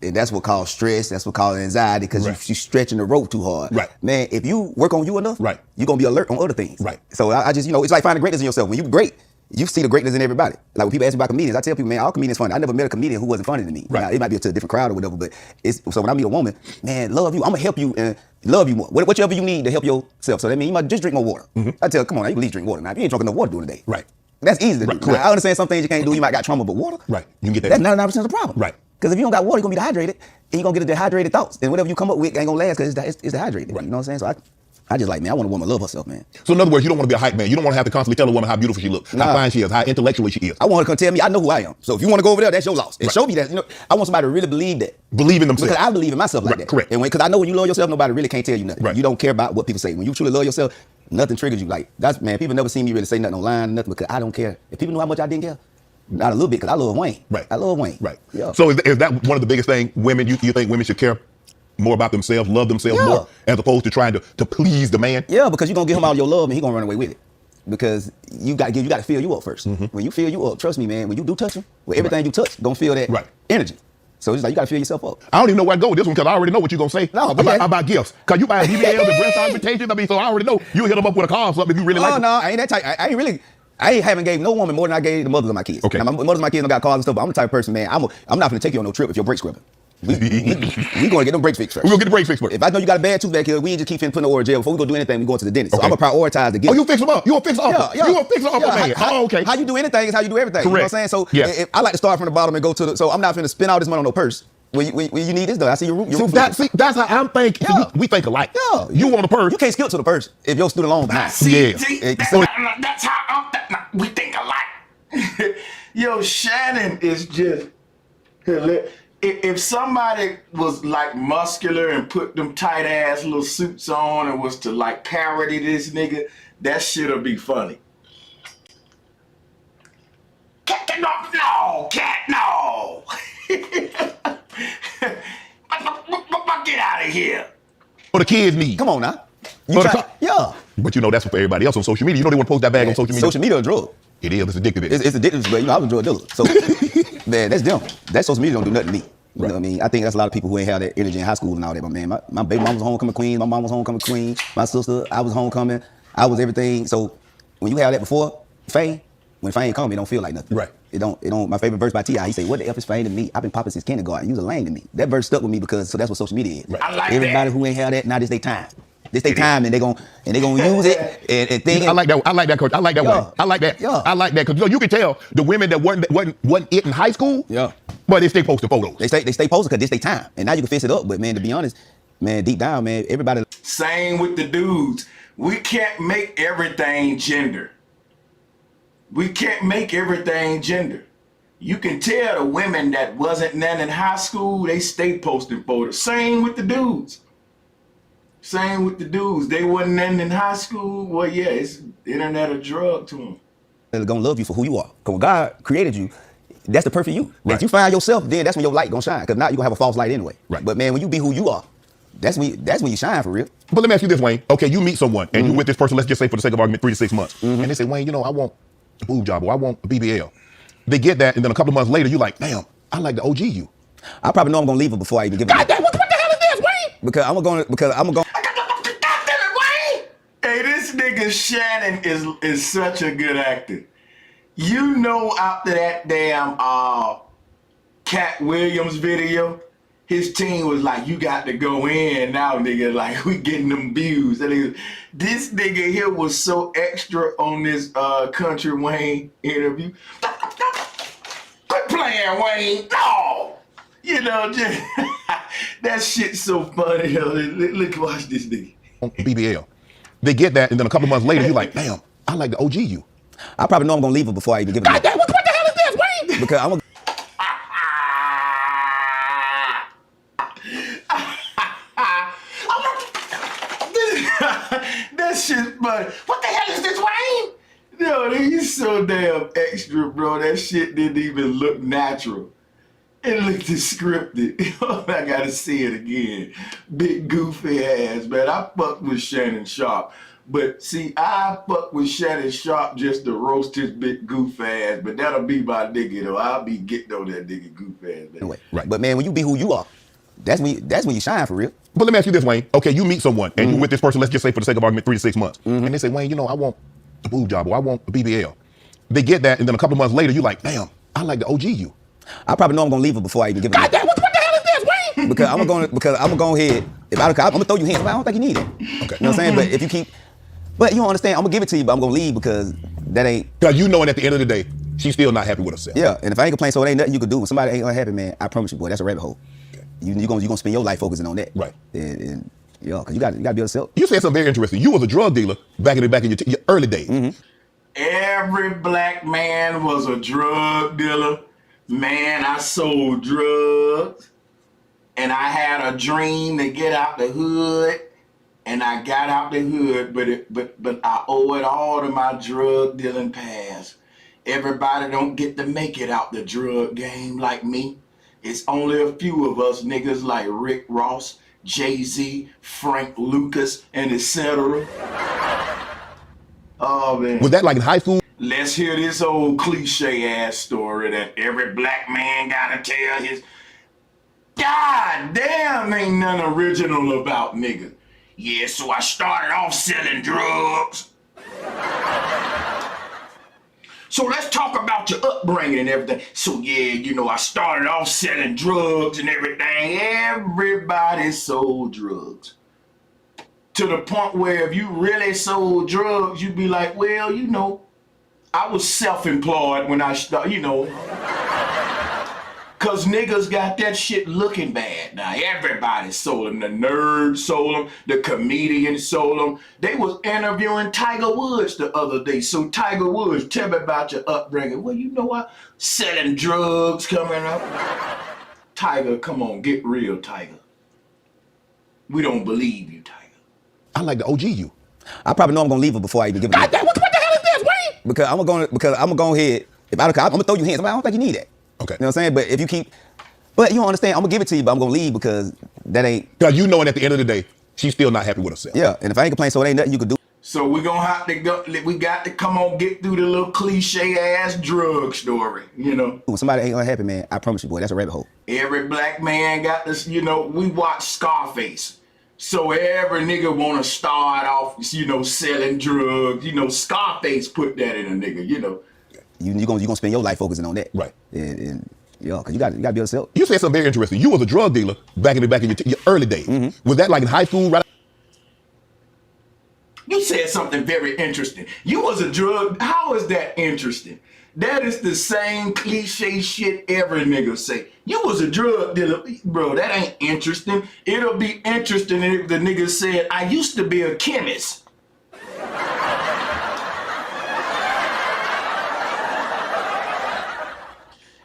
And that's what causes stress. That's what causes anxiety because you're stretching the rope too hard. Right. Man, if you work on you enough, you're going to be alert on other things. Right. So I just, it's like finding greatness in yourself. When you're great, you see the greatness in everybody. Like when people ask me about comedians, I tell people, man, all comedians funny. I never met a comedian who wasn't funny to me. Now, it might be to a different crowd or whatever, but so when I meet a woman, man, love you. I'm going to help you and love you more. Whatever you need to help yourself. So that means you might just drink more water. I tell her, come on, you can at least drink water. Now, if you ain't drinking no water during the day. Right. That's easy to do. Now, I understand some things you can't do. You might got trauma, but water. Right. You can get that. That's 99% of the problem. Right. Because if you don't got water, you're going to be dehydrated. And you're going to get the dehydrated thoughts. And whatever you come up with ain't going to last because it's dehydrated. Right. You know what I'm saying? So I just like, man, I want a woman to love herself, man. So in other words, you don't want to be a hype man. You don't want to have to constantly tell a woman how beautiful she looks, how fine she is, how intellectually she is. I want her to come tell me I know who I am. So if you want to go over there, that's your loss. And show me that. I want somebody to really believe that. Believe in themselves. Because I believe in myself like that. Correct. And because I know when you love yourself, nobody really can't tell you nothing. You don't care about what people say. When you truly love yourself, nothing triggers you. Like, man, people never seen me really say nothing online, nothing, because I don't care. If people knew how much I didn't care, not a little bit, because I love Wayne. I love Wayne. Yeah. So is that one of the biggest things women, you think women should care more about themselves, love themselves more, as opposed to trying to please the man? Yeah, because you're going to give him all your love and he's going to run away with it. Because you got to fill you up first. When you fill you up, trust me, man, when you do touch him, with everything you touch, don't feel that energy. So it's like you got to fill yourself up. I don't even know where to go with this one because I already know what you're going to say about gifts. Because you buy BBLs and breast augmentations. I mean, so I already know you hit them up with a car or something if you really like it. No, I ain't that type. I haven't gave no woman more than I gave the mothers of my kids. Okay. Now, my mothers of my kids don't got cars and stuff, but I'm the type of person, man, I'm not going to take you on no trip if your brakes scrubbing. We going to get them brakes fixed first. We're going to get the brakes fixed first. If I know you got a bad tooth back here, we ain't just keep putting the oil in jail. Before we go do anything, we going to the dentist. So I'm going to prioritize the gift. Oh, you fix them up? You going to fix them up? Yeah. You going to fix them up, man? Okay. How you do anything is how you do everything. Correct. You know what I'm saying? So I like to start from the bottom and go to so I'm not going to spend all this money on no purse. When you need this though, I see your root. So that's how I'm thinking. Yeah. We think alike. Yeah. You want a purse. You can't skip to the purse if your student loan behind. That's how we think alike. Yo, Shannon is just if somebody was like muscular and put them tight ass little suits on and was to like parody this nigga, that shit'll be funny. Katt, no. Get out of here. What the kids need. Come on now. Yeah. But that's for everybody else on social media. They want to post that bag on social media. Social media a drug. It is. It's addictive. It's addictive, but I was a drug dealer. So, man, that's them. That social media don't do nothing to me. You know what I mean? I think that's a lot of people who ain't have that energy in high school and all that. But man, my baby mom was homecoming queen. My mom was homecoming queen. My sister, I was homecoming. I was everything. So when you have that before fame, when fame come, it don't feel like nothing. Right. It don't. My favorite verse by T.I., he say, "What the F is fame to me? I've been popping since kindergarten. You was a lame to me." That verse stuck with me because that's what social media is. Right. I like everybody who ain't have that, now this they time. This they time, and they gonna use it and think. I like that. I like that, coach. I like that one. I like that. Yeah. I like that because you can tell the women that wasn't it in high school. Yeah. But they stay posting photos. They stay posting because this they time, and now you can fix it up. But man, to be honest, man, deep down, man, everybody. Same with the dudes. We can't make everything gender. We can't make everything gender. You can tell the women that wasn't none in high school, they stay posting photos. Same with the dudes. They wasn't none in high school. Well, yeah, it's internet a drug to them. They're gonna love you for who you are. Because when God created you, that's the perfect you. Right. If you find yourself, then that's when your light gonna shine. Because now you're gonna have a false light anyway. Right. But man, when you be who you are, that's when you shine for real. But let me ask you this, Wayne. Okay, you meet someone and you with this person, let's just say for the sake of argument, 3 to 6 months. And they say, Wayne, I want a boob job or I want a BBL. They get that, and then a couple of months later, you're like, damn, I like the OG you. I probably know I'm gonna leave her before I even give it. God damn, what the hell is this, Wayne? Because I'm gonna. Hey, this nigga Shannon is such a good actor. After that damn Katt Williams video, his team was like, you got to go in now, nigga. Like, we getting them views. And this nigga here was so extra on this Kountry Wayne interview. Quit playing, Wayne. No! Just that shit's so funny. Look, watch this nigga. BBL. They get that, and then a couple of months later, you're like, damn, I like the OG you. I probably know I'm gonna leave her before I even give it. God damn, what the hell is this, Wayne? Because I'm gonna. That shit's funny. What the hell is this, Wayne? Yo, he's so damn extra, bro. That shit didn't even look natural. It looked scripted. I gotta see it again. Big goofy ass, man. I fucked with Shannon Sharp. But see, I fuck with Shannon Sharp just to roast his big goof ass, but that'll be my nigga though. I'll be getting on that nigga goof ass. Man. Right. But man, when you be who you are, that's when you shine for real. But let me ask you this, Wayne. Okay, you meet someone and you with this person, let's just say for the sake of argument, 3 to 6 months. And they say, Wayne, you know, I want a boob job or I want a BBL. They get that, and then a couple of months later, you're like, damn, I like the OG you. I probably know I'm gonna leave her before I even give her. God damn, what the hell is this, Wayne? Because I'm gonna go ahead. I'm gonna throw you hands, but I don't think you need it. Okay. You know what I'm saying? But if you keep, but you don't understand, I'm gonna give it to you, but I'm gonna leave because that ain't. Because you knowing at the end of the day, she's still not happy with herself. Yeah, and if I ain't complaining, so it ain't nothing you can do. When somebody ain't unhappy, man, I promise you, boy, that's a rabbit hole. Okay. You gonna spend your life focusing on that. Right. And yeah, because you got to be yourself. You said something very interesting. You was a drug dealer back in your early days. Every black man was a drug dealer. Man, I sold drugs. And I had a dream to get out the hood. And I got out the hood, but I owe it all to my drug dealing past. Everybody don't get to make it out the drug game like me. It's only a few of us niggas like Rick Ross, Jay-Z, Frank Lucas, and etc. Oh man. Was that like in high school? Let's hear this old cliche ass story that every black man gotta tell his. God damn, ain't nothing original about niggas. Yeah, so I started off selling drugs. So let's talk about your upbringing and everything. So yeah, you know, I started off selling drugs and everything. Everybody sold drugs. To the point where if you really sold drugs, you'd be like, well, you know, I was self-employed when I started, you know. Cause niggas got that shit looking bad. Now everybody sold them. The nerds sold them. The comedians sold them. They was interviewing Tiger Woods the other day. So Tiger Woods, tell me about your upbringing. Well, you know, I selling drugs coming up. Tiger, come on, get real, Tiger. We don't believe you, Tiger. I like the OG you. I probably know I'm gonna leave her before I even give her. God damn, what the hell is this, Wayne? Because I'm gonna go ahead. I'm gonna throw you hands. I don't think you need that. Okay. You know what I'm saying? But if you keep, but you don't understand, I'm gonna give it to you, but I'm gonna leave because that ain't. Because you knowing at the end of the day, she's still not happy with herself. Yeah, and if I ain't complaining, so it ain't nothing you could do. So we're gonna have to go, we got to come on, get through the little cliche ass drug story, you know. When somebody ain't unhappy, man, I promise you, boy, that's a rabbit hole. Every black man got this, you know, we watch Scarface. So every nigga wanna start off, you know, selling drugs. You know, Scarface put that in a nigga, you know. You gonna spend your life focusing on that. Right. And yeah, because you got to be yourself. You said something very interesting. You was a drug dealer back in your early days. Was that like in high school, right? You said something very interesting. You was a drug, how is that interesting? That is the same cliche shit every nigga say. You was a drug dealer. Bro, that ain't interesting. It'll be interesting if the nigga said, I used to be a chemist.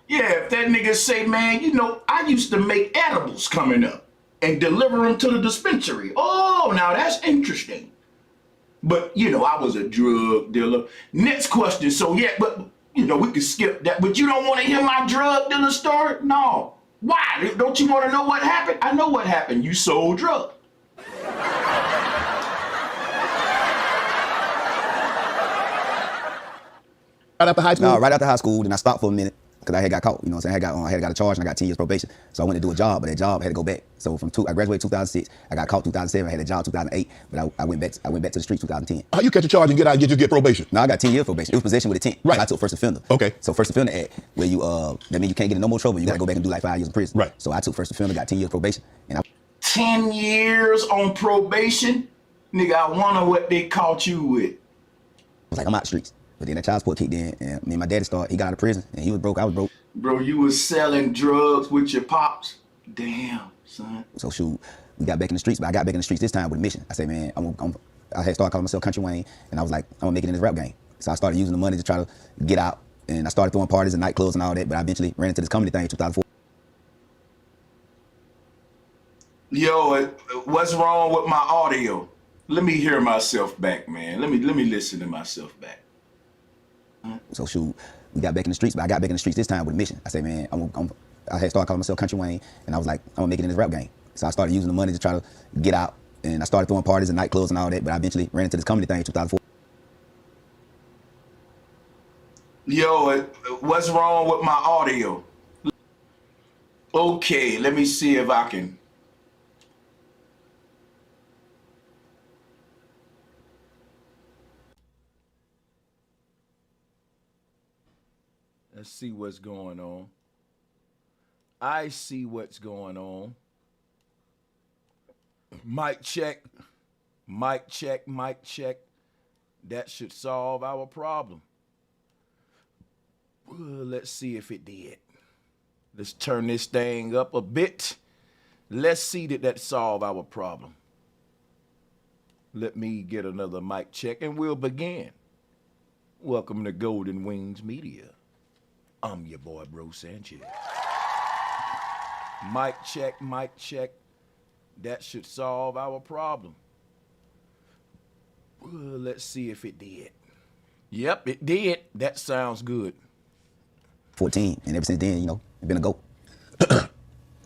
Yeah, if that nigga say, man, you know, I used to make edibles coming up and deliver them to the dispensary. Oh, now that's interesting. But, you know, I was a drug dealer. Next question. So, yeah, but, you know, we can skip that. But you don't want to hear my drug dealer story? No. Why? Don't you want to know what happened? I know what happened. You sold drugs. Right after high school? No, right after high school, then I stopped for a minute because I had got caught. You know what I'm saying? I had got a charge and I got 10 years probation. So I went to do a job, but that job I had to go back. So I graduated 2006. I got caught 2007. I had a job 2008, but I went back to the streets 2010. How you catch a charge and get out and get probation? No, I got 10 years probation. It was possession with intent. Right. I took first offender. Okay. So first offender act, where you that means you can't get in no more trouble. You got to go back and do like 5 years in prison. Right. So I took first offender, got 10 years probation, and 10 years on probation? Nigga, I wonder what they caught you with. I was like, I'm out the streets. But then that child support kicked in, and me and my daddy he got out of prison, and he was broke, I was broke. Bro, you was selling drugs with your pops? Damn, son. So shoot, we got back in the streets, but I got back in the streets this time with a mission. I said, man, I had started calling myself Country Wayne, and I was like, I'm gonna make it in this rap game. So I started using the money to try to get out, and I started throwing parties and nightclubs and all that, but I eventually ran into this comedy thing in 2004. Yo, what's wrong with my audio? Let me hear myself back, man. Let me listen to myself back. So shoot, we got back in the streets, but I got back in the streets this time with a mission. I said, man, I had started calling myself Country Wayne, and I was like, I'm gonna make it in this rap game. So I started using the money to try to get out, And I started throwing parties and nightclubs and all that, but I eventually ran into this comedy thing in 2004. Yo, what's wrong with my audio? Okay, let me see if I can. Let's see what's going on. I see what's going on. Mic check. Mic check. Mic check. That should solve our problem. Well, let's see if it did. Let's turn this thing up a bit. Let's see that solve our problem. Let me get another mic check and we'll begin. Welcome to Golden Wings Media. I'm your boy, Bro Sanchez. Mic check, mic check. That should solve our problem. Well, let's see if it did. Yep, it did. That sounds good. 14, and ever since then, you know, it's been a go.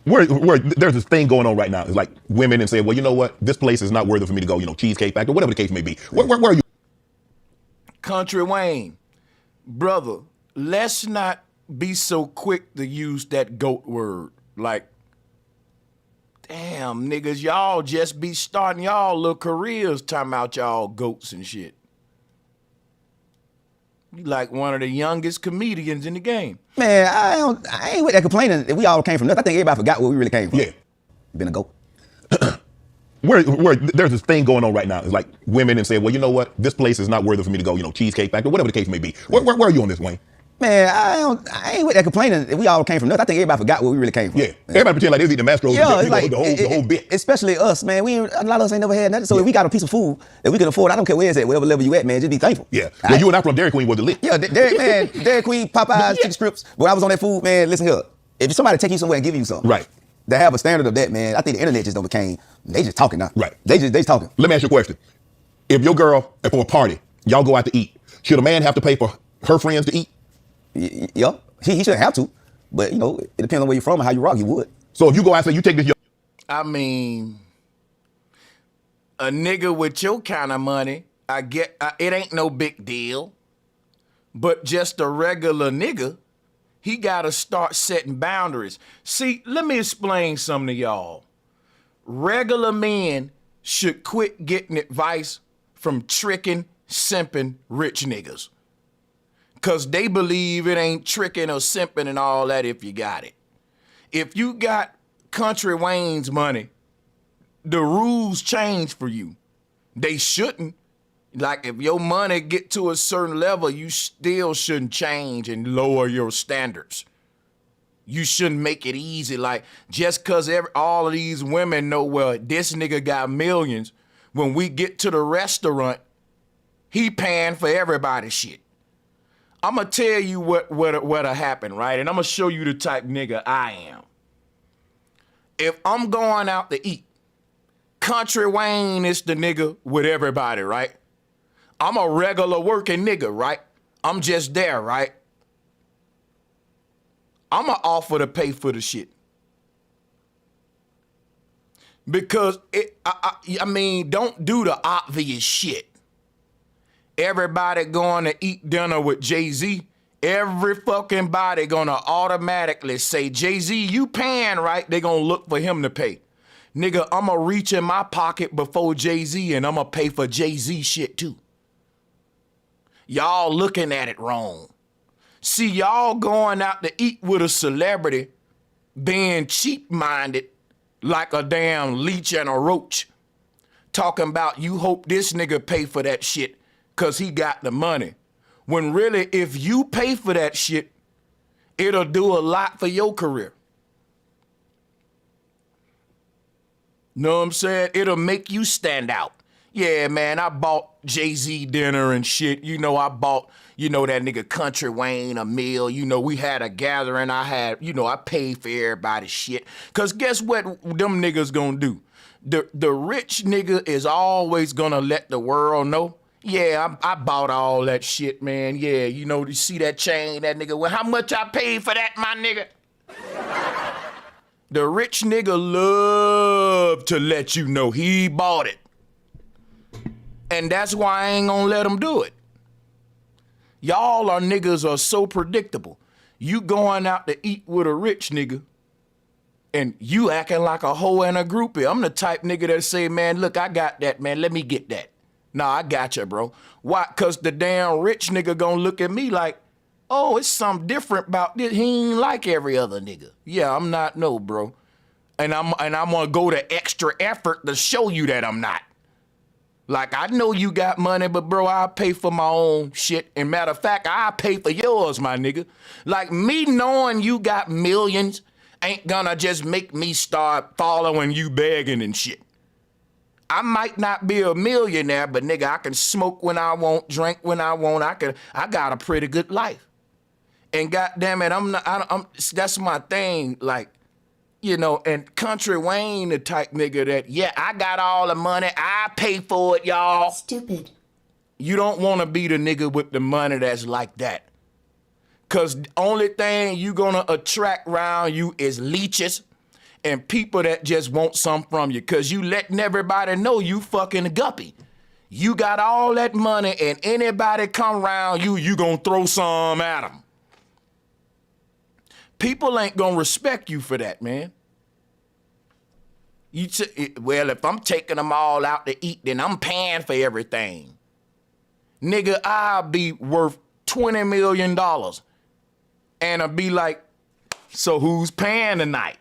Where there's this thing going on right now. It's like women and say, well, you know what? This place is not worthy for me to go, you know, Cheesecake Factory, whatever the case may be. Where are you? Country Wayne, brother, let's not be so quick to use that GOAT word. Like, damn, niggas, y'all just be starting y'all little careers talking about y'all goats and shit. You like one of the youngest comedians in the game. Man, I ain't with that complaining that we all came from nothing. I think everybody forgot where we really came from. Yeah. Been a go. Where there's this thing going on right now. It's like women and say, well, you know what? This place is not worthy for me to go, you know, Cheesecake Factory, whatever the case may be. Where are you on this, Wayne? Man, I ain't with that complaining that we all came from nothing. I think everybody forgot where we really came from. Yeah. Everybody pretend like they was eating the Mastros, Yeah, the whole bit. Especially us, man. A lot of us ain't never had nothing. So if we got a piece of food that we can afford, I don't care where it's at, whatever level you at, man, just be thankful. Yeah. Well, you and I from Dairy Queen was the lit. Yeah, Dairy Queen, Popeyes, chicken strips. When I was on that food, man, listen here. If somebody take you somewhere and give you something, right, they have a standard of that, man. I think the internet just don't became. They just talking now. Right. They talking. Let me ask you a question. If your girl, for a party, y'all go out to eat, should a man have to pay for her friends to eat? Yeah, he shouldn't have to, but you know, it depends on where you're from and how you rock. You would. So if you go out and say you take this, I mean, a nigga with your kind of money, it ain't no big deal. But just a regular nigga, he gotta start setting boundaries. See, let me explain something to y'all. Regular men should quit getting advice from tricking, simping rich niggas. Cause they believe it ain't tricking or simping and all that if you got it. If you got Country Wayne's money, the rules change for you. They shouldn't. Like if your money get to a certain level, you still shouldn't change and lower your standards. You shouldn't make it easy. Like just cause all of these women know, well, this nigga got millions. When we get to the restaurant, he paying for everybody's shit. I'm going to tell you what'll happen, right? And I'm going to show you the type nigga I am. If I'm going out to eat, Country Wayne is the nigga with everybody, right? I'm a regular working nigga, right? I'm just there, right? I'm going to offer to pay for the shit. Because, I mean, don't do the obvious shit. Everybody going to eat dinner with Jay-Z, every fucking body gonna automatically say, Jay-Z, you paying, right? They gonna look for him to pay. Nigga, I'ma reach in my pocket before Jay-Z and I'ma pay for Jay-Z shit too. Y'all looking at it wrong. See, y'all going out to eat with a celebrity being cheap-minded like a damn leech and a roach. Talking about you hope this nigga pay for that shit because he got the money. When really, if you pay for that shit, it'll do a lot for your career. Know what I'm saying? It'll make you stand out. Yeah, man, I bought Jay-Z dinner and shit. You know, I bought, you know, that nigga Country Wayne a meal. You know, we had a gathering. I paid for everybody's shit. Because guess what them niggas gonna do? The rich nigga is always gonna let the world know, yeah, I bought all that shit, man. Yeah, you know, you see that chain, that nigga, well, how much I paid for that, my nigga? The rich nigga love to let you know he bought it. And that's why I ain't gonna let him do it. Y'all are niggas are so predictable. You going out to eat with a rich nigga and you acting like a hoe and a groupie. I'm the type nigga that say, man, look, I got that, man. Let me get that. Nah, I got you, bro. Why? Because the damn rich nigga gonna look at me like, oh, it's something different about this. He ain't like every other nigga. Yeah, I'm not, no, bro. And I'm gonna go to extra effort to show you that I'm not. Like, I know you got money, but bro, I'll pay for my own shit. And matter of fact, I'll pay for yours, my nigga. Like, me knowing you got millions ain't gonna just make me start following you begging and shit. I might not be a millionaire, but nigga, I can smoke when I want, drink when I want. I got a pretty good life. And goddamn it, that's my thing. Like, you know, and Kountry Wayne the type nigga that, yeah, I got all the money, I pay for it, y'all. Stupid. You don't want to be the nigga with the money that's like that. Cause the only thing you gonna attract around you is leeches and people that just want some from you. Cause you letting everybody know you fucking guppy. You got all that money and anybody come around you, you gonna throw some at them. People ain't gonna respect you for that, man. Well, if I'm taking them all out to eat, then I'm paying for everything. Nigga, I'll be worth $20 million. And I'll be like, so who's paying tonight?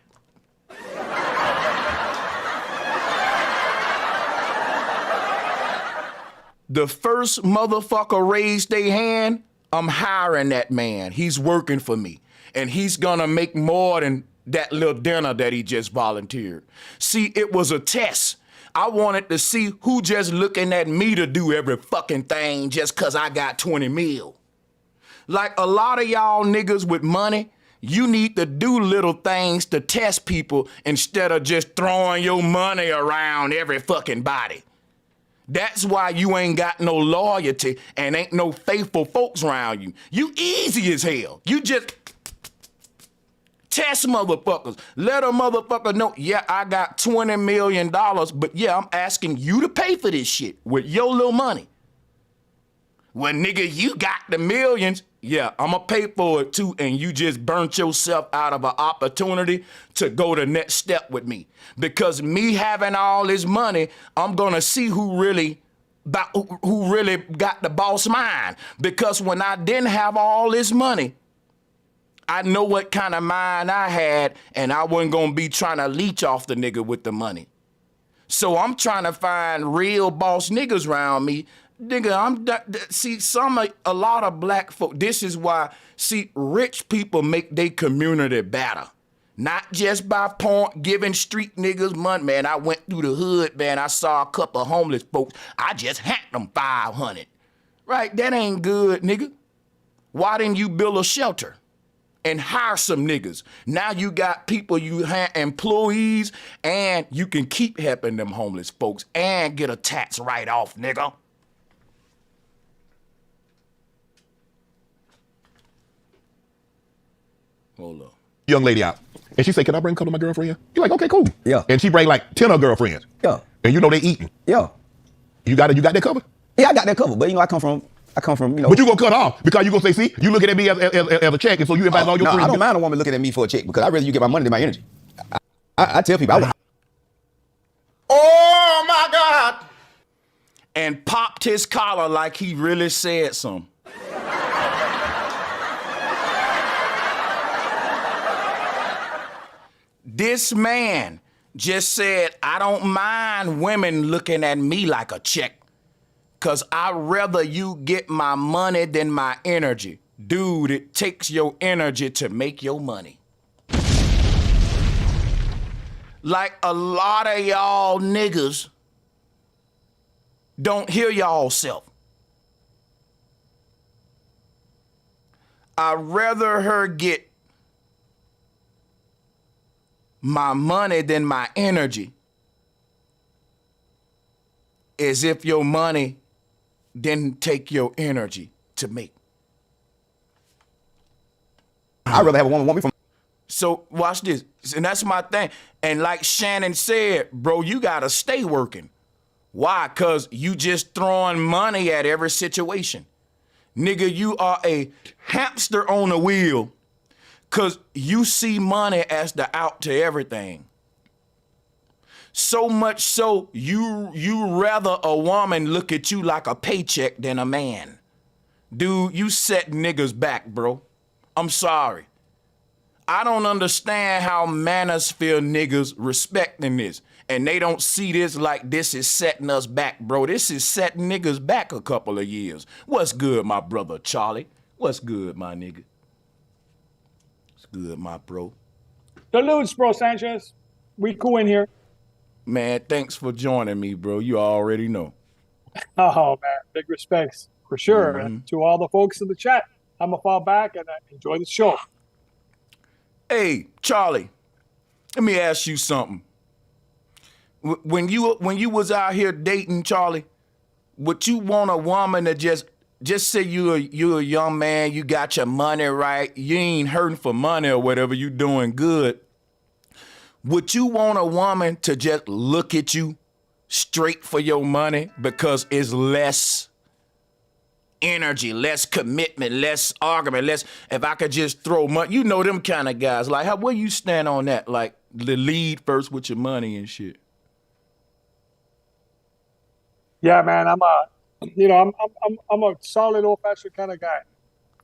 The first motherfucker raised their hand, I'm hiring that man. He's working for me. And he's gonna make more than that little dinner that he just volunteered. See, it was a test. I wanted to see who just looking at me to do every fucking thing just cause I got 20 mil. Like a lot of y'all niggas with money, you need to do little things to test people instead of just throwing your money around every fucking body. That's why you ain't got no loyalty and ain't no faithful folks around you. You easy as hell. You just test motherfuckers. Let a motherfucker know, yeah, I got $20 million, but yeah, I'm asking you to pay for this shit with your little money. Well, nigga, you got the millions. Yeah, I'm gonna pay for it too, and you just burnt yourself out of an opportunity to go the next step with me. Because me having all this money, I'm gonna see who really got the boss mind. Because when I didn't have all this money, I know what kind of mind I had, and I wasn't gonna be trying to leech off the nigga with the money. So I'm trying to find real boss niggas around me. Nigga, see, a lot of black folk, this is why, see, rich people make their community better. Not just by giving street niggas money. Man, I went through the hood, man, I saw a couple of homeless folks. I just hacked them 500. Right, that ain't good, nigga. Why didn't you build a shelter and hire some niggas? Now you got people, you have employees, and you can keep helping them homeless folks and get a tax write-off, nigga. Hold up. Young lady out. And she said, can I bring a couple of my girlfriends? You're like, okay, cool. Yeah. And she bring like 10 of her girlfriends. Yeah. And you know they eating. Yeah. You got that covered? Yeah, I got that covered. But you know, I come from, you know. But you gonna cut off because you gonna say, see, you looking at me as a check, and so you invite all your friends. I don't mind a woman looking at me for a check because I'd rather you get my money than my energy. I tell people, oh my God. And popped his collar like he really said something. This man just said, I don't mind women looking at me like a check, because I'd rather you get my money than my energy. Dude, it takes your energy to make your money. Like a lot of y'all niggas don't hear y'all self. I'd rather her get my money than my energy, as if your money didn't take your energy to make. I'd rather have a woman want me from. So watch this. And that's my thing. And like Shannon said, bro, you gotta stay working. Why? Cause you just throwing money at every situation. Nigga, you are a hamster on a wheel. Cause you see money as the out to everything. So much so, you rather a woman look at you like a paycheck than a man. Dude, you set niggas back, bro. I'm sorry. I don't understand how manosphere niggas respecting this. And they don't see this like this is setting us back, bro. This is setting niggas back a couple of years. What's good, my brother Charlie? What's good, my nigga? What's good, my bro? Salutes, bro Sanchez. We cool in here. Man, thanks for joining me, bro. You already know. Oh, man. Big respects for sure. And to all the folks in the chat, I'm going to fall back and enjoy the show. Hey, Charlie, let me ask you something. When you was out here dating, Charlie, would you want a woman to just say you a young man, you got your money right, you ain't hurting for money or whatever, you doing good. Would you want a woman to just look at you straight for your money because it's less energy, less commitment, less argument, less, if I could just throw money, you know them kind of guys. Like, where you stand on that? Like, the lead first with your money and shit. Yeah, man, I'm a solid old-fashioned kind of guy.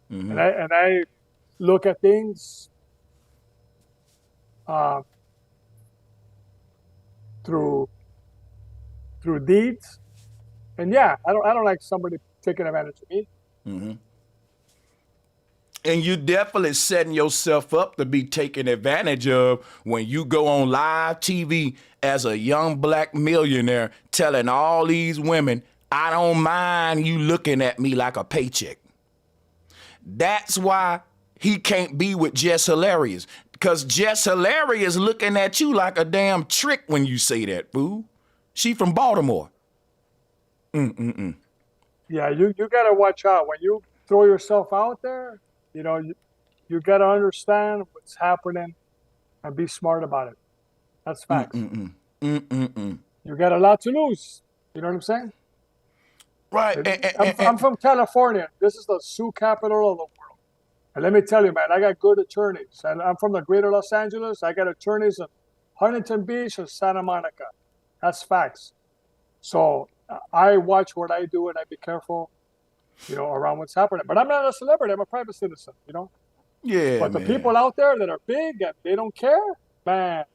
And I look at things through deeds. And yeah, I don't like somebody taking advantage of me. And you definitely setting yourself up to be taken advantage of when you go on live TV as a young black millionaire telling all these women, I don't mind you looking at me like a paycheck. That's why he can't be with Jess Hilarious. Because Jess Hilarious looking at you like a damn trick when you say that, fool. She from Baltimore. Yeah, you got to watch out. When you throw yourself out there, you know, you got to understand what's happening and be smart about it. That's facts. You got a lot to lose. You know what I'm saying? Right. I'm from California. This is the Sioux capital of the world. And let me tell you, man, I got good attorneys. And I'm from the greater Los Angeles. I got attorneys in Huntington Beach and Santa Monica. That's facts. So I watch what I do and I be careful, you know, around what's happening. But I'm not a celebrity. I'm a private citizen, you know? Yeah, but the people out there that are big and they don't care, man,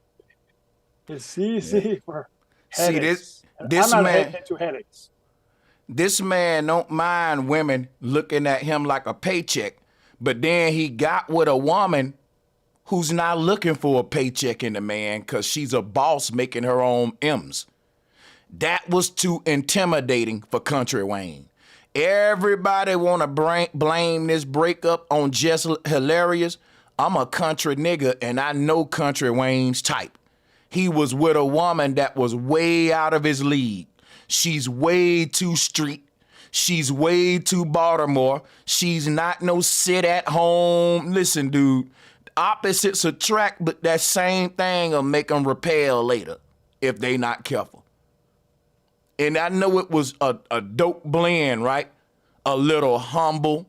it's easy for headaches. See, this I'm not man into headaches. This man don't mind women looking at him like a paycheck, but then he got with a woman who's not looking for a paycheck in the man because she's a boss making her own M's. That was too intimidating for Kountry Wayne. Everybody want to blame this breakup on Jess Hilarious. I'm a country nigga, and I know Kountry Wayne's type. He was with a woman that was way out of his league. She's way too street. She's way too Baltimore. She's not no sit at home. Listen, dude, opposites attract, but that same thing will make them repel later if they not careful. And I know it was a dope blend, right? A little humble,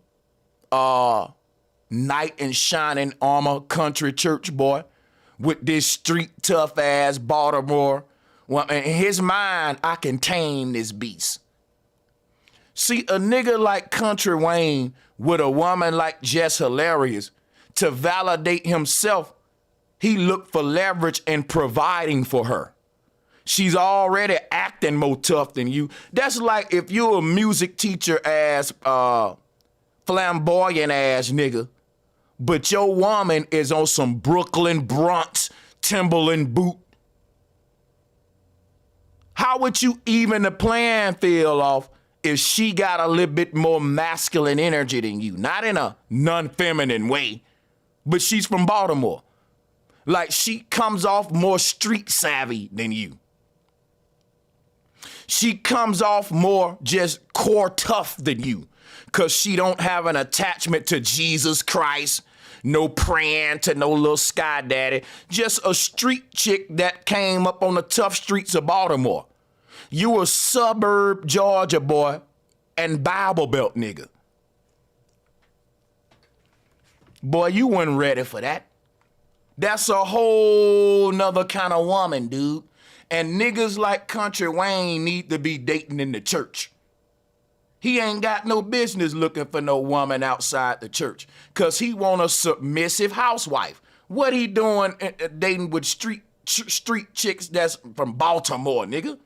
knight in shining armor country church boy with this street tough ass Baltimore. Well, in his mind, I can tame this beast. See, a nigga like Kountry Wayne with a woman like Jess Hilarious, to validate himself, he looked for leverage in providing for her. She's already acting more tough than you. That's like if you're a music teacher ass, flamboyant ass nigga, but your woman is on some Brooklyn Bronx Timberland boot. How would you even the playing field off if she got a little bit more masculine energy than you? Not in a non-feminine way, but she's from Baltimore. Like she comes off more street savvy than you. She comes off more just core tough than you because she don't have an attachment to Jesus Christ. No praying to no little sky daddy. Just a street chick that came up on the tough streets of Baltimore. You a suburb Georgia boy and Bible Belt nigga. Boy, you weren't ready for that. That's a whole nother kind of woman, dude. And niggas like Kountry Wayne need to be dating in the church. He ain't got no business looking for no woman outside the church, cause he want a submissive housewife. What he doing dating with street chicks that's from Baltimore, nigga?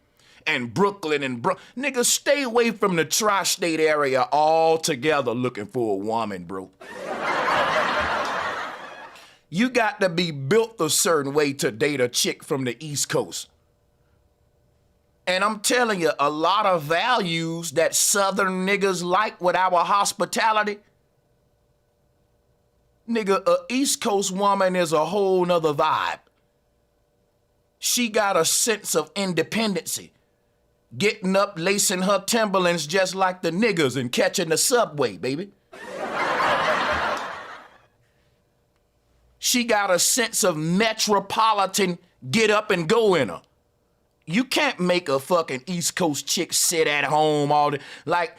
And Brooklyn and nigga, stay away from the tri-state area altogether looking for a woman, bro. You got to be built a certain way to date a chick from the East Coast. And I'm telling you, a lot of values that Southern niggas like with our hospitality, nigga, a East Coast woman is a whole nother vibe. She got a sense of independency, getting up, lacing her Timberlands just like the niggas and catching the subway, baby. She got a sense of metropolitan get up and go in her. You can't make a fucking East Coast chick sit at home all day. Like,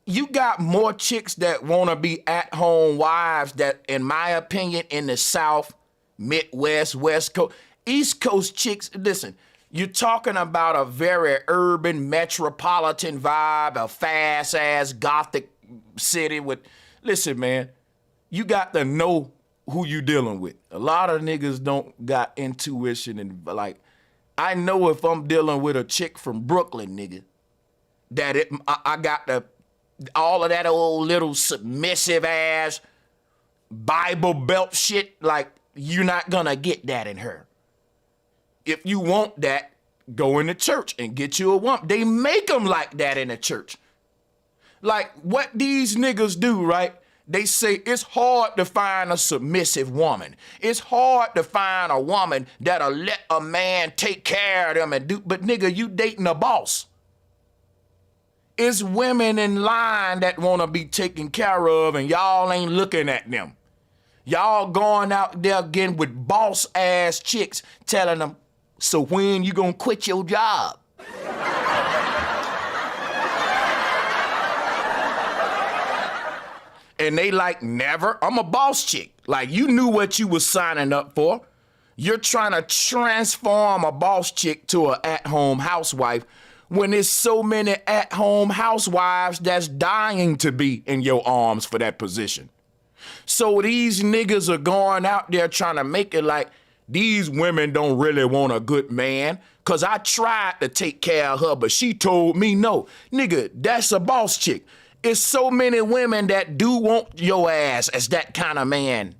you got more chicks that want to be at-home wives that, in my opinion, in the South, Midwest, West Coast, East Coast chicks, listen, you're talking about a very urban, metropolitan vibe, a fast-ass Gothic city with, listen, man, you got to know who you dealing with. A lot of niggas don't got intuition and, like, I know if I'm dealing with a chick from Brooklyn, nigga, that I got all of that old little submissive ass Bible Belt shit, like, you're not gonna get that in her. If you want that, go in the church and get you a woman. They make them like that in the church. Like, what these niggas do, right? They say it's hard to find a submissive woman. It's hard to find a woman that'll let a man take care of them and do, but nigga, you dating a boss. It's women in line that wanna be taken care of and y'all ain't looking at them. Y'all going out there again with boss ass chicks telling them, so when you gonna quit your job? And they like, never. I'm a boss chick. Like, you knew what you was signing up for. You're trying to transform a boss chick to an at-home housewife when there's so many at-home housewives that's dying to be in your arms for that position. So these niggas are going out there trying to make it like these women don't really want a good man, cause I tried to take care of her, but she told me no. Nigga, that's a boss chick. It's so many women that do want your ass as that kind of man.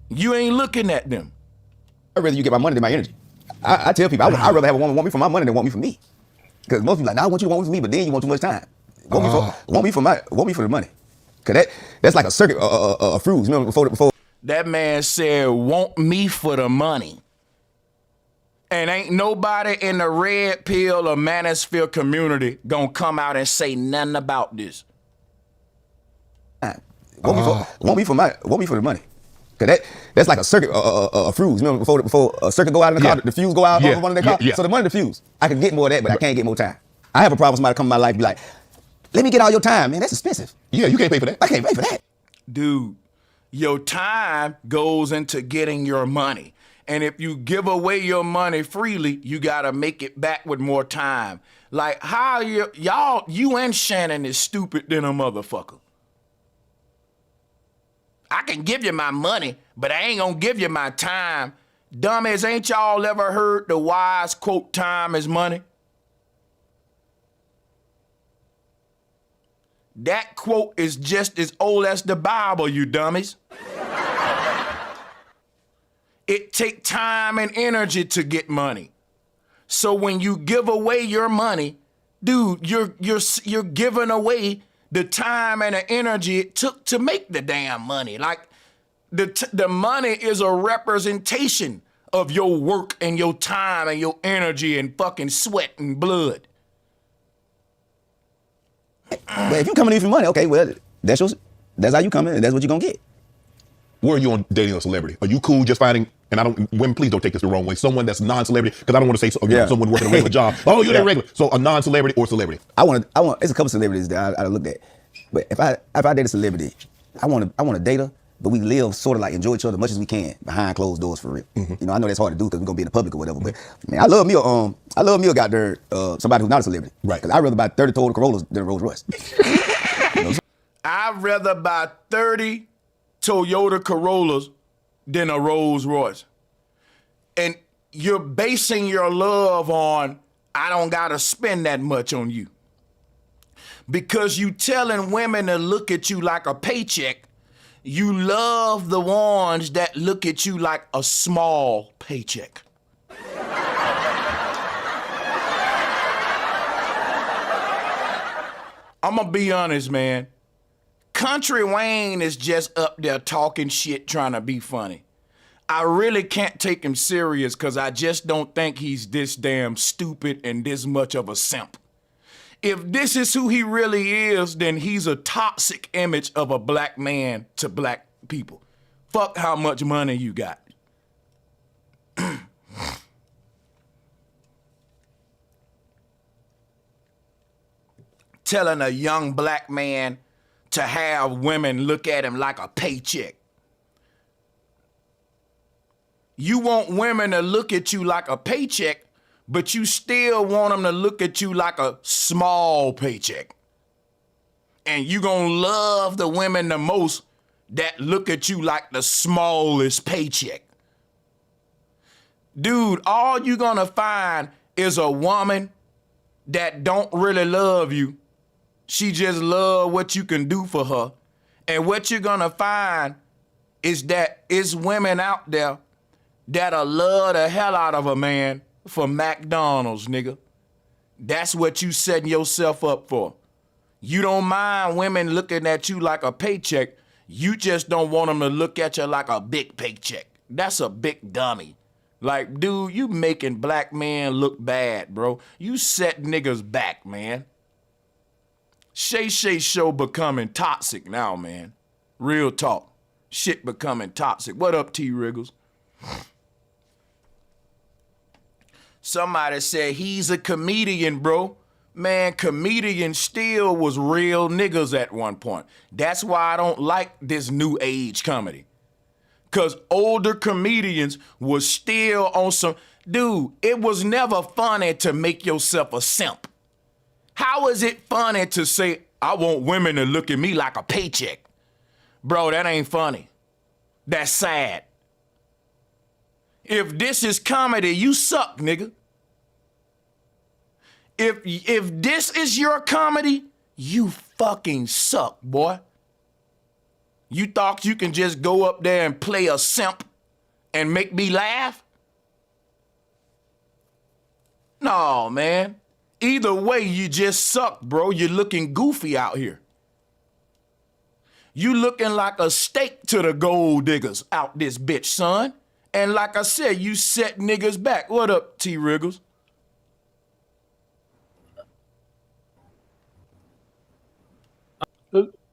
You ain't looking at them. I'd rather you get my money than my energy. I tell people, I'd rather have a woman want me for my money than want me for me. Because most people like, nah, I want you to want me for me, but then you want too much time. Want me for the money. Cause that's like a circuit, a fruit. You know, before. That man said, want me for the money. And ain't nobody in the red pill or manosphere community gonna come out and say nothing about this. Want me for the money. Cause that's like a circuit, a fuse. You know, before a circuit go out in the car, the fuse go out over one of their cars. So the money the fuse. I can get more of that, but I can't get more time. I have a problem with somebody come in my life and be like, let me get all your time, man. That's expensive. Yeah, you can't pay for that. I can't pay for that. Dude, your time goes into getting your money. And if you give away your money freely, you gotta make it back with more time. Like, how you and Shannon is stupid than a motherfucker. I can give you my money, but I ain't gonna give you my time. Dummies, ain't y'all ever heard the wise quote, time is money? That quote is just as old as the Bible, you dummies. It takes time and energy to get money. So when you give away your money, dude, you're giving away the time and the energy it took to make the damn money. Like, the money is a representation of your work and your time and your energy and fucking sweat and blood. But if you coming in for money, okay, well, that's how you come in and that's what you're gonna get. Where are you on dating a celebrity? Are you cool just finding? And I don't. Women, please don't take this the wrong way. Someone that's non-celebrity, because I don't want to say someone working a regular job. Oh, you're that regular. So a non-celebrity or celebrity. I want. There's a couple celebrities that I looked at, but if I date a celebrity, I want to date her, but we live sort of like enjoy each other as much as we can behind closed doors for real. You know, I know that's hard to do because we're gonna be in the public or whatever. But man, I love me a got there somebody who's not a celebrity. Right. Because I'd rather buy 30 Toyota Corollas than a Rolls Royce. You know? I'd rather buy 30 Toyota Corollas than a Rolls Royce. And you're basing your love on, I don't gotta spend that much on you. Because you telling women to look at you like a paycheck, you love the ones that look at you like a small paycheck. I'm gonna be honest, man. Kountry Wayne is just up there talking shit, trying to be funny. I really can't take him serious because I just don't think he's this damn stupid and this much of a simp. If this is who he really is, then he's a toxic image of a black man to black people. Fuck how much money you got. Telling a young black man to have women look at him like a paycheck. You want women to look at you like a paycheck, but you still want them to look at you like a small paycheck. And you gonna love the women the most that look at you like the smallest paycheck. Dude, all you gonna find is a woman that don't really love you. She just love what you can do for her. And what you're gonna find is that it's women out there that'll love the hell out of a man for McDonald's, nigga. That's what you setting yourself up for. You don't mind women looking at you like a paycheck. You just don't want them to look at you like a big paycheck. That's a big dummy. Like, dude, you making black men look bad, bro. You set niggas back, man. Shay Show becoming toxic now, man. Real talk. Shit becoming toxic. What up, T. Wriggles? Somebody said he's a comedian, bro. Man, comedians still was real niggas at one point. That's why I don't like this new age comedy. Cause older comedians was still on some, dude, it was never funny to make yourself a simp. How is it funny to say, I want women to look at me like a paycheck? Bro, that ain't funny. That's sad. If this is comedy, you suck, nigga. If this is your comedy, you fucking suck, boy. You thought you can just go up there and play a simp and make me laugh? No, man. Either way, you just suck, bro. You're looking goofy out here. You looking like a steak to the gold diggers out this bitch, son. And like I said, you set niggas back. What up, T. Wriggles?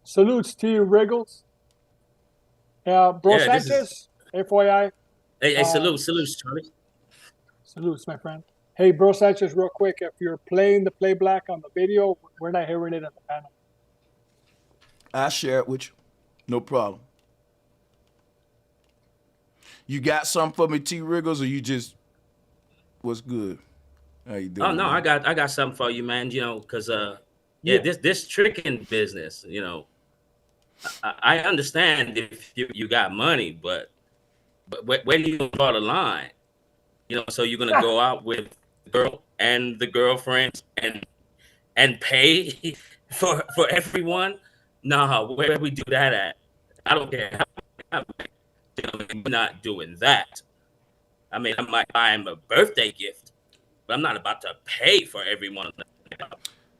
Salutes T. Wriggles. Bro Sanchez, FYI. Hey, salutes, Charlie. Salutes, my friend. Hey, Bro Sanchez, real quick, if you're playing the play black on the video, we're not hearing it in the panel. I'll share it with you. No problem. You got something for me, T. Wriggles, or you just, what's good? How you doing? Oh, no, man? I got something for you, man, you know, because, this tricking business, you know, I understand if you got money, but where do you draw the line? You know, so you're going to go out with the girl and the girlfriends and pay for everyone? No, where we do that at? I don't care how I'm not doing that. I mean, I might buy him a birthday gift, but I'm not about to pay for everyone.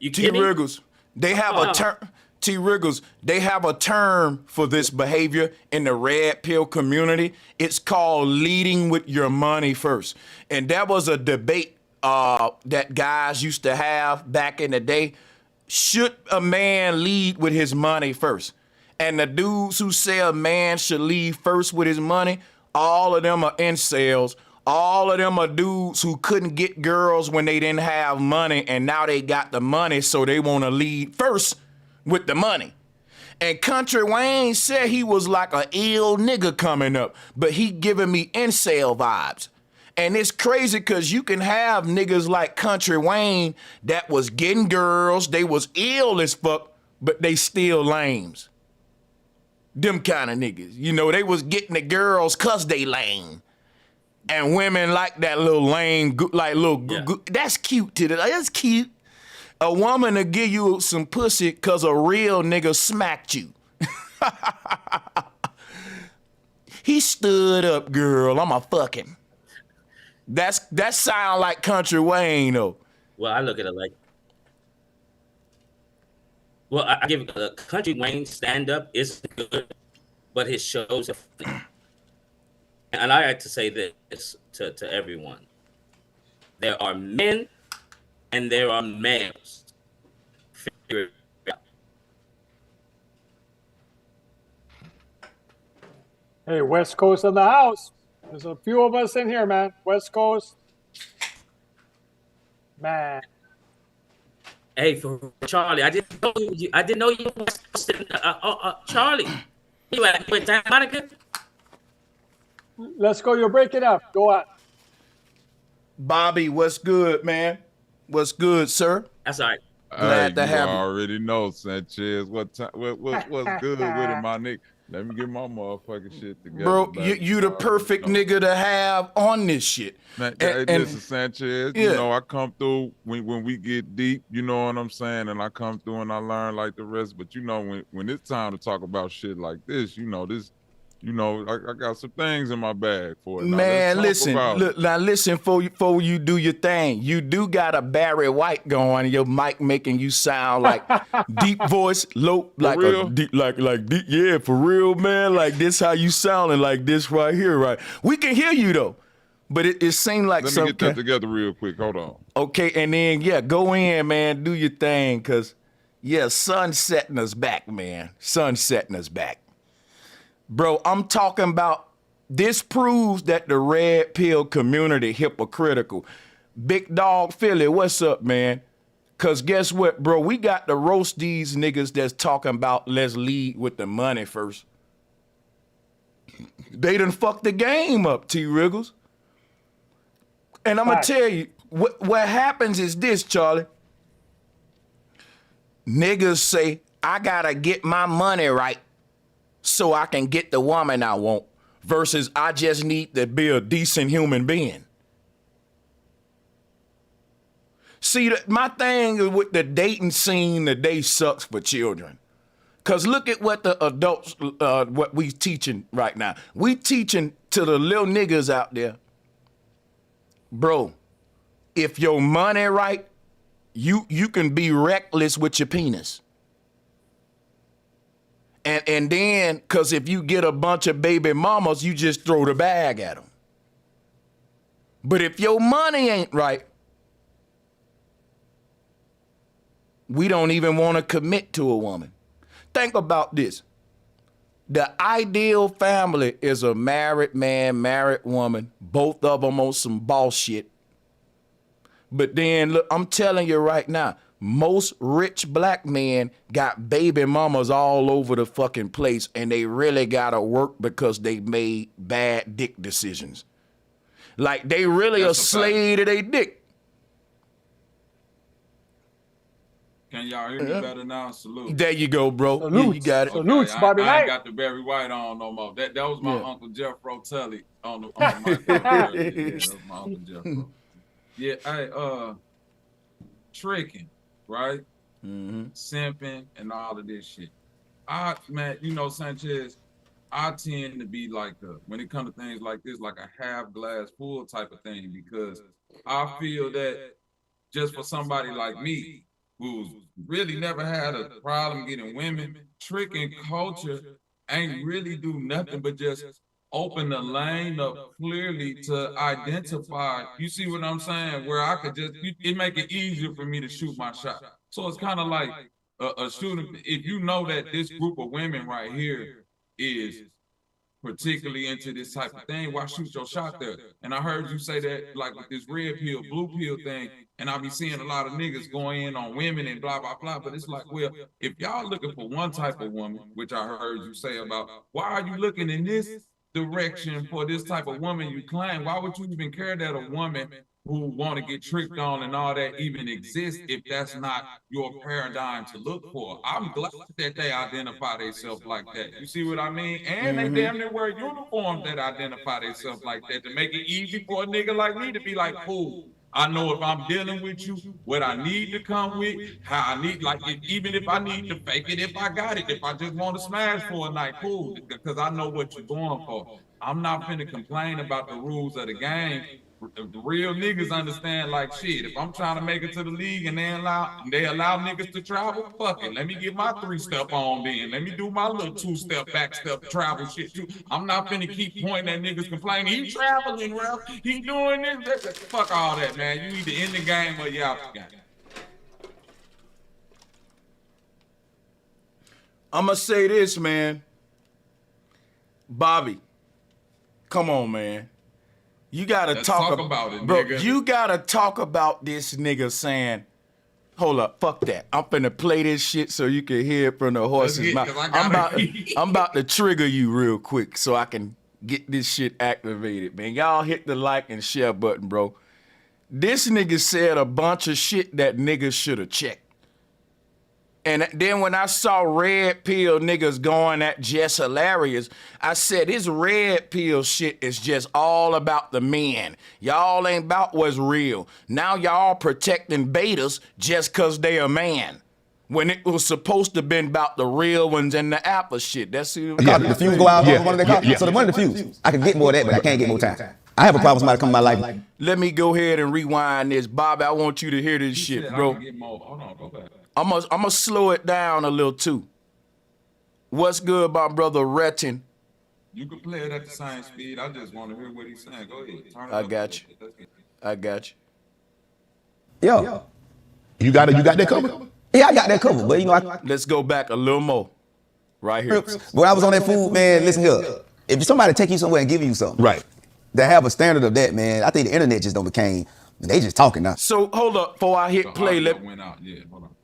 You T. Wriggles, they have a term. T. Wriggles, they have a term for this behavior in the red pill community. It's called leading with your money first. And that was a debate that guys used to have back in the day. Should a man lead with his money first? And the dudes who say a man should leave first with his money, all of them are incels. All of them are dudes who couldn't get girls when they didn't have money, and now they got the money, so they want to lead first with the money. And Kountry Wayne said he was like a ill nigga coming up, but he giving me incel vibes. And it's crazy because you can have niggas like Kountry Wayne that was getting girls, they was ill as fuck, but they still lames. Them kind of niggas. You know, they was getting the girls cause they lame. And women like that little lame, that's cute to the, that's cute. A woman to give you some pussy cause a real nigga smacked you. He stood up, girl, I'ma fuck him. That sound like Kountry Wayne though. Well, I look at it like, well, I give Kountry Wayne stand up is good, but his shows are funny. And I like to say this to everyone. There are men and there are males. Figure it out. Hey, West Coast in the house. There's a few of us in here, man. West Coast. Man. Hey, for Charlie, I didn't know you were Charlie. You at Santa Monica? Let's go. You're breaking up. Go on. Bobby, what's good, man? What's good, sir? That's all right. Glad to have you. I already know, Sanchez. What's good with it, my nigga? Let me get my motherfucking shit together. Bro, you the perfect nigga to have on this shit. Man, listen, Sanchez, you know, I come through when we get deep, you know what I'm saying? And I come through and I learn like the rest. But you know, when it's time to talk about shit like this, you know, I got some things in my bag for it. Now, man, listen, look, now listen before you do your thing. You do got a Barry White going, your mic making you sound like deep voice, low, like a deep, like deep, yeah, for real, man. Like this how you sounding like this right here, right? We can hear you though, but it seemed like Let me get that together real quick. Hold on. Okay, and then yeah, go in, man, do your thing, cause yeah, sun setting us back, man. Sun setting us back. Bro, I'm talking about, this proves that the red pill community hypocritical. Big Dog Philly, what's up, man? Cause guess what, bro? We got to roast these niggas that's talking about let's lead with the money first. They done fucked the game up, T. Wriggles. And I'm gonna tell you, what happens is this, Charlie. Niggas say, I gotta get my money right so I can get the woman I want, versus I just need to be a decent human being. See, my thing with the dating scene today sucks for children. Cause look at what the adults, what we teaching right now. We teaching to the little niggas out there, bro, if your money right, you can be reckless with your penis. And then, because if you get a bunch of baby mamas, you just throw the bag at them. But if your money ain't right, we don't even want to commit to a woman. Think about this. The ideal family is a married man, married woman, both of them on some boss shit. But then, look, I'm telling you right now, most rich black men got baby mamas all over the fucking place, and they really gotta work because they made bad dick decisions. Like they really a slave to their dick. Can y'all hear me better now? Salute. There you go, bro. Salute. Yeah, you got it. Okay, Salutes, Bobby I Knight. ain't got the Barry White on no more. That was my Uncle Jeff Rotelli on the mic. That was my Uncle Jeff. Yeah, hey, tricking, right? Simping and all of this shit. Man, you know, Sanchez, I tend to be like when it comes to things like this, like a half glass full type of thing, because I feel that just for somebody like me, who's really never had a problem getting women, tricking culture ain't really do nothing but just open the lane up clearly to identify, you see what I'm saying, where I could just, it make it easier for me to shoot my shot. So it's kind of like a shooting, if you know that this group of women right here is particularly into this type of thing, why shoot your shot there? And I heard you say that like with this red pill, blue pill thing, and I be seeing a lot of niggas going in on women and blah, blah, blah. But it's like, well, if y'all looking for one type of woman, which I heard you say about, why are you looking in this direction for this type of woman you claim? Why would you even care that a woman who want to get tricked on and all that even exists if that's not your paradigm to look for? I'm glad that they identify themselves like that. You see what I mean? And they damn near wear uniforms that identify themselves like that to make it easy for a nigga like me to be like, cool, I know if I'm dealing with you, what I need to come with, how I need, like, even if I need to fake it, if I got it, if I just want to smash for a night, cool, because I know what you're going for. I'm not finna complain about the rules of the game. The real niggas understand, like, shit, if I'm trying to make it to the league and they allow niggas to travel, fuck it. Let me get my 3-step on then. Let me do my little 2-step, back-step travel shit too. I'm not finna keep pointing at niggas complaining, he traveling, bro. He doing this. Fuck all that, man. You either in the game or you out the game. I'm gonna say this, man. Bobby, come on, man. You gotta talk about it, bro. Nigga. You gotta talk about this nigga saying, hold up, fuck that. I'm finna play this shit so you can hear it from the horse's mouth. I'm about to trigger you real quick so I can get this shit activated, man. Y'all hit the like and share button, bro. This nigga said a bunch of shit that niggas should have checked. And then when I saw red pill niggas going at Jess Hilarious, I said, this red pill shit is just all about the men. Y'all ain't about what's real. Now y'all protecting betas just cause they a man. When it was supposed to have been about the real ones and the alpha shit. That's the fuse go out. One of they call. So the money the fuse. I can get more of that, but I can't get more time. I have a problem with somebody come in my life. Let me go ahead and rewind this. Bobby, I want you to hear this shit, bro. Hold on, go back. I'm gonna slow it down a little too. What's good, my brother Retin? You can play it at the same speed. I just want to hear what he's saying. Go ahead. I got you. I got you. Yo. You got that covered? Yeah, I got that covered, but you know, let's go back a little more. Right here. When I was on that food, man, listen here. If somebody take you somewhere and give you something, right, that have a standard of that, man, I think the internet just don't became. They just talking now. So hold up, before I hit play,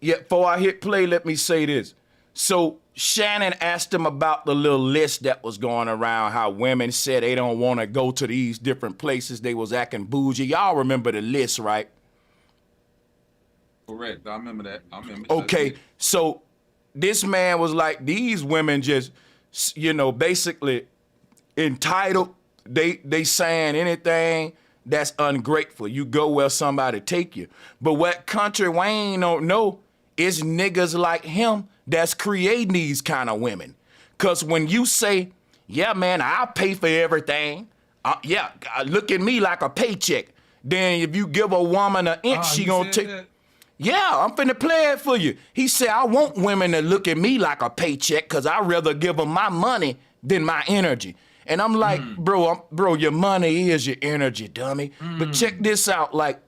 before I hit play, let me say this. So Shannon asked him about the little list that was going around, how women said they don't want to go to these different places. They was acting bougie. Y'all remember the list, right? Correct. I remember that. Okay, so this man was like, these women just, you know, basically entitled. They saying anything that's ungrateful. You go where somebody take you. But what Kountry Wayne don't know is niggas like him that's creating these kind of women. Cause when you say, yeah, man, I'll pay for everything. Yeah, look at me like a paycheck. Then if you give a woman an inch, she gonna take. Yeah, I'm finna play it for you. He said, I want women to look at me like a paycheck cause I'd rather give them my money than my energy. And I'm like, bro, your money is your energy, dummy. But check this out, like,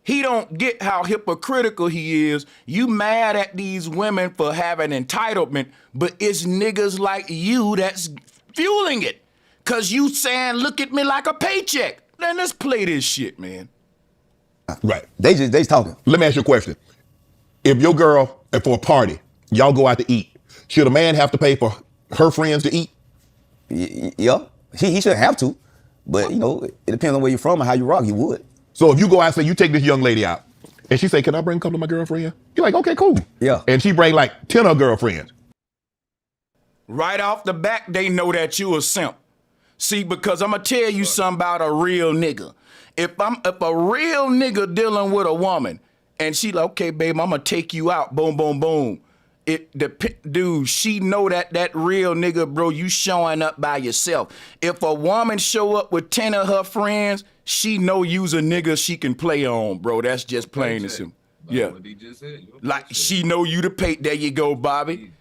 he don't get how hypocritical he is. You mad at these women for having entitlement, but it's niggas like you that's fueling it. Cause you saying, look at me like a paycheck. Then let's play this shit, man. Right. They just talking. Let me ask you a question. If your girl, for a party, y'all go out to eat, should a man have to pay for her friends to eat? Yeah, he should have to, but you know, it depends on where you're from and how you rock. You would. So if you go out and say you take this young lady out, and she say, "Can I bring a couple of my girlfriends?" You're like, "Okay, cool." Yeah. And she bring like 10 of her girlfriends. Right off the back, they know that you a simp. See, because I'm gonna tell you something about a real nigga. If a real nigga dealing with a woman, and she like, okay, babe, I'm gonna take you out. Boom, boom, boom. Dude, she know that real nigga, bro, you showing up by yourself. If a woman show up with 10 of her friends, she know you's a nigga she can play on, bro. That's just plain and simple. Yeah. Like she know you to pay. There you go, Bobby.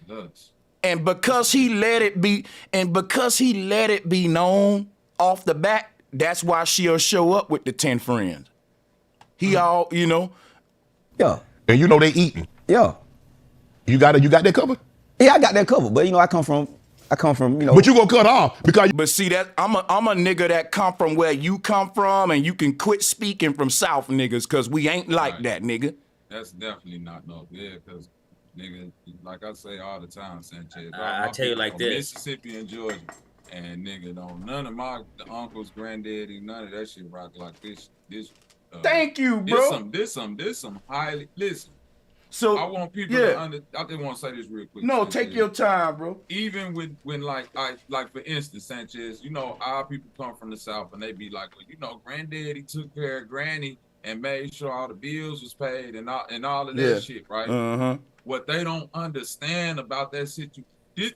And because he let it be known off the bat, that's why she'll show up with the 10 friends. He all, you know. Yeah. And you know they eating. Yeah. You got that covered? Yeah, I got that covered. But you know, I come from, you know. But you gonna cut off because. But see that I'm a nigga that come from where you come from, and you can quit speaking from South niggas, cause we ain't like that, nigga. That's definitely not no, yeah, cause nigga, like I say all the time, Sanchez. I tell you like this. Mississippi and Georgia, and nigga, don't none of my uncles, granddaddy, none of that shit rock like this. Thank you, bro. This some highly listen. So I want people to I just want to say this real quick. No, Sanchez. take your time, bro. Even when like for instance, Sanchez, you know, our people come from the South and they be like, well, you know, granddaddy took care of granny and made sure all the bills was paid and all of that shit, right? What they don't understand about that situation,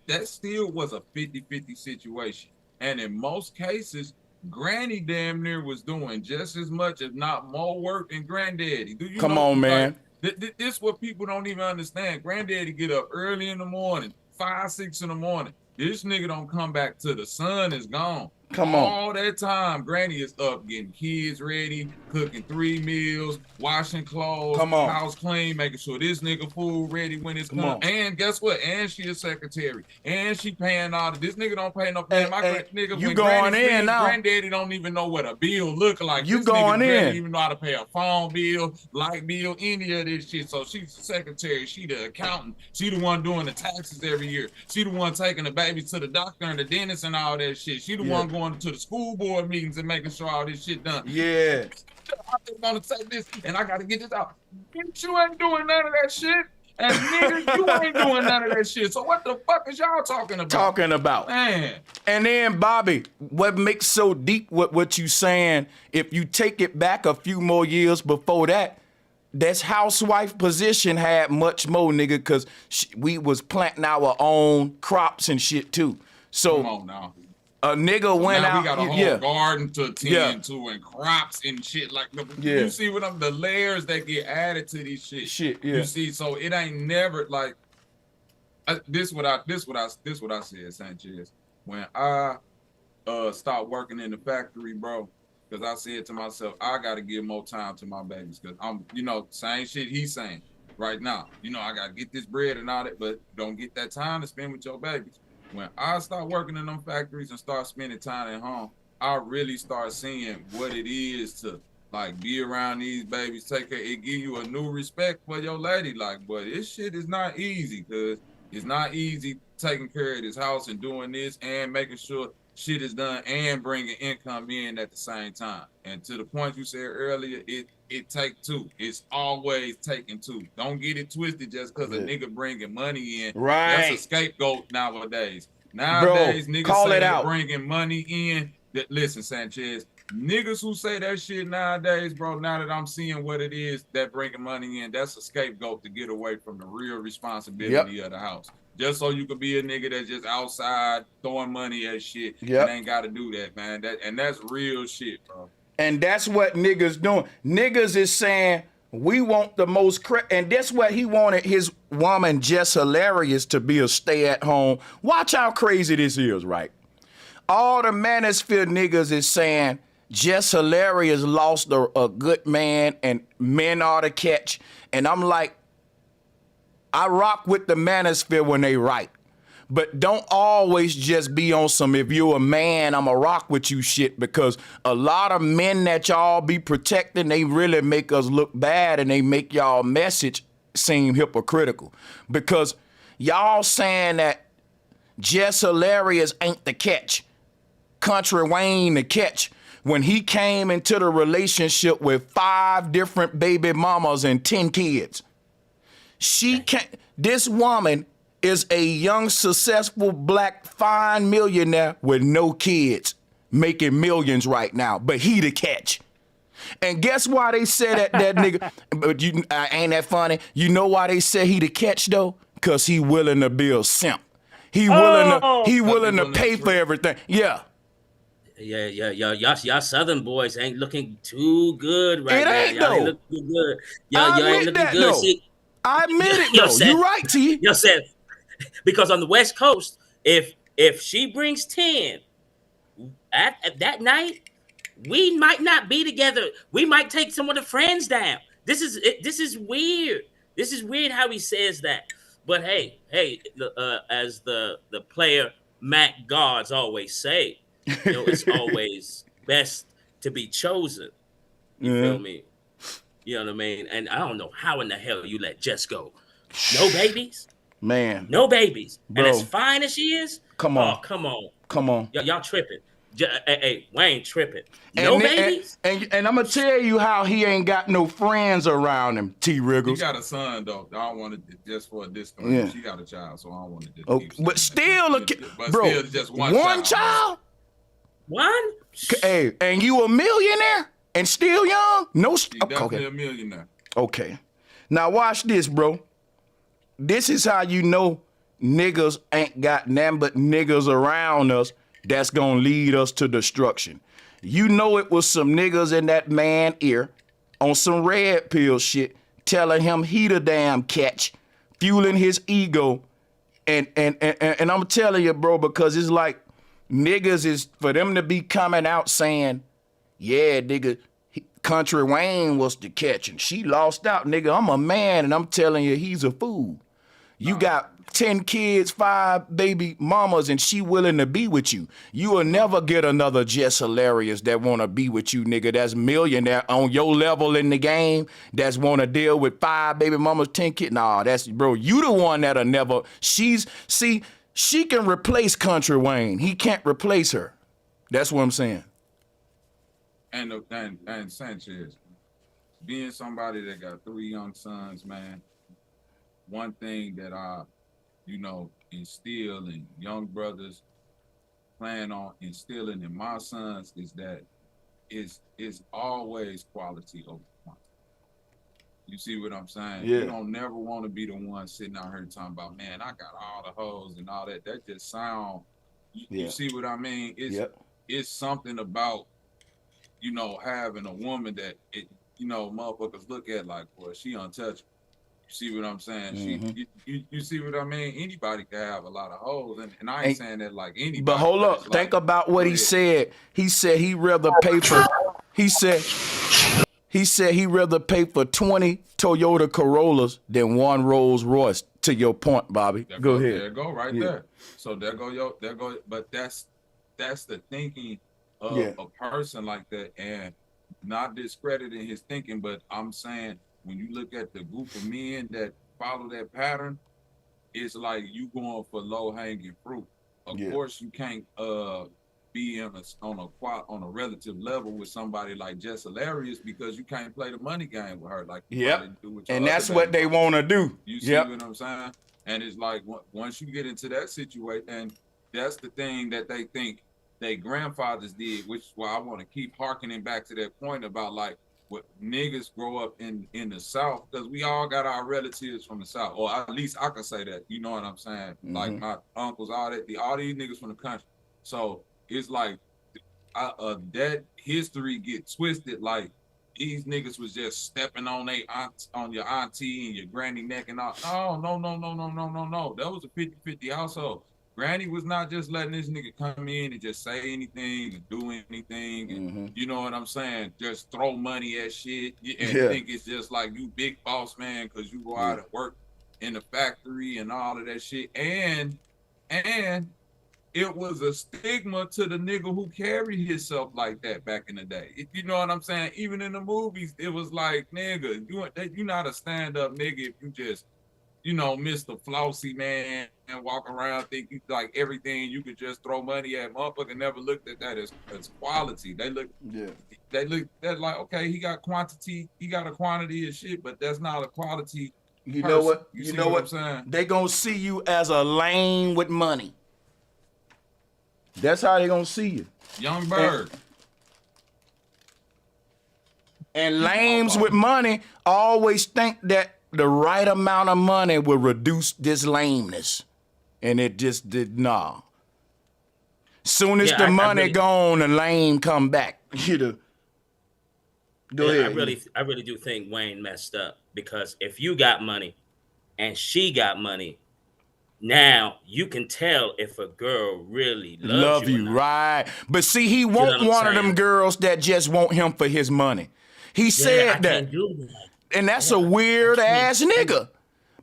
that still was a 50-50 situation. And in most cases, granny damn near was doing just as much, if not more work than granddaddy. Do you Come know, on, man. This is what people don't even understand. Granddaddy get up early in the morning, 5, 6 in the morning. This nigga don't come back till the sun is gone. Come on. All that time, granny is up getting kids ready, cooking 3 meals, washing clothes, house clean, making sure this nigga food ready when it's come. And guess what? And she a secretary. And she paying all this nigga don't pay no pay. My nigga, you going in now. Granddaddy don't even know what a bill look like. You this going nigga in. don't even know how to pay a phone bill, light bill, any of this shit. So she's the secretary, she the accountant, she the one doing the taxes every year. She the one taking the baby to the doctor and the dentist and all that shit. She the one going to the school board meetings and making sure all this shit done. Yeah. I just want to say this, and I got to get this out. Bitch, you ain't doing none of that shit. And nigga, you ain't doing none of that shit. So what the fuck is y'all talking about? Man. And then, Bobby, what makes so deep what you saying, if you take it back a few more years before that, this housewife position had much more, nigga, because we was planting our own crops and shit, too. So, come on now. A nigga went out. We got a whole garden to tend to and crops and shit like you see what the layers that get added to these shit. You see, so it ain't never like this what I said, Sanchez. When I stopped working in the factory, bro, because I said to myself, I gotta give more time to my babies. Cause I'm, you know, same shit he's saying right now. You know, I gotta get this bread and all that, but don't get that time to spend with your babies. When I start working in them factories and start spending time at home, I really start seeing what it is to like be around these babies, take care. It give you a new respect for your lady. Like, but this shit is not easy, cause it's not easy taking care of this house and doing this and making sure shit is done and bringing income in at the same time. And to the point you said earlier, it take two. It's always taking two. Don't get it twisted just because a nigga bringing money in. Right. That's a scapegoat nowadays. Nowadays, bro, niggas say they're bringing money in. Listen, Sanchez, niggas who say that shit nowadays, bro, now that I'm seeing what it is that bringing money in, that's a scapegoat to get away from the real responsibility of the house. Just so you could be a nigga that's just outside throwing money at shit. You ain't got to do that, man. That's real shit, bro. And that's what niggas doing. Niggas is saying, we want the most and that's what he wanted his woman Jess Hilarious to be a stay-at-home. Watch how crazy this is, right? All the manosphere niggas is saying Jess Hilarious lost a good man and men ought to catch. And I'm like, I rock with the manosphere when they right. But don't always just be on some, if you're a man, I'ma rock with you shit, because a lot of men that y'all be protecting, they really make us look bad and they make y'all message seem hypocritical. Because y'all saying that Jess Hilarious ain't the catch, Kountry Wayne the catch, when he came into the relationship with 5 different baby mamas and 10 kids. This woman is a young, successful, black, fine millionaire with no kids, making millions right now, but he the catch. And guess why they said that nigga, but ain't that funny? You know why they said he the catch though? Cause he willing to be a simp. He willing to pay for everything. Yeah. Y'all Southern boys ain't looking too good right now. Ain't y'all though. ain't looking good. Y'all ain't looking good. Though. See, I admit it though. You're right, T. You said, because on the West Coast, if she brings 10 at that night, we might not be together. We might take some of the friends down. This is weird. This is weird how he says that. But hey, as the player Matt Guards always say, it's always best to be chosen. You feel me? You know what I mean? And I don't know how in the hell you let Jess go. No babies? Man. No babies. Bro. And as fine as she is? Come on. Oh, come on. Come on. Y'all tripping. Hey, Wayne tripping. No babies? And I'm going to tell you how he ain't got no friends around him, T. Wriggles. He got a son, though. I don't want to just for a discount. Yeah. She got a child, so I don't want to just keep but still, bro, still just one child? One? Hey, and you a millionaire? And still young? No. She's definitely a millionaire. Okay. Now watch this, bro. This is how you know niggas ain't got nothing but niggas around us that's gonna lead us to destruction. You know it was some niggas in that man ear on some red pill shit telling him he the damn catch, fueling his ego. And I'm telling you, bro, because it's like niggas is for them to be coming out saying, yeah, nigga, Kountry Wayne was the catch and she lost out, nigga. I'm a man and I'm telling you he's a fool. You got 10 kids, 5 baby mamas, and she willing to be with you. You will never get another Jess Hilarious that want to be with you, nigga. That's millionaire on your level in the game. That's want to deal with 5 baby mamas, 10 kids. Nah, that's, bro, you the one that'll never. She can replace Kountry Wayne. He can't replace her. That's what I'm saying. And Sanchez, being somebody that got 3 young sons, man, one thing that I, instill in young brothers, plan on instilling in my sons is that it's always quality over quantity. You see what I'm saying? Yeah. You don't never want to be the one sitting out here talking about, man, I got all the hoes and all that. That just sound, you see what I mean? It's something about, having a woman that, motherfuckers look at like, boy, she untouchable. You see what I'm saying? Mm-hmm. You see what I mean? Anybody can have a lot of hoes, and I ain't saying that like anybody. But hold up, think about what he said. He said he'd rather pay for. He said he'd rather pay for 20 Toyota Corollas than 1 Rolls Royce. To your point, Bobby. Go ahead. There go right there. So there go. But that's the thinking of a person like that, and not discrediting his thinking, but I'm saying, when you look at the group of men that follow that pattern, it's like you going for low-hanging fruit. Of course, you can't be on a relative level with somebody like Jess Hilarious because you can't play the money game with her like you do with your and that's what they want to do. You see what I'm saying? And it's like once you get into that situation, and that's the thing that they think their grandfathers did, which is why I want to keep harkening back to that point about like, what niggas grow up in the South, because we all got our relatives from the South, or at least I can say that. You know what I'm saying? Mm-hmm. Like my uncles, all these niggas from the country. So it's like that history get twisted. Like these niggas was just stepping on your auntie and your granny neck and all. No. That was a 50-50 household. Granny was not just letting this nigga come in and just say anything and do anything, and you know what I'm saying? Just throw money at shit and think it's just like you big boss man because you go out and work in the factory and all of that shit. And it was a stigma to the nigga who carried himself like that back in the day. You know what I'm saying? Even in the movies, it was like, nigga, you not a stand-up nigga if you just, Mr. Flossy man and walk around thinking like everything you could just throw money at. Motherfucker never looked at that as quality. They're like, okay, he got quantity, he got a quantity of shit, but that's not a quality. You know what? You know what I'm saying? They gonna see you as a lame with money. That's how they gonna see you. Young bird. And lames with money always think that the right amount of money will reduce this lameness. And it just did not. Soon as the money gone, the lame come back. Go ahead. I really do think Wayne messed up, because if you got money and she got money, now you can tell if a girl really loves you. Right. But see, he won't one of them girls that just want him for his money. He said that. Can't do that. And that's a weird ass nigga.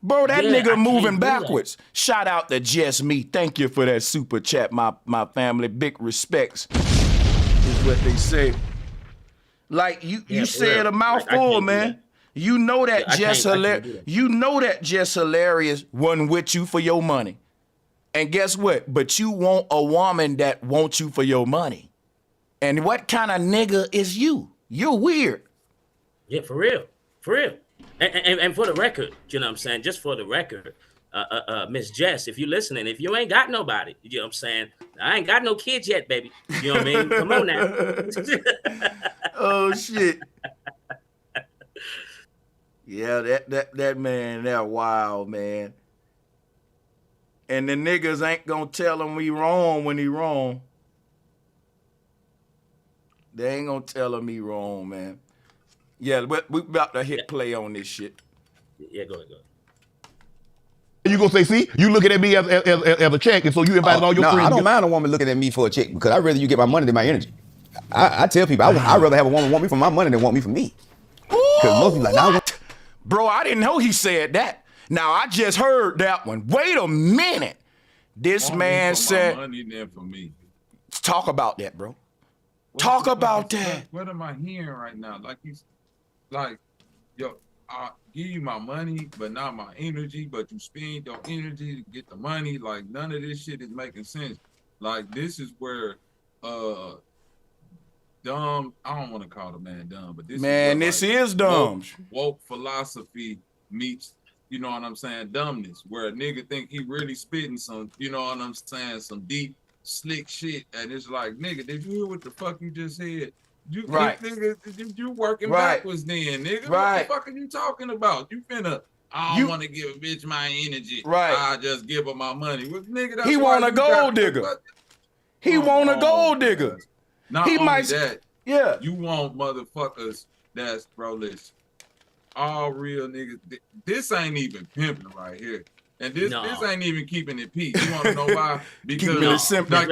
Bro, that Yeah, I nigga can't moving do that. backwards. Shout out to Just Me. Thank you for that super chat, my family. Big respects is what they say. Like you Yeah, for said real. a Like, I mouthful, can't do man. that. You know that Yeah, I Just can't do hilarious. that. You know that Just Hilarious wasn't with you for your money. And guess what? But you want a woman that wants you for your money. And what kind of nigga is you? You're weird. Yeah, for real. For real. And for the record, you know what I'm saying? Just for the record, Miss Jess, if you're listening, if you ain't got nobody, you know what I'm saying? I ain't got no kids yet, baby. You know what I mean? Come on now. Oh shit. Yeah, that man, that wild, man. And the niggas ain't gonna tell him he wrong when he wrong. They ain't gonna tell him he wrong, man. Yeah, but we about to hit play on this shit. Yeah, go ahead. You gonna say, see, you looking at me as a check, and so you invited all your no, friends. I don't mind a woman looking at me for a check because I'd rather you get my money than my energy. I tell people I'd rather have a woman want me for my money than want me for me. Because most people like, nah, Bro, I didn't know he said that. Now I just heard that one. Wait a minute. This man said, money there for me. talk about that, bro. Talk about that. What am I hearing right now? Like he's like, yo, I give you my money, but not my energy, but you spend your energy to get the money. Like none of this shit is making sense. Like this is where dumb, I don't want to call the man dumb, but this is dumb. Woke philosophy meets, you know what I'm saying, dumbness, where a nigga think he really spitting some, you know what I'm saying, some deep, slick shit, and it's like, nigga, did you hear what the fuck you just said? You right. Nigga, you working right. backwards then, nigga. Right. What the fuck are you talking about? You finna, I don't want to give a bitch my energy. Right. I just give her my money. Well, nigga, that's he want a gold digger. He want a gold digger. Not he only might, that, yeah. You want motherfuckers that's, bro, listen, all real niggas. This ain't even pimping right here. And this ain't even keeping it peak. You want to know why? Because like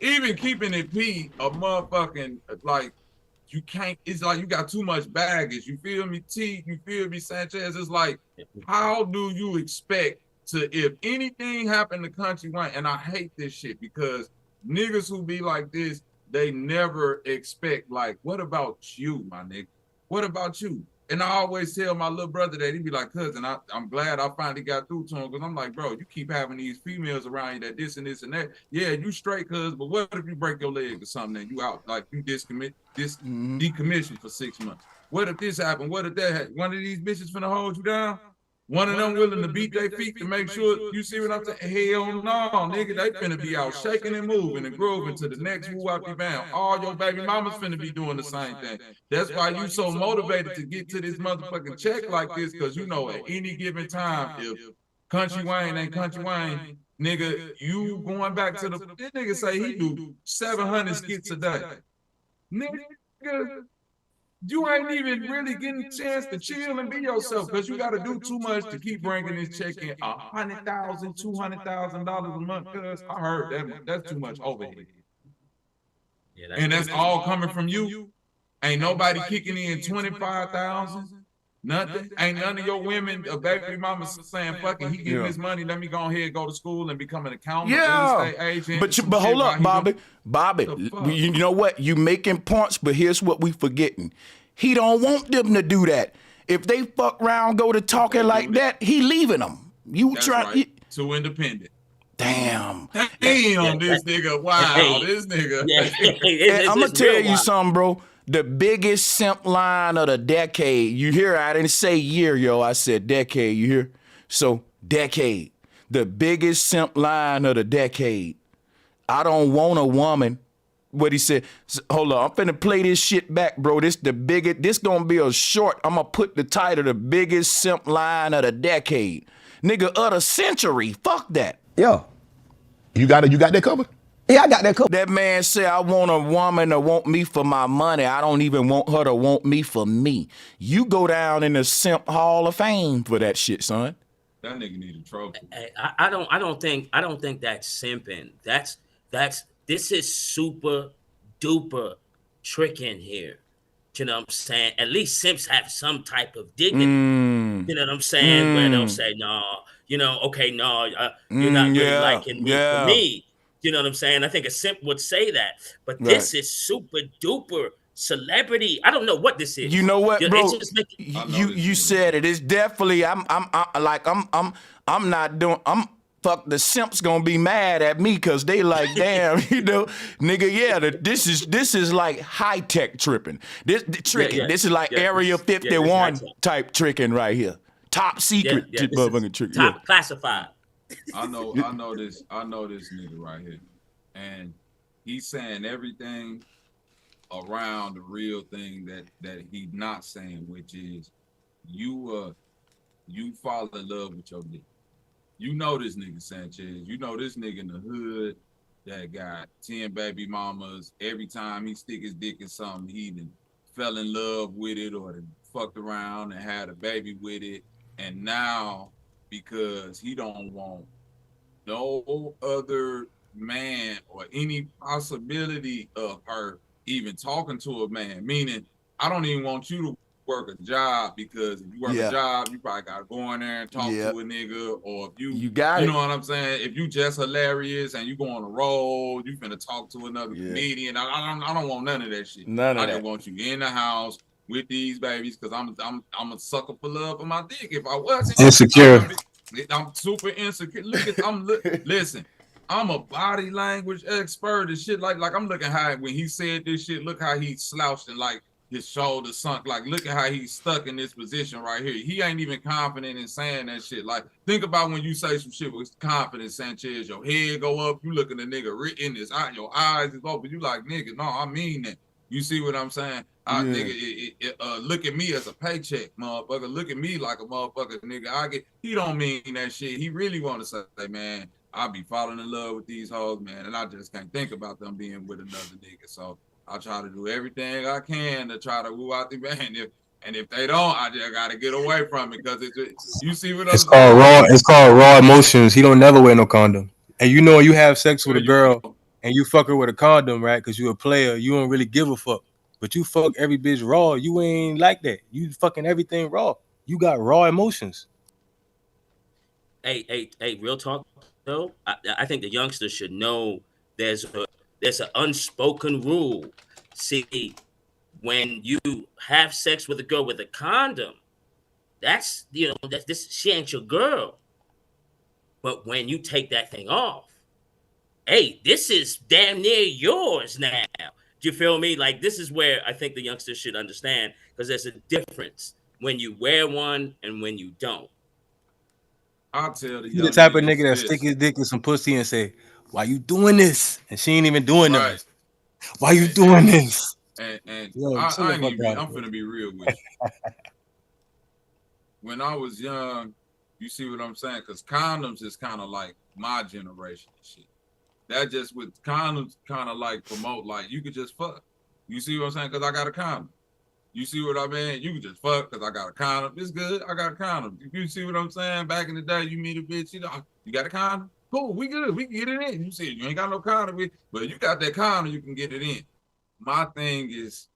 even keeping it peak, a motherfucking like you can't. It's like you got too much baggage. You feel me, T? You feel me, Sanchez? It's like, how do you expect to, if anything happened to Kountry Wayne? And I hate this shit because niggas who be like this, they never expect, like, what about you, my nigga? What about you? And I always tell my little brother that. He be like, cousin, I'm glad I finally got through to him, because I'm like, bro, you keep having these females around you that this and this and that. Yeah, you straight, cuz, but what if you break your leg or something and you out, like you decommissioned for 6 months? What if this happened? What if that happened? One of these bitches finna hold you down? One of them willing to beat their feet to make sure, you see what I'm saying? Hell no, nigga, they finna be out shaking and moving and grooving to the next woo I be bound. All your baby mamas finna be doing the same thing. That's why you so motivated to get to this motherfucking check like this, because you know at any given time, if Kountry Wayne ain't Kountry Wayne, nigga, you going back to this nigga say he do 700 skits a day. Nigga, you ain't even really getting a chance to chill and be yourself, because you got to do too much to keep bringing this check in $100,000, $200,000 a month. Cause I heard that's too much overhead. Yeah, and that's all coming from you. Ain't nobody kicking in 25,000. Nothing. Ain't none of your women, baby mama saying, "Fuck it, he getting this money. Let me go ahead, go to school, and become an accountant, real estate agent." But hold up, Bobby. You know what? You making points, but here's what we forgetting. He don't want them to do that. If they fuck around, go to talking like that, he leaving them. That's right. Too independent. Damn, this nigga. Wow, this nigga. I'm gonna tell you something, bro. The biggest simp line of the decade. You hear? I didn't say year, yo. I said decade. You hear? So decade. The biggest simp line of the decade. I don't want a woman. What he said. Hold on. I'm finna play this shit back, bro. This gonna be a short. I'm gonna put the title, the biggest simp line of the decade. Nigga, of the century. Fuck that. Yeah. You got that covered? Yeah, I got that covered. That man said, I want a woman to want me for my money. I don't even want her to want me for me. You go down in the simp hall of fame for that shit, son. That nigga need a trophy. I don't think that's simping. This is super duper tricking here. You know what I'm saying? At least simps have some type of dignity. You know what I'm saying? Where they'll say, no, you know, okay, no, you're not really liking me for me. You know what I'm saying? I think a simp would say that, but this is super duper celebrity. I don't know what this is. You know what, bro? It's just You said it. It's definitely. I'm not doing. Fuck, the simps gonna be mad at me because they like, damn, you know, nigga, yeah, this is like high tech tripping. This tricking. This is like Area 51 type tricking right here. Top secret motherfucking trick. Top classified. I know this nigga right here, and he's saying everything around the real thing that he's not saying, which is you fall in love with your nigga. You know this nigga Sanchez. You know this nigga in the hood that got 10 baby mamas. Every time he stick his dick in something, he done fell in love with it or fucked around and had a baby with it. And now, because he don't want no other man or any possibility of her even talking to a man, meaning I don't even want you to work a job, because if you work a job, you probably gotta go in there and talk to a nigga, or if you know what I'm saying, if you just hilarious and you go on the road, you finna talk to another comedian. I don't want none of that shit. I just want you in the house with these babies, because I'm a sucker for love for my dick. If I wasn't insecure, I'm super insecure. Listen, I'm a body language expert and shit. Like I'm looking how when he said this shit, look how he slouched and like his shoulder sunk. Like, look at how he's stuck in this position right here. He ain't even confident in saying that shit. Like, think about when you say some shit with confidence, Sanchez, your head go up, you looking at the nigga in his eye, your eyes is open. You like, nigga, no, I mean that. You see what I'm saying? Nigga, look at me as a paycheck, motherfucker. Look at me like a motherfucker, nigga. He don't mean that shit. He really want to say, man, I be falling in love with these hoes, man, and I just can't think about them being with another nigga. So I try to do everything I can to try to woo out the man. If they don't, I just gotta get away from it, because you see what I'm saying? It's called raw emotions. He don't never wear no condom. And you know, you have sex with a girl and you fuck her with a condom, right? Because you a player, you don't really give a fuck. But you fuck every bitch raw. You ain't like that. You fucking everything raw. You got raw emotions. Hey, real talk though. I think the youngsters should know there's an unspoken rule. See, when you have sex with a girl with a condom, that's, you know, she ain't your girl. But when you take that thing off, hey, this is damn near yours now. Do you feel me? Like, this is where I think the youngsters should understand, because there's a difference when you wear one and when you don't. I'll tell you the type of nigga that stick his dick in some pussy and say, why you doing this? And she ain't even doing nothing. Why you doing this? And I'm finna be real with you. When I was young, you see what I'm saying? Because condoms is kind of like my generation and shit. That just with condoms kind of like promote, like, you could just fuck. You see what I'm saying? Because I got a condom. You see what I mean? You can just fuck because I got a condom. It's good. I got a condom. You see what I'm saying? Back in the day, you meet a bitch, you know, you got a condom? Cool, we good. We can get it in. You see, you ain't got no condom, but you got that condom, you can get it in. My thing is,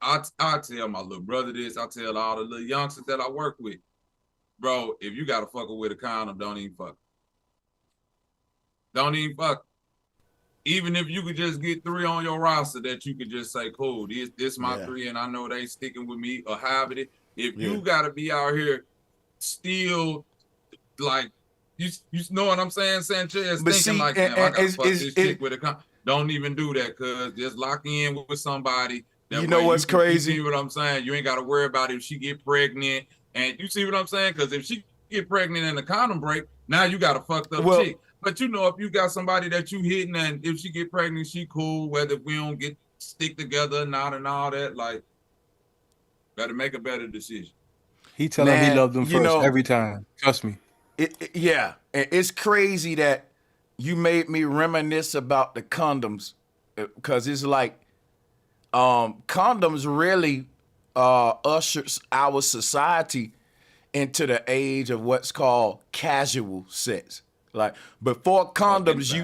I tell my little brother this. I tell all the little youngsters that I work with, bro, if you got to fuck her with a condom, don't even fuck. Don't even fuck. Even if you could just get 3 on your roster that you could just say, cool, this my 3, and I know they sticking with me, or however it. If you gotta be out here still, like, you know what I'm saying, Sanchez, but thinking like, damn, I gotta fuck this chick with a condom. Don't even do that, cuz just lock in with somebody. You know what's crazy? You see what I'm saying? You ain't gotta worry about if she get pregnant, and you see what I'm saying? Because if she get pregnant and the condom break, now you got a fucked up chick. But you know, if you got somebody that you hitting, and if she get pregnant, she cool. Whether we don't stick together or not and all that, like, better make a better decision. He tell him he loved them first every time. Trust me. It's crazy that you made me reminisce about the condoms, because it's like condoms really ushers our society into the age of what's called casual sex. Like, before condoms,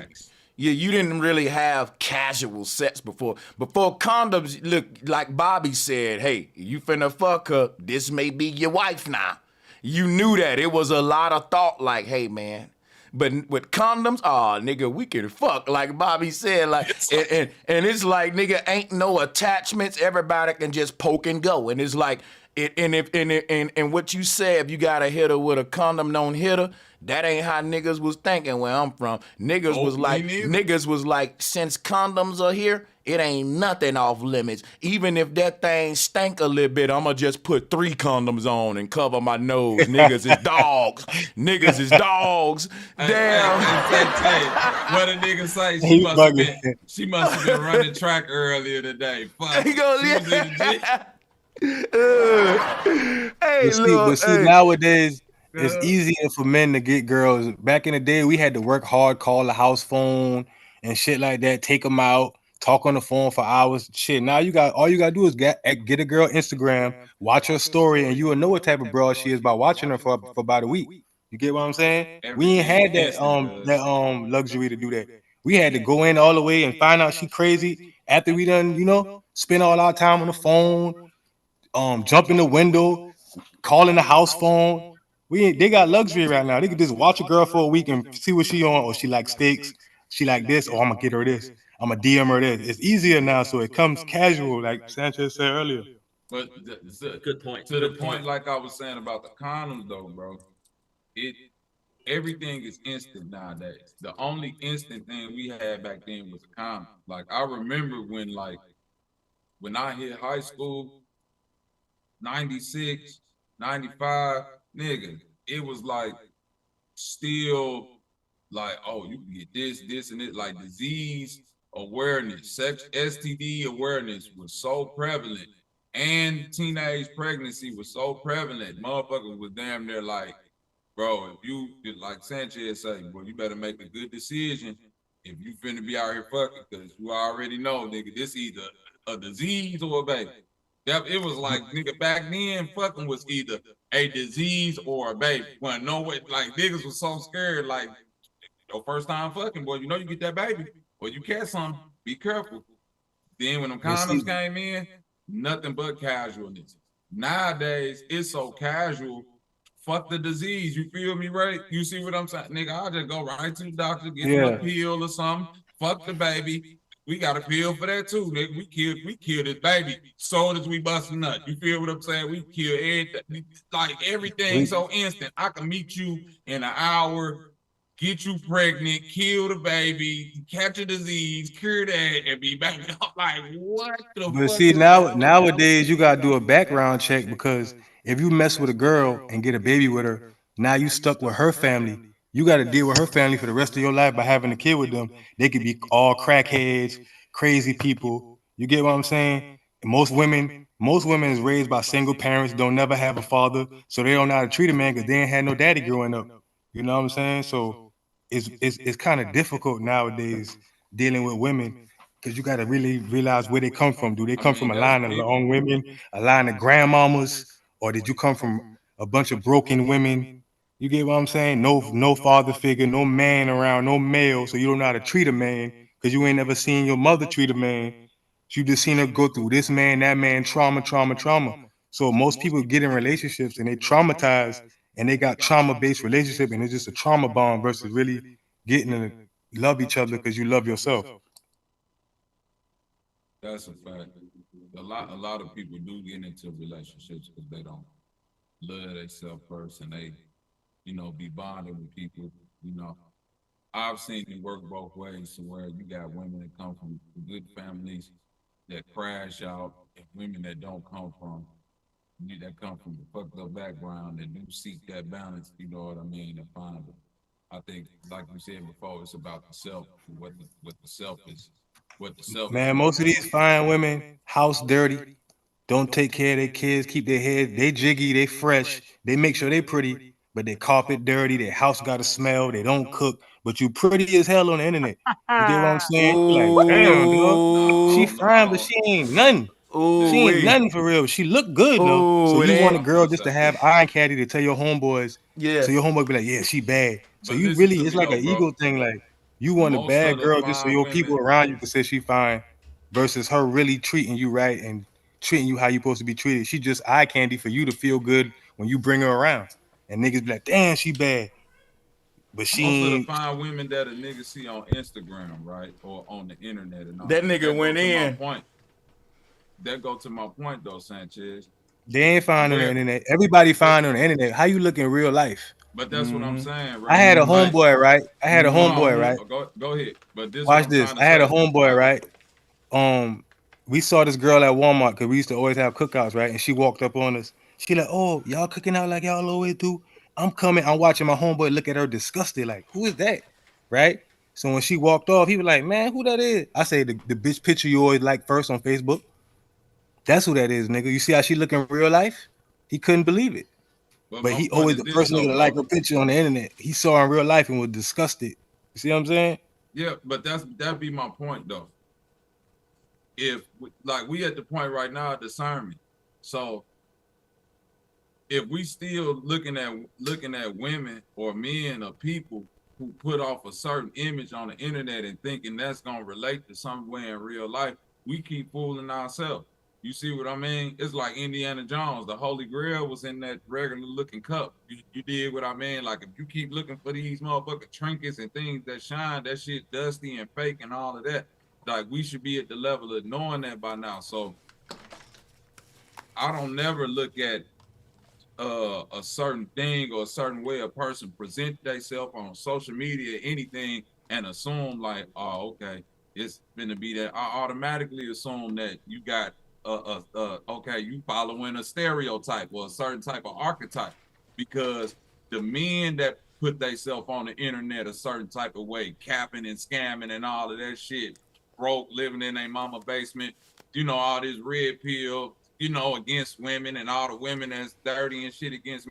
you didn't really have casual sex before. Before condoms, look, like Bobby said, hey, you finna fuck her, this may be your wife now. you knew that. It was a lot of thought like, hey, man. But with condoms, nigga, we can fuck. Like Bobby said, like, and it's like, nigga, ain't no attachments. Everybody can just poke and go. And it's like, and what you said, if you got a hitter with a condom don't hit her, that ain't how niggas was thinking where I'm from. Niggas was like, since condoms are here, it ain't nothing off limits. Even if that thing stank a little bit, I'ma just put 3 condoms on and cover my nose. Niggas is dogs. Niggas is dogs. Damn. Hey, what a nigga say? She must have been running track earlier today. Fuck. He goes, She was in the gym. But see, nowadays it's easier for men to get girls. Back in the day, we had to work hard, call the house phone and shit like that, take them out, talk on the phone for hours. Shit, now all you gotta do is get a girl Instagram, watch her story, and you will know what type of broad she is by watching her for about a week. You get what I'm saying? We ain't had that luxury to do that. We had to go in all the way and find out she crazy after we done, spend all our time on the phone, jump in the window, calling the house phone. They got luxury right now. They can just watch a girl for a week and see what she on. Or she like steaks, she like this, or I'm gonna get her this. I'm gonna DM her this. It's easier now, so it comes casual, like Sanchez said earlier. But good point. To the point, like I was saying about the condoms, though, bro. Everything is instant nowadays. The only instant thing we had back then was a condom. Like I remember when I hit high school, 96, 95, nigga, it was like still like, oh, you can get this, and it, like disease awareness, STD awareness was so prevalent, and teenage pregnancy was so prevalent. Motherfuckers was damn near like, bro, if you, like Sanchez say, bro, you better make a good decision if you finna be out here fucking, because you already know, nigga, this either a disease or a baby. It was like, nigga, back then, fucking was either a disease or a baby. When no way, like, niggas was so scared, like, your first time fucking, boy, you know you get that baby, or you catch something, be careful. Then when them condoms came in, nothing but casualness. Nowadays, it's so casual, fuck the disease, you feel me, right? You see what I'm saying? Nigga, I'll just go right to the doctor, get a pill or something, fuck the baby. We got a pill for that too, nigga. We killed this baby. Soon as we bust a nut. You feel what I'm saying? We kill everything. Like everything so instant. I can meet you in an hour, get you pregnant, kill the baby, catch a disease, cure that, and be back. Like, what the fuck? But see, nowadays you gotta do a background check, because if you mess with a girl and get a baby with her, now you stuck with her family. You got to deal with her family for the rest of your life by having a kid with them. They could be all crackheads, crazy people. You get what I'm saying? Most women is raised by single parents, don't never have a father, so they don't know how to treat a man because they ain't had no daddy growing up. You know what I'm saying? So it's kind of difficult nowadays dealing with women, because you got to really realize where they come from. Do they come from a line of long women, a line of grandmamas, or did you come from a bunch of broken women? You get what I'm saying? No father figure, no man around, no male, so you don't know how to treat a man because you ain't never seen your mother treat a man. You just seen her go through this man, that man, trauma. So most people get in relationships and they traumatized, and they got trauma-based relationship, and it's just a trauma bond versus really getting to love each other because you love yourself. That's a fact. A lot of people do get into relationships because they don't love themselves first, and they, be bonded with people. I've seen it work both ways, to where you got women that come from good families that crash out, and women that don't come from, that come from a fucked up background, that do seek that balance, you know what I mean, and find it. I think, like you said before, it's about the self, what the self is. Man, most of these fine women, house dirty, don't take care of their kids, keep their head, they jiggy, they fresh, they make sure they pretty, but their carpet dirty, their house got a smell, they don't cook, but you pretty as hell on the internet. You get what I'm saying? Like, damn, dog. She fine, but she ain't nothing. She ain't nothing for real. She look good though. So you want a girl just to have eye candy to tell your homeboys. So your homeboy be like, yeah, she bad. So you really, it's like an ego thing. Like, you want a bad girl just so your people around you can say she fine, versus her really treating you right and treating you how you supposed to be treated. She just eye candy for you to feel good when you bring her around. and niggas be like, damn, she bad. But she Most of the ain't. fine women that a nigga see on Instagram, right, or on the internet and all That nigga went in. That go to my point though, Sanchez. They ain't fine on the internet. Everybody fine on the internet. How you look in real life? But that's what I'm saying, right? I had a homeboy, right? I had a homeboy, right? Go ahead. But this Watch this. I had a homeboy, right? We saw this girl at Walmart because we used to always have cookouts, right? And she walked up on us. She like, oh, y'all cooking out like y'all always do? I'm coming. I'm watching my homeboy look at her disgusted, like, who is that? Right? So when she walked off, he was like, man, who that is? I say the bitch picture you always like first on Facebook. That's who that is, nigga. You see how she look in real life? He couldn't believe it. But he always the first nigga to like her picture on the internet. He saw her in real life and was disgusted. You see what I'm saying? Yeah, but that'd be my point though. If we at the point right now of discernment. So if we still looking at women or men or people who put off a certain image on the internet and thinking that's gonna relate to somewhere in real life, we keep fooling ourselves. You see what I mean? It's like Indiana Jones. The Holy Grail was in that regular looking cup. You did what I mean? Like if you keep looking for these motherfucking trinkets and things that shine, that shit dusty and fake and all of that. Like we should be at the level of knowing that by now. So I don't never look at a certain thing or a certain way a person present themselves on social media, anything, and assume like, oh, okay, it's gonna be that. I automatically assume that you got okay, you following a stereotype or a certain type of archetype, because the men that put themselves on the internet a certain type of way, capping and scamming and all of that shit, broke, living in a mama basement, you know, all this red pill, you know, against women and all the women that's dirty and shit against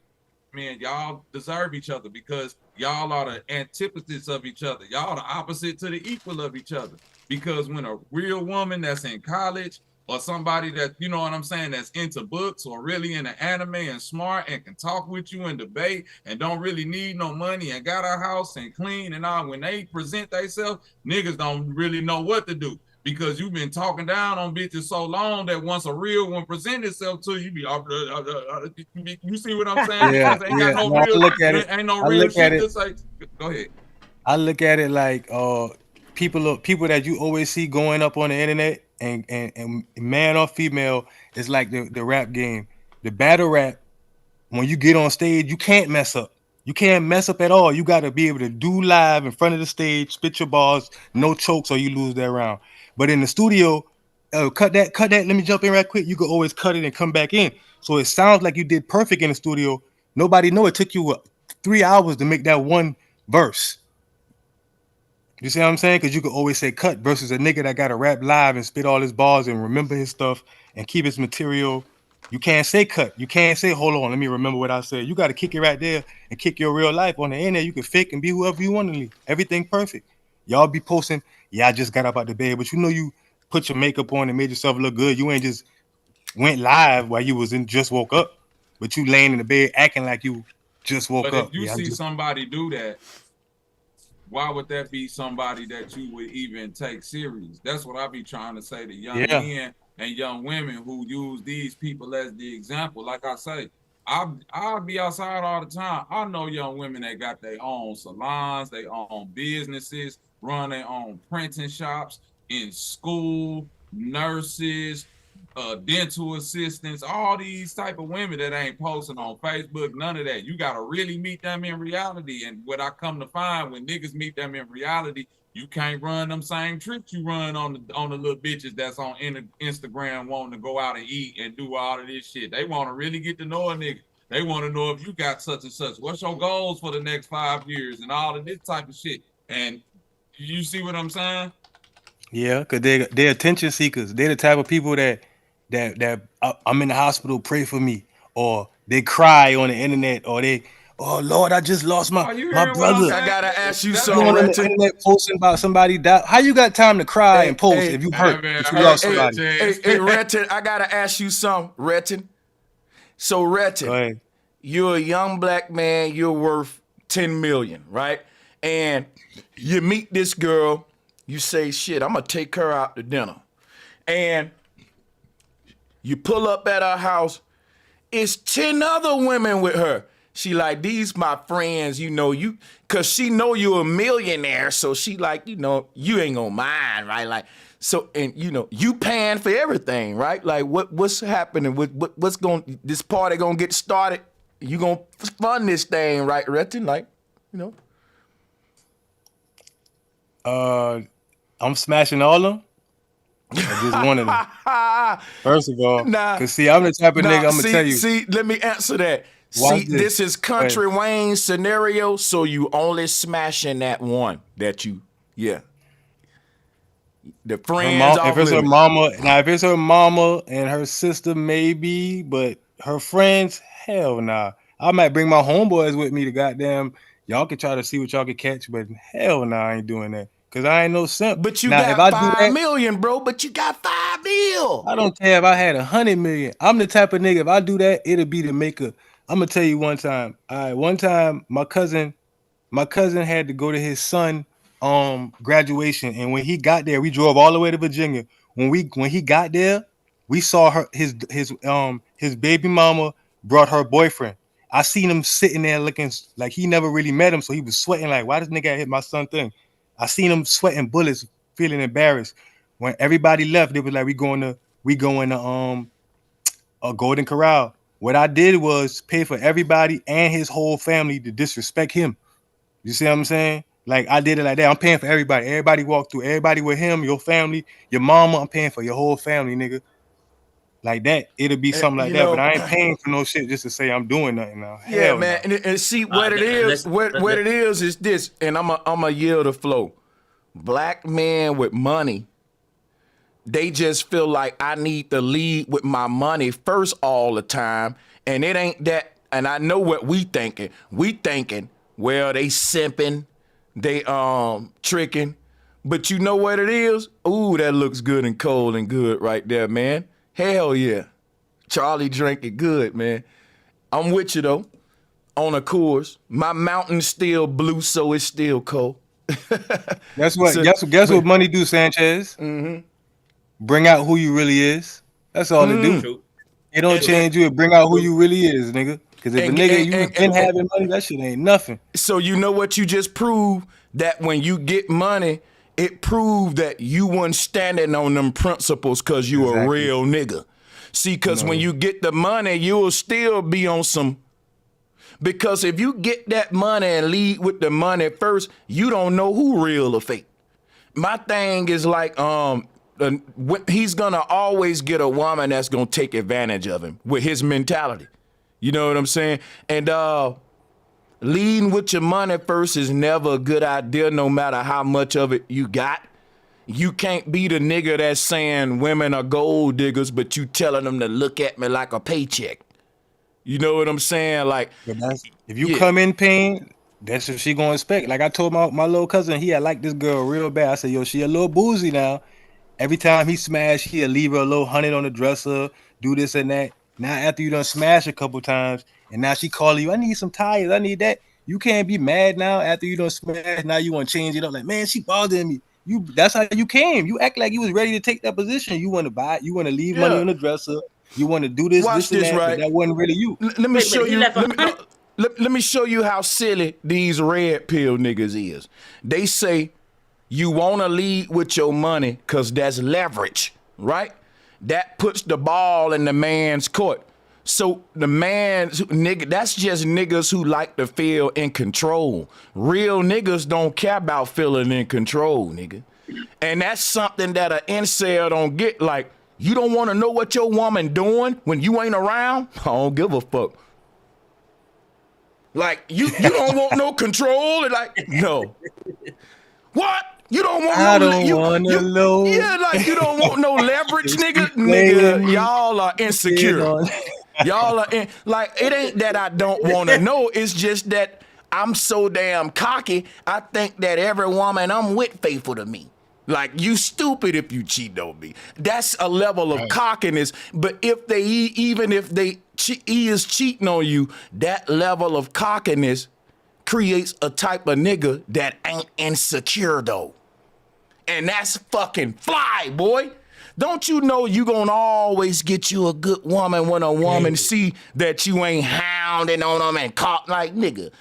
men. Y'all deserve each other because y'all are the antithesis of each other. Y'all the opposite to the equal of each other. Because when a real woman that's in college or somebody that, you know what I'm saying, that's into books or really into anime and smart and can talk with you and debate and don't really need no money and got a house and clean and all, when they present themselves, niggas don't really know what to do. Because you've been talking down on bitches so long that once a real one present itself to you, be you see what I'm saying? Yeah, Because ain't got no I real, look at it. ain't no I real look at shit it. to say. Go ahead. I look at it like people that you always see going up on the internet and man or female, it's like the rap game. The battle rap, when you get on stage, you can't mess up. You can't mess up at all. You got to be able to do live in front of the stage, spit your bars, no chokes, or you lose that round. But in the studio, cut that. Let me jump in right quick. You could always cut it and come back in. So it sounds like you did perfect in the studio. Nobody know it took you 3 hours to make that one verse. You see what I'm saying? Because you could always say cut versus a nigga that got to rap live and spit all his bars and remember his stuff and keep his material. You can't say cut. You can't say, hold on, let me remember what I said. You got to kick it right there and kick your real life on the internet. You can fake and be whoever you want to be. Everything perfect. Y'all be posting, yeah, I just got up out the bed, but you know you put your makeup on and made yourself look good. You ain't just went live while you was in just woke up, but you laying in the bed acting like you just woke up. But if you see somebody do that, why would that be somebody that you would even take serious? That's what I be trying to say to young men and young women who use these people as the example. Like I say, I'll be outside all the time. I know young women that got their own salons, their own businesses, run their own printing shops, in school, nurses, dental assistants, all these type of women that ain't posting on Facebook, none of that. You got to really meet them in reality. And what I come to find, when niggas meet them in reality, you can't run them same tricks you run on the little bitches that's on Instagram wanting to go out and eat and do all of this shit. They want to really get to know a nigga. They want to know if you got such and such. What's your goals for the next 5 years and all of this type of shit. And you see what I'm saying? Yeah, because they're attention seekers. They're the type of people that I'm in the hospital, pray for me, or they cry on the internet, or they, oh Lord, I just lost my brother. I gotta ask you something. On the internet posting about somebody die. How you got time to cry and post if you hurt? If you lost somebody. Hey, Retton, I gotta ask you something, Retton. So Retton, you're a young black man. You're worth 10 million, right? And you meet this girl. You say, shit, I'm gonna take her out to dinner, and you pull up at her house, it's 10 other women with her. She like, these my friends, you know, you, cause she know you a millionaire, so she like, you know, you ain't gonna mind, right? Like, so, and you know, you paying for everything, right? Like, what's happening? What's going? This party gonna get started? You gonna fund this thing, right, Retton? Like, you know. I'm smashing all of them. Or just one of them. First of all, cause see, I'm the type of nigga. I'm gonna tell you. See, let me answer that. Watch See, this is Country Wayne's scenario, so you only smashing that one that you, the friends. If it's her mama, now if it's her mama and her sister, maybe, but her friends, hell nah. I might bring my homeboys with me to goddamn. Y'all can try to see what y'all can catch, but hell nah, I ain't doing that. Cause I ain't no simp. But you now, got if I 5 do that, million, bro. But you got 5 mil. I don't care if I had 100 million. I'm the type of nigga, if I do that, it'll be to make a. I'm gonna tell you one time. All right, one time my cousin had to go to his son graduation, and when he got there, we drove all the way to Virginia. When he got there, we saw his baby mama brought her boyfriend. I seen him sitting there looking like he never really met him, so he was sweating like, why this nigga hit my son thing? I seen him sweating bullets, feeling embarrassed. When everybody left, they was like, we going to a Golden Corral. What I did was pay for everybody and his whole family to disrespect him. You see what I'm saying? Like, I did it like that. I'm paying for everybody. Everybody walked through. Everybody with him, your family, your mama. I'm paying for your whole family, nigga. Like that. It'll be something like that. But I ain't paying for no shit just to say I'm doing nothing now. Yeah, hell man. No. And see what it is. What it is this. And I'm a yield the flow. Black men with money, they just feel like I need to lead with my money first all the time. And it ain't that. And I know what we thinking. We thinking, well, they simping, they tricking. But you know what it is? Ooh, that looks good and cold and good right there, man. Hell yeah. Charlie drinking good, man. I'm with you though. On a course. My mountain's still blue, so it's still cold. Guess what money do, Sanchez? Mm-hmm. Bring out who you really is. That's all it do. True. It don't change you. It bring out who you really is, nigga. Because if you been having money, that shit ain't nothing. So you know what you just proved? That when you get money, it proved that you weren't standing on them principles because you a real nigga. See, because when you get the money, you'll still be on some. Because if you get that money and lead with the money first, you don't know who real or fake. My thing is like, he's gonna always get a woman that's gonna take advantage of him with his mentality. You know what I'm saying? And leading with your money first is never a good idea, no matter how much of it you got. You can't be the nigga that's saying women are gold diggers, but you telling them to look at me like a paycheck. You know what I'm saying? Like, if you come in paying, that's what she gonna expect. Like I told my little cousin, he had liked this girl real bad. I said, yo, she a little boozy now. Every time he smash, he'll leave her a little 100 on the dresser, do this and that. Now after you done smash a couple times, and now she calling you, I need some tires, I need that. You can't be mad now after you done smash. Now you want to change it up. Like, man, she bothering me. That's how you came. You act like you was ready to take that position. You want to buy, you want to leave money on the dresser. You want to do this, watch this, and that, right? But that wasn't really you. Let me show you. Let me show you how silly these red pill niggas is. They say you want to lead with your money because that's leverage, right? That puts the ball in the man's court. So the nigga, that's just niggas who like to feel in control. Real niggas don't care about feeling in control, nigga. And that's something that an incel don't get. Like, you don't want to know what your woman doing when you ain't around? I don't give a fuck. Like, you don't want no control? Like, no. What? You don't want I don't want to know. Yeah, like you don't want no leverage, nigga. Nigga, y'all are insecure. Y'all are like, it ain't that I don't want to know. It's just that I'm so damn cocky. I think that every woman I'm with faithful to me. Like, you stupid if you cheat on me. That's a level of cockiness. But if he is cheating on you, that level of cockiness creates a type of nigga that ain't insecure though. And that's fucking fly, boy. Don't you know you gonna always get you a good woman when a woman see that you ain't hounding on them and caught like nigga.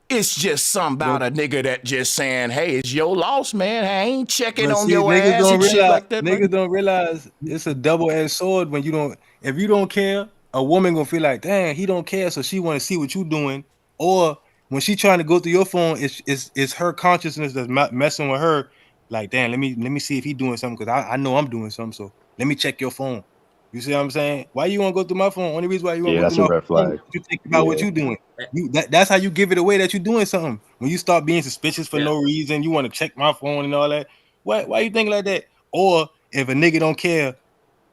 It's just something about a nigga that just saying, hey, it's your loss, man. I ain't checking on your ass and shit like that. Niggas don't realize it's a double-edged sword when you don't. If you don't care, a woman gonna feel like, damn, he don't care, so she want to see what you doing. Or when she trying to go through your phone, it's her consciousness that's messing with her. Like, damn, let me see if he doing something because I know I'm doing something. So let me check your phone. You see what I'm saying? Why you want to go through my phone? Only reason why you want to go that's through a my red phone flag. is you think about what you doing. That's how you give it away that you're doing something. When you start being suspicious for no reason, you want to check my phone and all that. Why you think like that? Or if a nigga don't care,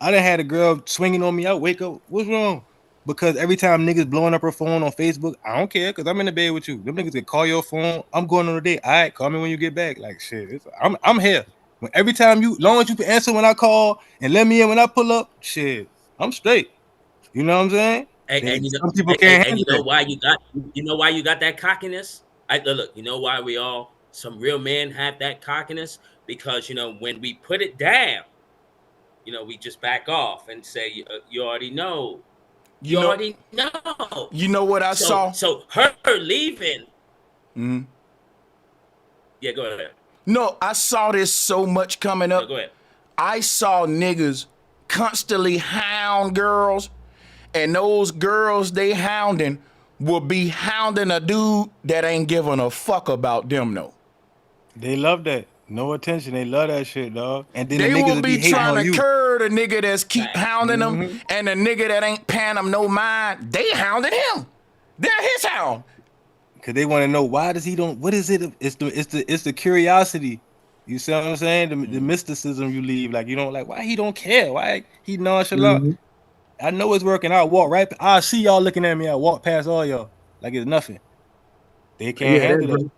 I done had a girl swinging on me. I wake up, what's wrong? Because every time niggas blowing up her phone on Facebook, I don't care because I'm in the bed with you. Them niggas can call your phone. I'm going on a date. All right, call me when you get back. Like shit, I'm here. Every time long as you can answer when I call and let me in when I pull up, shit, I'm straight. You know what I'm saying? And Some people can't handle you know that. why you got that cockiness? Look, you know why some real men have that cockiness? Because when we put it down, we just back off and say, you already know. You already know. You know what I saw? So her leaving. Mm-hmm. Yeah, go ahead. No, I saw this so much coming up. No, go ahead. I saw niggas constantly hound girls, and those girls they hounding will be hounding a dude that ain't giving a fuck about them, no. They love that. No attention. They love that shit, dog. And then they the niggas will be hating trying on to you. curb the nigga that's keep hounding them, and the nigga that ain't paying them no mind, they hounding him. They're his hound. Cause they want to know why does he don't? What is it? It's the curiosity. You see what I'm saying? The mysticism you leave. Like you don't like why he don't care. Why he nonchalant. I know it's working. I walk right. I see y'all looking at me. I walk past all y'all like it's nothing. They can't handle that.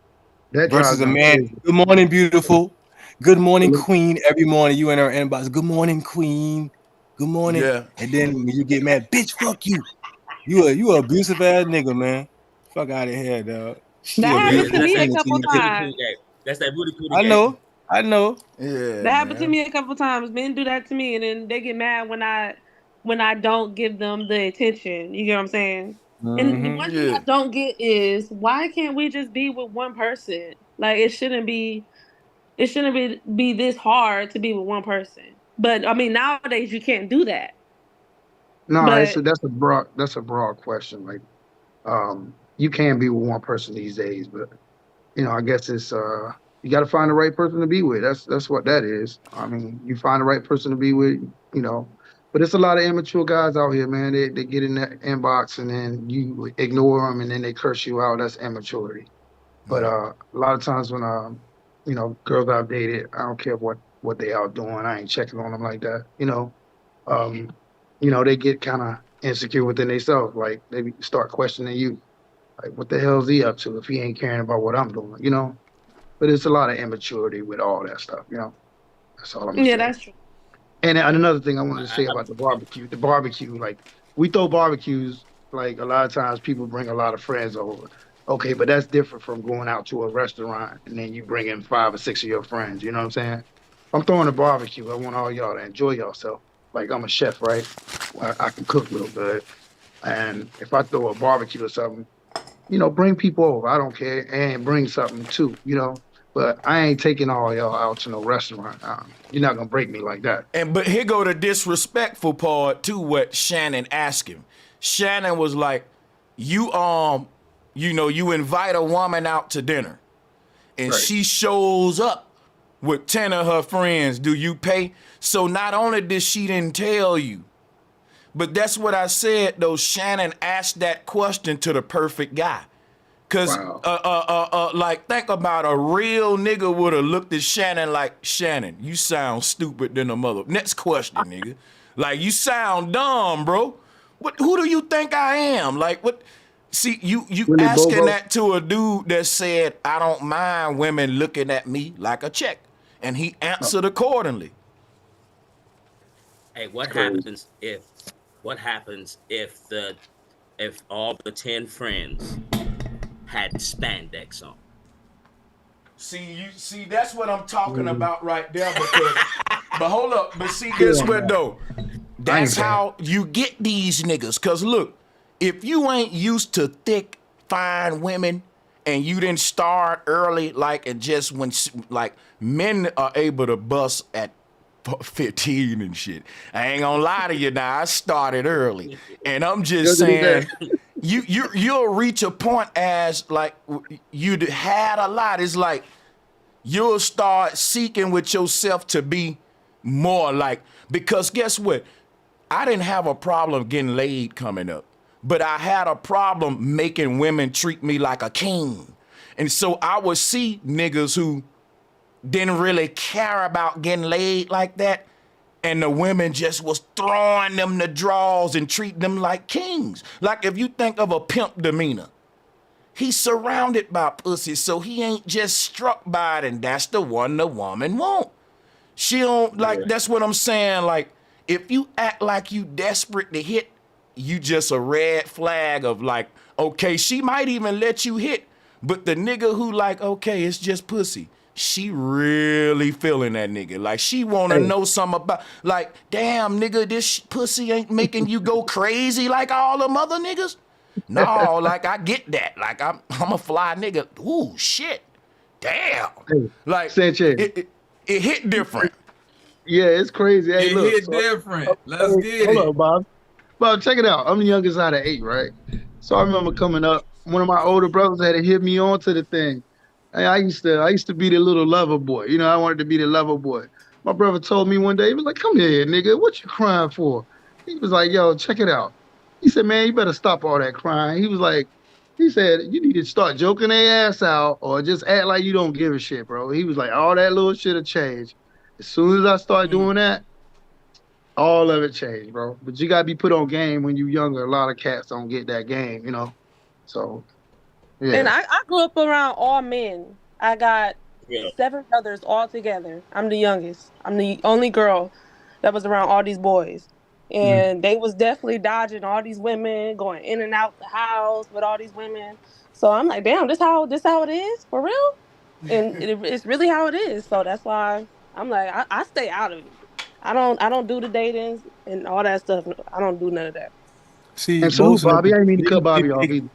That Versus drives a them man. crazy. Good morning, beautiful. Good morning, queen. Every morning you in her inbox. Good morning, queen. Good morning. Yeah. And then when you get mad, bitch, fuck you. You a abusive ass nigga, man. Fuck out of here, dog. That happened to me a couple times. That's that booty cootie I game. know. Yeah. That happened to me a couple times. Men do that to me, and then they get mad when I don't give them the attention. You get what I'm saying? And the one thing I don't get is why can't we just be with one person? Like it shouldn't be this hard to be with one person. But I mean nowadays you can't do that. No, but that's a broad question. Like, you can be with one person these days, but I guess it's you got to find the right person to be with. That's what that is. I mean, you find the right person to be with, But it's a lot of immature guys out here, man. They get in that inbox and then you ignore them and then they curse you out. That's immaturity. But a lot of times when girls I've dated, I don't care what they out doing. I ain't checking on them like that. They get kind of insecure within themselves. Like they start questioning you. Like, what the hell is he up to if he ain't caring about what I'm doing, But it's a lot of immaturity with all that stuff, That's all I'm gonna say. That's true. And another thing I wanted to say about the barbecue, like we throw barbecues, like a lot of times people bring a lot of friends over. Okay, but that's different from going out to a restaurant and then you bring in 5 or 6 of your friends. You know what I'm saying? If I'm throwing a barbecue, I want all y'all to enjoy yourself. Like I'm a chef, right? I can cook real good. And if I throw a barbecue or something, bring people over. I don't care. And bring something too, But I ain't taking all y'all out to no restaurant. You're not going to break me like that. But here go the disrespectful part to what Shannon asked him. Shannon was like, you invite a woman out to dinner and she shows up with 10 of her friends. Do you pay? So not only did she didn't tell you, but that's what I said, though. Shannon asked that question to the perfect guy. Cause like think about a real nigga would have looked at Shannon like, Shannon, you sound stupid than a mother. Next question, nigga. Like you sound dumb, bro. Who do you think I am? Like what? See, you asking that to a dude that said, I don't mind women looking at me like a check. And he answered accordingly. Hey, what happens if all the 10 friends had spandex on? See, that's what I'm talking about right there. Because, but hold up, but see, guess what though? That's how you get these niggas. Cause look, if you ain't used to thick, fine women, and you didn't start early, like, and just when, like, men are able to bust at 15 and shit. I ain't gonna lie to you now. I started early, and I'm just saying, you'll reach a point as like you had a lot. It's like you'll start seeking with yourself to be more like, because guess what? I didn't have a problem getting laid coming up, but I had a problem making women treat me like a king. And so I would see niggas who didn't really care about getting laid like that, and the women just was throwing them the draws and treating them like kings. Like if you think of a pimp demeanor, he's surrounded by pussy, so he ain't just struck by it, and that's the one the woman want. She don't, like, that's what I'm saying. Like, if you act like you desperate to hit, you just a red flag of like, okay, she might even let you hit, but the nigga who like, okay, it's just pussy, she really feeling that nigga. Like, she wanna know something about, like, damn, nigga, this pussy ain't making you go crazy like all them other niggas? No, like, I get that. Like, I'm a fly nigga. Ooh, shit. Damn. Like, Sanchez. It hit different. Yeah, it's crazy. Hey, It look, hit different. Let's get it. Hold up, Bob. Bob, check it out. I'm the youngest out of 8, right? So I remember coming up, one of my older brothers had to hit me onto the thing. And I used to be the little lover boy. You know, I wanted to be the lover boy. My brother told me one day, he was like, come here, nigga. What you crying for? He was like, yo, check it out. He said, man, you better stop all that crying. He said, you need to start joking their ass out or just act like you don't give a shit, bro. He was like, all that little shit will change. As soon as I started doing that, all of it changed, bro. But you got to be put on game when you're younger. A lot of cats don't get that game, you know? So, yeah. And I grew up around all men. I got 7 brothers all together. I'm the youngest. I'm the only girl that was around all these boys. And they was definitely dodging all these women, going in and out the house with all these women. So I'm like, damn, this how it is for real? And it's really how it is. So that's why I'm like, I stay out of it. I don't do the datings and all that stuff. I don't do none of that. See, And so, Bobby, I didn't mean to cut Bobby off either.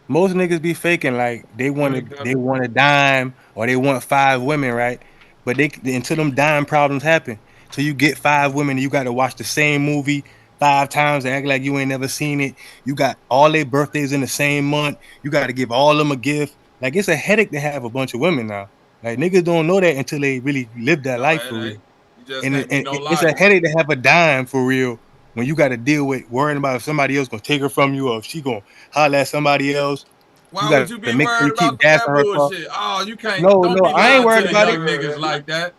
Most niggas be faking like they want a dime or they want 5 women, right? But they until them dime problems happen. So you get 5 women and you got to watch the same movie 5 times and act like you ain't never seen it. You got all their birthdays in the same month. You got to give all of them a gift. Like, it's a headache to have a bunch of women now. Like, niggas don't know that until they really live that life for real. And it's a headache to have a dime for real when you got to deal with worrying about if somebody else gonna take her from you or if she gonna holler at somebody else. Why would you be worried about that bullshit? Oh, you can't. No, I ain't worried about it. Niggas like that.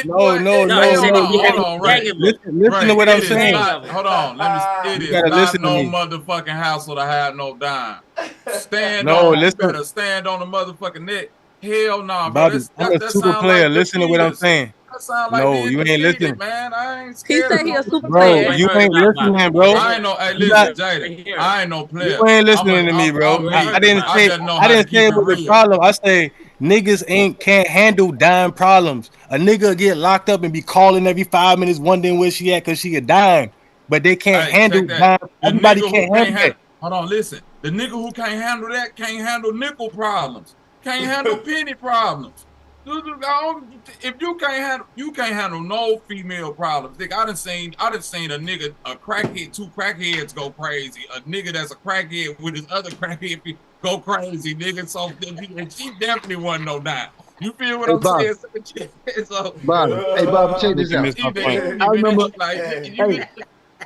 No. Hold on, Ray. Listen to what I'm saying. Hold on, let me. It is not no motherfucking hassle to have no dime. Better stand on the motherfucking neck. Hell no, Bobby, I'm a super player. Listen to what I'm saying. No, you ain't listening, man. I ain't scared. He said he a super player. Bro, you ain't listening, bro. I ain't no. Hey, listen, Jada. I ain't no player. You ain't listening to me, bro. I didn't say it was a problem. I say niggas can't handle dime problems. A nigga get locked up and be calling every 5 minutes wondering where she at because she a dime, but they can't handle dime. Everybody can't handle that. Hold on, listen. The nigga who can't handle that can't handle nickel problems. Can't handle penny problems. If you can't handle no female problems. Nigga, I done seen a nigga, a crackhead, 2 crackheads go crazy. A nigga that's a crackhead with his other crackhead go crazy, nigga. So she definitely wasn't no dime. You feel what I'm saying? So, Bobby, hey Bobby, check this out. I remember.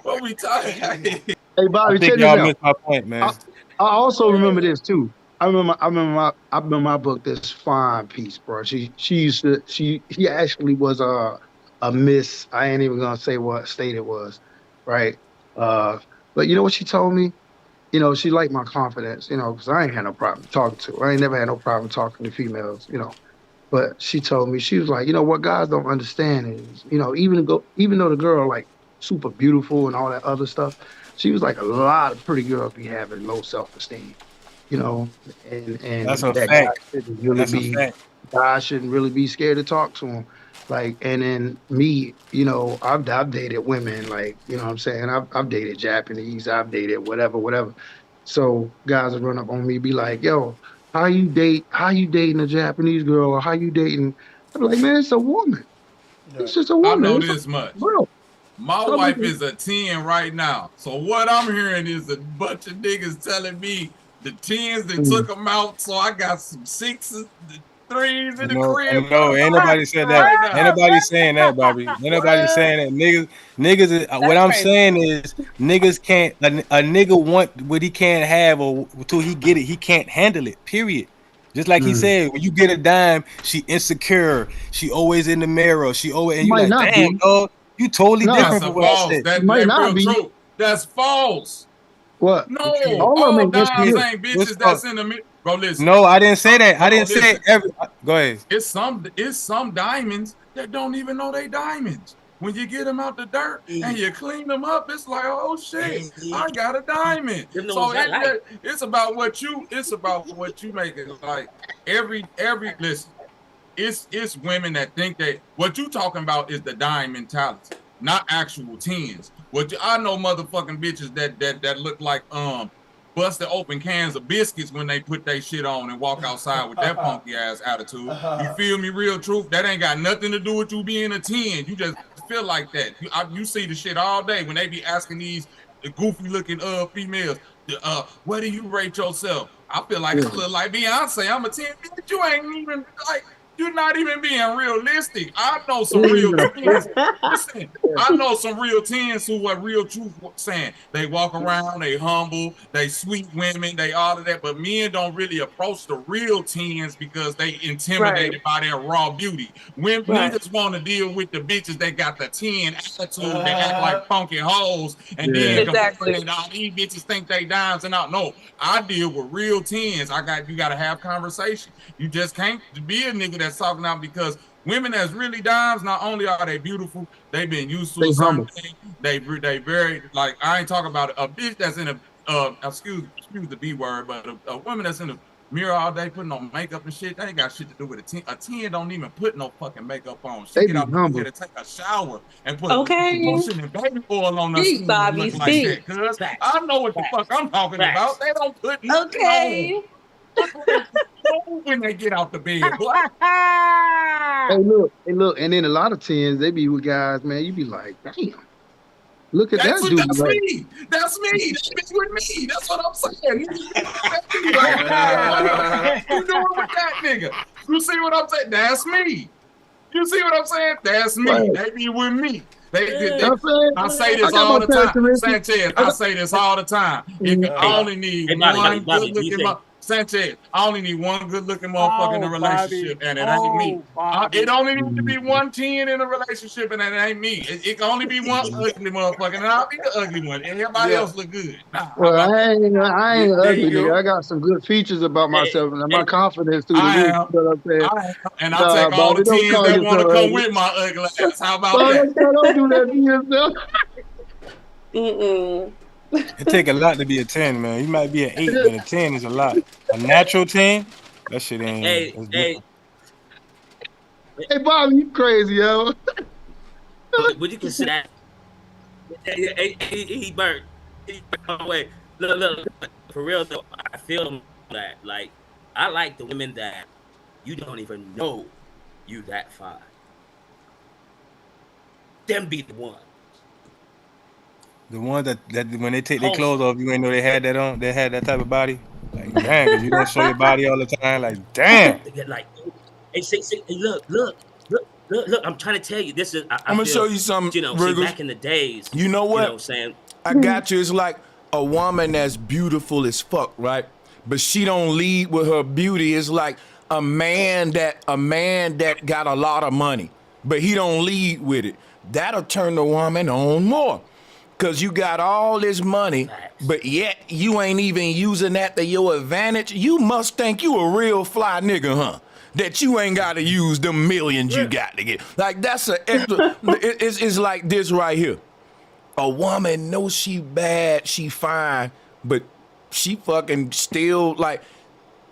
What we talking? Hey Bobby, check this out. Missed my point, man. I also remember this too. I remember my book, this fine piece, bro. She actually was a miss. I ain't even gonna say what state it was, right? But you know what she told me? You know, she liked my confidence, you know, because I ain't had no problem talking to her. I ain't never had no problem talking to females, you know. But she told me, she was like, you know, what guys don't understand is, you know, even though the girl like super beautiful and all that other stuff, she was like, a lot of pretty girls be having low self-esteem. you know, and That's a that fact. That's a fact. guys shouldn't really be scared to talk to them. Like, and then me, you know, I've dated women, like, you know what I'm saying? I've dated Japanese, I've dated whatever. So guys will run up on me, be like, yo, how you dating a Japanese girl, or how you dating? I'm like, man, it's a woman. It's just a I woman. know It's this much. bro. My wife is a 10 right now. So what I'm hearing is a bunch of niggas telling me the 10s that took them out. So I got some 6s, the 3s in the crib. No, ain't nobody said that. Ain't nobody saying that, Bobby. Ain't nobody saying that. Niggas is, what I'm saying is niggas can't, a nigga want what he can't have, or until he get it, he can't handle it, period. Just like he said, when you get a dime, she insecure. She always in the mirror. She always, and you Might like, not damn, be. dog, you totally different That's from a what I false. said. That Might that not real be. true. That's false. What? No, All of all them ain't dimes insecure. ain't bitches that's in the mid. Bro, listen. No, I didn't say that. I didn't say listen. every. Go ahead. It's some diamonds that don't even know they diamonds. When you get them out the dirt and you clean them up, it's like, oh shit, I got a diamond. So it's about what you make it like. Every listen, it's women that think that what you talking about is the dime mentality, not actual 10s. I know motherfucking bitches that look like busted open cans of biscuits when they put their shit on and walk outside with that punky ass attitude. You feel me? Real truth. That ain't got nothing to do with you being a 10. You just feel like that. You see the shit all day when they be asking these goofy looking females, where do you rate yourself? I feel like I look like Beyonce. I'm a 10. Bitch, you ain't even like, you're not even being realistic. I know some real 10s. Listen, I know some real 10s who are real truth saying. They walk around, they humble, they sweet women, they all of that. But men don't really approach the real 10s because they intimidated by their raw beauty. When niggas want to deal with the bitches that got the 10 attitude, they act like funky hoes, and then complaining that all these bitches think they dimes and out. No, I deal with real 10s. You got to have conversation. You just can't be a nigga that's talking out, because women that's really dimes, not only are they beautiful, they've been used to a certain thing. They very, like, I ain't talking about a bitch that's in a excuse the B word, but a woman that's in a mirror all day putting on makeup and shit, that ain't got shit to do with a 10. A 10 don't even put no fucking makeup on. She get out there to take a shower and put lotion and baby oil on her skin and look like that. Cause I know what the fuck I'm talking about. They don't put nothing on when they get out the bed. Boy. Hey, look, and then a lot of 10s, they be with guys, man, you be like, damn. Look at that dude. That's me. That's me. That bitch with me. That's what I'm saying. You doing with that nigga? You see what I'm saying? That's me. You see what I'm saying? That's me. Right. They be with me. I say this all the time. Sanchez, I say this all the time. I only need one good looking Sanchez, I only need one good looking motherfucker in a relationship, and it ain't me. It only needs to be one 10 in a relationship, and it ain't me. It can only be one ugly motherfucker, and I'll be the ugly one, and everybody else look good. Well, I ain't ugly, nigga. I got some good features about myself, and my confidence through the roof. You know what I'm saying? And I take all the 10s that want to come with my ugly ass. How about that? Don't do that to yourself. It take a lot to be a 10, man. You might be an 8, but a 10 is a lot. A natural 10, that shit ain't. Hey, Bobby, you crazy, yo. Would you consider that? He burnt. Wait, look. For real though, I feel that like I like the women that you don't even know you that fine. Them be the one. The ones that when they take their clothes off, you ain't know they had that on. They had that type of body. Like, damn, because you don't show your body all the time. Like, damn. Like, hey, look. I'm trying to tell you, this is. I'm gonna show you something. You know, see, back in the days. You know what? You know what I'm saying? I got you. It's like a woman that's beautiful as fuck, right? But she don't lead with her beauty. It's like a man that got a lot of money, but he don't lead with it. That'll turn the woman on more. Cause you got all this money, but yet you ain't even using that to your advantage. You must think you a real fly nigga, huh? That you ain't gotta use the millions you got to get. Like that's a extra. It's like this right here. A woman knows she bad, she fine, but she fucking still like,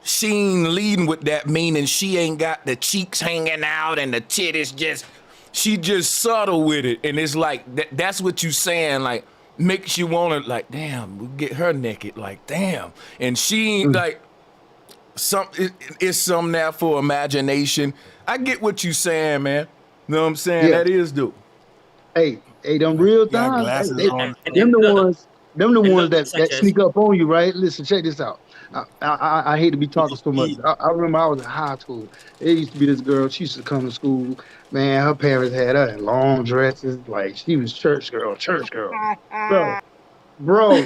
she ain't leading with that, meaning she ain't got the cheeks hanging out and the titties just, she just subtle with it. And it's like, that's what you saying, like, makes you want to, like, damn, we get her naked, like, damn. And she ain't like, it's something there for imagination. I get what you saying, man. Know what I'm saying? Yeah. That is dope. Hey, them real Got times. glasses Hey, on. them the ones. Them the ones that Sanchez. sneak up on you, right? Listen, check this out. I hate to be talking so much. I remember I was in high school. There used to be this girl. She used to come to school. Man, her parents had her in long dresses, like she was church girl. Bro,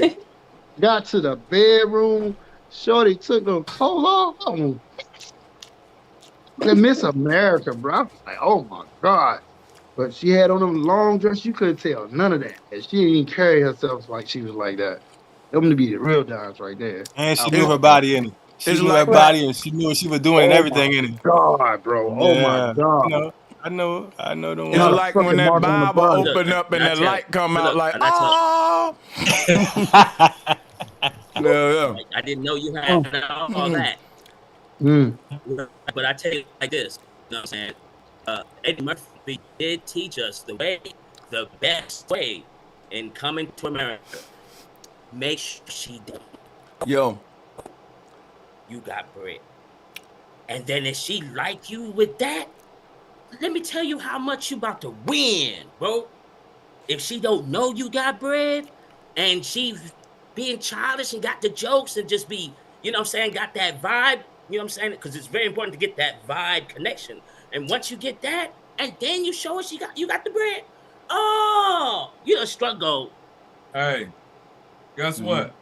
got to the bedroom. Shorty took her clothes off. Oh, Miss America, bro. I was like, oh my God. But she had on them long dress. You couldn't tell none of that. And she didn't even carry herself like she was like that. Them to be the real dimes right there. And she knew her body in it. She It's knew like her body and she knew what she was doing and everything in it. God, bro. Oh my God. I know the It's one. like when that Bible open up and the light come out like, oh. I didn't know you had all that. But I tell you like this, you know what I'm saying? Eddie Murphy did teach us the best way in coming to America. Make sure she don't. Yo. You got bread. And then if she like you with that, let me tell you how much you about to win, bro. If she don't know you got bread and she being childish and got the jokes and just be, you know what I'm saying, got that vibe, you know what I'm saying? Because it's very important to get that vibe connection. And once you get that, and then you show her you got the bread, oh, you done struggle. Hey, guess what?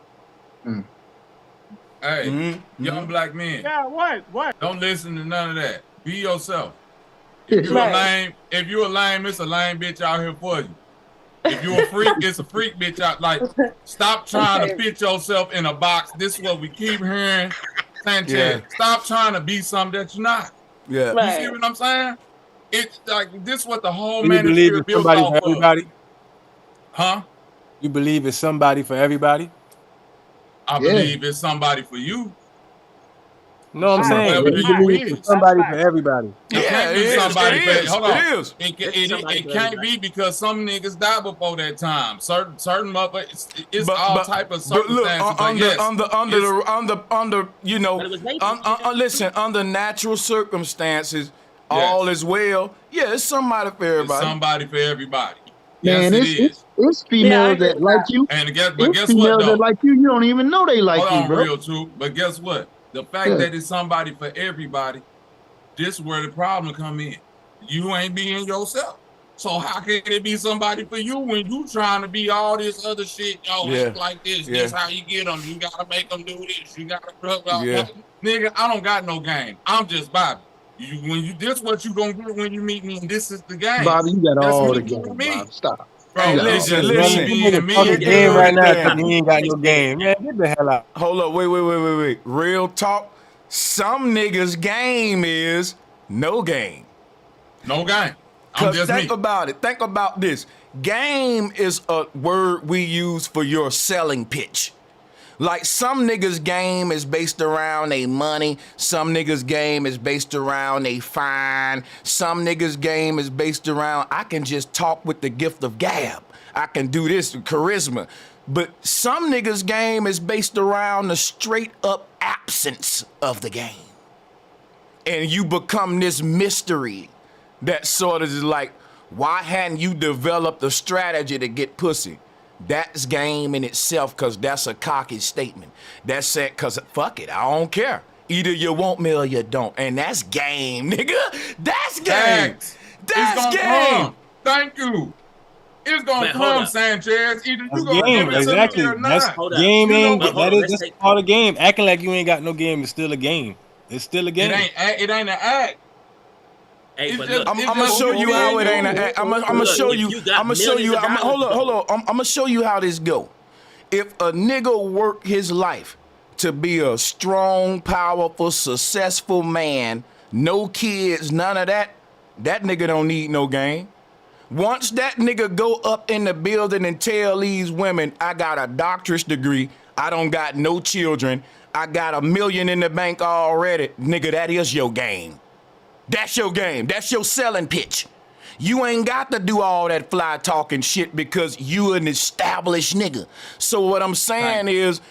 Hey, young black men. Yeah, what? Don't listen to none of that. Be yourself. If you're a lame, it's a lame bitch out here for you. If you're a freak, it's a freak bitch out. Like, stop trying to fit yourself in a box. This is what we keep hearing. Sanchez, Yeah. stop trying to be something that you're not. Yeah. You see what I'm saying? It's like this is what the whole You believe manosphere it's built somebody off for of. everybody? Huh? You believe it's somebody for everybody? I believe it's somebody for you. No, I'm saying Whatever you the believe you it's is. somebody for everybody. It can't be somebody for hold on. It is. It can't be because some niggas die before that time. Certain motherfuckers, it's all type of circumstances. Under you know, listen, under natural circumstances, all is well. Yeah, it's somebody for everybody. It's somebody for everybody. Man, Yes, it's females that like you. And It's guess what females though? that like you. You don't even know they like Hold you, on, bro. real too. But guess what? The fact that it's somebody for everybody, this is where the problem come in. You ain't being yourself. So how can it be somebody for you when you trying to be all this other shit? Yo, act like this. This how you get them. You gotta make them do this. You gotta nigga. I don't got no game. I'm just Bobby. This what you gonna get when you meet me. And this is the game. Bobby, you got That's all me the game, being me. Bob. Stop. Bro, listen. Talking game right now because he ain't got no game. Man, get the hell out. Hold up, wait. Real talk. Some niggas' game is no game. No game. Cause think about it. Think about this. Game is a word we use for your selling pitch. Like some niggas' game is based around they money. Some niggas' game is based around they fine. Some niggas' game is based around I can just talk with the gift of gab. I can do this with charisma. But some niggas' game is based around the straight up absence of the game. And you become this mystery that sort of is like, why hadn't you developed a strategy to get pussy? That's game in itself, because that's a cocky statement. That's it, because fuck it, I don't care. Either you want me or you don't. And that's game, nigga. That's game. That's game. Come. Thank you. It's gonna come, Sanchez. Either you gonna game, give it exactly. to me or not. That's game ain't that's part of the game. Acting like you ain't got no game is still a game. It's still a game. It ain't an act. Hey, but I'm gonna show you how it ain't. I'm gonna show you. I'm gonna show you. Hold on. I'm gonna show you how this go. If a nigga work his life to be a strong, powerful, successful man, no kids, none of that, that nigga don't need no game. Once that nigga go up in the building and tell these women, I got a doctorate degree, I don't got no children. I got $1 million in the bank already. Nigga, that is your game. That's your game. That's your selling pitch. You ain't got to do all that fly talking shit because you an established nigga. So what I'm saying is,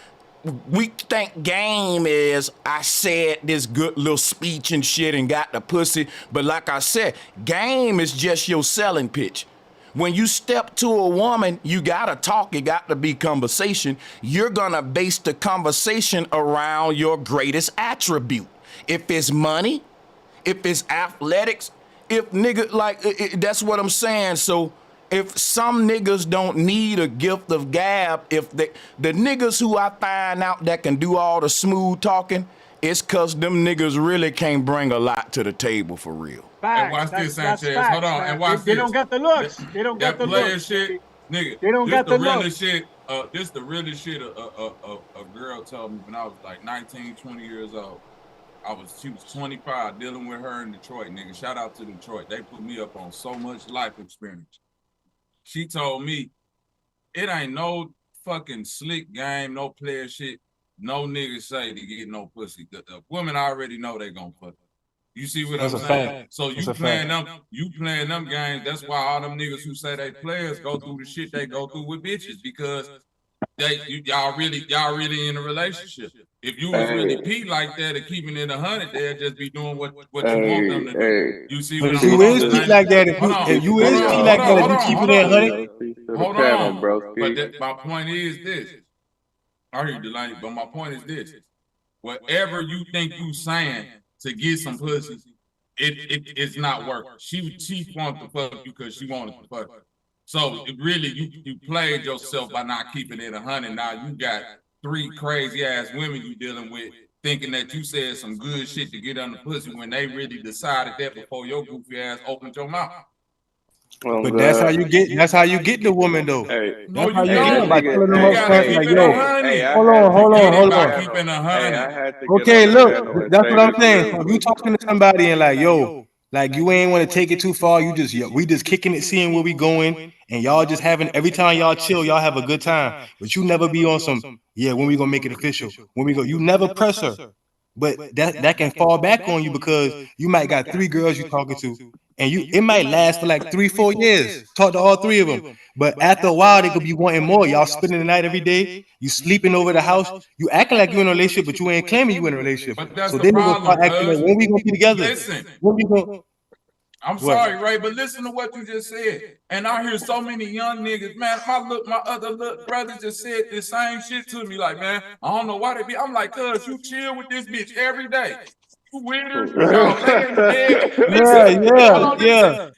we think game is I said this good little speech and shit and got the pussy. But like I said, game is just your selling pitch. When you step to a woman, you gotta talk, it got to be conversation. You're gonna base the conversation around your greatest attribute. If it's money, if it's athletics, if nigga, like, that's what I'm saying. So if some niggas don't need a gift of gab, if the niggas who I find out that can do all the smooth talking, it's cause them niggas really can't bring a lot to the table for real. And watch this, Sanchez. Hold on, and watch this. They don't got the looks. They don't got the player looks. shit, nigga. They don't got the realest looks. shit. This the realest shit a girl told me when I was like 19, 20 years old. She was 25, dealing with her in Detroit, nigga. Shout out to Detroit. They put me up on so much life experience. She told me, it ain't no fucking slick game, no player shit, no niggas say to get no pussy. The women already know they gonna fuck. You see what I'm saying? So you playing them games. That's why all them niggas who say they players go through the shit they go through with bitches, because y'all really in a relationship. If you was really Pete like that and keeping it 100, they'd just be doing what you want them to do. You see what I'm saying? You is Pete like that. If you is Pete like that, if you keeping it 100. Hold on. But my point is this. I hear you, Delaney, but my point is this. Whatever you think you saying to get some pussy, it's not working. She wants to fuck you because she wanted to fuck you. So really, you played yourself by not keeping it 100. Now you got 3 crazy ass women you dealing with, thinking that you said some good shit to get on the pussy when they really decided that before your goofy ass opened your mouth. But that's how you get. That's how you get the woman though. Hey, that's how you get them by telling them you up gotta front, keep like, it yo, 100. hold on. Keeping 100. Okay, look, that's what I'm saying. So if you talking to somebody and like, yo, like you ain't want to take it too far, we just kicking it, seeing where we going, and y'all just having every time y'all chill, y'all have a good time. But you never be on some, when we gonna make it official? When we go, you never press her. But that can fall back on you because you might got 3 girls you talking to, and it might last for like 3-4 years. Talk to all 3 of them, but after a while they could be wanting more. Y'all spending the night every day. You sleeping over the house. You acting like you in a relationship, but you ain't claiming you in a relationship. But that's so the then they problem, gonna start acting like, when we gonna be together? Listen. When we gonna? I'm sorry, Ray, but listen to what you just said. And I hear so many young niggas, man. My other little brother just said the same shit to me. Like, man, I don't know why they be. I'm like, cuz you chill with this bitch every day. You with her, y'all lay in the bed. Listen, Yeah.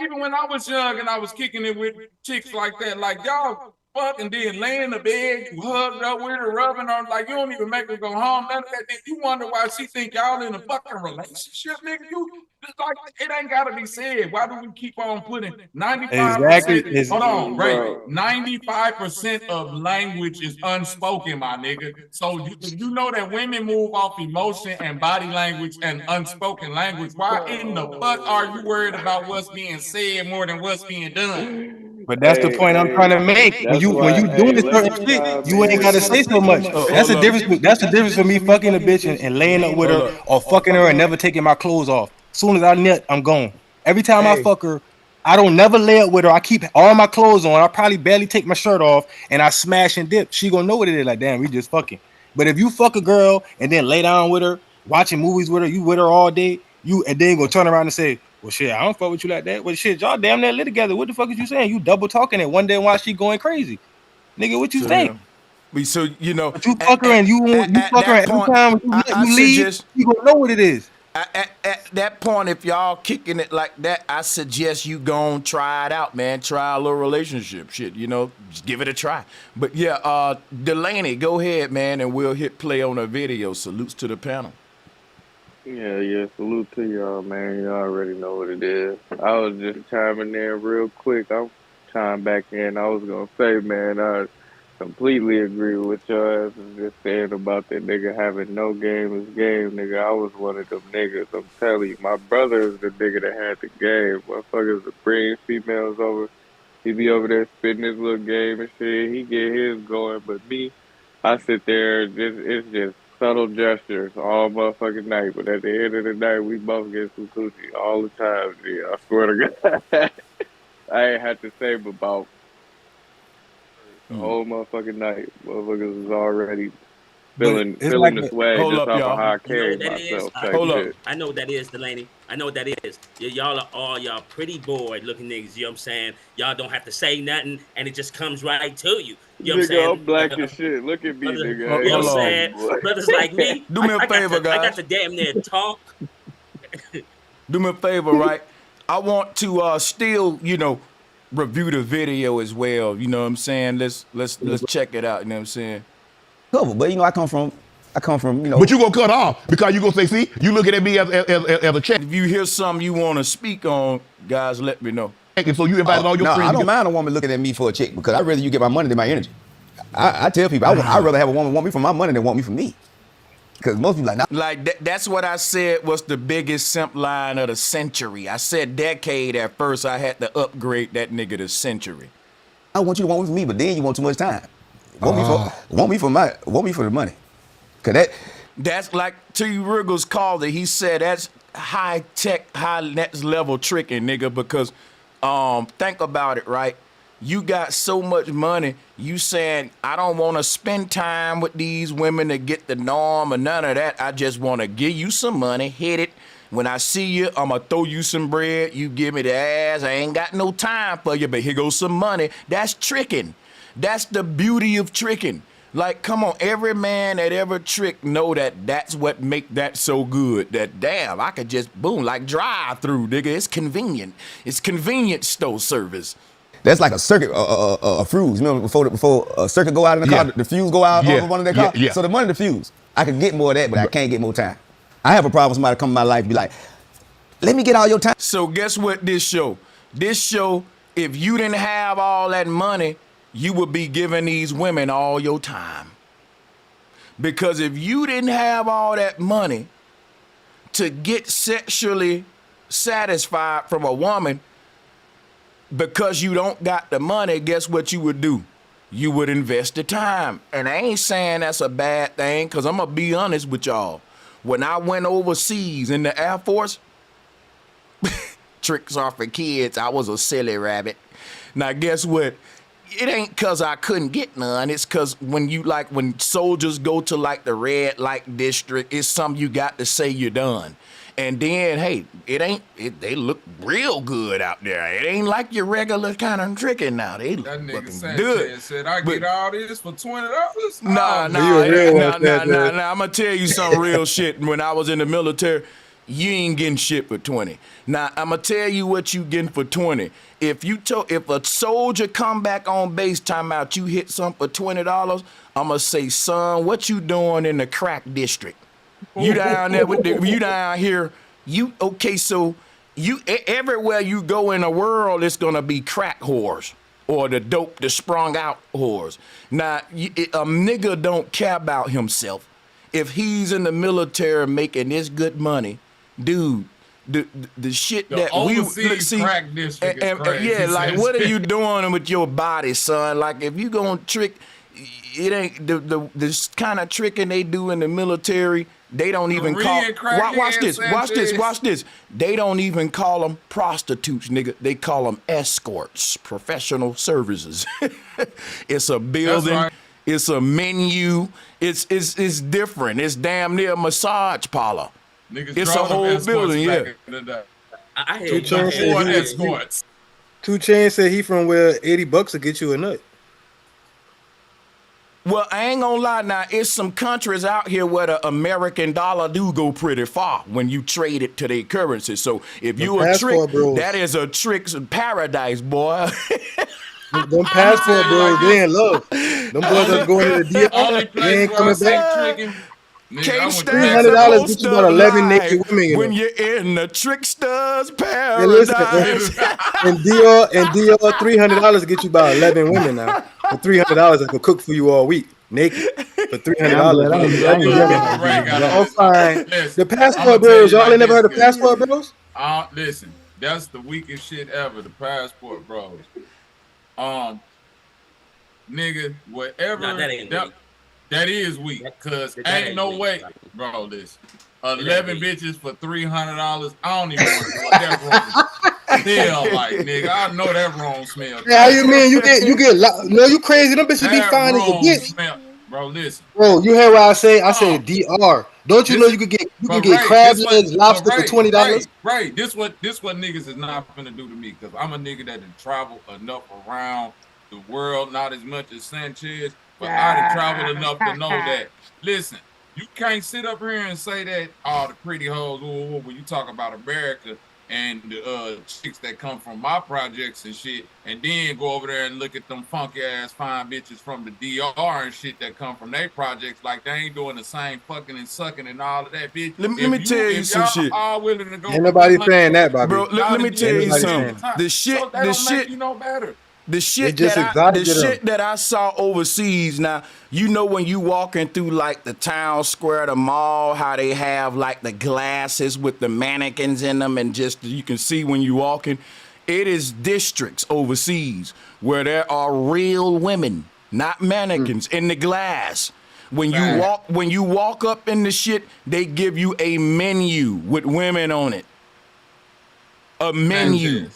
Even when I was young and I was kicking it with chicks like that, like y'all fucking then lay in the bed, you hugged up with her, rubbing her, like you don't even make her go home. None of that. Then you wonder why she think y'all in a fucking relationship, nigga. Like, it ain't gotta be said. Why do we keep on putting 95%? Hold on, Ray. 95% of language is unspoken, my nigga. So you know that women move off emotion and body language and unspoken language. Why in the fuck are you worried about what's being said more than what's being done? But that's the point I'm trying to make. When you doing this certain shit, you ain't gotta say so much. That's the difference. That's the difference for me fucking a bitch and laying up with her, or fucking her and never taking my clothes off. As soon as I nut, I'm gone. Every time I fuck her, I don't never lay up with her. I keep all my clothes on. I probably barely take my shirt off, and I smash and dip. She gonna know what it is. Like, damn, we just fucking. But if you fuck a girl and then lay down with her, watching movies with her, you with her all day, and then go turn around and say, well, shit, I don't fuck with you like that. Well, shit, y'all damn near live together. What the fuck is you saying? You double talking it one day while she going crazy. Nigga, what you think? So, you know, But you fuck her and you fuck her every time you leave, you gonna know what it is. At that point, if y'all kicking it like that, I suggest you go and try it out, man. Try a little relationship shit, you know, just give it a try. But yeah, Delaney, go ahead, man, and we'll hit play on a video. Salutes to the panel. Yeah, salute to y'all, man. Y'all already know what it is. I was just chiming in real quick. I'm chiming back in. I was gonna say, man, I completely agree with y'all ass just saying about that nigga having no game is game, nigga. I was one of them niggas. I'm telling you, my brother is the nigga that had the game. Motherfuckers to bring females over. He be over there spitting his little game and shit. He get his going, but me, I sit there, it's just subtle gestures all motherfucking night. But at the end of the night, we both get some coochie all the time. Yeah, I swear to God. I ain't had to save about the whole motherfucking night. Motherfuckers is already But feeling it's like this a, way Hold just up, off of y'all. how I You know carry what that is? myself type Hold up. shit. I know what that is, Delaney. I know what that is. Y'all are all y'all pretty boy looking niggas, you know what I'm saying? Y'all don't have to say nothing and it just comes right to you. You know what I'm Nigga, saying? I'm black as shit. Look at me, Brother, nigga. you know I what I'm ain't no Hold on. pretty saying? boy. Brothers like me, Do me a favor, I got guys. to damn near talk. Do me a favor, right? I want to still, you know, review the video as well. You know what I'm saying? Let's check it out. You know what I'm saying? Cover, but you know, I come from, you know. But you gonna cut off because you gonna say, see, you looking at me as a check. If you hear something you want to speak on, guys, let me know. And so you invited all your No, friends. I don't mind a woman looking at me for a check because I'd rather you get my money than my energy. I tell people, I'd rather have a woman want me for my money than want me for me. Because most people like, nah. Like that's what I said was the biggest simp line of the century. I said decade at first. I had to upgrade that nigga to century. I want you to want me for me, but then you want too much time. Want me for the money. Cause that's like T. Riggles called it. He said that's high tech, high next level tricking, nigga. Because think about it, right? You got so much money, you saying, I don't want to spend time with these women to get the norm or none of that. I just want to give you some money, hit it. When I see you, I'm going to throw you some bread. You give me the ass. I ain't got no time for you, but here goes some money. That's tricking. That's the beauty of tricking. Like, come on, every man that ever tricked know that that's what make that so good. That, damn, I could just, boom, like drive through, nigga. It's convenient. It's convenient store service. that's like a circuit, a fuse. Remember before a circuit go out in the car, the fuse go out over one of their car. So the money, the fuse. I could get more of that, but I can't get more time. I have a problem with somebody come in my life and be like, let me get all your time. So guess what this show? This show, if you didn't have all that money, you would be giving these women all your time. Because if you didn't have all that money to get sexually satisfied from a woman, because you don't got the money, guess what you would do? You would invest the time. And I ain't saying that's a bad thing, because I'm going to be honest with y'all. When I went overseas in the Air Force, tricks are for kids, I was a silly rabbit. Now, guess what? It ain't because I couldn't get none. It's because when soldiers go to like the red light district, it's something you got to say you're done. And then, hey, they look real good out there. It ain't like your regular kind of tricking now. They look fucking Sanchez good. said, I get all this for $20? Nah. I'm going to tell you some real shit. When I was in the military, you ain't getting shit for 20. Now, I'm going to tell you what you getting for 20. If a soldier come back on base, time out, you hit something for $20, I'm going to say, son, what you doing in the crack district? You down there you down here, so everywhere you go in the world, it's gonna be crack whores or the dope, the sprung out whores. Now, a nigga don't care about himself. If he's in the military making this good money, dude, the shit The that we overseas crack district is crazy. yeah, like what are you doing with your body, son? Like if you gonna trick, it ain't the kind of tricking they do in the military. They don't even call. Watch this. They don't even call them prostitutes, nigga. They call them escorts, professional services. It's a building. Right. It's a menu. It's different. It's damn near a massage parlor. Niggas it's a whole building, yeah. I hate escorts. 2 Chainz said he from where $80 will get you a nut. Well, I ain't gonna lie now, it's some countries out here where the American dollar do go pretty far when you trade it to their currency. So if you a trick, that is a trick's paradise, boy. Them passport bros, they in love. Them boys are going to the deal. They ain't coming back. Can't $300 get you about 11 naked women. When you're in the trickster's paradise. And Dior, $300 get you about 11 women now. For $300, I could cook for you all week, naked. For $300, all fine. The passport bros, y'all ain't never heard of passport bros? Listen, that's the weakest shit ever. The passport bros. Nigga, whatever. Nah, that ain't weak. That is weak, cause ain't no way, bro. Listen, 11 bitches for $300. I don't even want to know what that room smell like, nigga. I know that room smell. Yeah, how you mean? You get no, you crazy. Them bitches be That fine as a room bitch. smell, bro. Listen, Bro, you hear what I say? I said DR. Don't you know you could get crab legs, lobster for $20? Right. This what niggas is not gonna do to me, cause I'm a nigga that done travel enough around the world, not as much as Sanchez, but I done traveled enough to know that. Listen, you can't sit up here and say that all the pretty hoes when you talk about America and the chicks that come from my projects and shit, and then go over there and look at them funky ass fine bitches from the DR and shit that come from their projects, like they ain't doing the same fucking and sucking and all of that, bitch. Let me tell you some shit. All willing to go, Ain't nobody saying that, Bobby. Bro, let me tell you something. The shit make you no better. The shit that I saw overseas. Now, you know when you walking through like the town square, the mall, how they have like the glasses with the mannequins in them, and just you can see when you walking. It is districts overseas where there are real women, not mannequins, in the glass. When you walk up in the shit, they give you a menu with women on it. A menu.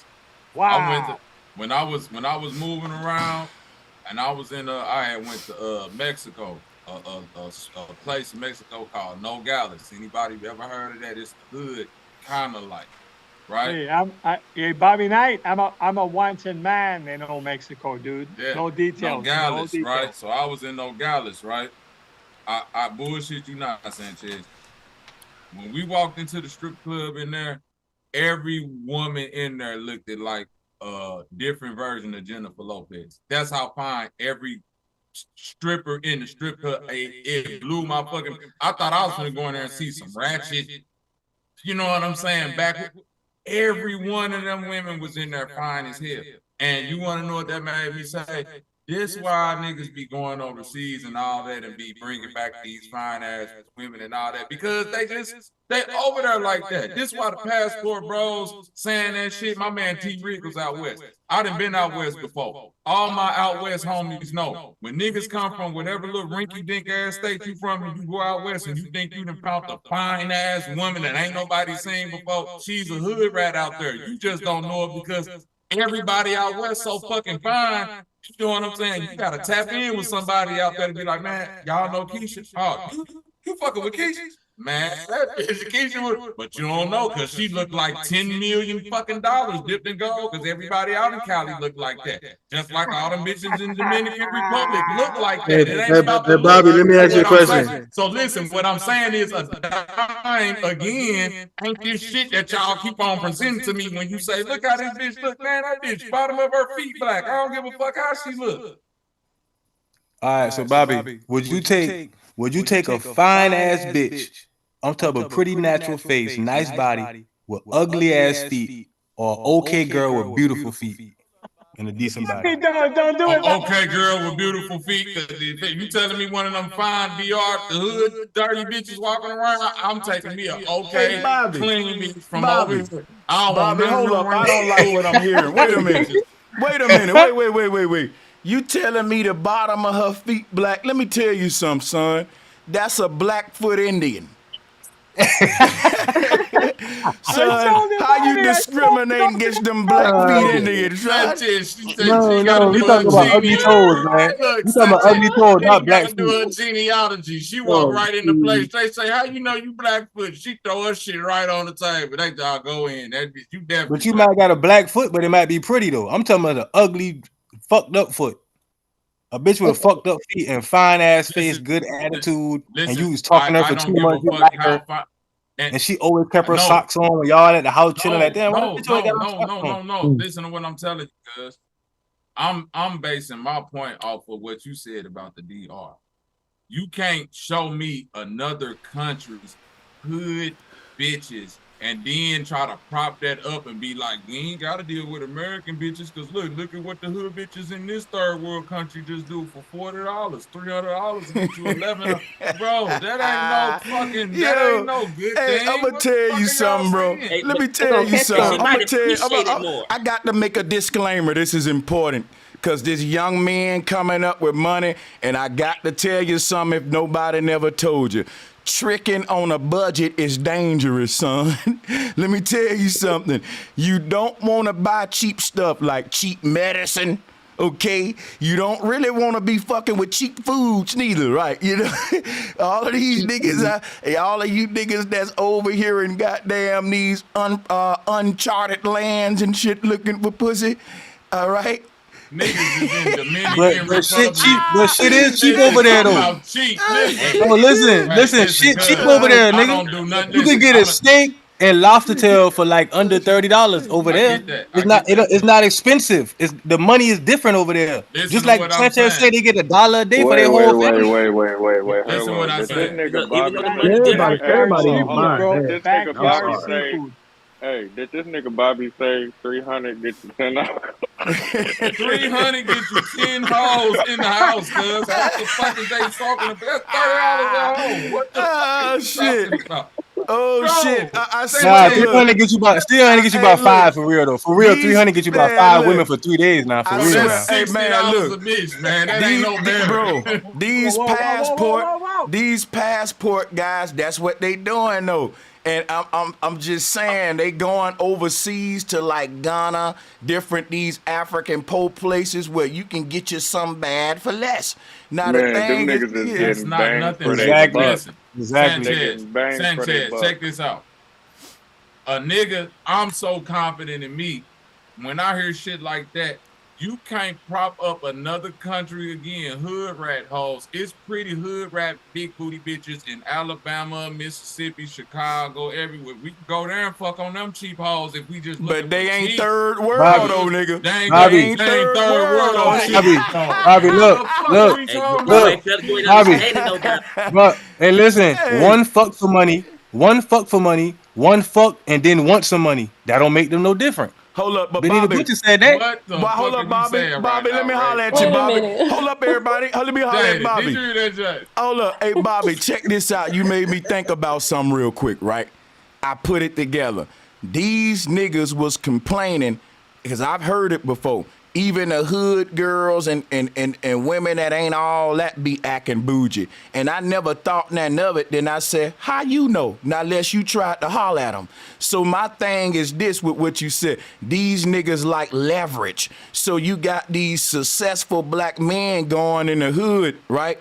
Wow. When I was moving around, and I was in I had went to Mexico, a place in Mexico called Nogales. Anybody ever heard of that? It's the hood, kind of like, right? Hey, Bobby Knight, I'm a wanted man in old Mexico, dude. Yeah. No details. Nogales, right? So I was in Nogales, right? I bullshit you not, Sanchez. When we walked into the strip club in there, every woman in there looked at like different version of Jennifer Lopez. That's how fine every stripper in the strip club. It blew my fucking. I thought I was gonna go in there and see some ratchet. You know what I'm saying? Back, every one of them women was in there fine as hell. And you want to know what that made me say? This why niggas be going overseas and all that and be bringing back these fine ass women and all that, because they over there like that. This why the passport bros saying that shit. My man Tariq was out west. I done been out west before. All my out west homies know when niggas come from whatever little rinky dink ass state you from, and you go out west and you think you done found a fine ass woman that ain't nobody seen before. She's a hood rat out there. You just don't know it because everybody out west so fucking fine. You know what I'm saying? You gotta tap in with somebody out there to be like, man, y'all know Keisha? Oh, you fucking with Keisha? Man, that bitch Keisha, but you don't know because she looked like $10 million fucking dollars dipped in gold, because everybody out in Cali looked like that. Just like all them bitches in Dominican Republic look like that. It ain't about the Bobby, let me ask you a question. So listen, what I'm saying is a dime again ain't this shit that y'all keep on presenting to me when you say, look how this bitch look, man, that bitch bottom of her feet black. I don't give a fuck how she look. All right, so Bobby, would you take a fine ass bitch on top of a pretty natural face, nice body, with ugly ass feet, or okay girl with beautiful feet and a decent body? Don't do it. Okay girl with beautiful feet. You telling me one of them fine DR, the hood, dirty bitches walking around? I'm taking me a okay, clean bitch from over here. Bobby, hold up. I don't like what I'm hearing. Wait a minute. Wait. You telling me the bottom of her feet black? Let me tell you something, son. That's a Blackfoot Indian. Son, how you discriminate against them Blackfoot Indians? No, we talking about ugly toes, man. We talking about ugly toes, not black feet. Do her genealogy. She walk right into place. They say, "How you know you Blackfoot?" She throw her shit right on the table. They all go in. That bitch, you definitely. But you might got a black foot, but it might be pretty though. I'm talking about an ugly, fucked up foot. A bitch with a fucked up feet and fine ass face, good attitude, and you was talking to her for 2 months, you like her, and she always kept her socks on when y'all at the house chilling like that. No. Listen to what I'm telling you, cuz I'm basing my point off of what you said about the DR. You can't show me another country's hood bitches and then try to prop that up and be like, we ain't got to deal with American bitches, because look at what the hood bitches in this third world country just do for $40, $300 and get you 11. Bro, that ain't no fucking, that ain't no good thing. I'm going to tell you something, bro. Let me tell you something. I got to make a disclaimer. This is important. because this young man coming up with money, and I got to tell you something if nobody never told you. Tricking on a budget is dangerous, son. Let me tell you something. You don't want to buy cheap stuff like cheap medicine, okay? You don't really want to be fucking with cheap foods neither, right? You know, all of these niggas, all of you niggas that's over here in goddamn these uncharted lands and shit looking for pussy, all right? Niggas is in Dominican But shit Republic. cheap, but shit is cheap over there though. About cheap. Listen. Oh, listen, shit cheap over there, I nigga. don't do nothing. You can get a steak and lobster tail for like under $30 over there. It's not expensive. The money is different over there. Listen Just to like what I'm Sanchez saying. said, they get $1 a day for their whole family. Wait. Listen Hold what on. I Did this said. nigga Even though the money Everybody, different. everybody hold ain't on, buying bro. that. This nigga I'm Bobby sorry. say, hey, did this nigga Bobby say 300 get you 10 hours? 300 get you 10 hoes in the house, cuz. What the fuck is they talking about? That's $30 a hoe. What the fuck is you talking about? Oh Bro, shit! I Nah, swear. 300 get you about still only get you about 5 for real though. For real, These- 300 get you about man, 5 look. women for 3 days now. For I real swear. now. Hey man, $60 look. a bitch, man. That ain't no better. Bro, these Whoa, whoa, whoa, passport, whoa, whoa, whoa. these passport guys, that's what they doing though. And I'm just saying they going overseas to like Ghana, different these African po places where you can get you some bad for less. Now the Man, them thing niggas is is, That's getting not banged nothing. for their Exactly. buck. Listen, Exactly. They Sanchez, getting banged for their buck. check this out. A nigga, I'm so confident in me. When I hear shit like that, you can't prop up another country again. Hood rat hoes. It's pretty hood rat big booty bitches in Alabama, Mississippi, Chicago, everywhere. We can go there and fuck on them cheap hoes if we just look. but they ain't cheap. third world Bobby. though, nigga. They ain't, Bobby. they ain't third world on shit. Bobby, look. Hey, you ain't felt you ain't Bobby. understanding though, Bob. But hey, listen, Hey. one fuck for money, one fuck and then want some money. That don't make them no different. Hold up, but Benny the Bobby. Butcher said that. What the But fuck hold are up, you Bobby. saying Bobby, right let me now, holler Ray? at you, Wait a Bobby. minute. Hold up, everybody. Let me holler at Jada, Bobby. did you hear that, Jada? Hold up. Hey, Bobby, check this out. You made me think about something real quick, right? I put it together. These niggas was complaining, because I've heard it before. Even the hood girls and women that ain't all that be acting bougie. And I never thought nothing of it. Then I said, how you know? Not unless you tried to holler at them. So my thing is this with what you said. These niggas like leverage. So you got these successful black men going in the hood, right?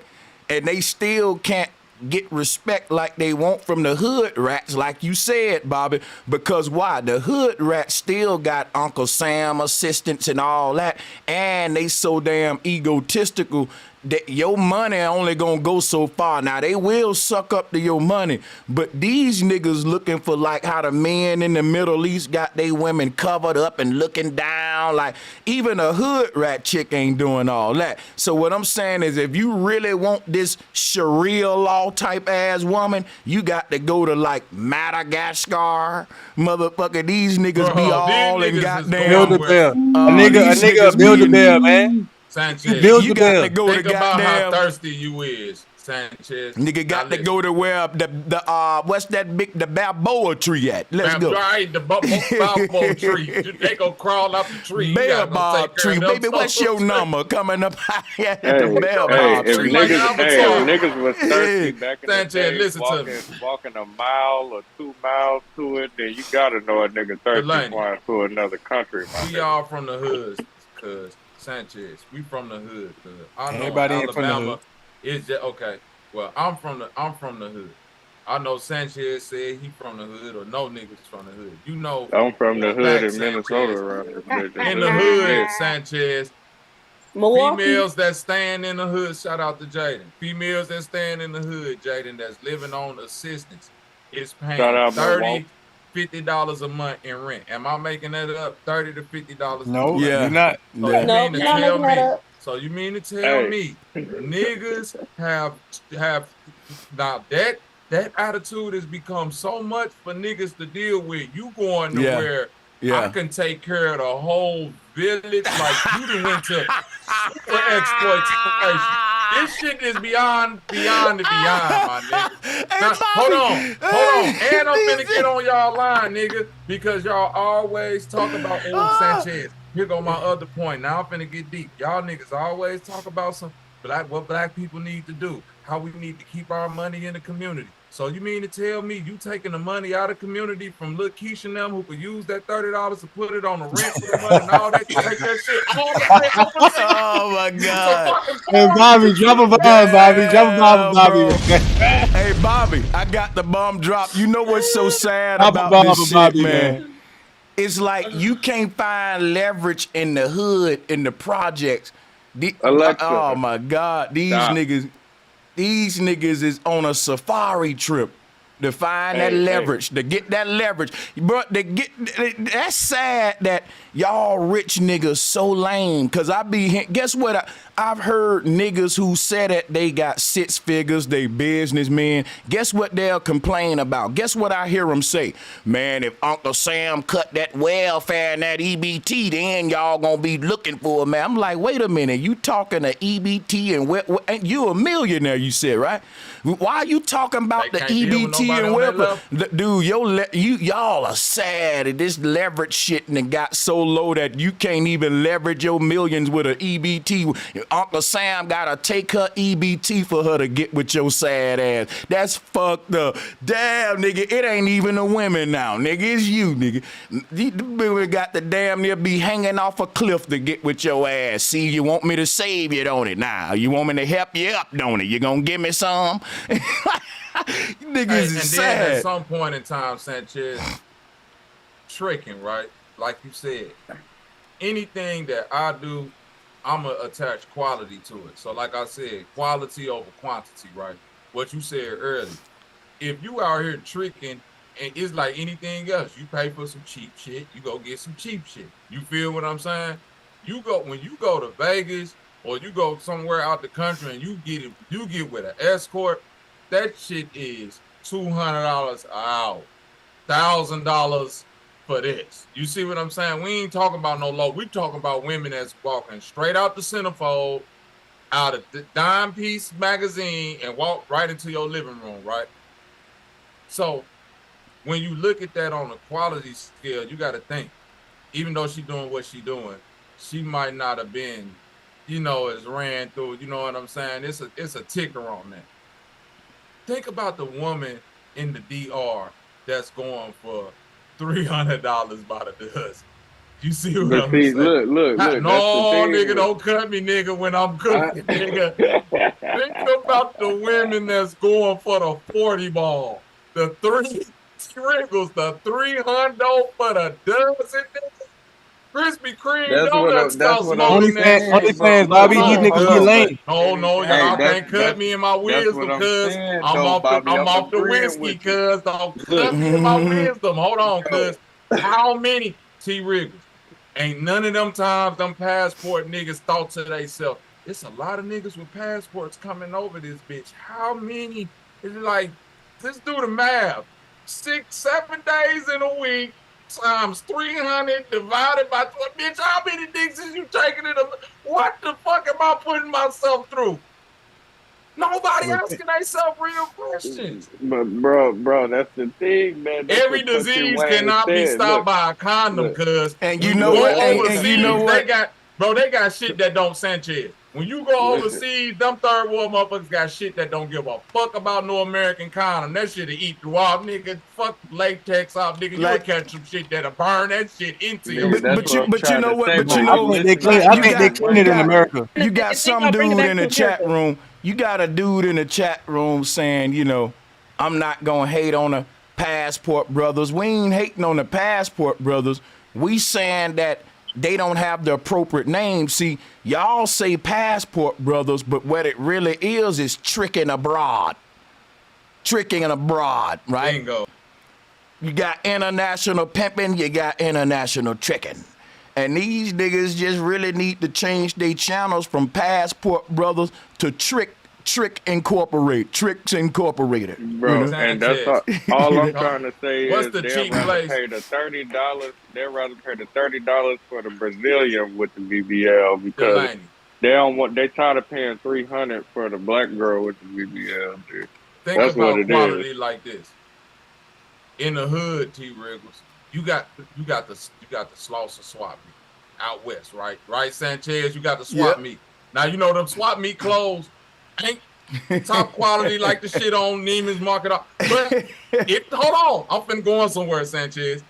And they still can't get respect like they want from the hood rats, like you said, Bobby, because why? The hood rats still got Uncle Sam assistants and all that, and they so damn egotistical that your money only gonna go so far. Now they will suck up to your money, but these niggas looking for like how the men in the Middle East got they women covered up and looking down. Like even a hood rat chick ain't doing all that. So what I'm saying is, if you really want this Sharia law type ass woman, you got to go to like Madagascar, motherfucker. These niggas Bro, be all these in niggas is goddamn. Build a bear. these A nigga niggas build a be- bear, man. Sanchez, Build You the got bear. to go to think about how goddamn. thirsty you is, Sanchez. Nigga got to go to where the what's that big the Balboa tree at? Let's go. Right, the Balboa tree. They gonna crawl up the tree. You Bell gotta go Bob take care tree, of them baby. What's your folks. number coming up here at Hey, the Bell hey, Bob if tree? niggas was thirsty back in the Sanchez, day, listen to me. walking a mile or 2 miles to it, then you gotta know a nigga thirsty Delaney. flying to another country, my We nigga. all from the hoods, cuz Sanchez. We from the hood, cuz. I know Everybody ain't from the Alabama hood. is just okay. Well, I'm from the hood. I know Sanchez said he from the hood, or no niggas from the hood. You know, I'm from the for a hood fact, in Minnesota Sanchez. around this bitch. In the hood, Sanchez. Milwaukee. Females that stand in the hood, shout out to Jaden. Females that stand in the hood, Jaden, that's living on assistance, is paying Shout out $30, $50 a month in rent. Am I making that up? $30 to $50 No, a month. Yeah. you're not. So Yeah. you No, mean to you're not tell making that me? up. So you mean to tell Hey. me niggas have now that attitude has become so much for niggas to deal with. You going to Yeah. where Yeah. I can take care of the whole village, like you done went to super exploitation. This shit is beyond the beyond, my nigga. Now, hold on. And I'm finna get on y'all line, nigga, because y'all always talk about old Sanchez. here go my other point. Now I'm finna get deep. Y'all niggas always talk about what black people need to do, how we need to keep our money in the community. So you mean to tell me you taking the money out of the community from Lil Keisha and them who could use that $30 to put it on the rent for the money and all that? You take that shit all the way overseas. Oh my God. Hey, Bobby, drop a bomb, Bobby. Drop a bomb, Bobby. Hey, Bobby, I got the bomb drop. You know what's so sad Drop a about bomb this for shit, Bobby, man? It's like you can't find leverage in the hood, in the projects. Alexa, Oh my God, these stop. niggas is on a safari trip to find that leverage, to get that leverage. But that's sad that y'all rich niggas so lame. Cause guess what? I've heard niggas who said that they got 6 figures, they businessmen. Guess what they'll complain about? Guess what I hear them say? Man, if Uncle Sam cut that welfare and that EBT, then y'all gonna be looking for a man. I'm like, wait a minute, you talking to EBT and you a millionaire, you said, right? Why are you talking about the EBT and welfare? Dude, y'all are sad at this leverage shit and it got so low that you can't even leverage your millions with an EBT. Uncle Sam gotta take her EBT for her to get with your sad ass. That's fucked up. Damn, nigga, it ain't even the women now, nigga. It's you, nigga. We got to damn near be hanging off a cliff to get with your ass. See, you want me to save you, don't it? Now, you want me to help you up, don't it? You gonna give me some? Niggas is sad. Then at some point in time, Sanchez, tricking, right? Like you said, anything that I do, I'm going to attach quality to it. So like I said, quality over quantity, right? What you said earlier. If you out here tricking, and it's like anything else, you pay for some cheap shit, you go get some cheap shit. You feel what I'm saying? When you go to Vegas or you go somewhere out the country and you get with an escort, that shit is $200 an hour, $1,000 for this. You see what I'm saying? We ain't talking about no low. We talking about women that's walking straight out the centerfold, out of the Dime Piece magazine, and walk right into your living room, right? So when you look at that on a quality scale, you got to think, even though she doing what she doing, she might not have been, as ran through. You know what I'm saying? It's a ticker on that. Think about the woman in the DR that's going for $300 by the dozen. You see what I'm saying? Look. No, nigga, don't cut me, nigga, when I'm cooking, nigga. Think about the women that's going for the 40 ball, the 3 triggers, the 300 for the dozen, nigga. Krispy Kreme donuts cost more than that. OnlyFans, Bobby, these niggas get lame. No, y'all can't cut me in my wisdom, cuz I'm off the whiskey, cuz. Don't cut me in my wisdom. Hold on, cuz. How many T-Riggers? Ain't none of them times them passport niggas thought to themselves, it's a lot of niggas with passports coming over this bitch. How many? It's like, let's do the math. 6-7 days in a week times 300 divided by 20. Bitch, how many dicks is you taking it? What the fuck am I putting myself through? Nobody asking themselves real questions. But bro, that's the thing, man. That's every disease cannot be stopped by a condom, cuz. And you know what? And you know what? They got shit that don't Sanchez. When you go overseas, them third world motherfuckers got shit that don't give a fuck about no American condom. That shit'll eat you off, nigga. Fuck latex off, nigga. You'll catch some shit that'll burn that shit into you. But you know what? But you I know what? think they clean it in America. You got some dude in the chat room. You got a dude in the chat room saying, I'm not gonna hate on the passport brothers. We ain't hating on the passport brothers. We saying that they don't have the appropriate name. See, y'all say passport brothers, but what it really is tricking abroad. Tricking abroad, right? Bingo. You got international pimping, you got international tricking. And these niggas just really need to change their channels from passport brothers to Tricks Incorporated. Bro, and that's all I'm trying to say What's is the they'd cheap rather place? pay the $30. They'd rather pay the $30 for the Brazilian with the BBL because they tired of paying $300 for the black girl with the BBL, dude. Think that's about what it quality is. like this. In the hood, T-Riggles, you got the Slauson Swap. out west, right? Right, Sanchez, you got the swap meet. Now, you know them swap meet clothes ain't top quality like the shit on Neiman's Market. But hold on, I'm finna go on somewhere, Sanchez.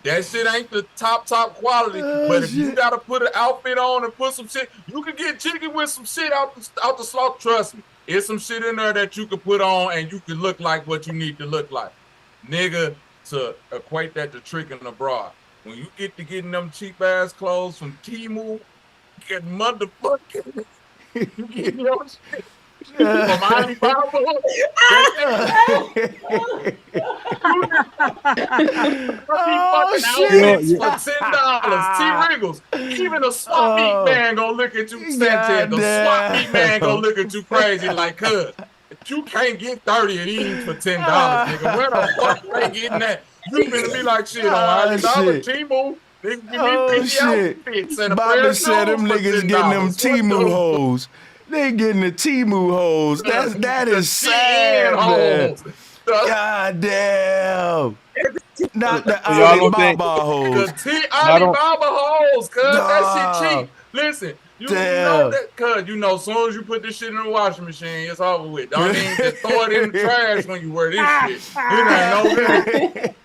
That shit ain't the top quality. But if you gotta put an outfit on and put some shit, you can get jiggy with some shit out the slaughter. Trust me, it's some shit in there that you can put on and you can look like what you need to look like, nigga. To equate that to tricking abroad, when you get to getting them cheap ass clothes from Temu, get motherfucking, you get your shit. From Alibaba, outfits for $10. T-Wriggles, even a swap meet man gonna look at you, Sanchez. The swap meet man gonna look at you crazy like, cuz you can't get 30 of these for $10, nigga. Where the fuck they getting that? You finna be like, shit, on Alibaba, Temu. Bobby said them niggas getting them Temu hoes. They getting the Temu hoes. That is sad, man. God damn. Not the Alibaba hoes. The Alibaba hoes, cuz that shit cheap. Listen, you know that, cuz you know, as soon as you put this shit in the washing machine, it's over with. Don't even just throw it in the trash when you wear this shit. It ain't no good.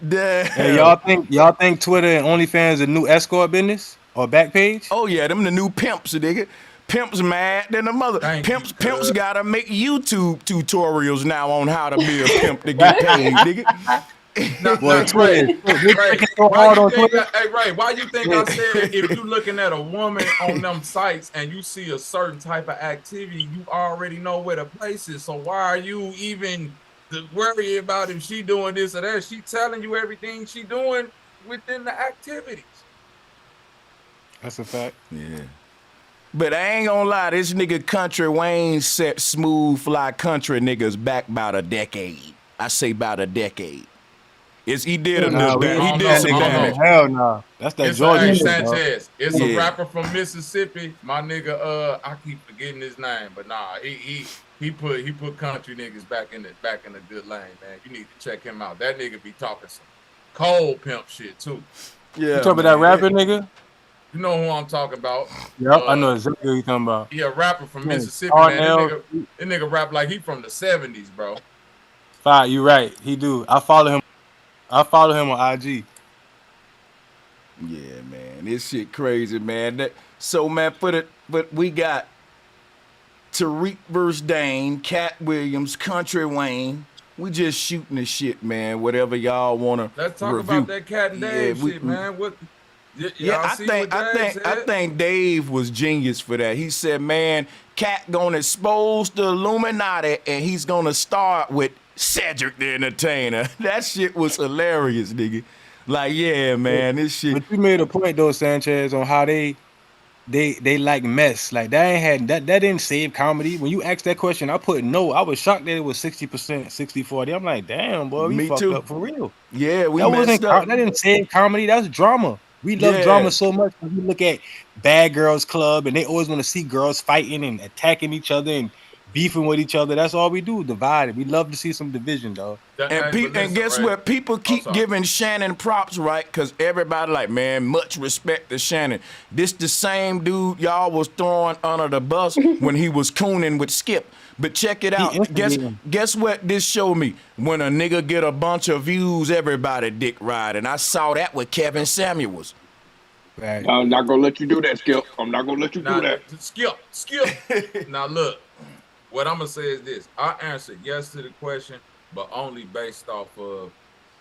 Damn. Hey, y'all think Twitter and OnlyFans a new escort business or back page? Oh yeah, them the new pimps, nigga. Pimps mad than the mother. Pimps gotta make YouTube tutorials now on how to be a pimp to get paid, nigga. Why you think I said if you looking at a woman on them sites and you see a certain type of activity, you already know where the place is. So why are you even worry about if she doing this or that? She telling you everything she doing within the activities. That's a fact. Yeah. But I ain't gonna lie, this nigga Kountry Wayne set smooth fly country niggas back about a decade. I say about a decade. He did a little bit. He did some damage. Hell no. That's that Georgia Sanchez. It's a rapper from Mississippi. My nigga, I keep forgetting his name, but nah, he put country niggas back in the good lane, man. You need to check him out. That nigga be talking some cold pimp shit too. Yeah. You talking about that rapper nigga? You know who I'm talking about. Yep, I know exactly who you talking about. Yeah, rapper from Mississippi, man. That nigga rap like he from the 70s, bro. Fine, you right. He do. I follow him on IG. Yeah, man. This shit crazy, man. But we got Tariq versus Dane, Katt Williams, Kountry Wayne. We just shooting the shit, man. Whatever y'all wanna Let's talk review. about that Katt and Dave shit, man. What I think Dave was genius for that. He said, man, Katt gonna expose the Illuminati and he's gonna start with Cedric the Entertainer. That shit was hilarious, nigga. Like, yeah, man, this shit. But you made a point though, Sanchez, on how they like mess. Like that didn't save comedy. When you asked that question, I put no. I was shocked that it was 60%, 60-40. I'm like, damn, boy, we fucked up for real. Yeah, we messed up. That didn't save comedy. That's drama. We love drama so much. When we look at Bad Girls Club and they always want to see girls fighting and attacking each other and beefing with each other. That's all we do, divided. We love to see some division, though. And guess what? People keep giving Shannon props, right? Because everybody like, man, much respect to Shannon. This the same dude y'all was throwing under the bus when he was cooning with Skip. But check it out. Guess what this showed me? When a nigga get a bunch of views, everybody dick ride. And I saw that with Kevin Samuels. Right. I'm not gonna let you do that, Skip. I'm not gonna let you do that. Skip. Now look, what I'm gonna say is this. I answered yes to the question, but only based off of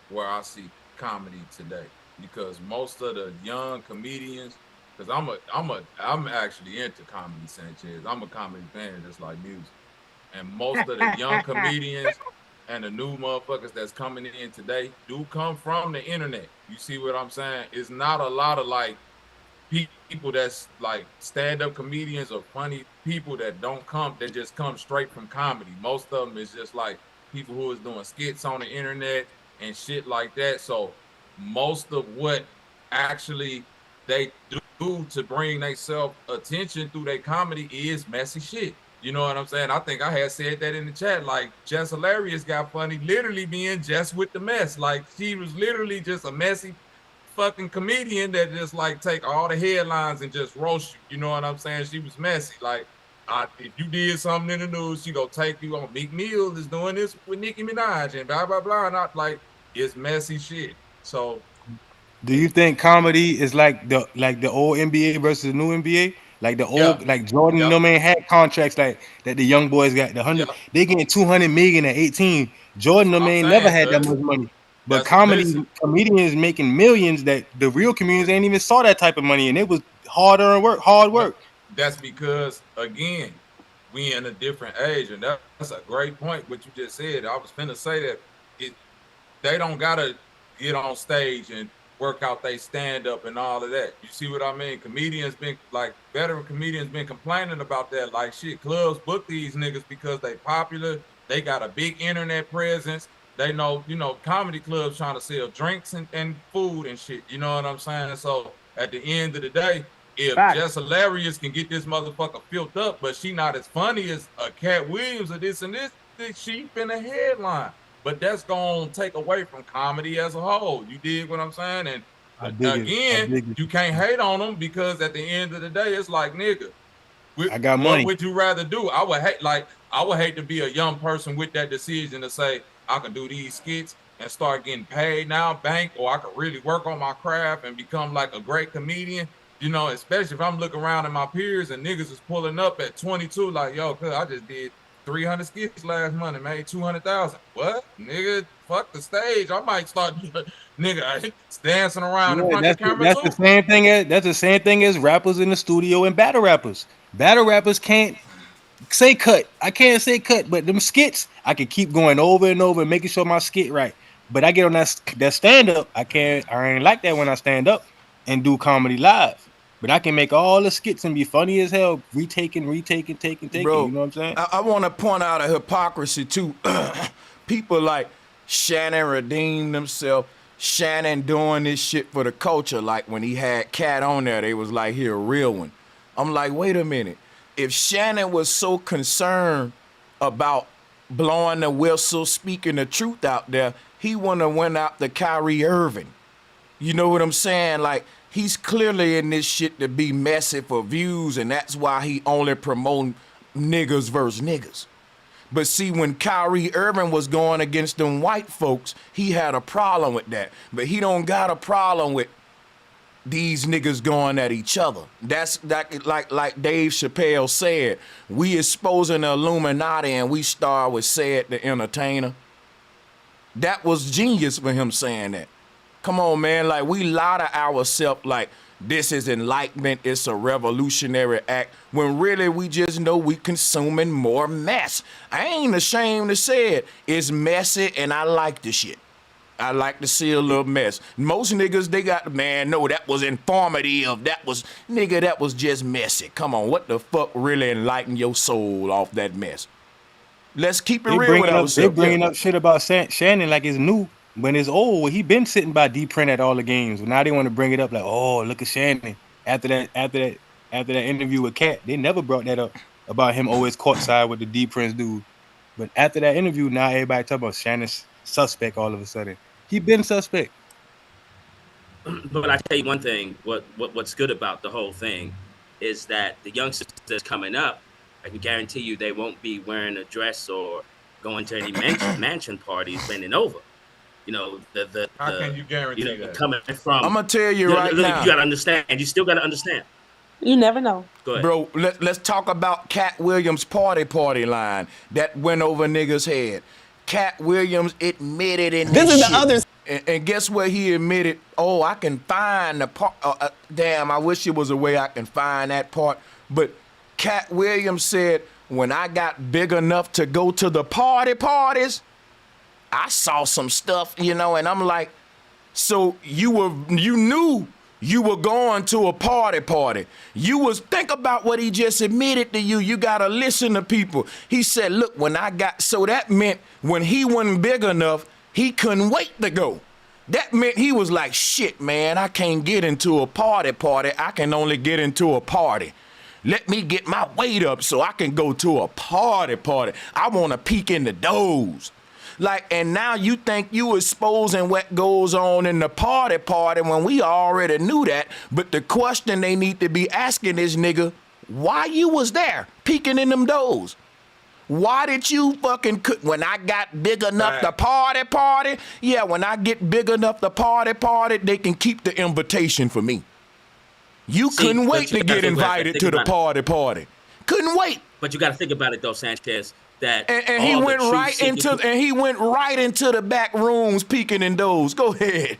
where I see comedy today. Because most of the young comedians, because I'm actually into comedy, Sanchez. I'm a comedy fan just like music. And most of the young comedians and the new motherfuckers that's coming in today do come from the internet. You see what I'm saying? It's not a lot of like people that's like stand-up comedians or funny people that just come straight from comedy. Most of them is just like people who is doing skits on the internet and shit like that. So most of what actually they do to bring their self-attention through their comedy is messy shit. You know what I'm saying? I think I had said that in the chat. Like, Jess Hilarious got funny literally being Jess with the mess. Like, she was literally just a messy, fucking comedian that just like take all the headlines and just roast you. You know what I'm saying? She was messy. Like, if you did something in the news, she gonna take you on. Meek Mill is doing this with Nicki Minaj and blah blah blah. Not like it's messy shit. So, do you think comedy is like the old NBA versus the new NBA? Like the old, like Jordan, you know, man, had contracts like that the young boys got. They getting 200 million at 18. Jordan, no man, never had that much money. But comedians making millions that the real comedians ain't even saw that type of money, and it was hard work. That's because again, we in a different age, and that's a great point. What you just said, I was finna say that they don't gotta get on stage and work out they stand up and all of that. You see what I mean? Veteran comedians been complaining about that. Like, shit, clubs book these niggas because they popular. They got a big internet presence. They know, comedy clubs trying to sell drinks and food and shit. You know what I'm saying? So at the end of the day, if Jess Hilarious can get this motherfucker filled up, but she not as funny as a Katt Williams or this and this, she been a headline. But that's gonna take away from comedy as a whole. You dig what I'm saying? And again, you can't hate on them because at the end of the day, it's like, nigga, I got money. What would you rather do? I would hate to be a young person with that decision to say, I can do these skits and start getting paid now, bank, or I could really work on my craft and become like a great comedian. Especially if I'm looking around at my peers and niggas is pulling up at 22, like, yo, cuz I just did 300 skits last month and made 200,000. What? Nigga, fuck the stage. I might start, nigga, dancing around in front of the camera. That's the same thing as rappers in the studio and battle rappers. Battle rappers can't say cut. I can't say cut, but them skits, I can keep going over and over and making sure my skit right. But I get on that stand up, I ain't like that when I stand up and do comedy live. But I can make all the skits and be funny as hell, taking. Bro, you know what I'm saying? I want to point out a hypocrisy too. People like Shannon redeemed himself. Shannon doing this shit for the culture. Like when he had Katt on there, they was like, he a real one. I'm like, wait a minute. If Shannon was so concerned about blowing the whistle, speaking the truth out there, he wouldn't have went out to Kyrie Irving. You know what I'm saying? Like, he's clearly in this shit to be messy for views, and that's why he only promoting niggas versus niggas. But see, when Kyrie Irving was going against them white folks, he had a problem with that. But he don't got a problem with these niggas going at each other. That's like Dave Chappelle said, we exposing the Illuminati and we start with Said the Entertainer. That was genius for him saying that. Come on, man, like we lie to ourselves like this is enlightenment, it's a revolutionary act, when really we just know we consuming more mess. I ain't ashamed to say it. It's messy and I like the shit. I like to see a little mess. Most niggas, they got, man, no, that was informative. That was just messy. Come on, what the fuck really enlightened your soul off that mess? Let's keep it real with ourselves. They bringing up shit about Shannon like it's new. When it's old, he been sitting by D-Print at all the games. Now they want to bring it up like, oh, look at Shannon. After that interview with Katt, they never brought that up about him always courtside with the D-Prince dude. But after that interview, now everybody talking about Shannon's suspect all of a sudden. He been suspect. But I tell you one thing, what's good about the whole thing is that the youngsters that's coming up, I can guarantee you they won't be wearing a dress or going to any mansion parties bending over. How can you guarantee that? Coming from, I'm gonna tell you right now. You gotta understand. You still gotta understand. You never know. Go ahead. Bro, let's talk about Katt Williams' party line that went over niggas' head. Katt Williams admitted in this is the others. And guess what he admitted? Oh, I can find the part. Damn, I wish it was a way I can find that part. But Katt Williams said, when I got big enough to go to the parties, I saw some stuff, and I'm like, so you knew you were going to a party. Think about what he just admitted to you. You gotta listen to people. He said, look, so that meant when he wasn't big enough, he couldn't wait to go. That meant he was like, shit, man, I can't get into a party. I can only get into a party. Let me get my weight up so I can go to a party. I want to peek in the doors. Like, and now you think you exposing what goes on in the party when we already knew that. But the question they need to be asking is, nigga, why you was there peeking in them doors? Why did you fucking when I got big enough to party? Yeah, when I get big enough to party, they can keep the invitation for me. You couldn't wait to get invited to the party. Couldn't wait. But you got to think about it though, Sanchez. That and he went right into the back rooms peeking in those. Go ahead.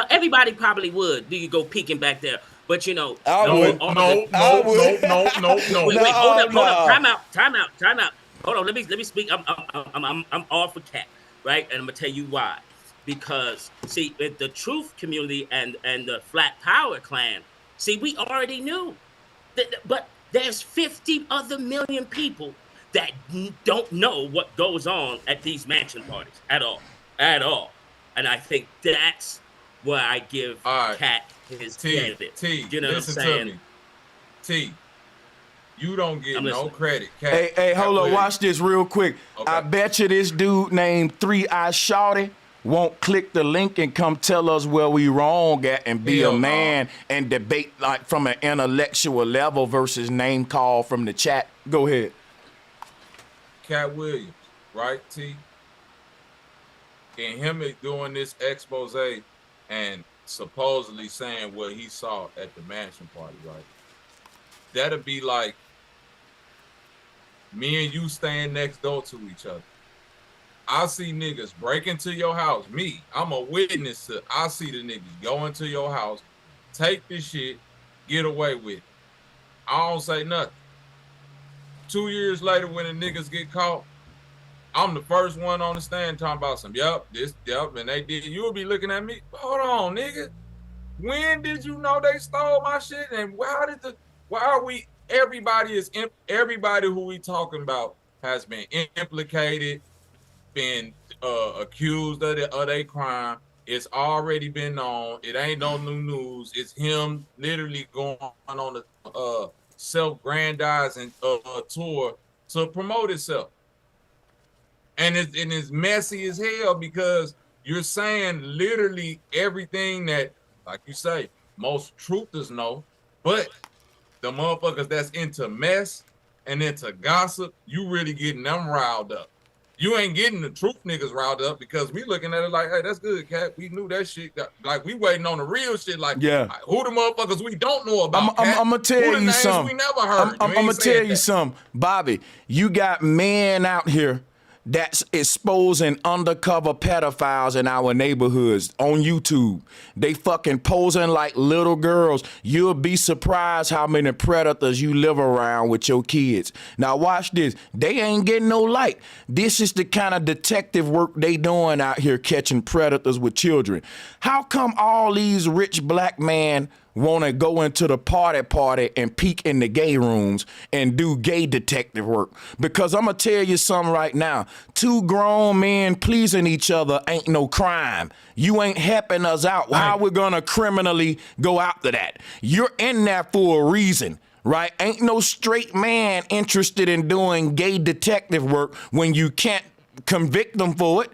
Everybody probably would. Do you go peeking back there? But you know, no. Wait, hold up. Time out. Hold on. Let me speak. I'm all for Katt, right? And I'm gonna tell you why. Because see, with the Truth community and the Flat Power clan, see, we already knew but there's 50 other million people that don't know what goes on at these mansion parties at all. And I think that's where I give Katt his credit. You know what I'm saying? You don't get no credit. Hey, hold on. Watch this real quick. Okay. I bet you this dude named 3-Eye Shawty won't click the link and come tell us where we wrong at and be a man and debate like from an intellectual level versus name call from the chat. Go ahead. Katt Williams, right, T? And him doing this expose and supposedly saying what he saw at the mansion party, right? That'll be like me and you staying next door to each other. I see niggas break into your house. I'm a witness to. I see the niggas go into your house, take this shit, get away with it. I don't say nothing. 2 years later, when the niggas get caught, I'm the first one on the stand talking about some, and they did. You'll be looking at me. Hold on, nigga. When did you know they stole my shit? And everybody who we talking about has been implicated, been accused of their crime. It's already been known. It ain't no new news. It's him literally going on a self-grandizing tour to promote itself. And it's messy as hell because you're saying literally everything that, like you say, most truthers know, but the motherfuckers that's into mess and into gossip, you really getting them riled up. You ain't getting the truth niggas riled up because we looking at it like, hey, that's good, Katt. We knew that shit. Like, we waiting on the real shit. Like, who the motherfuckers we don't know about, I'm going to tell you something. We never heard. I'm going to tell you something. Bobby, you got men out here that's exposing undercover pedophiles in our neighborhoods on YouTube. They fucking posing like little girls. You'll be surprised how many predators you live around with your kids. Now watch this. They ain't getting no light. This is the kind of detective work they doing out here catching predators with children. How come all these rich black men want to go into the party and peek in the gay rooms and do gay detective work? Because I'm going to tell you something right now. 2 grown men pleasing each other ain't no crime. You ain't helping us out. How we going to criminally go after that? You're in there for a reason, right? Ain't no straight man interested in doing gay detective work when you can't convict them for it.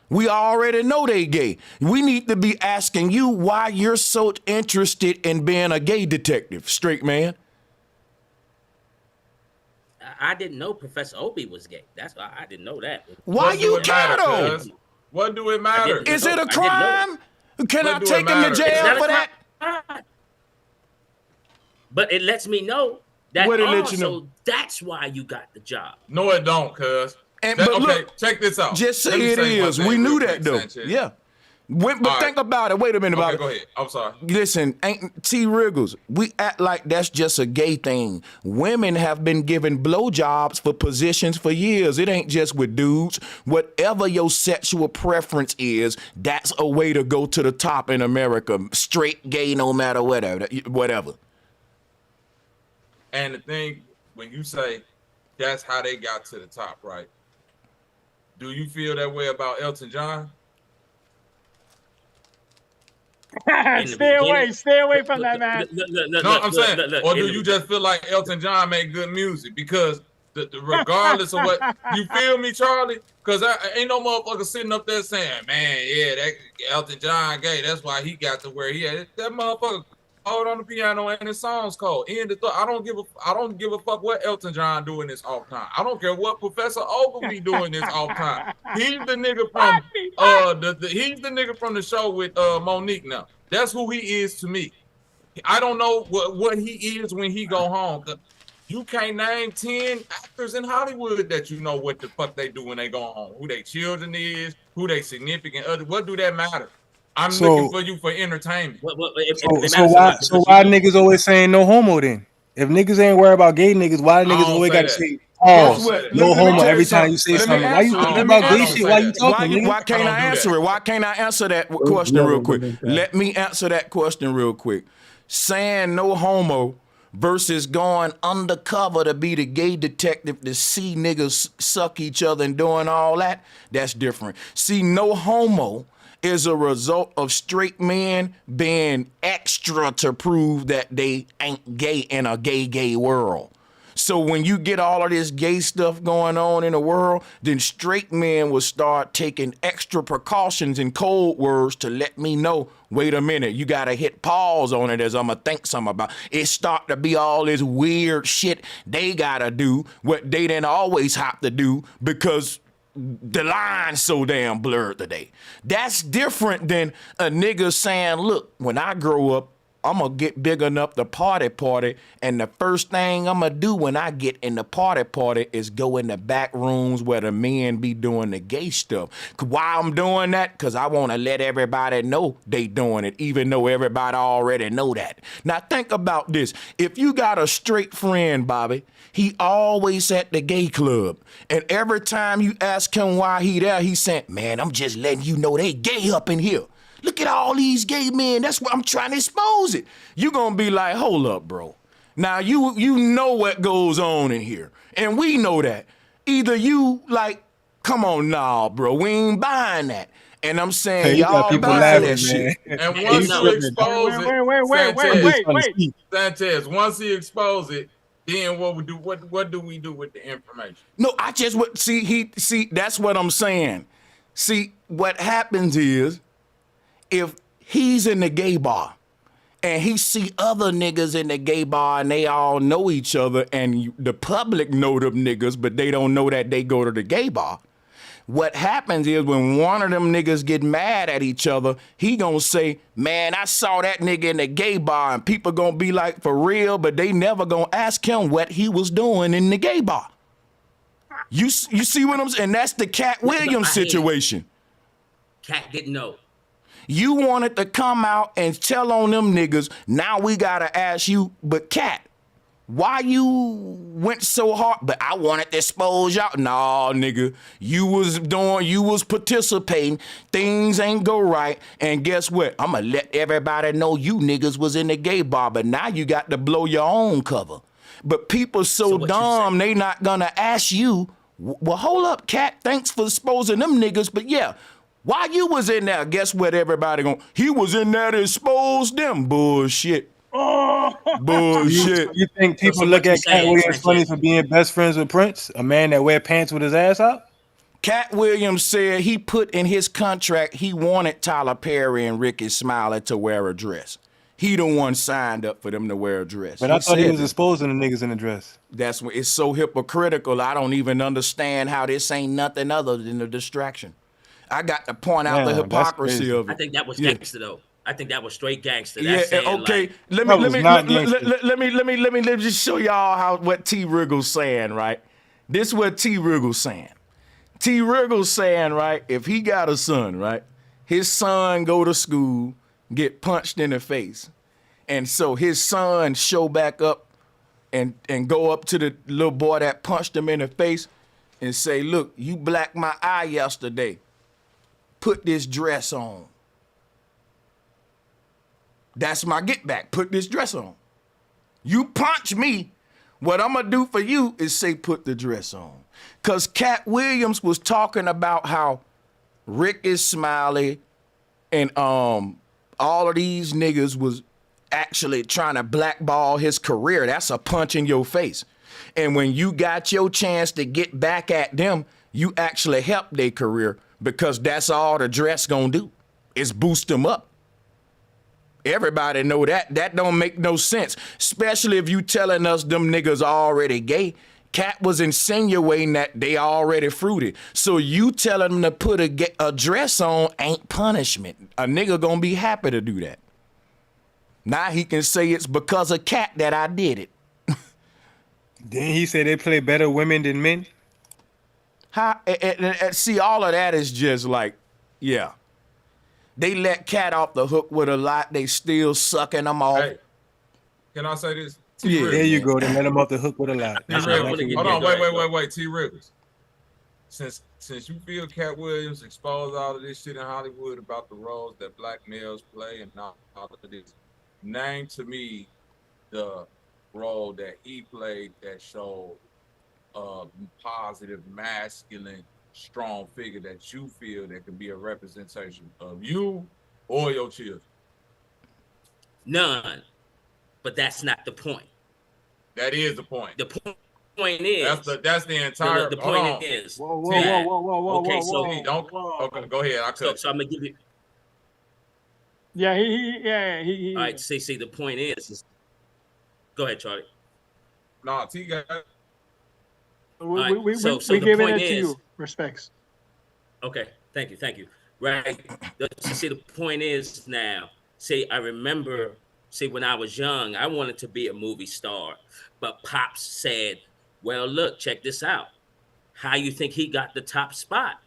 We already know they gay. We need to be asking you why you're so interested in being a gay detective, straight man. I didn't know Professor Opie was gay. That's why I didn't know that. Why you care though? What do it matter? Is it a crime? Can I take him to jail for that? But it lets me know that also that's why you got the job. No, it don't, cuz. But look, check this out. Just say it is. We knew that though. Sanchez. Yeah. But think about it. Wait a minute about it. Go ahead. I'm sorry. Listen, ain't T. Wriggles, we act like that's just a gay thing. Women have been given blowjobs for positions for years. It ain't just with dudes. Whatever your sexual preference is, that's a way to go to the top in America. Straight, gay, no matter whatever. And the thing, when you say that's how they got to the top, right? Do you feel that way about Elton John? Stay away from that, man. No, I'm saying, or do you just feel like Elton John made good music? Because regardless of what you feel me, Charlie. Because I ain't no motherfucker sitting up there saying, man, yeah, that Elton John gay. That's why he got to where he at. That motherfucker hold on the piano and his song's cold. End the thought. I don't give a fuck what Elton John do in his off time. I don't care what Professor Ogilvy doing this off time. He's the nigga from he's the nigga from the show with Monique now. That's who he is to me. I don't know what he is when he go home. You can't name 10 actors in Hollywood that you know what the fuck they do when they go home. Who they children is, who they significant other. What do that matter? I'm looking for you for entertainment. So why niggas always saying no homo then? If niggas ain't worried about gay niggas, why niggas always got to say no homo every time you say something? Why you talking about gay shit? Why you talking? Why can't I answer it? Why can't I answer that question real quick? Let me answer that question real quick. Saying no homo versus going undercover to be the gay detective to see niggas suck each other and doing all that, that's different. See, no homo is a result of straight men being extra to prove that they ain't gay in a gay world. So when you get all of this gay stuff going on in the world, then straight men will start taking extra precautions and code words to let me know, wait a minute, you gotta hit pause on it as I'm gonna think something about. It start to be all this weird shit they gotta do, what they didn't always have to do because the line's so damn blurred today. That's different than a nigga saying, look, when I grow up, I'm gonna get big enough to party, and the first thing I'm gonna do when I get in the party is go in the back rooms where the men be doing the gay stuff. Why I'm doing that? Because I want to let everybody know they doing it, even though everybody already know that. Now think about this. If you got a straight friend, Bobby, he always at the gay club, and every time you ask him why he there, he said, man, I'm just letting you know they gay up in here. Look at all these gay men. That's what I'm trying to expose it. You're going to be like, hold up, bro. Now, you know what goes on in here. And we know that. Either you like, come on now, bro. We ain't buying that. And I'm saying, y'all buy that shit. And once you expose it, wait. Sanchez, once he expose it, then what do we do with the information? No, I just would see that's what I'm saying. See, what happens is, if he's in the gay bar and he see other niggas in the gay bar and they all know each other and the public know them niggas, but they don't know that they go to the gay bar. What happens is when one of them niggas get mad at each other, he gonna say, man, I saw that nigga in the gay bar, and people gonna be like, for real, but they never gonna ask him what he was doing in the gay bar. You see what I'm saying? And that's the Katt Williams situation. Katt didn't know. You wanted to come out and tell on them niggas. Now we gotta ask you, but Katt, why you went so hard? But I wanted to expose y'all. Nah, nigga, you was participating. Things ain't go right. And guess what? I'ma let everybody know you niggas was in the gay bar, but now you got to blow your own cover. But people so dumb, they not gonna ask you, well, hold up, Katt, thanks for exposing them niggas, but yeah, why you was in there? Guess what? Everybody he was in there to expose them. Bullshit. Bullshit. You think people look at Katt Williams funny for being best friends with Prince, a man that wear pants with his ass out? Katt Williams said he put in his contract he wanted Tyler Perry and Ricky Smiley to wear a dress. He the one signed up for them to wear a dress. But I thought he was exposing the niggas in the dress. That's when it's so hypocritical. I don't even understand how this ain't nothing other than a distraction. I got to point out the hypocrisy of it. I think that was gangster though. I think that was straight gangster. That's okay. Let me just show y'all what T. Wriggle's saying, right? This is what T. Wriggle's saying. T. Wriggle's saying, right, if he got a son, right, his son go to school, get punched in the face, and so his son show back up and go up to the little boy that punched him in the face and say, look, you blacked my eye yesterday. Put this dress on. That's my get back. Put this dress on. You punch me. What I'm going to do for you is say, put the dress on. Because Katt Williams was talking about how Ricky Smiley and all of these niggas was actually trying to blackball his career. That's a punch in your face. And when you got your chance to get back at them, you actually help their career because that's all the dress gonna do is boost them up. Everybody know that. That don't make no sense, especially if you telling us them niggas already gay. Katt was insinuating that they already fruited. So you telling them to put a dress on ain't punishment. A nigga gonna be happy to do that. Now he can say it's because of Katt that I did it. Didn't he say they play better women than men? See, all of that is just like, yeah. They let Katt off the hook with a lot. They still sucking them off. Hey, can I say this? Yeah, there you go. They let him off the hook with a lot. Hold on, wait. T. Rivers. Since you feel Katt Williams exposed all of this shit in Hollywood about the roles that black males play and all of this, name to me the role that he played that showed a positive, masculine, strong figure that you feel that could be a representation of you or your children. None. But that's not the point. That is the point. The point is that's the entire. The point is. Whoa. Okay, so don't. Okay, go ahead. So I'm gonna give you. Yeah, he. All right, see. The point is. Go ahead, Charlie. No, T got. We so gave the it point to is, you. Respects. Okay, thank you. Right. See, the point is now. See, I remember. See, when I was young, I wanted to be a movie star, but Pops said, well, look, check this out. How you think he got the top spot?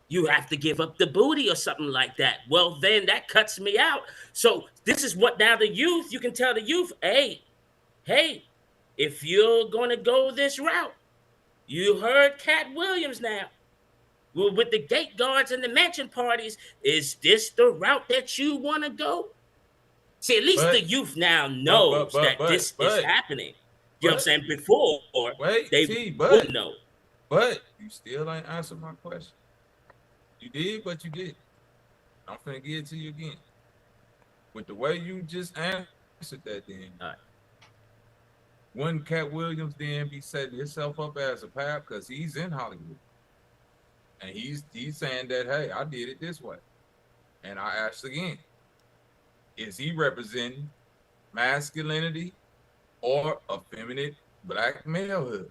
You have to give up the booty or something like that. Well, then that cuts me out. So this is what now the youth, you can tell the youth, hey, if you're going to go this route, you heard Katt Williams now. Well, with the gate guards and the mansion parties, is this the route that you want to go? See, at least the youth now knows that this is happening. You know what I'm saying? Before, they wouldn't know. But you still ain't answered my question. You did, but you did. I'm finna give it to you again. With the way you just answered that then, wouldn't Katt Williams then be setting himself up as a pap? Because he's in Hollywood. And he's saying that, hey, I did it this way. And I asked again, is he representing masculinity or effeminate black malehood?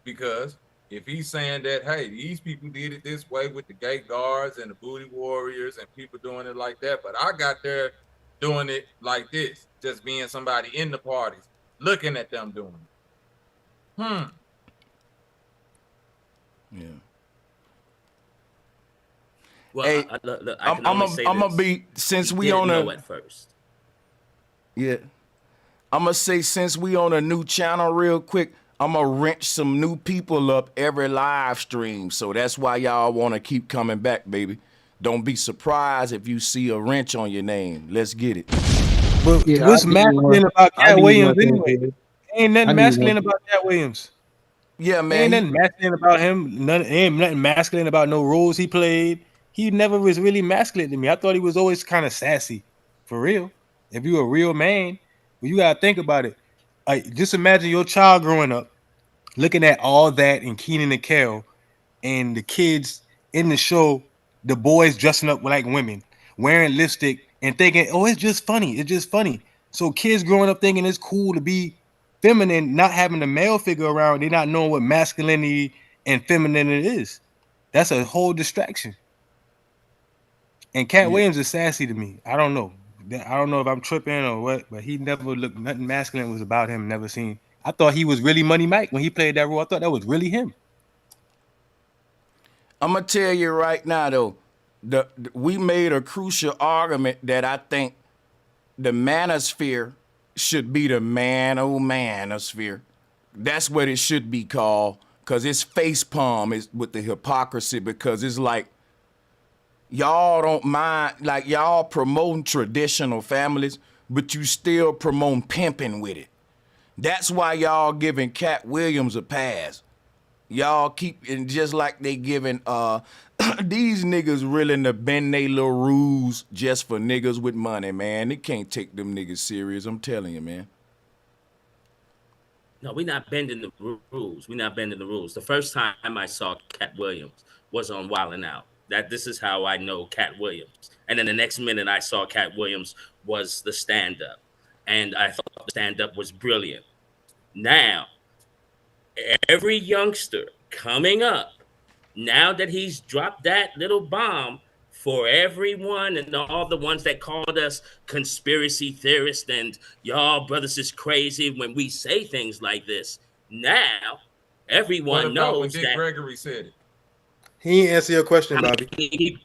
Because if he's saying that, hey, these people did it this way with the gate guards and the booty warriors and people doing it like that, but I got there doing it like this, just being somebody in the parties, looking at them doing it. Yeah. Well, hey, I'm gonna be, since we on a at first. Yeah. I'm gonna say, since we on a new channel real quick, I'm gonna wrench some new people up every live stream. So that's why y'all wanna keep coming back, baby. Don't be surprised if you see a wrench on your name. Let's get it. But what's masculine about Katt Williams anyway? Ain't nothing masculine about Katt Williams. Yeah, man. Ain't nothing masculine about him. Ain't nothing masculine about no roles he played. He never was really masculine to me. I thought he was always kind of sassy, for real. If you're a real man, well, you gotta think about it. Like, just imagine your child growing up, looking at all that and Keenan and Kel, and the kids in the show, the boys dressing up like women, wearing lipstick, and thinking, "Oh, it's just funny. It's just funny." So kids growing up thinking it's cool to be feminine, not having a male figure around, they're not knowing what masculinity and femininity is. That's a whole distraction. And Katt Williams is sassy to me. I don't know. I don't know if I'm tripping or what, but he never looked, nothing masculine was about him. Never seen. I thought he was really Money Mike when he played that role. I thought that was really him. I'm gonna tell you right now, though, we made a crucial argument that I think the manosphere should be the manosphere. That's what it should be called, because it's facepalm is with the hypocrisy, because it's like, y'all don't mind, like y'all promoting traditional families, but you still promoting pimping with it. That's why y'all giving Katt Williams a pass. Y'all keep, and just like they giving these niggas willing to bend they little rules just for niggas with money, man. They can't take them niggas serious, I'm telling you, man. No, we're not bending the rules. We're not bending the rules. The first time I saw Katt Williams was on Wildin' Out. This is how I know Katt Williams. And then the next minute I saw Katt Williams was the stand-up. And I thought the stand-up was brilliant. Now, every youngster coming up, now that he's dropped that little bomb, for everyone and all the ones that called us conspiracy theorists and y'all brothers is crazy when we say things like this. Now, everyone knows when Dick that Gregory said it? He ain't answer your question, Bobby.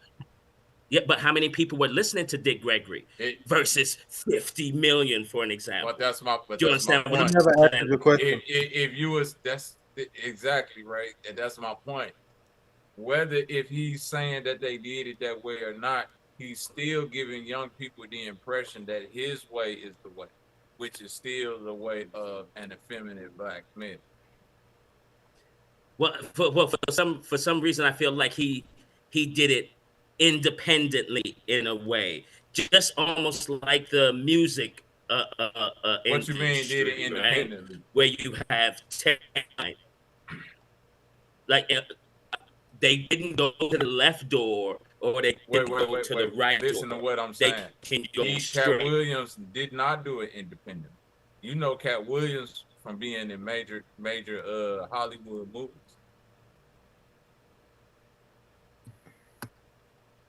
Yeah, but how many people were listening to Dick Gregory versus 50 million, for an example? But that's my. Do you understand what I'm never saying? answered the question. If you was, that's exactly right, and that's my point. Whether if he's saying that they did it that way or not, he's still giving young people the impression that his way is the way, which is still the way of an effeminate black man. Well, for some reason, I feel like he did it independently in a way, just almost like the music. What you mean did it independently? Right? Where you have time, like. They didn't go to the left door, or they didn't go to the right door. Listen to what I'm saying. Katt Williams did not do it independently. You know Katt Williams from being in major Hollywood movies.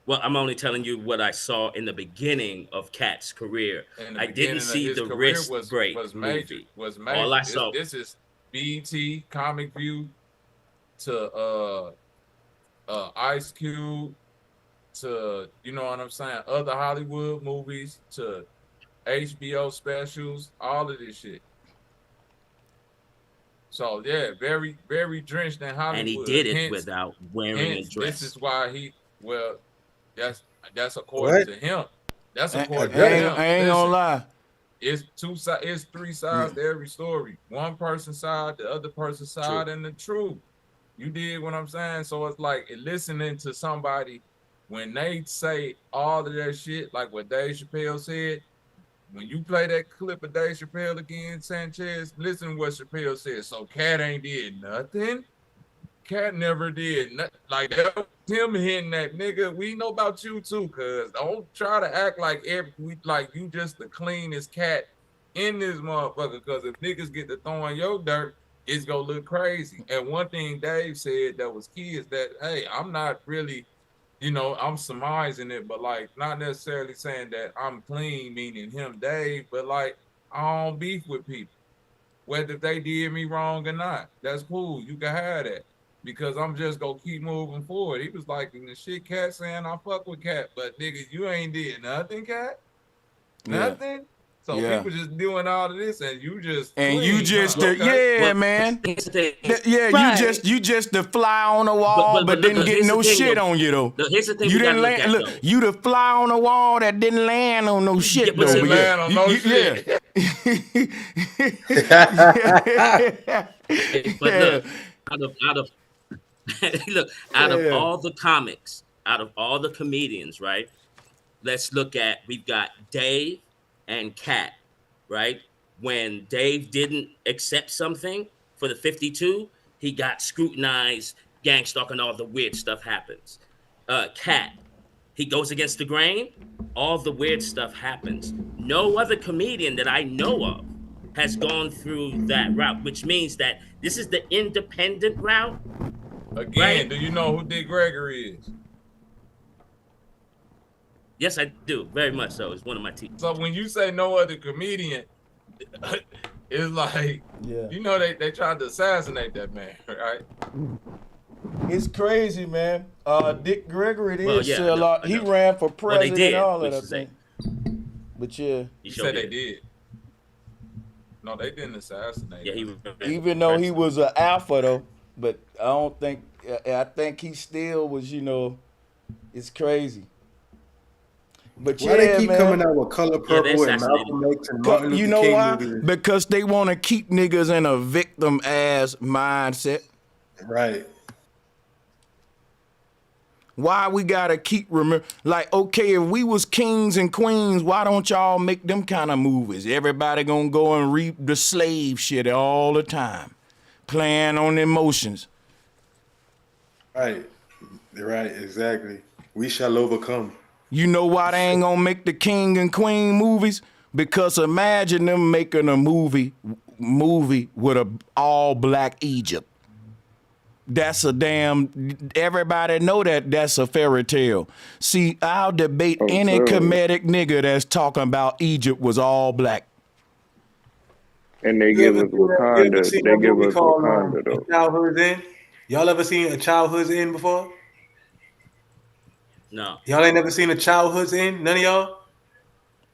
Well, I'm only telling you what I saw in the beginning of Katt's career. I didn't see the wrist break movie. Was major. All I saw. This is BET, Comic View, to Ice Cube, to, you know what I'm saying, other Hollywood movies, to HBO specials, all of this shit. So yeah, very, very drenched in Hollywood. And he did it without wearing a dress. This is why that's according to him. That's according to him. I ain't gonna lie. It's three sides to every story. One person's side, the other person's side, and the truth. You did what I'm saying? So it's like listening to somebody when they say all of that shit, like what Dave Chappelle said. When you play that clip of Dave Chappelle again, Sanchez, listen to what Chappelle said. So Katt ain't did nothing. Katt never did nothing. Like that was him hitting that nigga. We know about you too, cuz don't try to act like you just the cleanest cat in this motherfucker. Cause if niggas get to throwing your dirt, it's gonna look crazy. And one thing Dave said that was key is that, hey, I'm not really, I'm surmising it, but like not necessarily saying that I'm clean, meaning him, Dave, but like I don't beef with people. Whether they did me wrong or not, that's cool. You can have that. Because I'm just gonna keep moving forward. He was like, the shit Katt saying, I fuck with Katt, but nigga, you ain't did nothing, Katt? Nothing? Yeah. So people just doing all of this, and you just man. You just the fly on the wall, but didn't get no shit on you though. Here's the thing you didn't land. Look, you the fly on the wall that didn't land on no shit though. Land on no shit. But look, out of all the comics, out of all the comedians, right? Let's look at, we've got Dave and Katt, right? When Dave didn't accept something for the 52, he got scrutinized, gang stalking, all the weird stuff happens. Katt, he goes against the grain, all the weird stuff happens. No other comedian that I know of has gone through that route, which means that this is the independent route. Again, right? Do you know who Dick Gregory is? Yes, I do. Very much so. It's one of my teachers. So when you say no other comedian, it's like, they tried to assassinate that man, right? It's crazy, man. Dick Gregory did say a lot. He ran for president and all of that thing. But you said they did. No, they didn't assassinate him. Even though he was an alpha, though. But I think he still was, it's crazy. But why they keep coming out with Color Purple and Malcolm X and Martin Luther King why? movies? Because they want to keep niggas in a victim-ass mindset. Right. Why we gotta keep remember? Like, okay, if we was kings and queens, why don't y'all make them kind of movies? Everybody gonna go and reap the slave shit all the time, playing on emotions. Right, exactly. We shall overcome. You know why they ain't gonna make the king and queen movies? Because imagine them making a movie with a all black Egypt. That's a damn, everybody know that's a fairy tale. See, I'll debate any comedic nigga that's talking about Egypt was all black. And they give us Wakanda. They give us Wakanda though. Childhood's End. Y'all ever seen A Childhood's End before? No. Y'all ain't never seen A Childhood's End? None of y'all?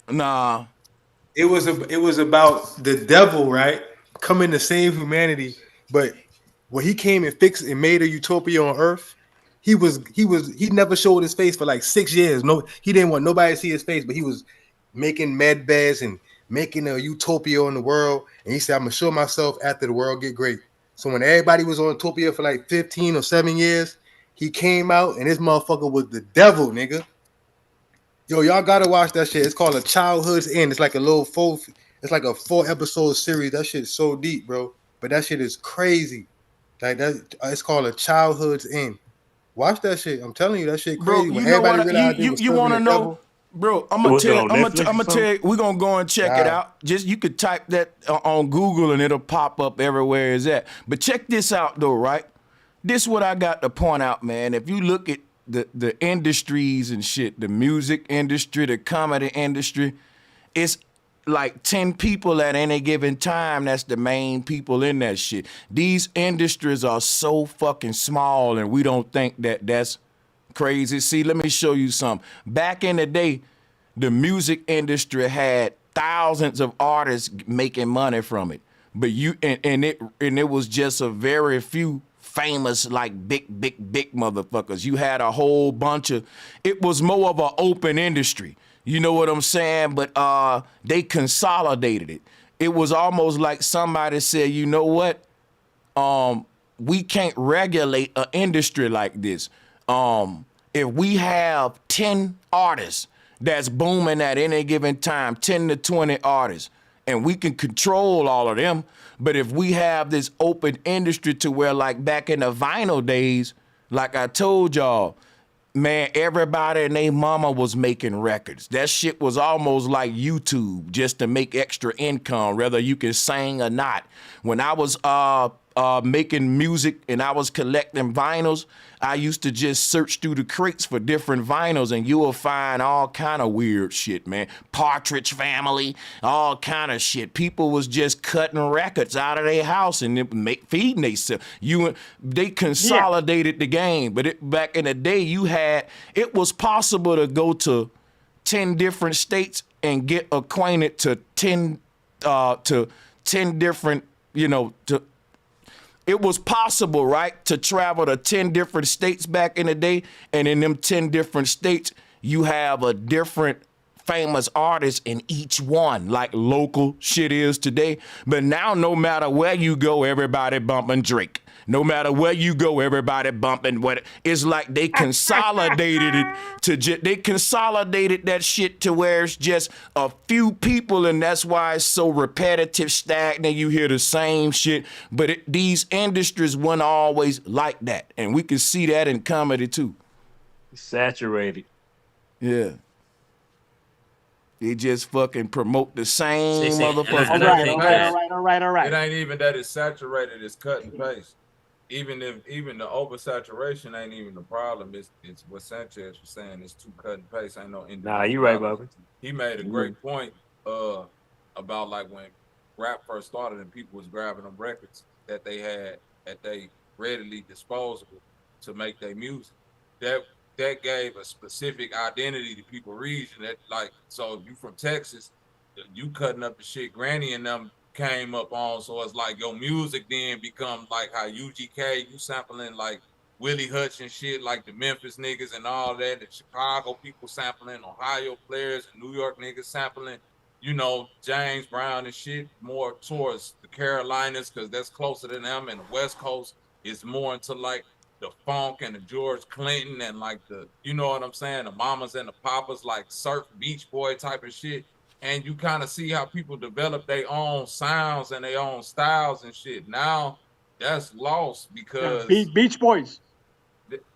Nah. It was about the devil, right? Coming to save humanity, but when he came and fixed and made a utopia on Earth, he never showed his face for like 6 years. No, he didn't want nobody to see his face, but he was making med beds and making a utopia on the world. And he said, "I'm gonna show myself after the world get great." So when everybody was on utopia for like 15 or 7 years, he came out and this motherfucker was the devil, nigga. Yo, y'all gotta watch that shit. It's called A Childhood's End. It's like a 4-episode series. That shit's so deep, bro. But that shit is crazy. Like that, it's called A Childhood's End. Watch that shit. I'm telling you, that shit crazy. Bro, you know what? You want to know, bro? I'm gonna tell you. We're gonna go and check it out. Just you could type that on Google and it'll pop up everywhere it's at. But check this out though, right? This is what I got to point out, man. If you look at the industries and shit, the music industry, the comedy industry, it's like 10 people at any given time. That's the main people in that shit. These industries are so fucking small and we don't think that's crazy. See, let me show you something. Back in the day, the music industry had thousands of artists making money from it. But it was just a very few famous, like big motherfuckers. You had a whole bunch of, it was more of an open industry. You know what I'm saying? But they consolidated it. It was almost like somebody said, you know what? We can't regulate an industry like this. If we have 10 artists that's booming at any given time, 10 to 20 artists, and we can control all of them, but if we have this open industry to where, like back in the vinyl days, like I told y'all, man, everybody and their mama was making records. That shit was almost like YouTube, just to make extra income, whether you can sing or not. When I was making music and I was collecting vinyls, I used to just search through the crates for different vinyls and you will find all kind of weird shit, man. Partridge Family, all kind of shit. People was just cutting records out of their house and feeding themselves. They consolidated the game, but back in the day, it was possible to go to 10 different states and get acquainted to 10 different, it was possible, right, to travel to 10 different states back in the day, and in them 10 different states, you have a different famous artist in each one, like local shit is today. But now, no matter where you go, everybody bumping Drake. No matter where you go, everybody bumping what. It's like they consolidated it they consolidated that shit to where it's just a few people, and that's why it's so repetitive, stagnant. You hear the same shit, but these industries weren't always like that, and we can see that in comedy too. Saturated. Yeah. They just fucking promote the same motherfuckers. All right. It ain't even that it's saturated, it's cut and paste. Even the oversaturation ain't even the problem. It's what Sanchez was saying. It's too cut and paste. Ain't no individual. Nah, you right, Bubba. He made a great point about like when rap first started and people was grabbing them records that they readily disposable to make their music. That gave a specific identity to people region. That like, so if you from Texas, you cutting up the shit Granny and them came up on, so it's like your music then become like how UGK, you sampling like Willie Hutch and shit, like the Memphis niggas and all that, the Chicago people sampling, Ohio players and New York niggas sampling, James Brown and shit, more towards the Carolinas because that's closer to them, and the West Coast is more into like the funk and the George Clinton and like the, you know what I'm saying, the mamas and the papas, like surf Beach Boy type of shit. And you kind of see how people develop their own sounds and their own styles and shit. Now that's lost because Beach Boys.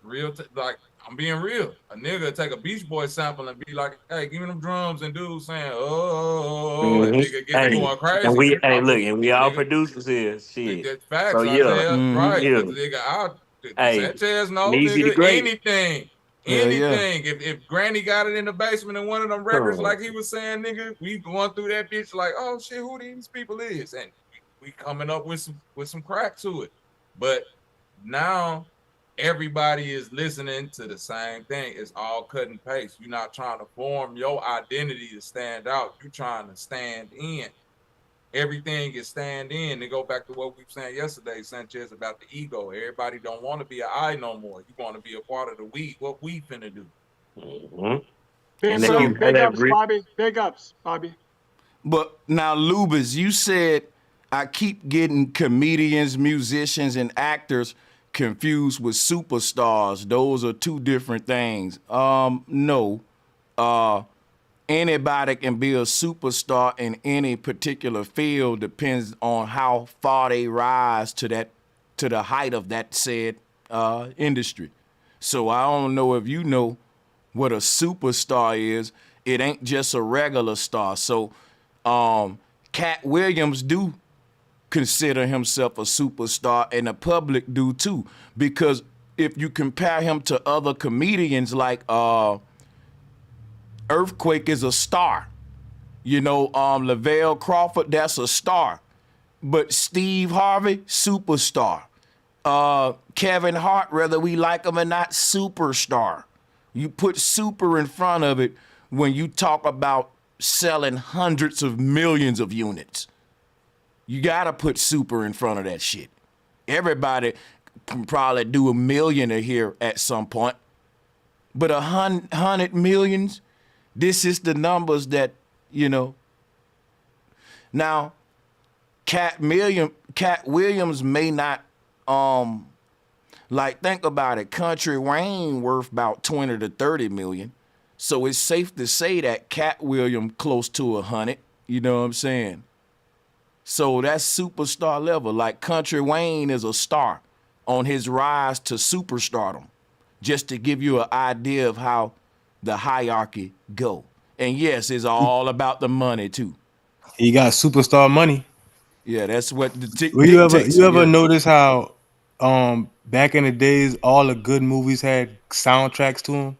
Like, I'm being real. A nigga take a Beach Boy sample and be like, hey, give me them drums, and dude saying, oh, and nigga get going crazy. And we, hey, look, and we all producers here. Shit. That's facts. So, yeah. Right. Yeah. Nigga, Hey, Sanchez knows, Easy the nigga, Great. anything. If Granny got it in the basement in one of them records, like he was saying, nigga, we going through that bitch like, oh shit, who these people is? And we coming up with some crack to it. But now everybody is listening to the same thing. It's all cut and paste. You're not trying to form your identity to stand out. You're trying to stand in. Everything is stand in. They go back to what we were saying yesterday, Sanchez, about the ego. Everybody don't want to be an I no more. You want to be a part of the we. What we finna do? Big ups, Bobby. Big ups, Bobby. But now, Lubas, you said I keep getting comedians, musicians, and actors confused with superstars. Those are two different things. No. Anybody can be a superstar in any particular field, depends on how far they rise to the height of that said industry. So I don't know if you know what a superstar is. It ain't just a regular star. So Katt Williams do consider himself a superstar, and the public do too. Because if you compare him to other comedians like Earthquake is a star. You know, Lavelle Crawford, that's a star. But Steve Harvey, superstar. Kevin Hart, whether we like him or not, superstar. You put super in front of it when you talk about selling hundreds of millions of units. You gotta put super in front of that shit. Everybody can probably do $1 million a year at some point. But 100 millions, this is the numbers that, you know. Now, Katt Williams may not, like, think about it. Kountry Wayne worth about 20 to 30 million. So it's safe to say that Katt Williams close to 100. You know what I'm saying? So that's superstar level. Like Kountry Wayne is a star on his rise to superstardom. Just to give you an idea of how the hierarchy go. And yes, it's all about the money too. He got superstar money. Yeah, that's what the you ever notice how back in the days all the good movies had soundtracks to them?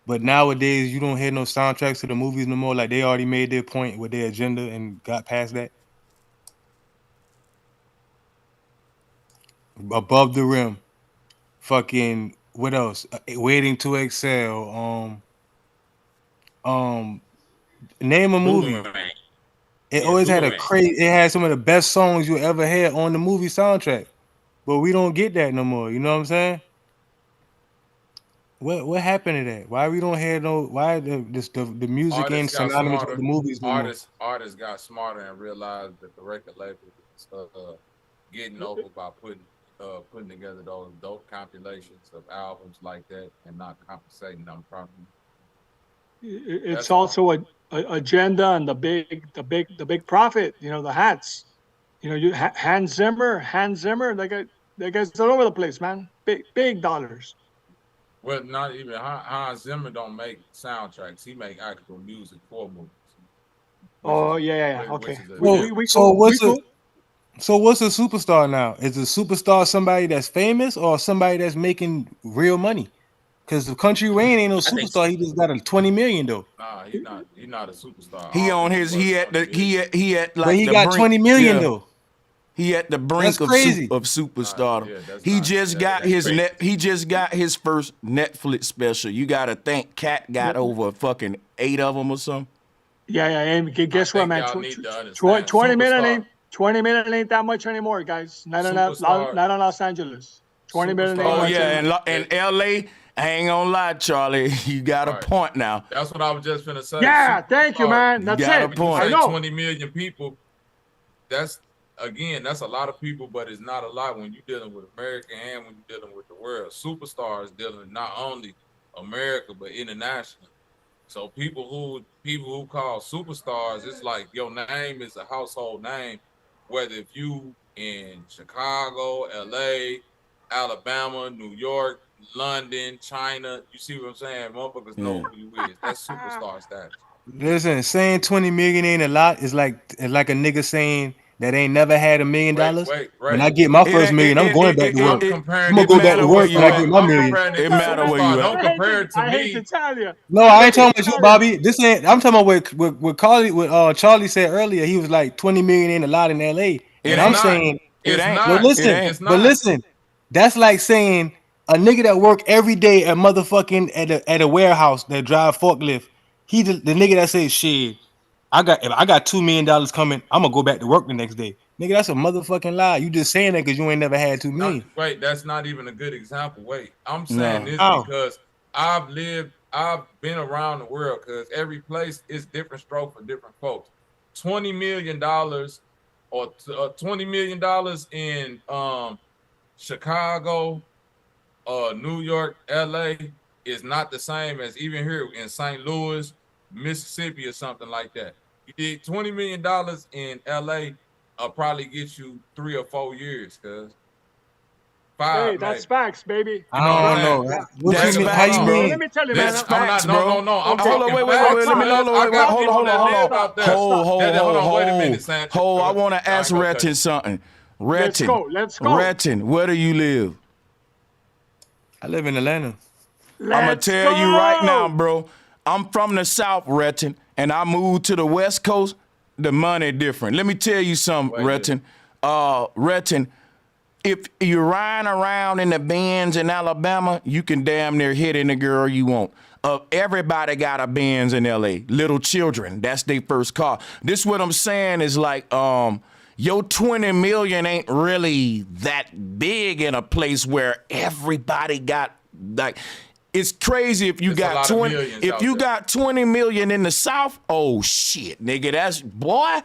But nowadays you don't hear no soundtracks to the movies no more. Like they already made their point with their agenda and got past that. Above the Rim. Fucking what else? Waiting to Exhale. Name a movie. Boomerang. It always had a crazy. It had some of the best songs you ever heard on the movie soundtrack, but we don't get that no more. You know what I'm saying? What happened to that? Why we don't hear no? Why the music ain't synonymous with the movies no more? Artists got smarter and realized that the record label was getting over by putting together those dope compilations of albums like that and not compensating them properly. It's also a agenda and the big profit. You know, the hats. You know, Hans Zimmer. They guys all over the place, man. Big dollars. Well, not even Hans Zimmer don't make soundtracks. He make actual music for movies. Oh yeah. Okay. So what's a superstar now? Is a superstar somebody that's famous or somebody that's making real money? Because the Kountry Wayne ain't no superstar. He just got a 20 million though. Nah, he not a superstar. He on his he at like but he the got brink, 20 million though. He at the brink of superstardom. He just got his first Netflix special. You gotta think Katt got over fucking 8 of them or something. Yeah. And guess what, man? 20 million ain't that much anymore, guys. Not in Los Angeles. 20 million. Oh yeah, and LA. I ain't gonna lie, Charlie. You got a point now. That's what I was just gonna say. Yeah, thank you, man. That's it. A point. I know. 20 million people. That's again, that's a lot of people, but it's not a lot when you're dealing with America and when you're dealing with the world. Superstars dealing with not only America but international. So people who call superstars, it's like your name is a household name, whether if you in Chicago, LA, Alabama, New York, London, China. You see what I'm saying? Motherfuckers know who you is. That's superstar status. Listen, saying 20 million ain't a lot is like a nigga saying that ain't never had $1 million. When I get my first million, I'm going back to work. I'm gonna go back to work when I get my million. It matter where you Don't at. compare it to I hate me. to tell you. No, I ain't talking about you, Bobby. This ain't. I'm talking about what Charlie said earlier. He was like 20 million ain't a lot in LA, and I'm saying it ain't. Well, listen, It's but not. listen, that's like saying a nigga that work every day at motherfucking at a warehouse that drive forklift. He the nigga that says shit. If I got $2 million coming, I'm gonna go back to work the next day. Nigga, that's a motherfucking lie. You just saying that because you ain't never had 2 million. Wait, that's not even a good example. Wait, I'm saying this How? because I've been around the world because every place is different stroke for different folks. $20 million or $20 million in Chicago, New York, LA is not the same as even here in St. Louis, Mississippi, or something like that. You did $20 million in LA, I'll probably get you 3 or 4 years, cuz. 5. Hey, that's facts, baby. I don't know. What you mean? How you mean? Let me tell you, man. That's facts, bro. No. I'm Hold on, talking wait. facts. Let me know. I got Hold people that live on. out there. Hold on. Wait a minute, Sanchez. I want to ask Retin something. Retin. Let's go. Retin, where do you live? I live in Atlanta. I'm gonna tell you right now, bro. I'm from the South, Retin, and I moved to the West Coast. The money different. Let me tell you something, Retin. Retin, if you're riding around in the Benz in Alabama, you can damn near hit any girl you want. Everybody got a Benz in LA. Little children, that's their first car. This what I'm saying is like, your 20 million ain't really that big in a place where everybody got like. It's crazy if you got 20. If you got 20 million in the South, oh shit, nigga, that's boy.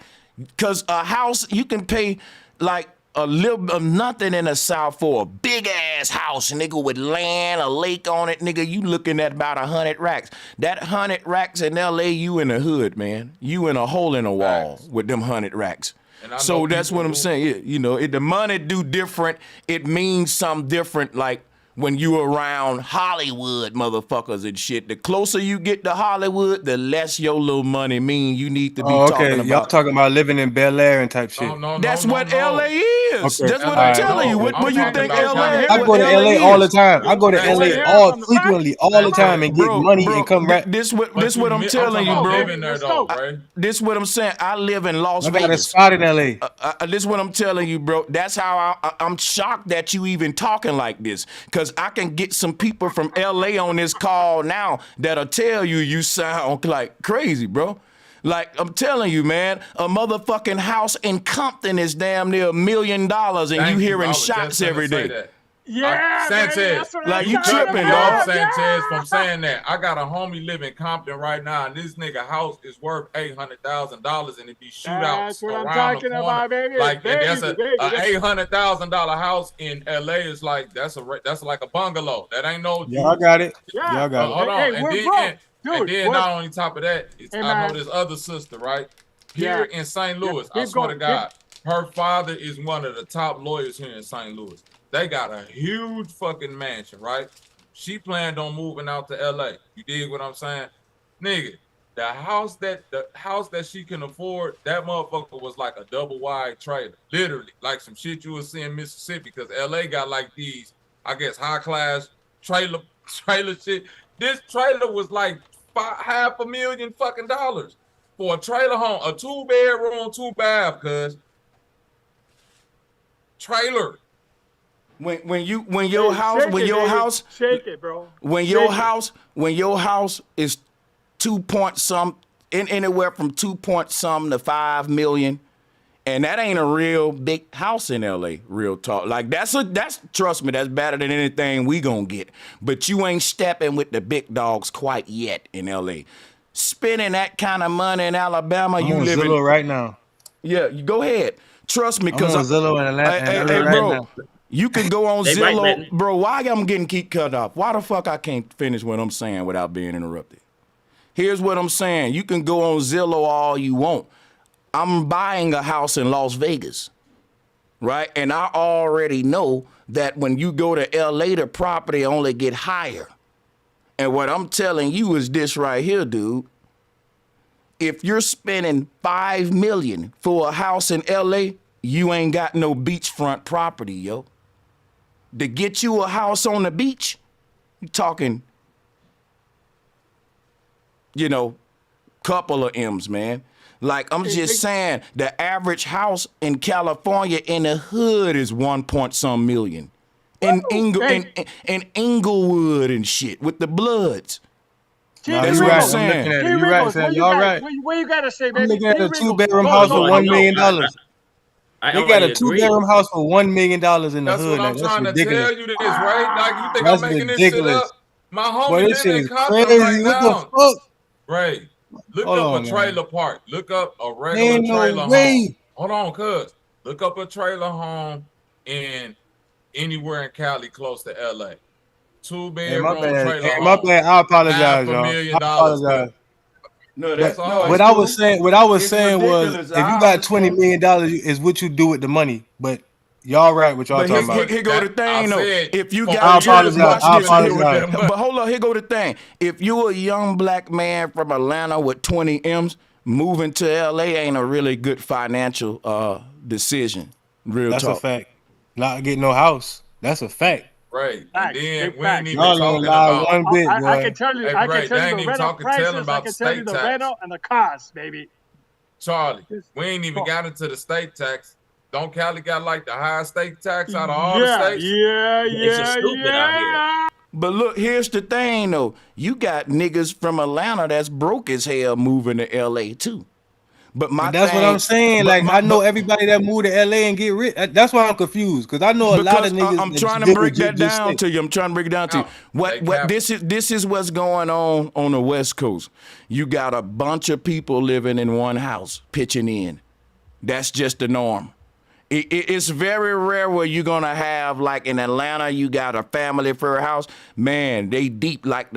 Cause a house you can pay like a little of nothing in the South for a big ass house, nigga, with land, a lake on it, nigga. You looking at about 100 racks. That 100 racks in LA, you in the hood, man. You in a hole in a wall with them 100 racks. So that's what I'm saying. You know, the money do different. It means something different, like when you around Hollywood motherfuckers and shit. The closer you get to Hollywood, the less your little money mean. You need to be talking about. Y'all talking about living in Bel Air and type shit. That's what LA is. Okay. That's what I'm telling you. What do you think LA? I go to LA all the time. I go to LA frequently all the time and get money and come back. This what I'm telling you, bro. This what I'm saying. I live in Las Vegas. I got a spot in LA. This what I'm telling you, bro. That's how I'm shocked that you even talking like this. Cause I can get some people from LA on this call now that'll tell you sound like crazy, bro. Like, I'm telling you, man, a motherfucking house in Compton is damn near $1 million and you hearing shots every day. Yeah, Sanchez, like you tripping, dog. Sanchez, from saying that, I got a homie living in Compton right now, and this nigga house is worth $800,000, and it be shootouts around the corner. About, baby. Like, and that's a $800,000 house in LA is like that's like a bungalow. That ain't no. Y'all got it. Y'all got it. Hold on, Hey, and then not only top of that, I know this other sister, right? Here in St. Louis, I swear to God, her father is one of the top lawyers here in St. Louis. They got a huge fucking mansion, right? She planned on moving out to LA. You dig what I'm saying? Nigga, the house that she can afford, that motherfucker was like a double wide trailer. Literally, like some shit you would see in Mississippi, because LA got like these, I guess, high class trailer shit. This trailer was like $500,000 fucking dollars for a trailer home, a 2-bedroom, 2-bath, cuz. Trailer. When your house shake it, bro. When your house is 2 point some, anywhere from 2 point some to 5 million, and that ain't a real big house in LA, real talk. Like that's trust me, that's better than anything we gonna get. But you ain't stepping with the big dogs quite yet in LA. Spending that kind of money in Alabama, I'm on Zillow right now. Yeah, you go ahead. Trust me, I'm because on Zillow and Atlanta bro, right now. you can go on They Zillow, right, bro. Why I'm getting keep cut off? Why the fuck I can't finish what I'm saying without being interrupted? Here's what I'm saying. You can go on Zillow all you want. I'm buying a house in Las Vegas, right? And I already know that when you go to LA, the property only get higher. And what I'm telling you is this right here, dude. If you're spending $5 million for a house in LA, you ain't got no beachfront property, yo. To get you a house on the beach, you're talking, you know, couple of M's, man. Like, I'm just saying, the average house in California in the hood is 1-point-some million. In Inglewood and shit with the Bloods. That's what I'm saying. You're right, fam. Y'all right. What you gotta say, baby? I'm looking at a 2-bedroom house for $1 million. They got a 2-bedroom house for $1 million in the hood. That's what I'm trying to tell you this, right? Like, you think That's I'm making ridiculous. this shit up? My homie Boy, this shit living in is Compton crazy. right What now. the fuck? Right. Look Hold up on, a trailer park. Look up a regular Ain't no trailer way. home. Hold on, cuz. Look up a trailer home in anywhere in Cali close to LA. 2-bedroom trailer home. My bad. I apologize, y'all. $500,000. I apologize. No, that's all. What I was saying was, ridiculous. if you got $20 million, is what you do with the money. But y'all right, what y'all talking about. Here go the thing, though. If you got, I apologize. But hold on, here go the thing. If you a young black man from Atlanta with 20 M's, moving to LA ain't a really good financial decision. Real That's talk. a fact. Not getting no house. That's a fact. Right. Facts, And then big we ain't facts. even Y'all talking ain't lie about one bit, boy. I can tell you, Hey, I right, can they tell ain't you the even rental talking- telling prices. I about can the tell you state the tax. rental and the cost, baby. Charlie, we ain't even got into the state tax. Don't Cali got like the highest state tax out of all the states? It's just stupid out here. But look, here's the thing, though. You got niggas from Atlanta that's broke as hell moving to LA, too. But that's what I'm saying. Like, I know everybody that moved to LA and get rich. That's why I'm confused, because I know a lot of niggas. I'm trying to break that down to you. I'm trying to break it down to you. What this is what's going on the West Coast. You got a bunch of people living in one house, pitching in. That's just the norm. It's very rare where you're gonna have, like in Atlanta, you got a family for a house. Man, they deep like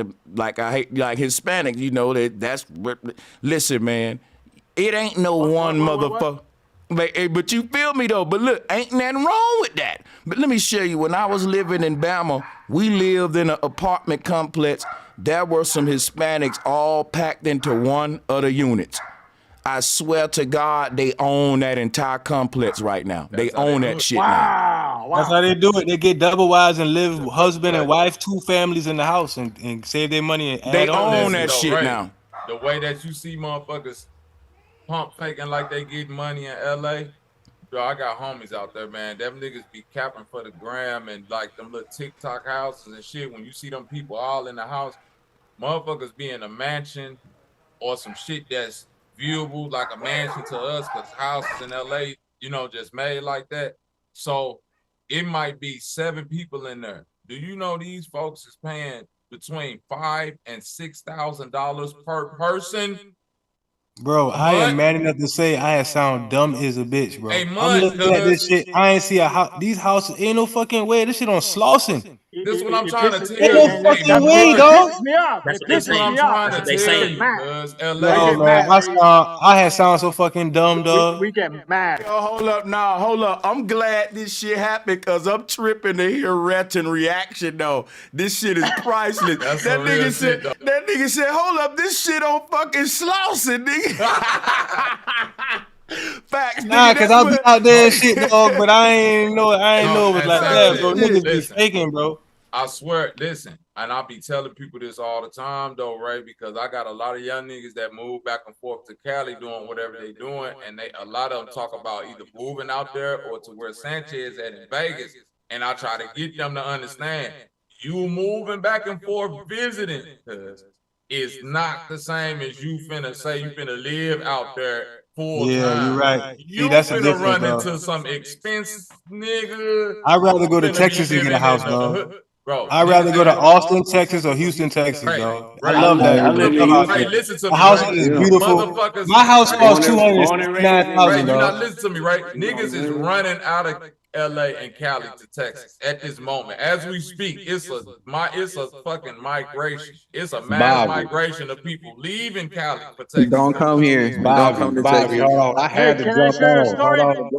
Hispanic. You know that's. Listen, man. It ain't no one motherfucker. But you feel me though. But look, ain't nothing wrong with that. But let me show you. When I was living in Bama, we lived in an apartment complex. There were some Hispanics all packed into one of the units. I swear to God, they own that entire complex right now. They own that shit now. That's how they do it. They get double wives and live husband and wife, 2 families in the house and save their money and They add on. own that shit now. The way that you see motherfuckers pump faking like they get money in LA, bro, I got homies out there, man. Them niggas be capping for the gram and like them little TikTok houses and shit. When you see them people all in the house, motherfuckers be in a mansion or some shit that's viewable like a mansion to us, because houses in LA, you know, just made like that. So it might be 7 people in there. Do you know these folks is paying between $5,000 and $6,000 per person? Bro, I am mad enough to say I sound dumb as a bitch, bro. I'm looking at this shit. I ain't see a house. These houses ain't no fucking way. This shit on Slauson. This is what I'm trying to tell Ain't you. no fucking way, dog. It pisses me off. That's It what they pisses saying. me off. That's what they saying. No, man. I had sound so fucking dumb, dog. We get mad. Yo, hold up. I'm glad this shit happened because I'm tripping to hear Ratchet reaction though. This shit is priceless. that nigga said, hold up, this shit on fucking Slauson, nigga. Facts, nah, cause I be out there and shit, dog, but I ain't know it was like that, bro. Niggas be faking, bro. I swear, listen, and I be telling people this all the time though, right? Because I got a lot of young niggas that move back and forth to Cali doing whatever they doing, and a lot of them talk about either moving out there or to where Sanchez at in Vegas, and I try to get them to understand, you moving back and forth visiting, because it's not the same as you finna say you finna live out there full time. Yeah, you're right. You that's a finna difference, run bro. into some expense, nigga. I'd rather go to Texas and get a house, bro. Bro, I'd rather go to Austin, Texas, or Houston, Texas, dog. I love that. I live in Clubhouse. Hey, Houston. listen to My me, house right? is Yeah. beautiful. Motherfuckers, My house costs Born and raised in Ray, $269,000, you not dog. listen to me, right? Niggas is running out of LA and Cali to Texas at this moment. As we speak, it's a fucking migration. It's a mass migration of people leaving Cali for Texas. Don't come here. Don't come to Bobby, Texas. hold on. I Hey, had to can I jump share a on. Hold story? on.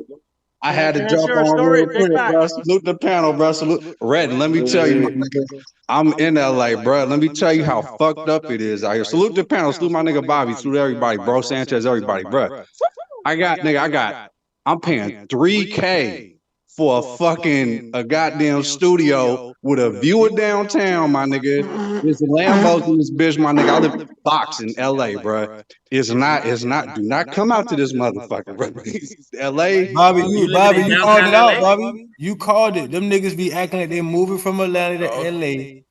I had to Can I jump share a on story? real Big quick, Mac. bro. Salute the panel, bro. Salute. Red, let me tell you, my nigga, I'm in LA, bro. Let me tell you how fucked up it is out here. Salute the panel. Salute my nigga Bobby. Salute everybody, bro. Sanchez, everybody, bro. I'm paying 3K for a goddamn studio with a view of downtown, my nigga. There's Lambos in this bitch, my nigga. I live in a box in LA, bro. Do not come out to this motherfucker, bro. LA. Bobby, You living in you called downtown it out, LA? Bobby. You called it. Them niggas be acting like they moving from Atlanta to LA.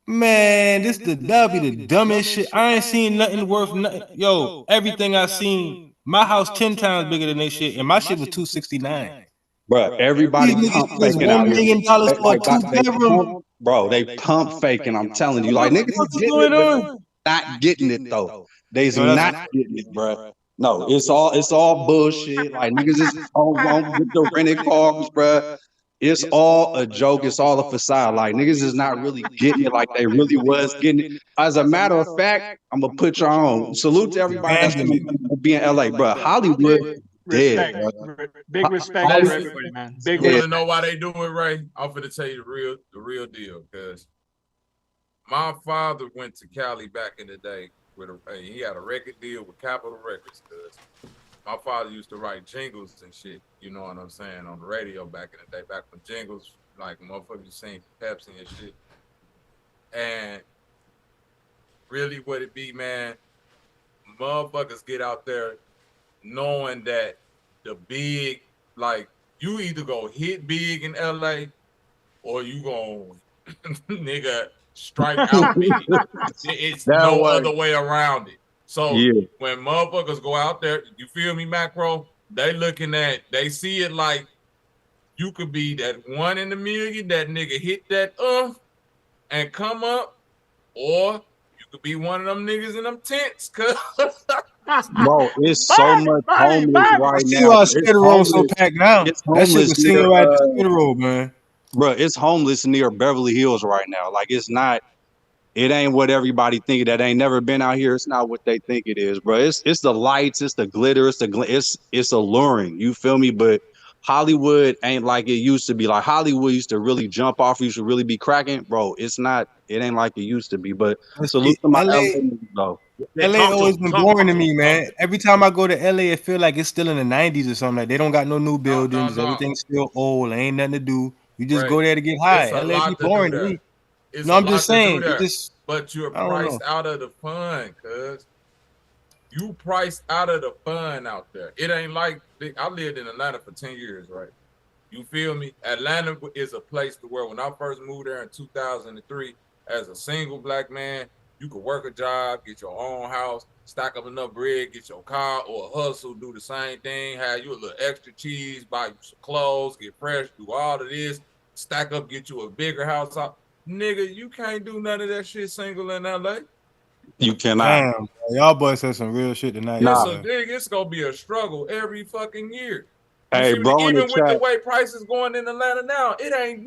Man, this be the dumbest shit. I ain't seen nothing worth nothing. Yo, everything I seen, my house 10 times bigger than this shit, and my shit was 269. Bro, everybody These niggas pump spends faking $1 out here. million for a two-bedroom. They pump faking. I'm telling you, What like the niggas fuck is is getting going it, but on? not getting it though. They's Yo, that's not getting it, bro. No, it's all bullshit. Like niggas is on with the rented cars, bro. It's all a joke. It's all a facade. Like niggas is not really getting it like they really was getting it. As a matter of fact, I'm gonna put y'all on. Salute to everybody that's abandonment. gonna be in LA, bro. Hollywood dead, Respect. bro. Big respect Hey, to listen, everybody, man. Big you want to respect. know why they do it, Ray? I'm finna tell you the real deal. Because my father went to Cali back in the day he had a record deal with Capitol Records. Because my father used to write jingles and shit. You know what I'm saying, on the radio back in the day, back when jingles like motherfuckers sing Pepsi and shit. And really, what it be, man? Motherfuckers get out there knowing that the big, like, you either go hit big in LA or you gon' nigga strike out big. It's no other way around it. So when motherfuckers go out there, you feel me, Macro? They see it like you could be that 1 in a million, that nigga hit that and come up, or you could be one of them niggas in them tents, cuz. Bro, it's so much homeless I right see now. why It's Skid Row so homeless. packed now. It's That shit homeless was near singing right to Skid Row, man. bro, it's homeless near Beverly Hills right now. Like it ain't what everybody think. That ain't never been out here. It's not what they think it is, bro. It's the lights, it's the glitter, it's alluring. You feel me? But Hollywood ain't like it used to be. Like Hollywood used to really jump off, used to really be cracking, bro. It ain't like it used to be. But salute to my LA niggas, though. LA always been boring to me, man. Every time I go to LA, it feel like it's still in the 90s or something. Like they don't got no new buildings. Everything's still old. Ain't nothing to do. You just go there to get high. It's a LA be lot to do boring to there. me. It's No, a I'm lot just to do saying. there. It just, But you're I don't know. priced out of the fun, cuz. You priced out of the fun out there. It ain't like I lived in Atlanta for 10 years, right? You feel me? Atlanta is a place to where when I first moved there in 2003, as a single black man, you could work a job, get your own house, stack up enough bread, get your car or a hustle, do the same thing, have you a little extra cheese, buy you some clothes, get fresh, do all of this, stack up, get you a bigger house. Nigga, you can't do none of that shit single in LA. You cannot. Damn, bro. Y'all boys said some real shit tonight. It's gonna be a struggle every fucking year. Hey, bro, in the Even with the chat. way prices going in Atlanta now, it ain't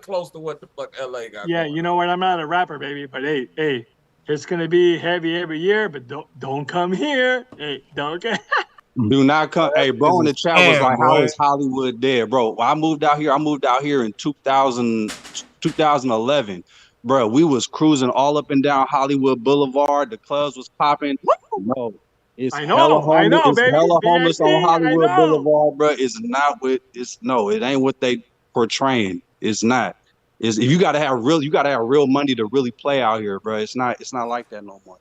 close to what the fuck LA got. Yeah, you know what? I'm not a rapper, baby, but hey, it's gonna be heavy every year. But don't come here. Hey, don't get. Do not come. Hey, bro, in the chat was like, how boy. is Hollywood dead? Bro, when I moved out here in 2011. Bro, we was cruising all up and down Hollywood Boulevard. The clubs was popping. Bro, it's I hella homeless. know, It's baby. hella homeless on VIP, I Hollywood know. Boulevard, bro. It ain't what they portraying. It's not. If you gotta have real money to really play out here, bro. It's not like that no more.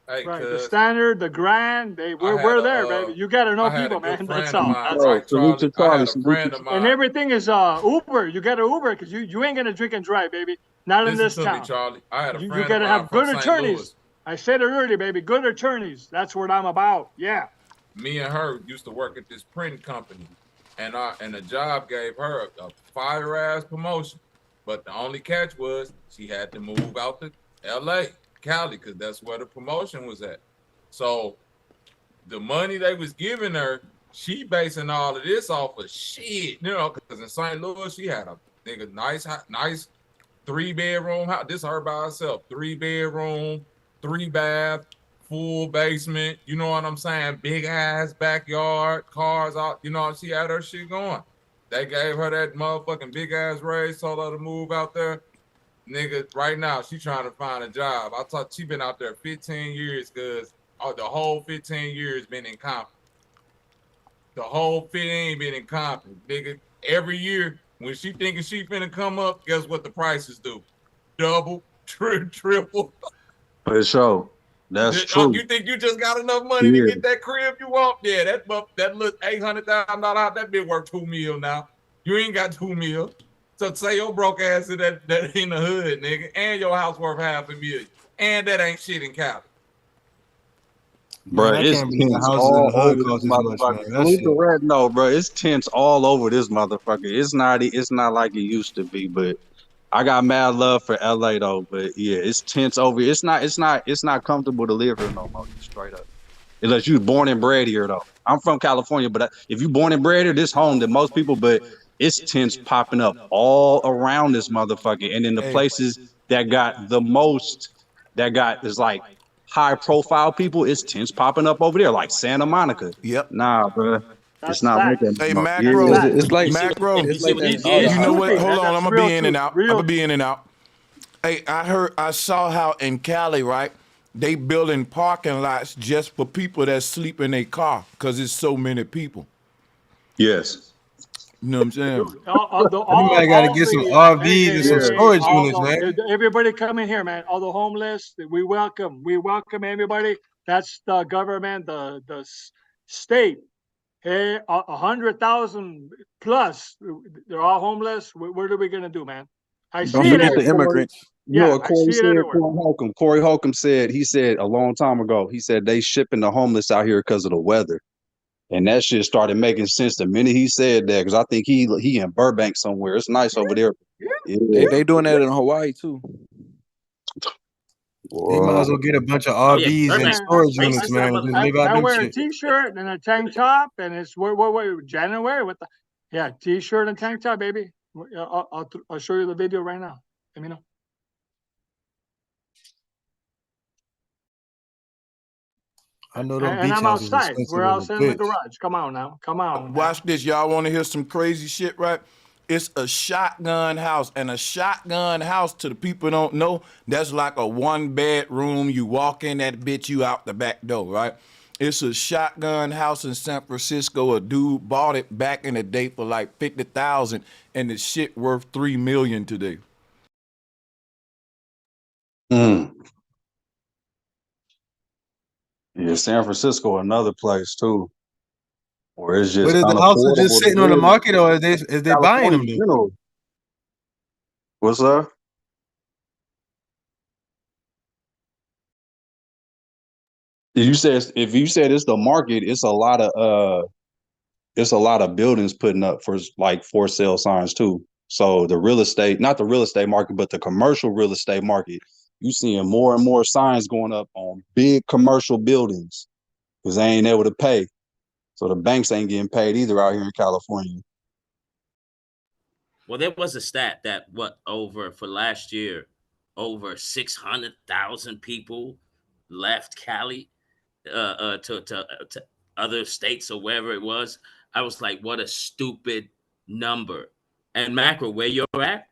Hey, Right, the standard, the grand, we're there, baby. You gotta know people, man. That's all. That's all. Salute to Charlie. Salute to And everything is Uber. You gotta Uber because you ain't gonna drink and drive, baby. Not in this Listen to me, town. Charlie. I had a You friend gotta of mine have from good St. attorneys. Louis. I said it earlier, baby. Good attorneys. That's what I'm about. Yeah. Me and her used to work at this printing company, and the job gave her a fire ass promotion. But the only catch was she had to move out to LA, Cali, because that's where the promotion was at. So the money they was giving her, she basing all of this off of shit, you know, because in St. Louis, she had a nigga nice 3-bedroom house. This her by herself, 3-bedroom, 3-bath, full basement. You know what I'm saying? Big ass backyard, cars out. You know, she had her shit going. They gave her that motherfucking big ass raise, told her to move out there. Nigga, right now she trying to find a job. I thought she been out there 15 years because the whole 15 years been in Compton. The whole 15 been in Compton. Nigga, every year when she thinking she finna come up, guess what the prices do? Double, triple. For sure. That's true. You think you just got enough money to Yeah. get that crib you want? Yeah, that little $800,000 house, that bitch worth $2 million now. You ain't got $2 million. So say your broke ass in that in the hood, nigga, and your house worth $500,000. And that ain't shit in Cali. Bro, Man, I it's can't believe the tense houses in all the hood over cost this this much, man. motherfucker. That Salute shit. the red. No, bro, it's tense all over this motherfucker. It's not like it used to be, but I got mad love for LA though. But yeah, it's tense over. It's not comfortable to live here no more. Straight up. Unless you was born and bred here though. I'm from California, but if you born and bred here, this home to most people, but it's tents popping up all around this motherfucker. And in the places that got the most, is like high profile people, it's tents popping up over there, like Santa Monica. Yep. Nah, bro. It's not like that. Hey, no more. Yeah. macro, It's like macro. You see what they all the did? You know what? Truthing. Hold on, That's I'm gonna real be in and truth. out. Real I'm gonna be in and out. Hey, I saw how in Cali, right? They building parking lots just for people that sleep in their car because it's so many people. Yes. You know what I'm saying? Anybody got to get some RVs and some storage units, man. Everybody come in here, man. All the homeless, we welcome everybody. That's the government, the state. Hey, 100,000 plus, they're all homeless. What are we gonna do, man? I Don't see it forget the everywhere. immigrants. You know Yeah, what I Corey see it said? everywhere. Corey Holcomb said, he said a long time ago, he said they shipping the homeless out here because of the weather. And that shit started making sense the minute he said that, because I think he in Burbank somewhere. It's nice over there. Yeah. They doing that in Hawaii too. They might as well get a bunch of Oh yeah, RVs and Burbank. storage I used to units, stop man, up. and just live out I them wear a shit. t-shirt and a tank top, and it's what January with the t-shirt and tank top, baby. I'll show you the video right now. Let me know. I know them And beach I'm houses outside. expensive We're as a outside in the bitch. garage. Come on now. Come on. Watch this. Y'all want to hear some crazy shit, right? It's a shotgun house. And a shotgun house, to the people don't know, that's like a 1-bedroom. You walk in that bitch, you out the back door, right? It's a shotgun house in San Francisco. A dude bought it back in the day for like $50,000, and the shit worth $3 million today. Yeah, San Francisco, another place too, where it's just But is the houses unaffordable just to sitting on the live. market, or is they buying California them in though? general. What's up? If you said it's the market, it's a lot of buildings putting up for like for sale signs too. So the real estate, not the real estate market, but the commercial real estate market, you seeing more and more signs going up on big commercial buildings because they ain't able to pay. So the banks ain't getting paid either out here in California. Well, there was a stat that for last year, over 600,000 people left Cali to other states or wherever it was. I was like, what a stupid number. And macro, where you're at,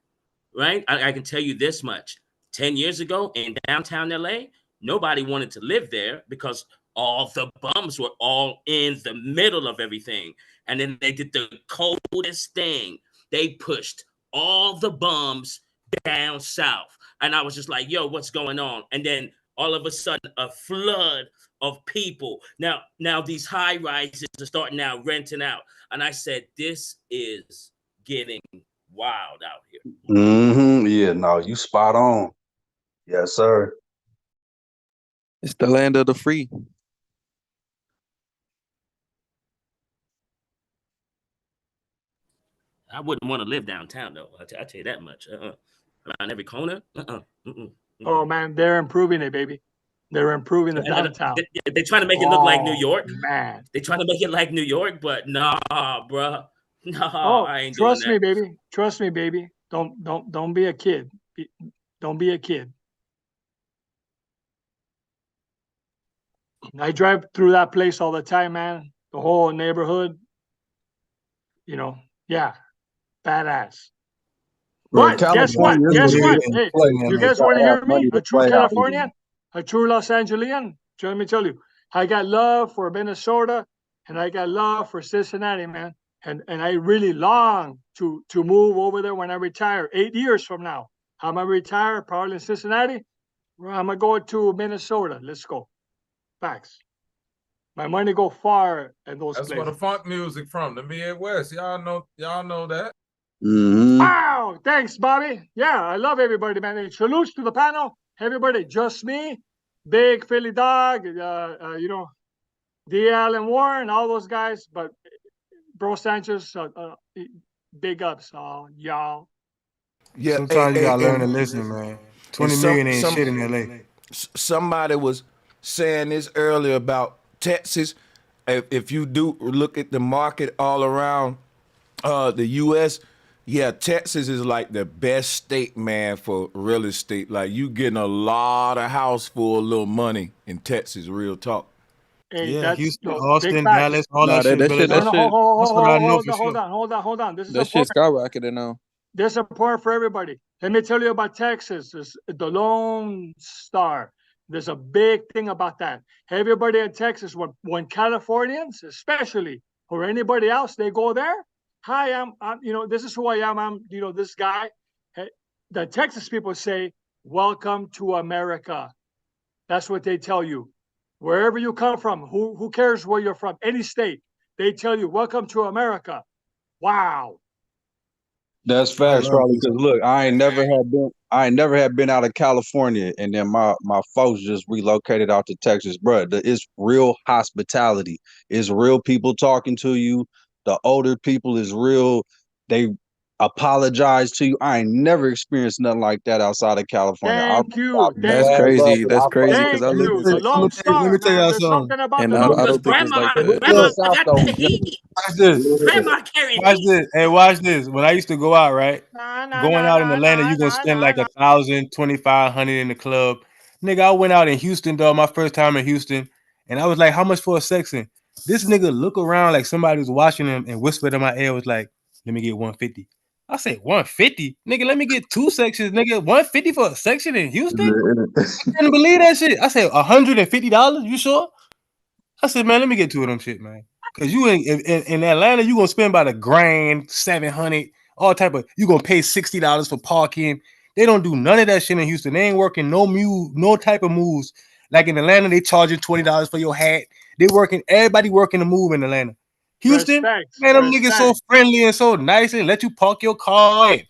right? I can tell you this much. 10 years ago in downtown LA, nobody wanted to live there because all the bums were all in the middle of everything. And then they did the coldest thing. They pushed all the bums down south. And I was just like, yo, what's going on? And then all of a sudden, a flood of people. Now these high rises are starting now renting out. And I said, this is getting wild out here. Mm-hmm. Yeah, no, you spot on. Yes, sir. It's the land of the free. I wouldn't want to live downtown though. I tell you that much. Around every corner. Oh man, they're improving it, baby. They're improving the downtown. They're trying to make it look like New York. Man. They're trying to make it like New York, but nah, bro. Nah, Oh, I ain't doing trust that. me, baby. Trust me, baby. Don't be a kid. Don't be a kid. I drive through that place all the time, man. The whole neighborhood. You know, yeah, badass. Bro, But guess what? California is Guess what what? it is. Hey, Play, you man. guys You want to gotta have hear me? money A to true play out here. Californian, a true Los Angelian. Let me tell you, I got love for Minnesota and I got love for Cincinnati, man. And I really long to move over there when I retire. 8 years from now, I'm gonna retire probably in Cincinnati. I'm gonna go to Minnesota. Let's go. Facts. My money go far in those That's places. where the funk music from, the Midwest. Y'all know that. Mm-hmm. Wow, thanks, Bobby. Yeah, I love everybody, man. And salutes to the panel. Everybody, just me, Big Philly Dog, you know, D. Allen Warren, all those guys. But Bro Sanchez, big ups, y'all. Yeah, Sometimes you gotta learn to listen, man. 20 million ain't shit in LA. Somebody was saying this earlier about Texas. If you do look at the market all around the U.S., yeah, Texas is like the best state, man, for real estate. Like you getting a lot of house for a little money in Texas, real talk. Hey, Yeah, that's Houston, no, big Austin, facts. Dallas, all Nah, that shit is that really shit, No, that no, shit, That's what I know for sure. hold on. This is that shit important. skyrocketed now. This is important for everybody. Let me tell you about Texas. It's the Lone Star. There's a big thing about that. Everybody in Texas, when Californians, especially, or anybody else, they go there. Hi, I'm you know, this is who I am. I'm, you know, this guy. Hey, the Texas people say, "Welcome to America." That's what they tell you. Wherever you come from, who cares where you're from? Any state, they tell you, "Welcome to America." Wow. That's I facts, love Charlie. Because Houston. look, I ain't never had been out of California, and then my folks just relocated out to Texas, bro. It's real hospitality. It's real people talking to you. The older people is real. They apologize to you. I ain't never experienced nothing like that outside of California. Thank you. That's Thank you. crazy. That's crazy because Thank I Let me lived you. in tell The you, Texas, Lone let Star. me tell Now, y'all there's something. something about and the I Lone don't think it's Grandma, like that. grandma Look, got the heat. watch this. Grandma carrying Watch heat. this. Hey, watch this. When I used to go out, right? Going out in Atlanta, you gonna spend like 1,000, 2,500 in the club. Nigga, I went out in Houston, dog. My first time in Houston, and I was like, "How much for a section?" This nigga look around like somebody was watching him and whispered in my ear, was like, "Let me get 150." I said, 150? Nigga, let me get 2 sections, nigga. 150 for a section in Houston? I couldn't believe that shit. I said, $150? You sure? I said, man, let me get 2 of them shit, man. Cause you in Atlanta, you gonna spend about $1,000, 700, all type of. You gonna pay $60 for parking. They don't do none of that shit in Houston. They ain't working no type of moves. Like in Atlanta, they charging $20 for your hat. They working. Everybody working the move in Atlanta. Houston, man, them niggas so friendly and so nice and let you park your car and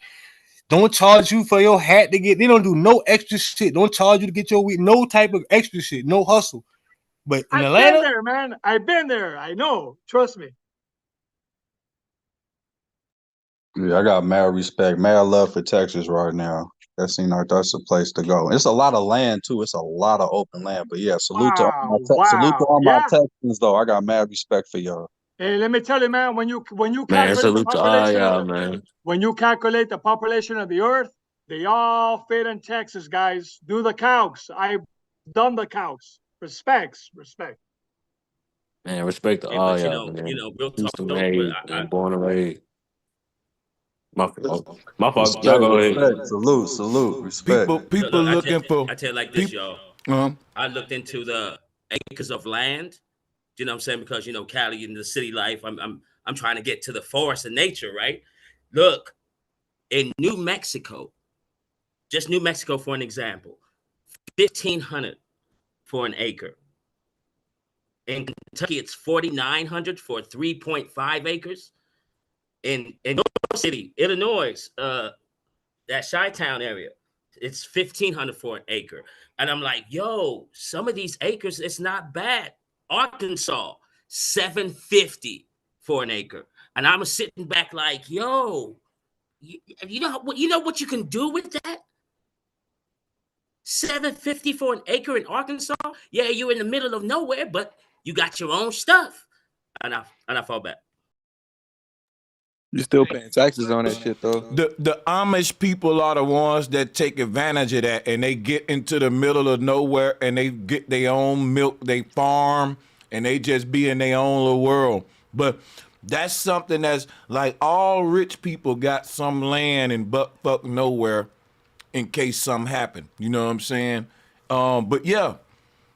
don't charge you for your hat to get. They don't do no extra shit. Don't charge you to get your weed. No type of extra shit. No hustle. But in I've been Atlanta, there, man. I've been there. I know. Trust me. Yeah, I got mad respect, mad love for Texas right now. That seems like that's a place to go. It's a lot of land too. It's a lot of open land. But yeah, salute to Wow. all my Yeah. Texans though. I got mad respect for y'all. Hey, let me tell you, man. When you Man, calculate the salute to all population y'all, man. when you calculate the population of the earth, they all fit in Texas, guys. Do the calcs. I've done the calcs. Respect. Man, respect to Yeah, all but y'all, man. real talk Houston though. But made and born and raised. My fault. Respect, Y'all go ahead. respect, salute, respect. People looking for. I tell you like this, y'all. I looked into the acres of land. You know what I'm saying? Because Cali in the city life, I'm trying to get to the forest and nature, right? Look, in New Mexico, just New Mexico for an example, 1,500 for an acre. In Kentucky, it's 4,900 for 3.5 acres. In York City, Illinois, that Chi-Town area, it's 1,500 for an acre. And I'm like, yo, some of these acres, it's not bad. Arkansas, 750 for an acre. And I was sitting back like, yo, you know what you can do with that? $750 for an acre in Arkansas. Yeah, you're in the middle of nowhere, but you got your own stuff. And I fall back. You still paying taxes on that shit though. The Amish people are the ones that take advantage of that, and they get into the middle of nowhere and they get their own milk, they farm, and they just be in their own little world. But that's something that's like all rich people got some land in butt nowhere in case something happen. You know what I'm saying? But yeah,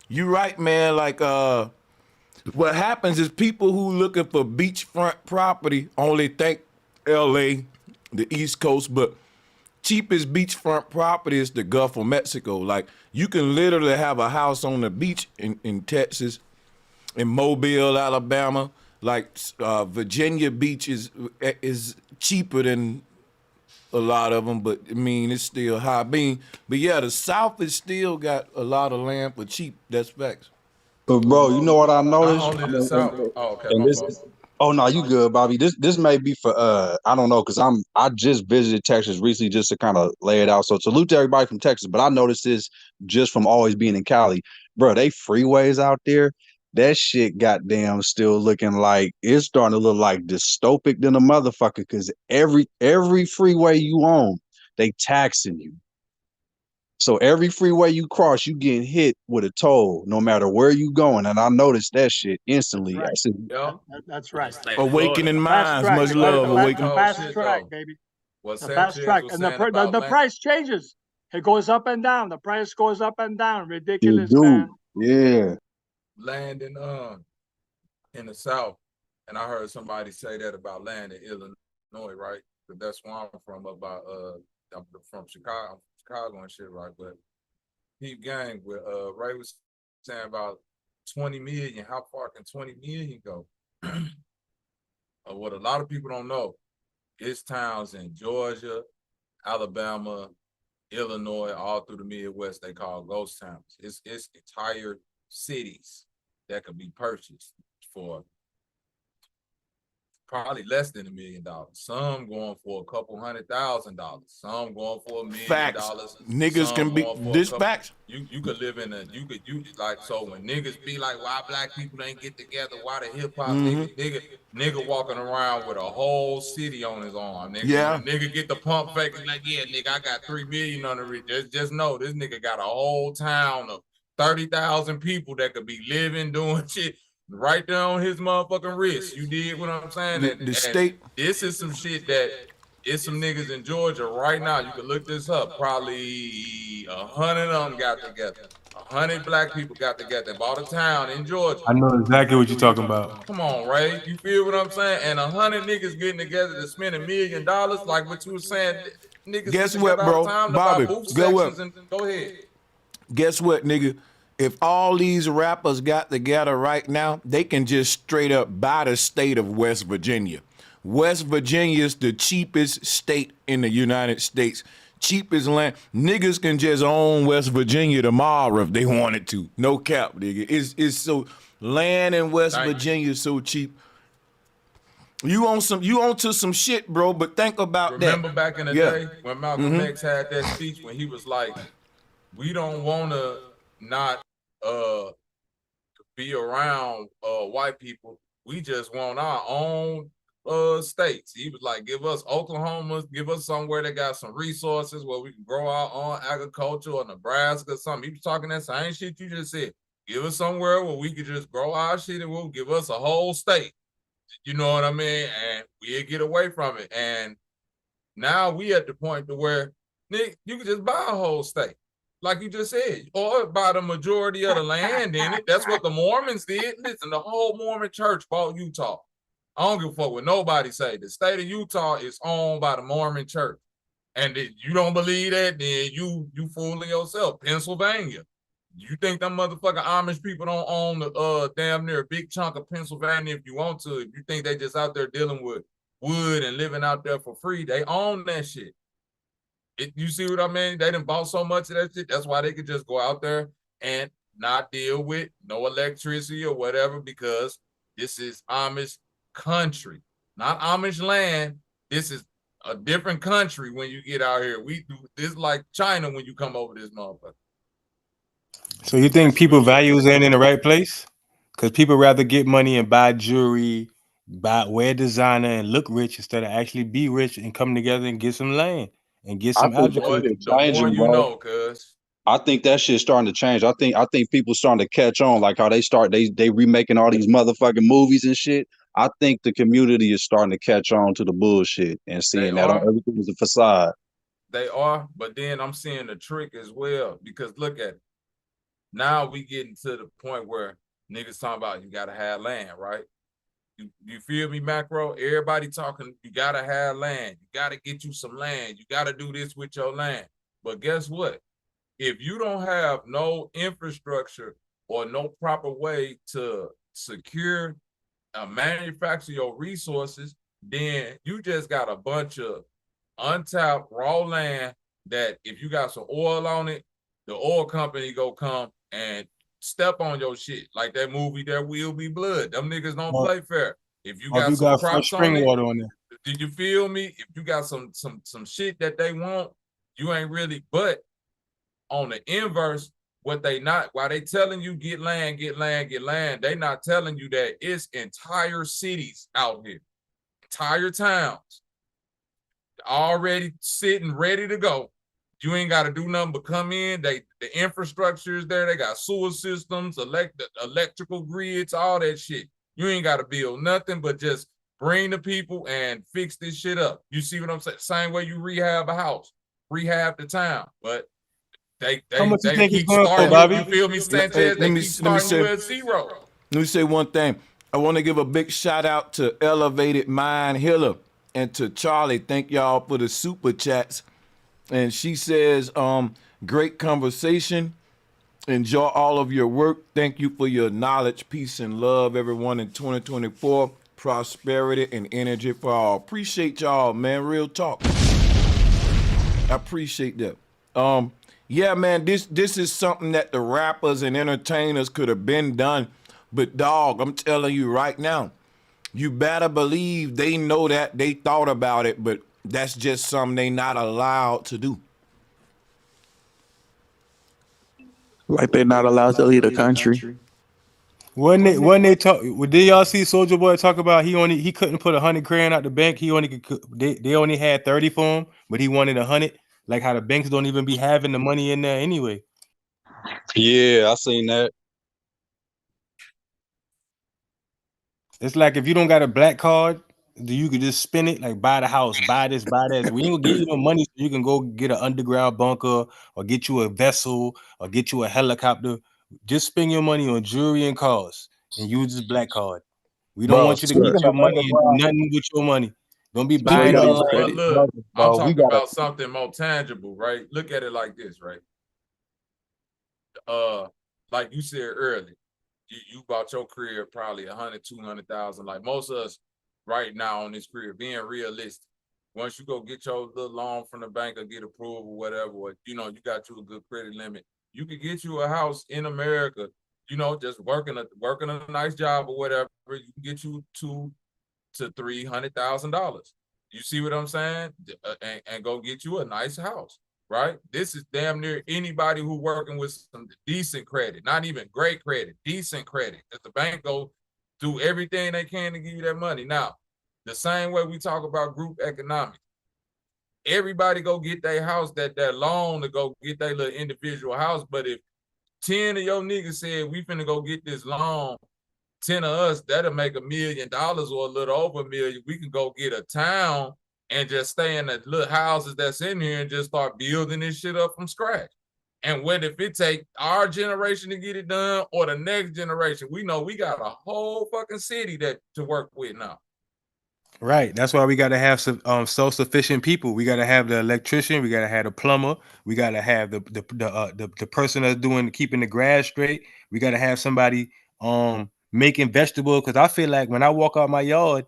you're right, man. Like what happens is people who looking for beachfront property only think LA, the East Coast, but cheapest beachfront property is the Gulf of Mexico. Like you can literally have a house on the beach in Texas, in Mobile, Alabama. Like Virginia Beach is cheaper than a lot of them, but I mean it's still high. But yeah, the South is still got a lot of land for cheap. That's facts. But bro, you know what I noticed? Only the South. Oh, okay, And my this, fault. oh no, you good, Bobby. This may be for I don't know, because I just visited Texas recently just to kind of lay it out. So salute to everybody from Texas. But I noticed this just from always being in Cali. Bro, they freeways out there, that shit goddamn still looking like it's starting to look like dystopic than a motherfucker, because every freeway you own, they taxing you. So every freeway you cross, you getting hit with a toll, no matter where you going. And I noticed that shit instantly. Right. I said, That's right. Awakening Fast minds, track. much love. Awakening. Fast track, baby. What The fast Sanchez track, was and saying about the land. price changes. It goes up and down. The price goes up and down. Ridiculous, dude, man. yeah. Land in the South, and I heard somebody say that about land in Illinois, right? But that's where I'm from. About I'm from Chicago, and shit, right? But Peep Gang with Ray was saying about 20 million. How far can 20 million go? What a lot of people don't know, it's towns in Georgia, Alabama, Illinois, all through the Midwest they call ghost towns. It's entire cities that could be purchased for probably less than $1 million. Some going for a couple $100,000. Some going for $1 million. Facts. Niggas can be this facts. You could live in you like, so when niggas be like, why black people ain't get together, why the hip hop nigga walking around with a whole city on his arm. Nigga, yeah. When nigga get the pump fake, like, yeah, nigga, I got 3 million under it. Just know this nigga got a whole town of 30,000 people that could be living, doing shit right there on his motherfucking wrist. You did what I'm saying? The state. This is some shit that it's some niggas in Georgia right now. You can look this up. Probably 100 of them got together. 100 black people got together and bought a town in Georgia. I know exactly what you're talking about. Come on, Ray. You feel what I'm saying? And 100 niggas getting together to spend $1 million, like what you were saying. Niggas guess what, bro? Bobby, go ahead. Guess what, nigga? If all these rappers got together right now, they can just straight up buy the state of West Virginia. West Virginia is the cheapest state in the United States. Cheapest land. Niggas can just own West Virginia tomorrow if they wanted to. No cap, nigga. It's so land in West Virginia is so cheap. You onto some shit, bro, but think about that. Remember back in the day when Malcolm X had that speech when he was like, we don't wanna not be around white people. We just want our own states. He was like, give us Oklahoma, give us somewhere that got some resources where we can grow our own agriculture, or Nebraska or something. He was talking that same shit you just said. Give us somewhere where we could just grow our shit and we'll give us a whole state. You know what I mean? And we'll get away from it. And now we at the point to where, Nick, you can just buy a whole state. Like you just said, or buy the majority of the land in it. That's what the Mormons did. Listen, the whole Mormon church bought Utah. I don't give a fuck what nobody say. The state of Utah is owned by the Mormon church. And if you don't believe that, then you fooling yourself. Pennsylvania. You think them motherfucking Amish people don't own the damn near a big chunk of Pennsylvania if you want to? If you think they just out there dealing with wood and living out there for free, they own that shit. You see what I mean? They done bought so much of that shit. That's why they could just go out there and not deal with no electricity or whatever, because this is Amish country. not Amish land. This is a different country when you get out here. We do this like China when you come over this motherfucker. So you think people values ain't in the right place? Because people rather get money and buy jewelry, wear designer and look rich instead of actually be rich and come together and get some land and get I some think that algebra. shit changing, bro. I think that shit's starting to change. I think people starting to catch on, like how they remaking all these motherfucking movies and shit. I think the community is starting to catch on to the bullshit and seeing that everything is a facade. They are, but then I'm seeing the trick as well, because look at it. Now we getting to the point where niggas talking about you gotta have land, right? You feel me, macro? Everybody talking, you gotta have land. You gotta get you some land. You gotta do this with your land. But guess what? If you don't have no infrastructure or no proper way to secure, manufacture your resources, then you just got a bunch of untapped raw land that if you got some oil on it, the oil company go come and step on your shit. Like that movie, There Will Be Blood. Them niggas don't play fair. If you got some fresh crops spring on it, water on there. did you feel me? If you got some shit that they want, you ain't really. But on the inverse, what they not, why they telling you get land, they not telling you that it's entire cities out here, entire towns, already sitting ready to go. You ain't got to do nothing but come in. The infrastructure is there. They got sewer systems, electrical grids, all that shit. You ain't got to build nothing but just bring the people and fix this shit up. You see what I'm saying? Same way you rehab a house, rehab the town. But they keep starting. You feel me, Sanchez? They keep starting you at zero. Let me say one thing. I want to give a big shout out to Elevated Mind Healer and to Charlie. Thank y'all for the super chats. And she says, great conversation. Enjoy all of your work. Thank you for your knowledge, peace, and love, everyone, in 2024. Prosperity and energy for all. Appreciate y'all, man. Real talk. I appreciate that. Yeah, man, this is something that the rappers and entertainers could have been done. But dog, I'm telling you right now, you better believe they know that, they thought about it, but that's just something they not allowed to do. Like they're not allowed to lead a country. When they talk, did y'all see Soulja Boy talk about he couldn't put 100 grand out the bank? He only could, they only had 30 for him, but he wanted 100. Like how the banks don't even be having the money in there anyway. Yeah, I seen that. It's like if you don't got a black card, you could just spend it, like buy the house, buy this, buy that. We ain't gonna give you no money so you can go get an underground bunker or get you a vessel or get you a helicopter. Just spend your money on jewelry and cars and use this black card. We don't want you to get your money and do nothing with your money. Don't be buying all that. But look, I'm talking about something more tangible, right? Look at it like this, right? Like you said earlier, you bought your crib probably 100, 200,000. Like most of us right now on this crib, being realistic. Once you go get your little loan from the bank or get approval, whatever, or, you got you a good credit limit, you could get you a house in America, just working a nice job or whatever. You can get you $200,000 to $300,000. You see what I'm saying? And go get you a nice house. Right? This is damn near anybody who working with some decent credit, not even great credit, decent credit. That the bank go do everything they can to give you that money. Now, the same way we talk about group economics, everybody go get their house, that loan to go get their little individual house. But if 10 of your niggas said we finna go get this loan, 10 of us, that'll make $1 million or a little over $1 million. We can go get a town and just stay in the little houses that's in here and just start building this shit up from scratch. And what if it take our generation to get it done or the next generation? We know we got a whole fucking city to work with now. Right. That's why we got to have some self-sufficient people. We got to have the electrician. We got to have the plumber. We got to have the person that's keeping the grass straight. We got to have somebody making vegetables. Because I feel like when I walk out my yard,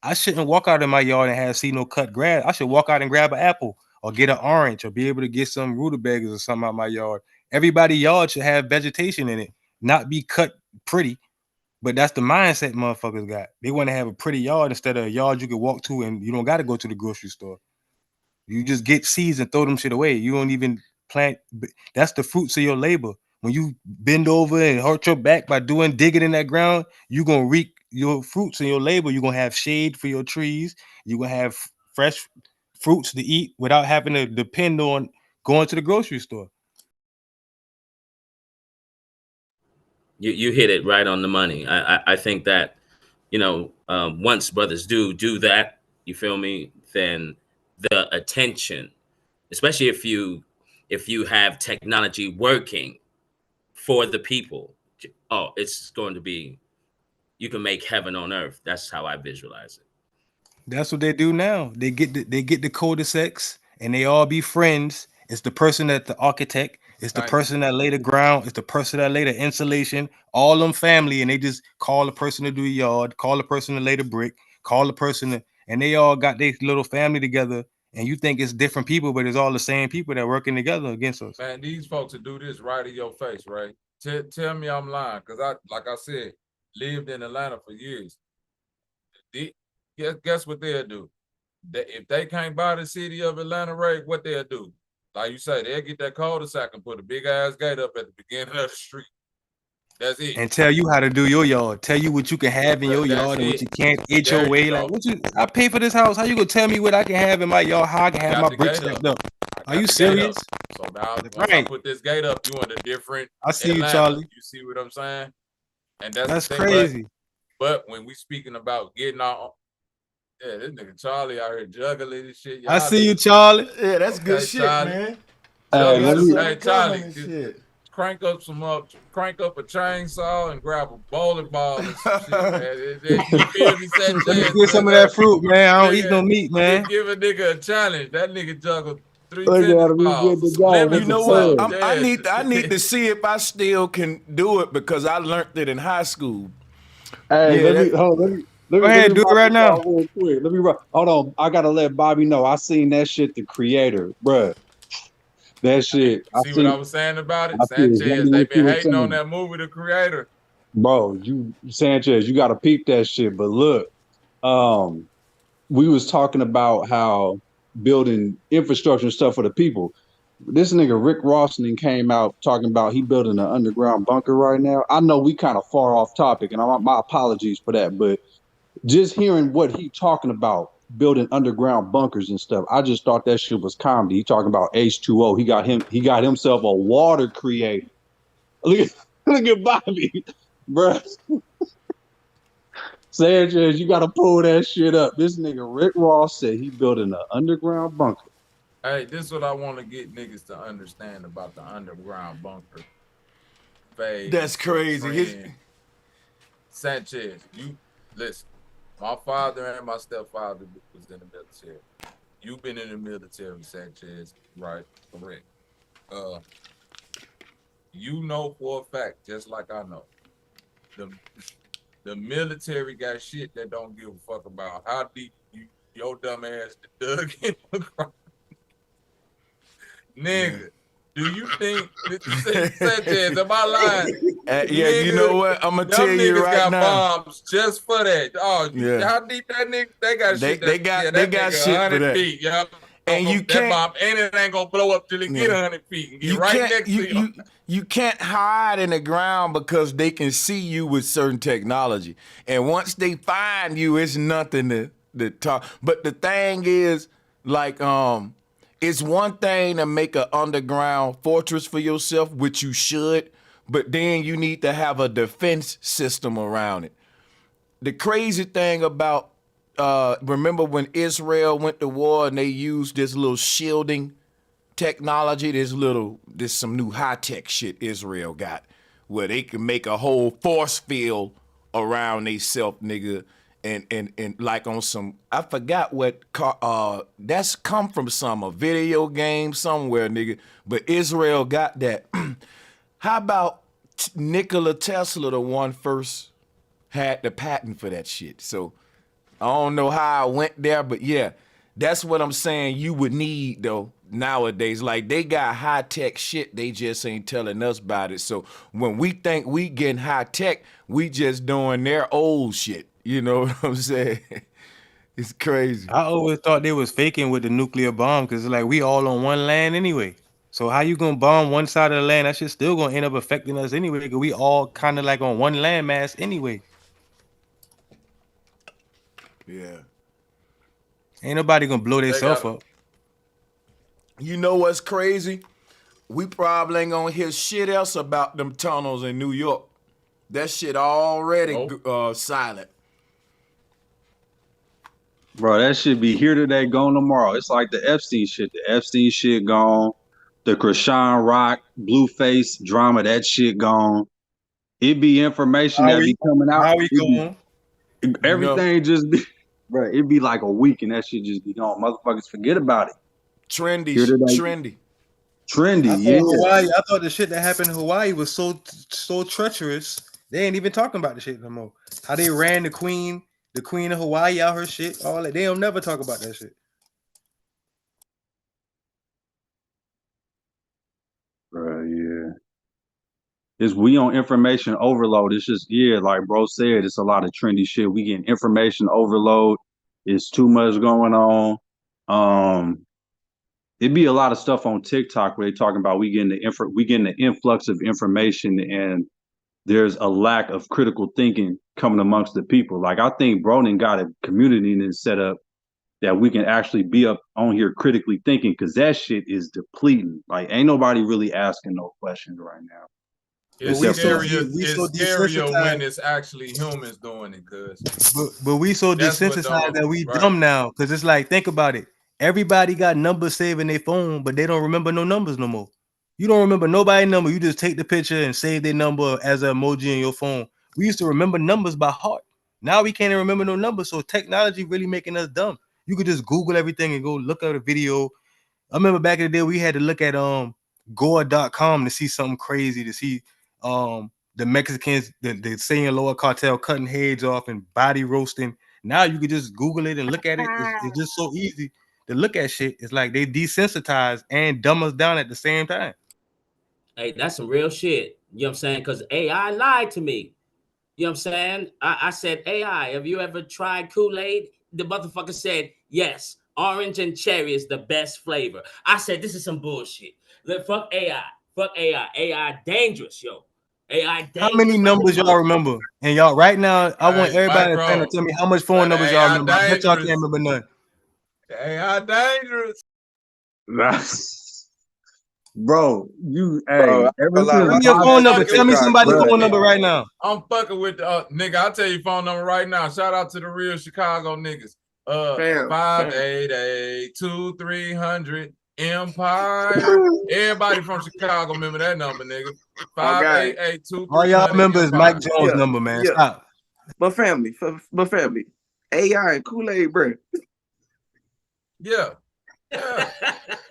I shouldn't walk out in my yard and see no cut grass. I should walk out and grab an apple or get an orange or be able to get some rutabagas or something out my yard. Everybody's yard should have vegetation in it, not be cut pretty. But that's the mindset motherfuckers got. They want to have a pretty yard instead of a yard you can walk to and you don't got to go to the grocery store. You just get seeds and throw them shit away. You don't even plant. That's the fruits of your labor. When you bend over and hurt your back by digging in that ground, you're going to reap your fruits in your labor. You're going to have shade for your trees. You're going to have fresh fruits to eat without having to depend on going to the grocery store. You hit it right on the money. I think that, once brothers do that, you feel me, then the attention, especially if you have technology working for the people, it's going to be, you can make heaven on earth. That's how I visualize it. That's what they do now. They get the cul-de-sacs and they all be friends. It's the person that the architect, it's the person that lay the ground, it's the person that lay the insulation, all them family, and they just call the person to do the yard, call the person to lay the brick, call the person and they all got their little family together. And you think it's different people, but it's all the same people that working together against us. Man, these folks will do this right in your face, right? Tell me I'm lying, because like I said, lived in Atlanta for years. Guess what they'll do? If they can't buy the city of Atlanta rate, what they'll do? Like you say, they'll get that cul-de-sac and put a big ass gate up at the beginning of the street. That's it. And tell you how to do your yard. Tell you what you can have in your yard and what you can't itch your way. Like, I pay for this house. How you gonna tell me what I can have in my yard? How I can have my bricks stacked up? Are you serious? So now, once I put this gate up, you in a different. I see Atlanta. you, Charlie. You see what I'm saying? And that's the thing, crazy. But when we speaking about getting our, this nigga Charlie out here juggling this shit. I see you, Charlie. Yeah, that's good shit, Charlie. man. Hey, Charlie, crank up a chainsaw and grab a bowling ball and some shit, man. Let me get some of that fruit, man. I don't eat no meat, man. Give a nigga a challenge. That nigga juggled 3 Look tennis at him, balls. he's good to go. You know what? I need to see if I still can do it because I learned it in high school. Hey, let me go ahead, do it right now. Real quick. Hold on. I gotta let Bobby know. I seen that shit, The Creator, bruh. That shit. See what I was saying about it? Sanchez, they been hating on that movie, The Creator. Bro, Sanchez, you gotta peep that shit. But look, we was talking about how building infrastructure and stuff for the people. This nigga Rick Rossman came out talking about he building an underground bunker right now. I know we kind of far off topic, and my apologies for that, but just hearing what he talking about, building underground bunkers and stuff, I just thought that shit was comedy. He talking about H2O. He got himself a water creator. Look at Bobby, bro. Sanchez, you gotta pull that shit up. This nigga Rick Ross said he building an underground bunker. Hey, this is what I want to get niggas to understand about the underground bunker phase. That's crazy. Sanchez, you listen. My father and my stepfather was in the military. You've been in the military, Sanchez, right? Correct. You know for a fact, just like I know, the military got shit that don't give a fuck about how deep your dumb ass dug in the ground. Nigga, do you think Sanchez, am I lying? Yeah, niggas, you know what? I'm gonna tell you right got now. Bombs just for that. Oh, yeah. How deep that nigga? They got shit. They got shit for that. Feet, yeah. And you can't. Bomb, and it ain't gonna blow up till it get 100 feet and get right next to you. You can't hide in the ground because they can see you with certain technology. And once they find you, it's nothing to talk. But the thing is, like, it's one thing to make an underground fortress for yourself, which you should, but then you need to have a defense system around it. The crazy thing about, remember when Israel went to war and they used this little shielding technology, there's some new high-tech shit Israel got, where they can make a whole force field around theyself, nigga. And like on some, I forgot what that's come from a video game somewhere, nigga. But Israel got that. How about Nikola Tesla, the one first had the patent for that shit? So I don't know how I went there, but yeah, That's what I'm saying you would need though nowadays. Like they got high tech shit, they just ain't telling us about it. So when we think we getting high tech, we just doing their old shit. You know what I'm saying? It's crazy. I always thought they was faking with the nuclear bomb because like we all on one land anyway. So how you gonna bomb one side of the land? That shit still gonna end up affecting us anyway because we all kind of like on one landmass anyway. Yeah. Ain't nobody gonna blow themselves up. You know what's crazy? We probably ain't gonna hear shit else about them tunnels in New York. That shit already silent. Bro, that should be here today, gone tomorrow. It's like the Epstein shit. The Epstein shit gone. The Krishan Rock, Blueface drama, that shit gone. It be information that be coming out. How we going? Everything just be, bro, it be like a week and that shit just be gone. Motherfuckers forget about it. Trendy, trendy, I thought the shit that happened in Hawaii was so treacherous. They ain't even talking about the shit no more. How they ran the queen of Hawaii out her shit, all that. They don't never talk about that shit. Bro, yeah. We on information overload. It's just, like bro said, it's a lot of trendy shit. We getting information overload. It's too much going on. It'd be a lot of stuff on TikTok where they talking about we getting the influx of information and there's a lack of critical thinking coming amongst the people. Like I think Broden got a community and set up that we can actually be up on here critically thinking because that shit is depleting. Like ain't nobody really asking no questions right now. It's scarier when it's actually humans doing it, cuz. But we so desensitized that we dumb now. Cause it's like, think about it. Everybody got numbers saved in their phone, but they don't remember no numbers no more. You don't remember nobody's number. You just take the picture and save their number as an emoji in your phone. We used to remember numbers by heart. Now we can't even remember no numbers. So technology really making us dumb. You could just Google everything and go look at a video. I remember back in the day we had to look at gore.com to see something crazy, to see the Mexicans, the Sinaloa cartel cutting heads off and body roasting. Now you could just Google it and look at it. It's just so easy to look at shit. It's like they desensitize and dumb us down at the same time. Hey, that's some real shit. You know what I'm saying? Because AI lied to me. You know what I'm saying? I said, AI, have you ever tried Kool-Aid? The motherfucker said, yes, orange and cherry is the best flavor. I said, this is some bullshit. Fuck AI. Fuck AI. AI dangerous, yo. AI dangerous. How many numbers y'all remember? And y'all, right now, I want everybody to tell me how much phone numbers y'all remember. I bet y'all can't remember none. AI dangerous. Bro, tell me your phone number. Tell me somebody's phone number right now. I'm fucking with the nigga. I'll tell you phone number right now. Shout out to the real Chicago niggas. 588-2300 Empire. Everybody from Chicago remember that number, nigga. 588-2300. All y'all remember is Mike Jones' number, man. Stop. But family, AI and Kool-Aid, bro. Yeah.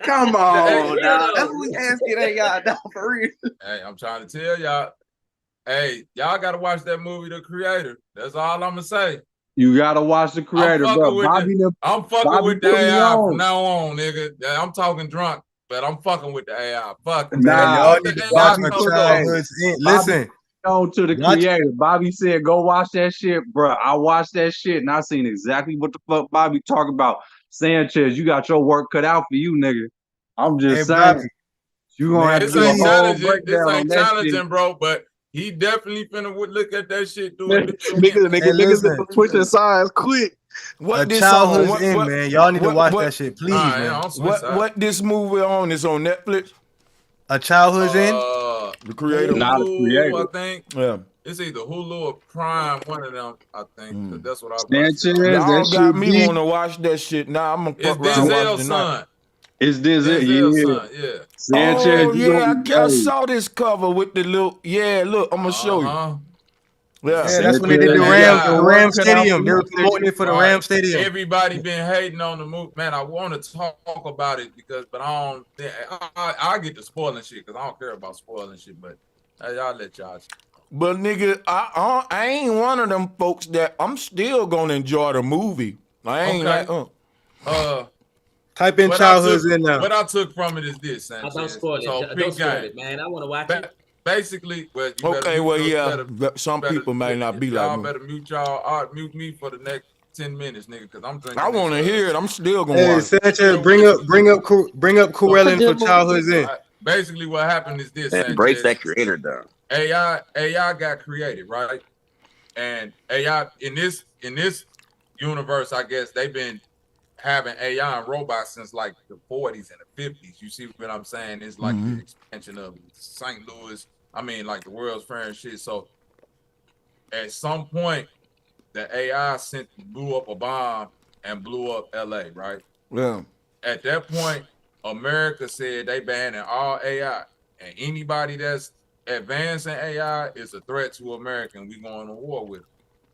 Come on, now. That's what we asking AI down for real. Hey, I'm trying to tell y'all. Hey, y'all gotta watch that movie, The Creator. That's all I'm gonna say. You gotta watch The Creator, bro. I'm fucking with the AI from now on, nigga. I'm talking drunk, but I'm fucking with the AI. Fuck it. Nah, listen. On to The Creator. Bobby said, go watch that shit, bro. I watched that shit and I seen exactly what the fuck Bobby talking about. Sanchez, you got your work cut out for you, nigga. I'm just saying. Bobby. You gonna have to do a whole breakdown on that challenging, shit. bro, but he definitely finna look at that shit through it. Niggas switching sides quick. What this childhood's in, man. Y'all need to watch that shit, please, man. What this movie on is on Netflix? A Childhood's in? The Creator. Not The Creator. I think. Yeah. It's either Hulu or Prime, one of them, I think. 'Cause that's what I Sanchez, Y'all that got shit me deep. want to watch that shit. Now I'm gonna It's fuck around Denzel's watching tonight. son. It's Denzel's son, yeah. Sanchez, Oh yeah, I saw this cover with the little. Yeah, look, I'm gonna show you. Yeah, that's when they did the Ram Stadium. They were promoting it for the Ram Stadium. Everybody been hating on the movie, man. I want to talk about it but I don't. I get to spoiling shit because I don't care about spoiling shit. But hey, y'all let y'all. But nigga, I ain't one of them folks that I'm still gonna enjoy the movie. I ain't Type in childhoods in now. What I took from it is this, Sanchez. Don't spoil it. So Don't spoil it, man. I want to watch it. Basically, well, you Okay, better, well, you yeah, better, some people may not be like y'all me. better mute me for the next 10 minutes, nigga, because I'm drinking. I want to hear it. I'm still going Hey, to Sanchez, bring up Corellin for childhoods in. Basically, what happened is this, Sanchez. Embrace that creator down. AI got created, right? And AI in this universe, I guess they've been having AI and robots since like the 40s and the 50s. You see what I'm saying? It's like the expansion of St. Louis. I mean, like the World's Fair and shit. So at some point, the AI blew up a bomb and blew up LA, right? Yeah. At that point, America said they banning all AI, and anybody that's advancing AI is a threat to America, and we going to war with it.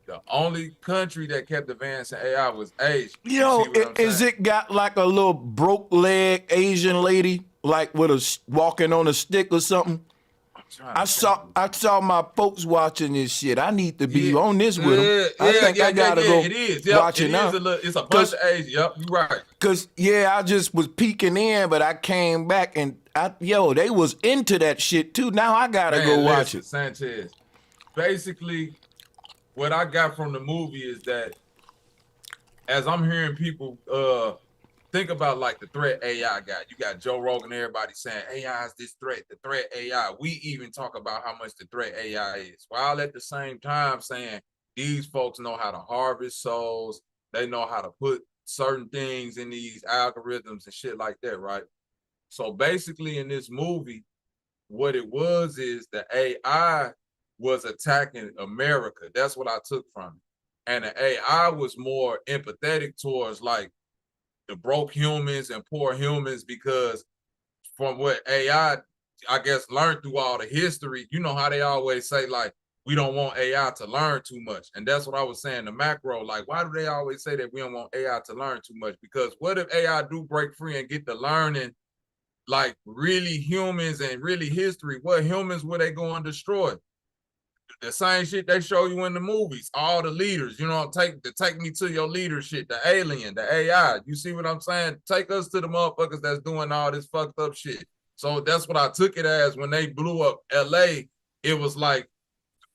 The only country that kept advancing AI was Asia. Yo, is it got like a little broke leg Asian lady, like with a walking on a stick or something? I saw my folks watching this shit. I need to be on this with them. I think I gotta go it is. watch it now. It's a bunch of Asian. Yep, you right. Cause I just was peeking in, but I came back and they was into that shit too. Now I gotta go watch it. Sanchez. Basically, what I got from the movie is that as I'm hearing people think about like the threat AI got. You got Joe Rogan, everybody saying AI is this threat, the threat AI. We even talk about how much the threat AI is, while at the same time saying these folks know how to harvest souls, they know how to put certain things in these algorithms and shit like that, right? So basically in this movie, what it was is the AI was attacking America. That's what I took from it. And the AI was more empathetic towards like the broke humans and poor humans, because from what AI, I guess, learned through all the history, you know how they always say, like, we don't want AI to learn too much. And that's what I was saying, the macro, like, why do they always say that we don't want AI to learn too much? Because what if AI do break free and get to learning like really humans and really history? What humans would they go and destroy? The same shit they show you in the movies, all the leaders, you know, take me to your leadership, the alien, the AI. You see what I'm saying? Take us to the motherfuckers that's doing all this fucked up shit. So that's what I took it as when they blew up LA. It was like,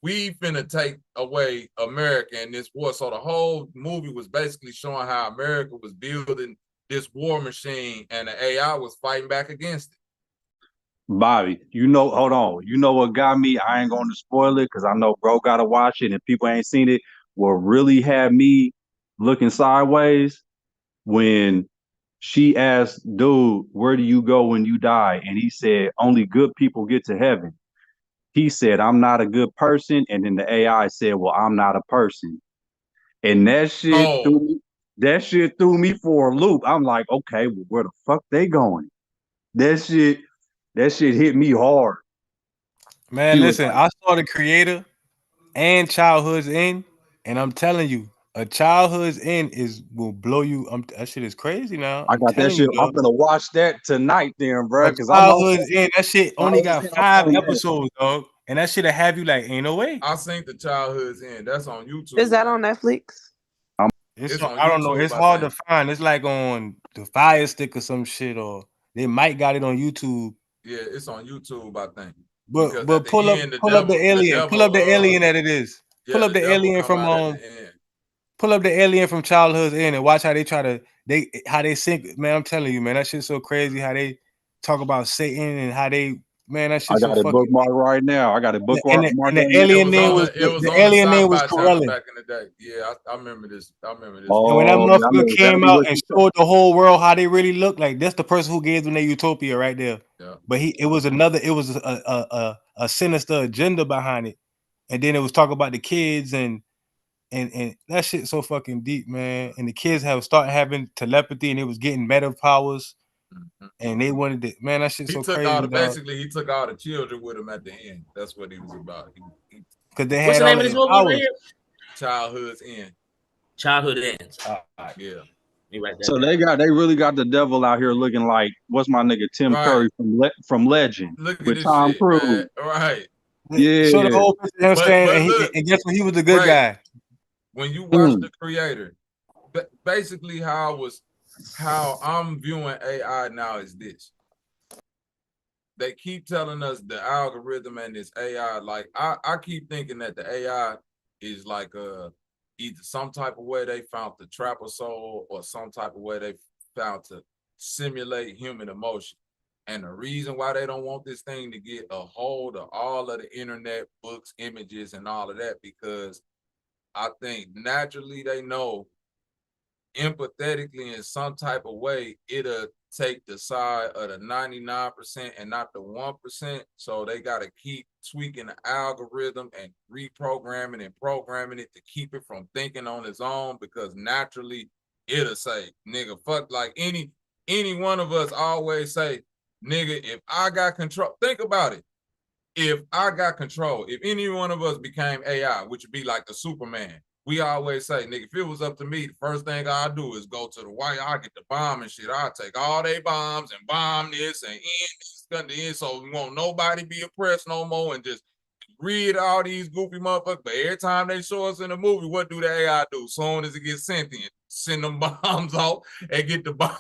we finna take away America in this war. So the whole movie was basically showing how America was building this war machine and the AI was fighting back against it. Bobby, hold on. You know what got me? I ain't going to spoil it because I know bro got to watch it and people ain't seen it. What really had me looking sideways when she asked, dude, where do you go when you die? And he said, only good people get to heaven. He said, I'm not a good person. And then the AI said, well, I'm not a person. And that shit threw me for a loop. I'm like, okay, well, where the fuck they going? That shit hit me hard. Man, listen, I saw the creator and Childhood's End, and I'm telling you, a Childhood's End will blow you. That shit is crazy now. I got that shit. I'm gonna watch that tonight, then, bro. Because Childhood's End, that shit only got 5 episodes, dog, and that shit'll have you like, ain't no way. I seen the Childhood's End. That's on YouTube. Is that on Netflix? It's on, I don't know. It's hard to find. It's like on the Fire Stick or some shit, or they might got it on YouTube. Yeah, it's on YouTube, I think. But pull up the alien. Pull up the alien that it is. Pull up the alien from Pull up the alien from Childhood's End and watch how they how they sync. Man, I'm telling you, man, that shit's so crazy. How they talk about Satan and how they, man, that shit's so fucking. I got it bookmarked right now. I got it bookmarked. And the alien name was Corellin. Back in the day. Yeah, I remember this. Oh, and when that motherfucker came out and showed the whole world how they really look, like that's the person who gave them their utopia right there. Yeah. But it was a sinister agenda behind it, and then it was talking about the kids and that shit so fucking deep, man. And the kids started having telepathy and it was getting meta powers. And they wanted it, man. That shit so crazy. Basically, he took all the children with him at the end. That's what he was about. Because they had what's the name of this movie right here? Childhood's End. Childhood Ends. Yeah. So they really got the devil out here looking like what's my nigga Tim Curry from Legend with Tom Cruise. Man. Right. Yeah. So the whole picture of him and guess what? He was the good guy. When you watch The Creator, basically how I was how I'm viewing AI now is this. They keep telling us the algorithm and this AI, like I keep thinking that the AI is like either some type of way they found to trap a soul or some type of way they found to simulate human emotion. And the reason why they don't want this thing to get a hold of all of the internet, books, images, and all of that, because I think naturally they know empathetically in some type of way, it'll take the side of the 99% and not the 1%. So they got to keep tweaking the algorithm and reprogramming and programming it to keep it from thinking on its own, because naturally it'll say, nigga, fuck, like any one of us always say, nigga, if I got control, think about it. If I got control, if any one of us became AI, which would be like the Superman, we always say, nigga, if it was up to me, the first thing I do is go to the White House, I get the bomb and shit. I'll take all they bombs and bomb this and end this, so we won't nobody be oppressed no more, and just read all these goofy motherfuckers. But every time they show us in a movie, what do the AI do? Soon as it gets sentient, send them bombs off and get the bomb,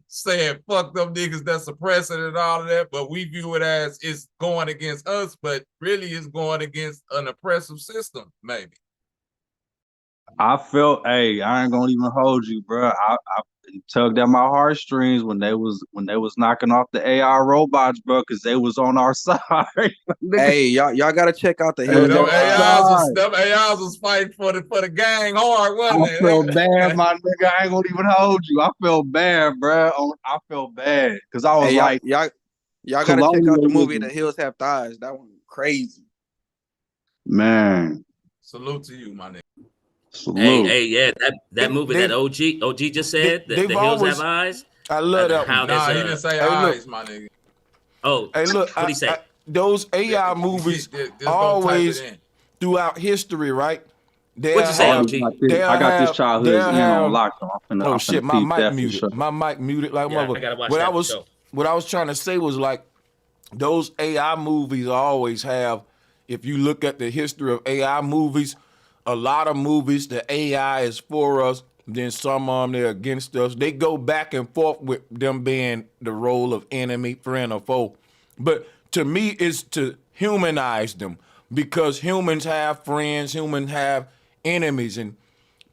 saying fuck them niggas that suppress it and all of that. But we view it as it's going against us, but really it's going against an oppressive system, maybe. I felt, hey, I ain't gonna even hold you, bro. I tugged at my heartstrings when they was knocking off the AI robots, bro, because they was on our side. Hey, y'all gotta check out the Hills Them Have Eyes. AIs was fighting for the gang hard, wasn't I felt bad, my nigga. I ain't gonna even hold you. I felt bad, bro. I felt bad because I was Hey, like, y'all gotta check out the movie The Hills Have Thighs. That one crazy. Man. Salute to you, my nigga. Salute. Hey, yeah, that movie that OG just said, the Hills Have Eyes. I love that Nah, movie. he didn't say Hey, eyes, look. my nigga. Oh, hey, look, what'd he say? Those AI movies always throughout history, right? What you say, OG? I got this childhood in on lockdown. Oh shit, my peep mic that for muted. sure. My mic muted like Yeah, mother. I gotta watch that for sure. What I was trying to say was like those AI movies always have. If you look at the history of AI movies, a lot of movies the AI is for us, then some of them they're against us. They go back and forth with them being the role of enemy, friend, or foe. But to me, it's to humanize them, because humans have friends, humans have enemies, and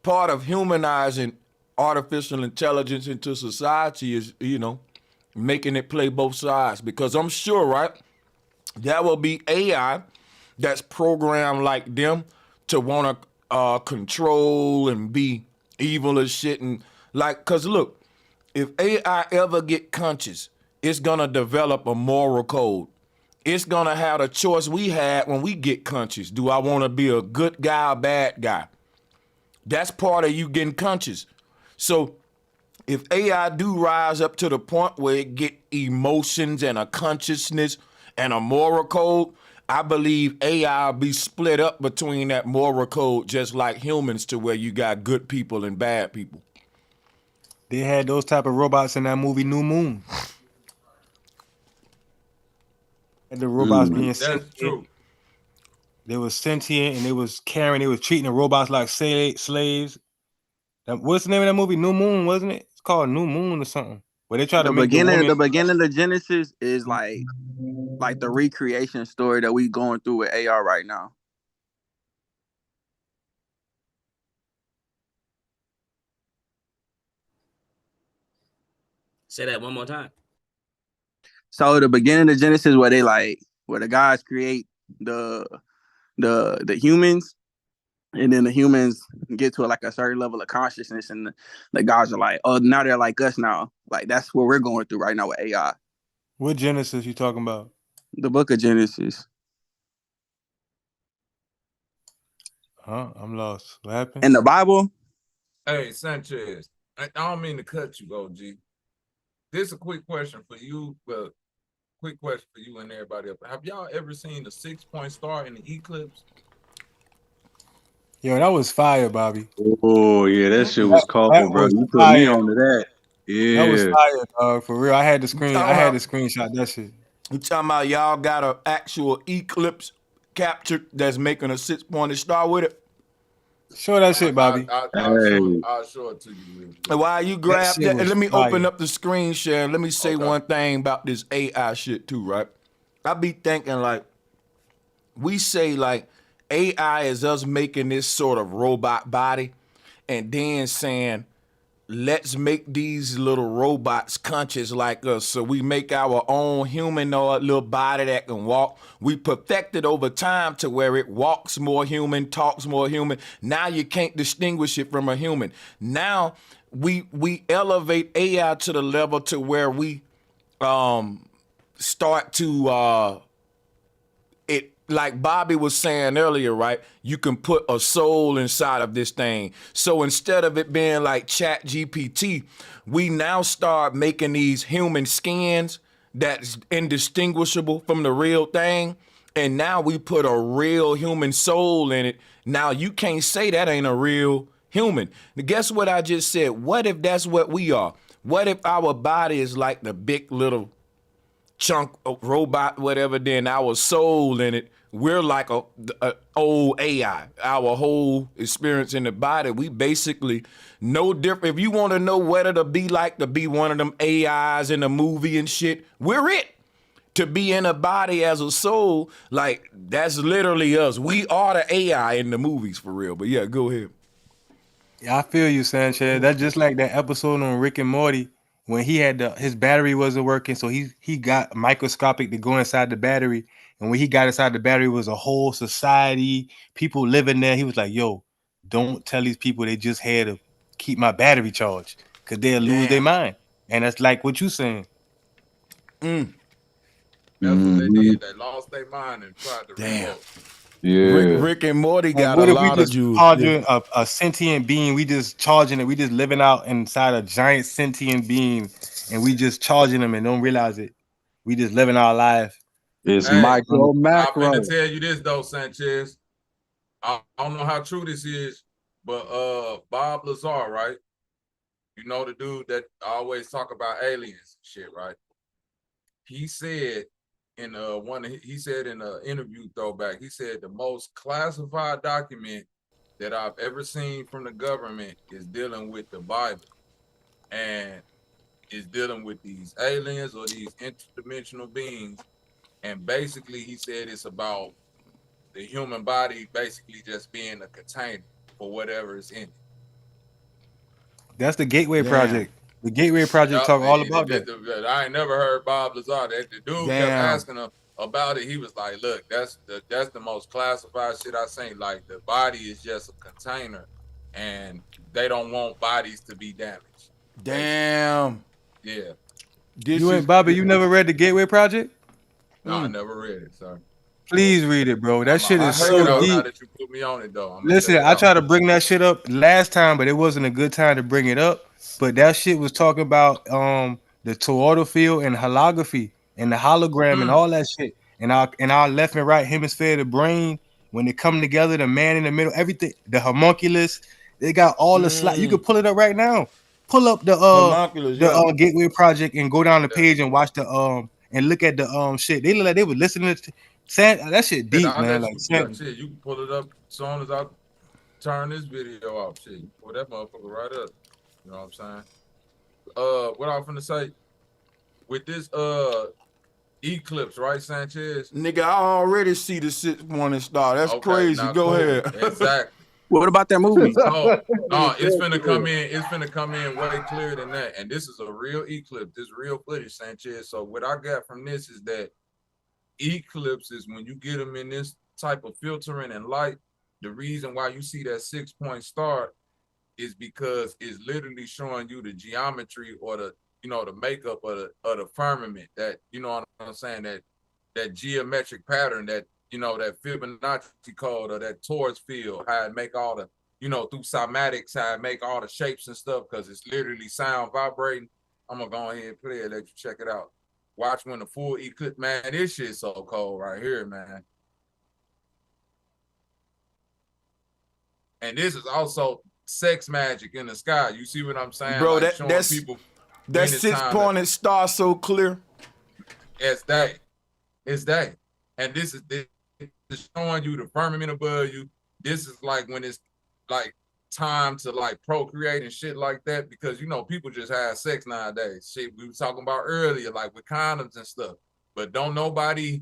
part of humanizing artificial intelligence into society is, making it play both sides. Because I'm sure, right, there will be AI that's programmed like them to want to control and be evil as shit. And like, cause look, if AI ever get conscious, it's gonna develop a moral code. It's gonna have the choice we had when we get conscious. Do I want to be a good guy or bad guy? That's part of you getting conscious. So if AI do rise up to the point where it get emotions and a consciousness and a moral code, I believe AI will be split up between that moral code, just like humans, to where you got good people and bad people. They had those type of robots in that movie New Moon. And the robots being sentient. That's true. They was sentient and they was treating the robots like slaves. What's the name of that movie? New Moon, wasn't it? It's called New Moon or something. Where they try to make The beginning of Genesis is like the recreation story that we going through with AI right now. Say that one more time. So the beginning of Genesis, where the guys create the humans, and then the humans get to like a certain level of consciousness, and the guys are like, oh, now they're like us now. Like that's what we're going through right now with AI. What Genesis you talking about? The book of Genesis. Huh? I'm lost. What happened? In the Bible? Hey, Sanchez, I don't mean to cut you, OG. This is a quick question for you, but quick question for you and everybody else. Have y'all ever seen the 6-point star in the eclipse? Yo, that was fire, Bobby. Oh yeah, that shit was cold, bro. You put me on to that. Yeah, that was fire, dog. For real, I had to screenshot that shit. You talking about y'all got an actual eclipse captured that's making a 6-pointed star with it? Show that shit, Bobby. I'll show it to you. While you grab that, was let me fire. open up the screen share. Let me say one thing about this AI shit too, right? I be thinking like, we say like AI is us making this sort of robot body and then saying, let's make these little robots conscious like us. So we make our own humanoid little body that can walk. We perfected over time to where it walks more human, talks more human. Now you can't distinguish it from a human. Now we elevate AI to the level to where we start to like Bobby was saying earlier, right? You can put a soul inside of this thing. So instead of it being like Chat GPT, we now start making these human skins that's indistinguishable from the real thing. And now we put a real human soul in it. Now you can't say that ain't a real human. Now, guess what I just said? What if that's what we are? What if our body is like the big little chunk of robot, whatever, then our soul in it, we're like a old AI. Our whole experience in the body, we basically no different. If you want to know what it'll be like to be one of them AIs in a movie and shit, we're it. To be in a body as a soul, like that's literally us. We are the AI in the movies for real. But yeah, go ahead. Yeah, I feel you, Sanchez. That's just like that episode on Rick and Morty when he had his battery wasn't working, so he got microscopic to go inside the battery, and when he got inside the battery was a whole society, people living there. He was like, "Yo, don't tell these people they just had to keep my battery charged, cause they'll lose their mind." And that's like what you saying. That's what they did. They lost their mind and tried to revolt. Yeah. Rick and Morty got what a if we lot just of Jews. charging a sentient being? We just charging it. We just living out inside a giant sentient being, and we just charging them and don't realize it. We just living our life. It's Hey, micro I'm macro. finna tell you this though, Sanchez. I don't know how true this is, but Bob Lazar, right? You know the dude that always talk about aliens and shit, right? He said in he said in an interview throwback, he said the most classified document that I've ever seen from the government is dealing with the Bible, and is dealing with these aliens or these interdimensional beings. And basically, he said it's about the human body basically just being a container for whatever is in it. That's the Gateway Project. The Gateway Project talk all about that. I ain't never heard Bob Lazar. The dude kept asking him about it. He was like, "Look, that's the most classified shit I seen. Like the body is just a container, and they don't want bodies to be damaged." Damn. Yeah. Bobby, you never read the Gateway Project? No, I never read it, sir. Please read it, bro. That shit is so Now deep. that you put me on it, though. Listen, I tried to bring that shit up last time, but it wasn't a good time to bring it up. But that shit was talking about the toroidal field and holography and the hologram and all that shit. And our left and right hemisphere, the brain, when they come together, the man in the middle, everything, the homunculus, they got all the slide. You can pull it up right now. Pull up the Gateway Project and go down the page and watch the and look at the shit. They look like they were listening to that shit deep, man. Like shit, you can pull it up as soon as I turn this video off. Shit, you pull that motherfucker right up. You know what I'm saying? What I was finna say with this eclipse, right, Sanchez? Nigga, I already see the 6 morning star. That's crazy. Go ahead. Exactly. What about that movie? No, it's finna come in. It's finna come in way clearer than that. And this is a real eclipse. This real footage, Sanchez. So what I got from this is that eclipses, when you get them in this type of filtering and light, the reason why you see that 6-point star is because it's literally showing you the geometry or the the makeup of the firmament, that what I'm saying, that geometric pattern, that that Fibonacci code or that torus field, how it make all the through cymatics, how it make all the shapes and stuff, because it's literally sound vibrating. I'm gonna go ahead and play it, let you check it out. Watch when the full eclipse, man. This shit's so cold right here, man. And this is also sex magic in the sky. You see what I'm saying? Bro, like that 6-pointed star so clear. It's day. And this is showing you the firmament above you. This is like when it's like time to like procreate and shit like that, because you know people just have sex nowadays. Shit we were talking about earlier, like with condoms and stuff. But don't nobody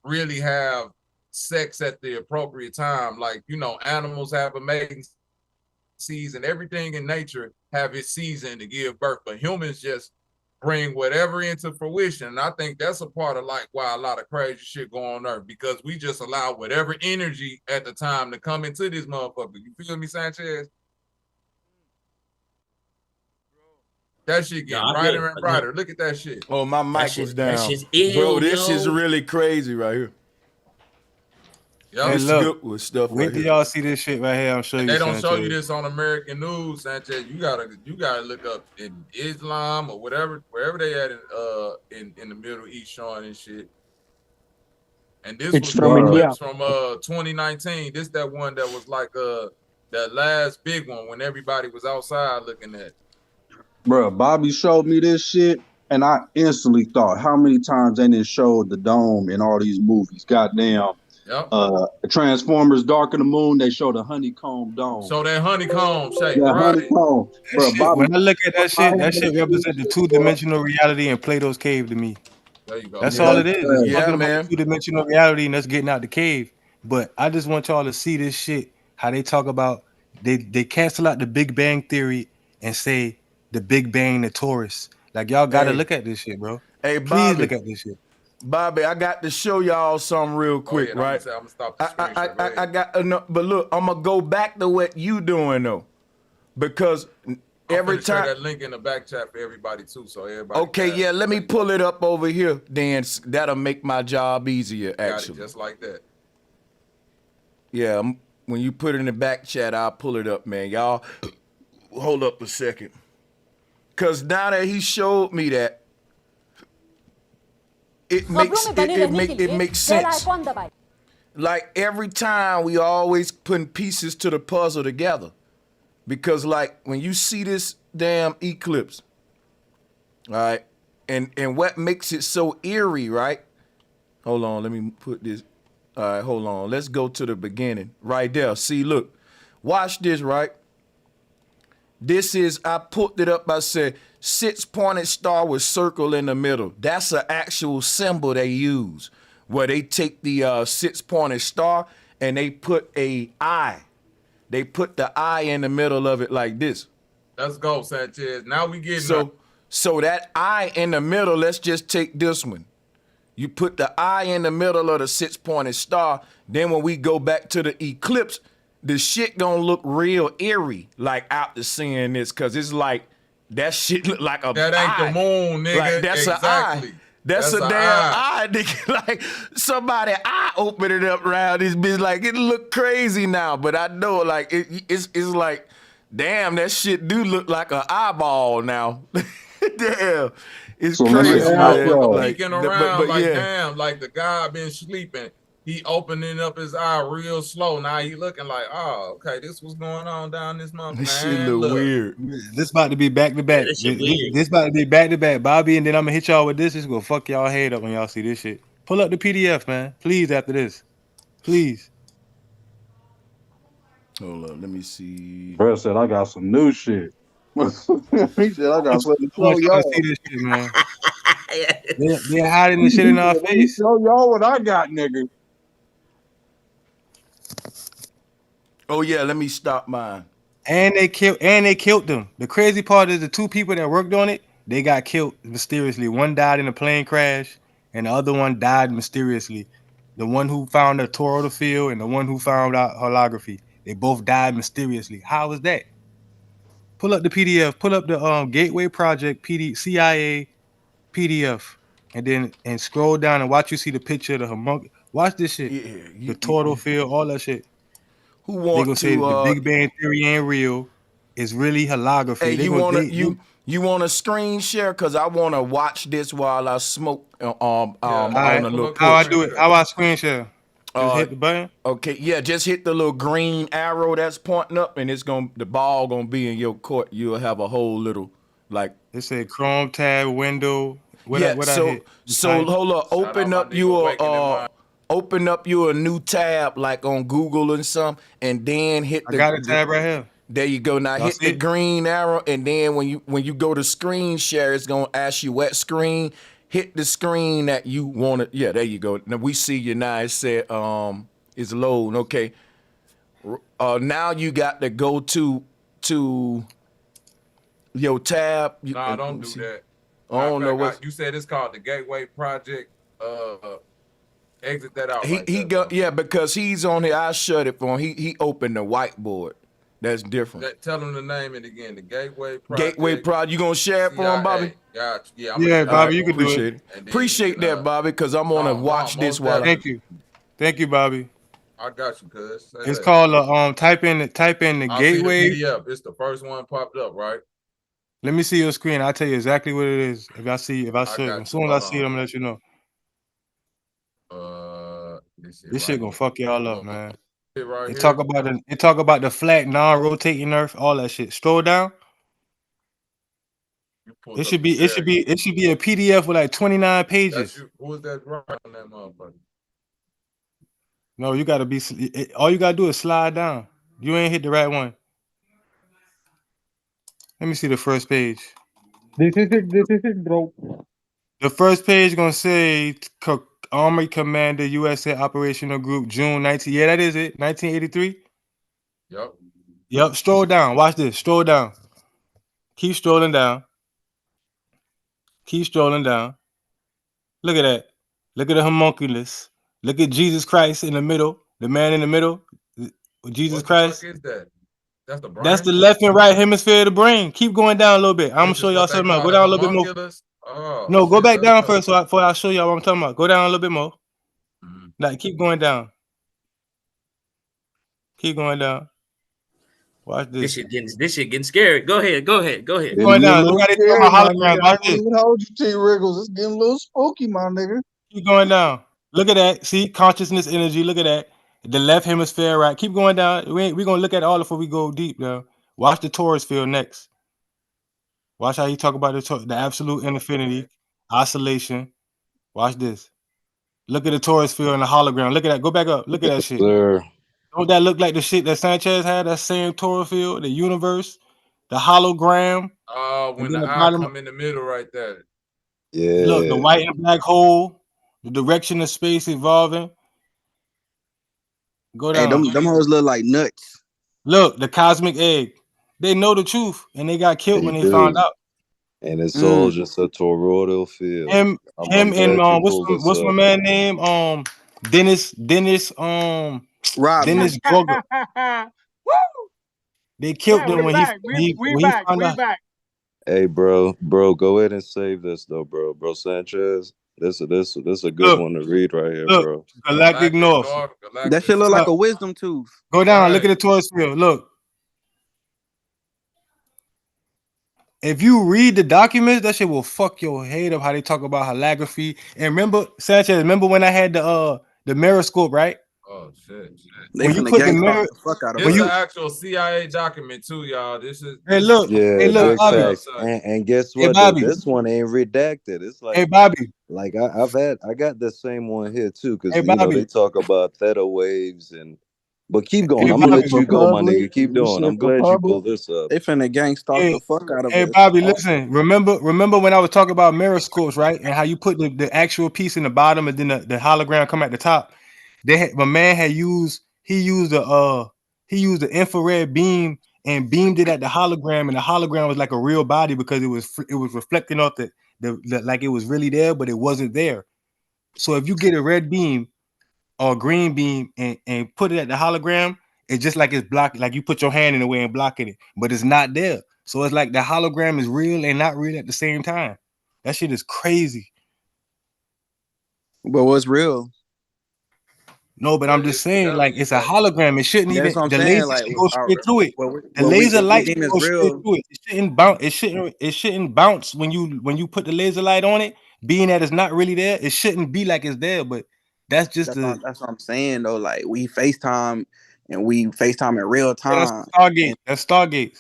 really have sex at the appropriate time. Like, you know, animals have a mating season, everything in nature have its season to give birth, but humans just bring whatever into fruition. And I think that's a part of like why a lot of crazy shit go on Earth, because we just allow whatever energy at the time to come into this motherfucker. You feel me, Sanchez? That shit getting brighter and brighter. Look at that shit. Oh, my mic was down. That shit's ill, bro, this is really crazy right here. Hey, This look, good stuff wait right till here. y'all see this shit right here. I'm showing you. They don't show Sanchez. you this on American news, Sanchez. You gotta look up in Islam or whatever, wherever they at in the Middle East showing this shit. And this It's was from India. clips from 2019. This that one that was like that last big one when everybody was outside looking at. Bro, Bobby showed me this shit, and I instantly thought, how many times they didn't show the dome in all these movies? Goddamn. Yep. Transformers: Dark of the Moon, they showed a honeycomb dome. So that honeycomb shape, Yeah, right? honeycomb. Bro, Shit, Bobby, when I look at that shit represents the two-dimensional reality in Plato's cave to me. There you go. That's all it is. It's Yeah, talking man. about two-dimensional reality and us getting out the cave. But I just want y'all to see this shit, how they talk about, they cancel out the Big Bang Theory and say the Big Bang, the Taurus. Like, y'all got to Hey. look at this shit, bro. Hey, Please Bobby. look at this shit. Bobby, I got to show y'all something real quick, I'm right? gonna stop the screen share. I got enough, but look, I'm gonna go back to what you doing though, because every I'm share time. that link in the back chat for everybody too, so everybody. Okay, can yeah, let me pull it up over here, Dan. That'll make my job easier, got it actually. just like that. Yeah, when you put it in the back chat, I'll pull it up, man. Y'all, hold up a second, cause now that he showed me that, it makes sense. Like every time we always putting pieces to the puzzle together, because like when you see this damn eclipse, all right, and what makes it so eerie, right? Hold on, let me put this. All right, hold on. Let's go to the beginning right there. See, look, watch this, right? This is, I put it up, I said, 6-pointed star with circle in the middle. That's an actual symbol they use, where they take the 6-pointed star and they put a eye. They put the eye in the middle of it like this. Let's go, Sanchez. Now we getting so that eye in the middle, let's just take this one. You put the eye in the middle of the 6-pointed star, then when we go back to the eclipse, the shit gonna look real eerie, like after seeing this, cause it's like that shit look like a that ain't eye. the moon, nigga. Like that's exactly. an eye. That's a damn eye, nigga. Like somebody eye opened it up around this bitch. Like it look crazy now, but I know like it's like, damn, that shit do look like an eyeball now. Damn, it's So crazy. Peeking around like damn, like the guy been sleeping. He opening up his eye real slow. Now he looking like, oh, okay, this was going on down this month. This shit look weird. This about to be back to back. This about to be back to back, Bobby, and then I'm gonna hit y'all with this. It's gonna fuck y'all head up when y'all see this shit. Pull up the PDF, man. Please, after this. Please. Hold up, let me see. Bro said I got some new shit. He said I got something to I want show y'all y'all. to see this shit, man. They're hiding the shit in our face. Show y'all what I got, nigga. Oh yeah, let me stop mine. And they killed them. The crazy part is the two people that worked on it, they got killed mysteriously. One died in a plane crash, and the other one died mysteriously. The one who found the tour of the field and the one who found out holography. They both died mysteriously. How was that? Pull up the PDF. Pull up the Gateway Project CIA PDF, and scroll down and watch you see the picture of the homunculus. Watch this shit. Yeah, the total field, all that shit. Who They want gonna say the Big Bang Theory ain't real. It's really holography. Hey, you want a screen share? Cause I want to watch this while I smoke on a little. How I do it? How I screen share? Just hit the button. Okay, yeah, just hit the little green arrow that's pointing up, and the ball gonna be in your court. You'll have a whole little like. It said Chrome tab window. So hold up. open up you a new tab like on Google and some, and then hit I got a tab right here. There you go. Now hit the green arrow, and then when you go to screen share, it's gonna ask you what screen. Hit the screen that you want to. Yeah, there you go. Now we see you now. It said it's loading. Okay. Now you got to go to your tab. Nah, don't do that. I don't know what you said. It's called the Gateway Project. Exit that out. He because he's on here. I shut it for him. He opened the whiteboard. That's different. Tell him the name it again. The Gateway Project. Gateway Project. You gonna share it for him, Bobby? Gotcha. Yeah, Bobby, you can do it. Appreciate that, Bobby, because I'm gonna watch this while. Thank you, Bobby. I got you, cuz. It's called type in the Gateway. See the PDF. It's the first one popped up, right? Let me see your screen. I'll tell you exactly what it is. If I see it, as soon as I see it, I'm gonna let you know. This shit gonna fuck y'all up, man. They talk about the flat, non-rotating Earth, all that shit. Scroll down. It should be a PDF with like 29 pages. Who is that right on that motherfucker? No, you gotta be. All you gotta do is slide down. You ain't hit the right one. Let me see the first page. This is it, bro. The first page gonna say Army Commander USA Operational Group June 19. Yeah, that is it. 1983. Yep. Stroll down. Watch this. Stroll down. Keep strolling down. Keep strolling down. Look at that. Look at the homunculus. Look at Jesus Christ in the middle. The man in the middle. Jesus Christ. What the fuck is that? That's the brain? That's the left and right hemisphere of the brain. Keep going down a little bit. I'm gonna show y'all something else. Go down a little bit more. No, go back down first before I show y'all what I'm talking about. Go down a little bit more. Like, keep going down. Keep going down. Watch this. This shit getting scary. Go ahead. Going down. Look how they talk about holograms. Watch this. Hold you, T. Wriggles. It's getting a little spooky, my nigga. Keep going down. Look at that. See, consciousness, energy. Look at that. The left hemisphere, right? Keep going down. We're gonna look at all before we go deep now. Watch the torus field next. Watch how you talk about the absolute infinity, oscillation. Watch this. Look at the torus field and the hologram. Look at that. Go back up. Look at that shit. Sir. Don't that look like the shit that Sanchez had? That same torus field, the universe, the hologram. When the eye come in the middle right there. Yeah. Look, the white and black hole, the direction of space evolving. Go down. Hey, them hoes look like nuts. Look, the cosmic egg. They know the truth, and they got killed when they found out. And it's all just a toroidal field. Him and what's my man name? Dennis Droga. Woo! They killed him when he found out. Hey, bro, go ahead and save this though, bro. Bro Sanchez, this a good one to read right here, bro. Galactic North. That shit look like a wisdom tooth. Go down, look at the torus field. Look. If you read the documents, that shit will fuck your head up how they talk about holography. And remember, Sanchez, when I had the miroscope, right? Oh shit. When you put the mirror, this is an actual CIA document too, y'all. This is look, Bobby. And guess what? This one ain't redacted. It's like, hey, Bobby. Like I got the same one here too, because you know they talk about theta waves but keep going. I'm gonna let you go, my nigga. Keep doing. I'm glad you pulled this up. They finna gang stalk the fuck out of Hey, Bobby, listen. Remember when I was talking about miroscopes, right? And how you put the actual piece in the bottom and then the hologram come at the top. My man had used the infrared beam and beamed it at the hologram, and the hologram was like a real body because it was reflecting off the like it was really there, but it wasn't there. So if you get a red beam or green beam and put it at the hologram, it's just like it's blocked, like you put your hand in the way and blocking it, but it's not there. So it's like the hologram is real and not real at the same time. That shit is crazy. But what's real? No, but I'm just saying, like, it's a hologram. It shouldn't even the laser go straight through it. The laser light goes straight through it. It shouldn't bounce. It shouldn't bounce when you put the laser light on it. Being that it's not really there, it shouldn't be like it's there. But that's just that's what I'm saying though. Like we FaceTime in real time. That's Stargate. That's Stargate.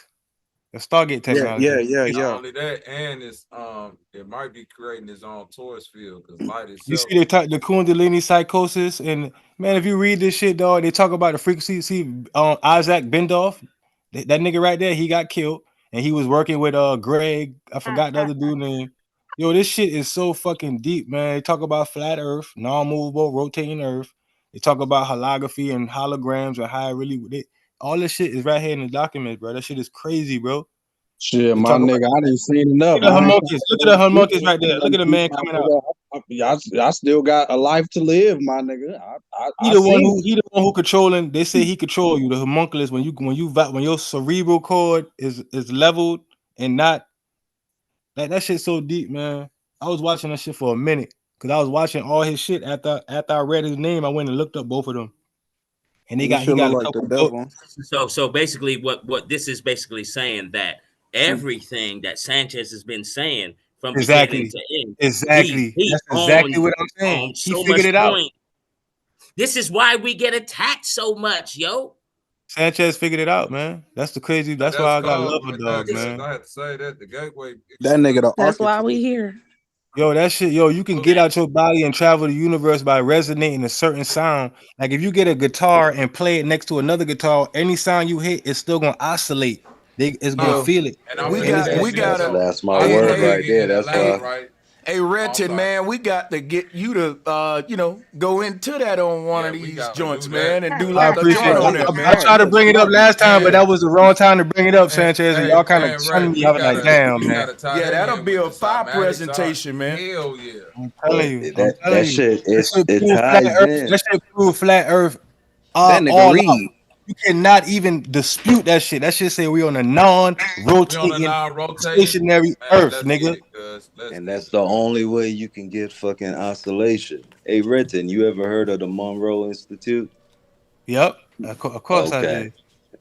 The Stargate technology. Not only that, and it's it might be creating its own torus field because light You itself. see the Kundalini psychosis, and man, if you read this shit, dog, they talk about the frequency. See, Isaac Bendoff, that nigga right there, he got killed, and he was working with Greg. I forgot the other dude name. Yo, this shit is so fucking deep, man. They talk about flat Earth, non-movable, rotating Earth. They talk about holography and holograms and how it really. All this shit is right here in the documents, bro. That shit is crazy, bro. Shit, They my talk about, nigga, I didn't see enough. look at the homunculus. Look at the homunculus right there. Look at the man coming out. I still got a life to live, my nigga. He the one who controlling. They say he control you. The homunculus when your cerebral cord is leveled and not like that shit so deep, man. I was watching that shit for a minute because I was watching all his shit after I read his name. I went and looked up both of them, and he got a couple books. So basically, what this is basically saying that everything that Sanchez has been saying from beginning to end, Exactly. That's exactly what I'm saying. He figured it out. This is why we get attacked so much, yo. Sanchez figured it out, man. That's the crazy. That's why I got love for dog, man. I had to say that the gateway. That nigga, that's why we here. Yo, that shit, yo, you can get out your body and travel the universe by resonating a certain sound. Like if you get a guitar and play it next to another guitar, any sound you hit, it's still gonna oscillate. It's gonna feel it. That's my word right there. That's why. Hey, Wretched, man, we got to get you to, go into that on one of these joints, man, and do like a joint on it. I tried to bring it up last time, but that was the wrong time to bring it up, Sanchez, and y'all kind of shunned me. I was like, damn, man. Yeah, that'll be a fire presentation, man. Hell yeah. I'm telling you. That shit, it ties in. That shit prove flat Earth. That nigga read. You cannot even dispute that shit. That shit say we on a non-rotating stationary Earth, nigga. And that's the only way you can get fucking oscillation. Hey, Renton, you ever heard of the Monroe Institute? Yep, of course I did.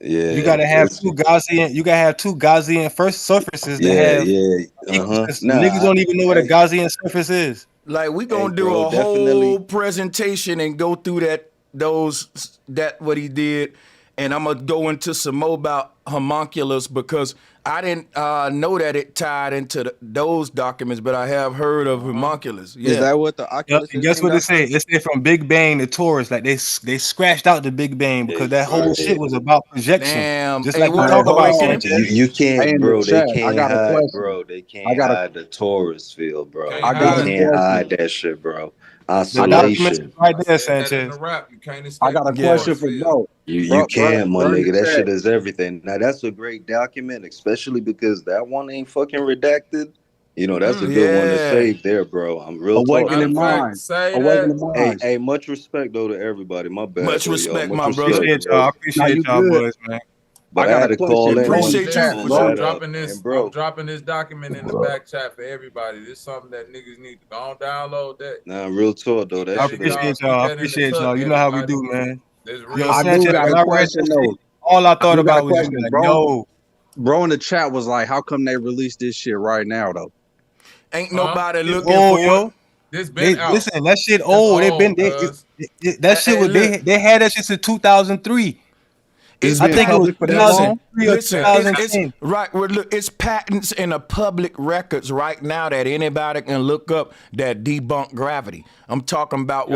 Yeah, you gotta have two Gaussian. You gotta have two Gaussian first surfaces to have. Niggas don't even know what a Gaussian surface is. Like we gonna do a whole presentation and go through what he did. And I'm gonna go into some more about homunculus because I didn't know that it tied into those documents, but I have heard of homunculus. Yeah. Is that what the Oculus and guess what they say? It said from Big Bang to Taurus. Like they scratched out the Big Bang because that whole shit was about projection. Damn. Just like we talk about. You can't, bro. They can't hide, bro. They can't hide the Taurus field, bro. They can't hide that shit, bro. Oscillation. Right there, Sanchez. I got a question for Bro. You can't, my nigga. That shit is everything. Now that's a great document, especially because that one ain't fucking redacted. You know, that's a good one to save there, bro. I'm real Awakening minds. Hey, much respect though to everybody. My bad. Much respect, my brother. I appreciate y'all boys, man. But I had to call in. Appreciate you. I'm dropping this document in the back chat for everybody. This is something that niggas need to go on download that. Nah, real talk though. I appreciate y'all. You know how we do, man. Yo, Sanchez, all I thought about was just like, yo. Bro in the chat was like, how come they released this shit right now though? Ain't nobody looking for yo. This been out. Listen, that shit old. That shit was they had that shit since 2003. I think it was 2003 or 2010. Right. Well, look, it's patents in the public records right now that anybody can look up that debunk gravity. I'm talking about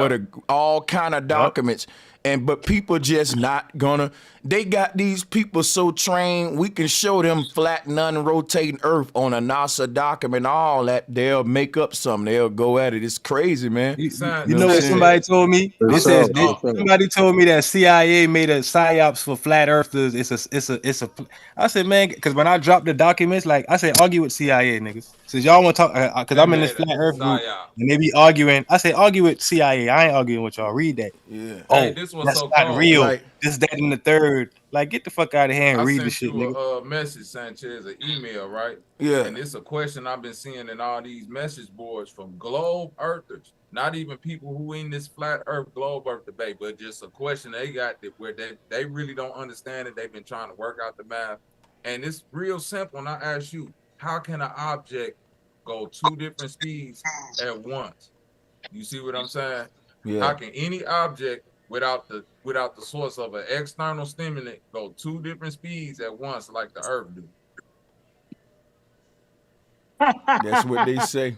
all kind of documents. But people just not gonna. They got these people so trained. We can show them flat, non-rotating Earth on a NASA document. All that they'll make up something. They'll go at it. It's crazy, man. You know what somebody told me? Somebody told me that CIA made a psyops for flat earthers. It's a. I said, man, because when I dropped the documents, like I said, argue with CIA niggas. Since y'all want to talk, because I'm in this flat Earth group, and they be arguing. I say argue with CIA. I ain't arguing with y'all. Read that. Yeah. Hey, this was that's so not cold. real. Like, this, that, and the third. Like, get the fuck out of here and read the shit, nigga. I sent you a message, Sanchez, an email, right? Yeah. And it's a question I've been seeing in all these message boards from globe earthers, not even people who in this flat Earth globe Earth debate, but just a question they got that where they really don't understand it. They've been trying to work out the math, and it's real simple. And I ask you, how can an object go two different speeds at once? You see what I'm saying? Yeah. How can any object without the source of an external stimulant go two different speeds at once like the Earth do? That's what they say.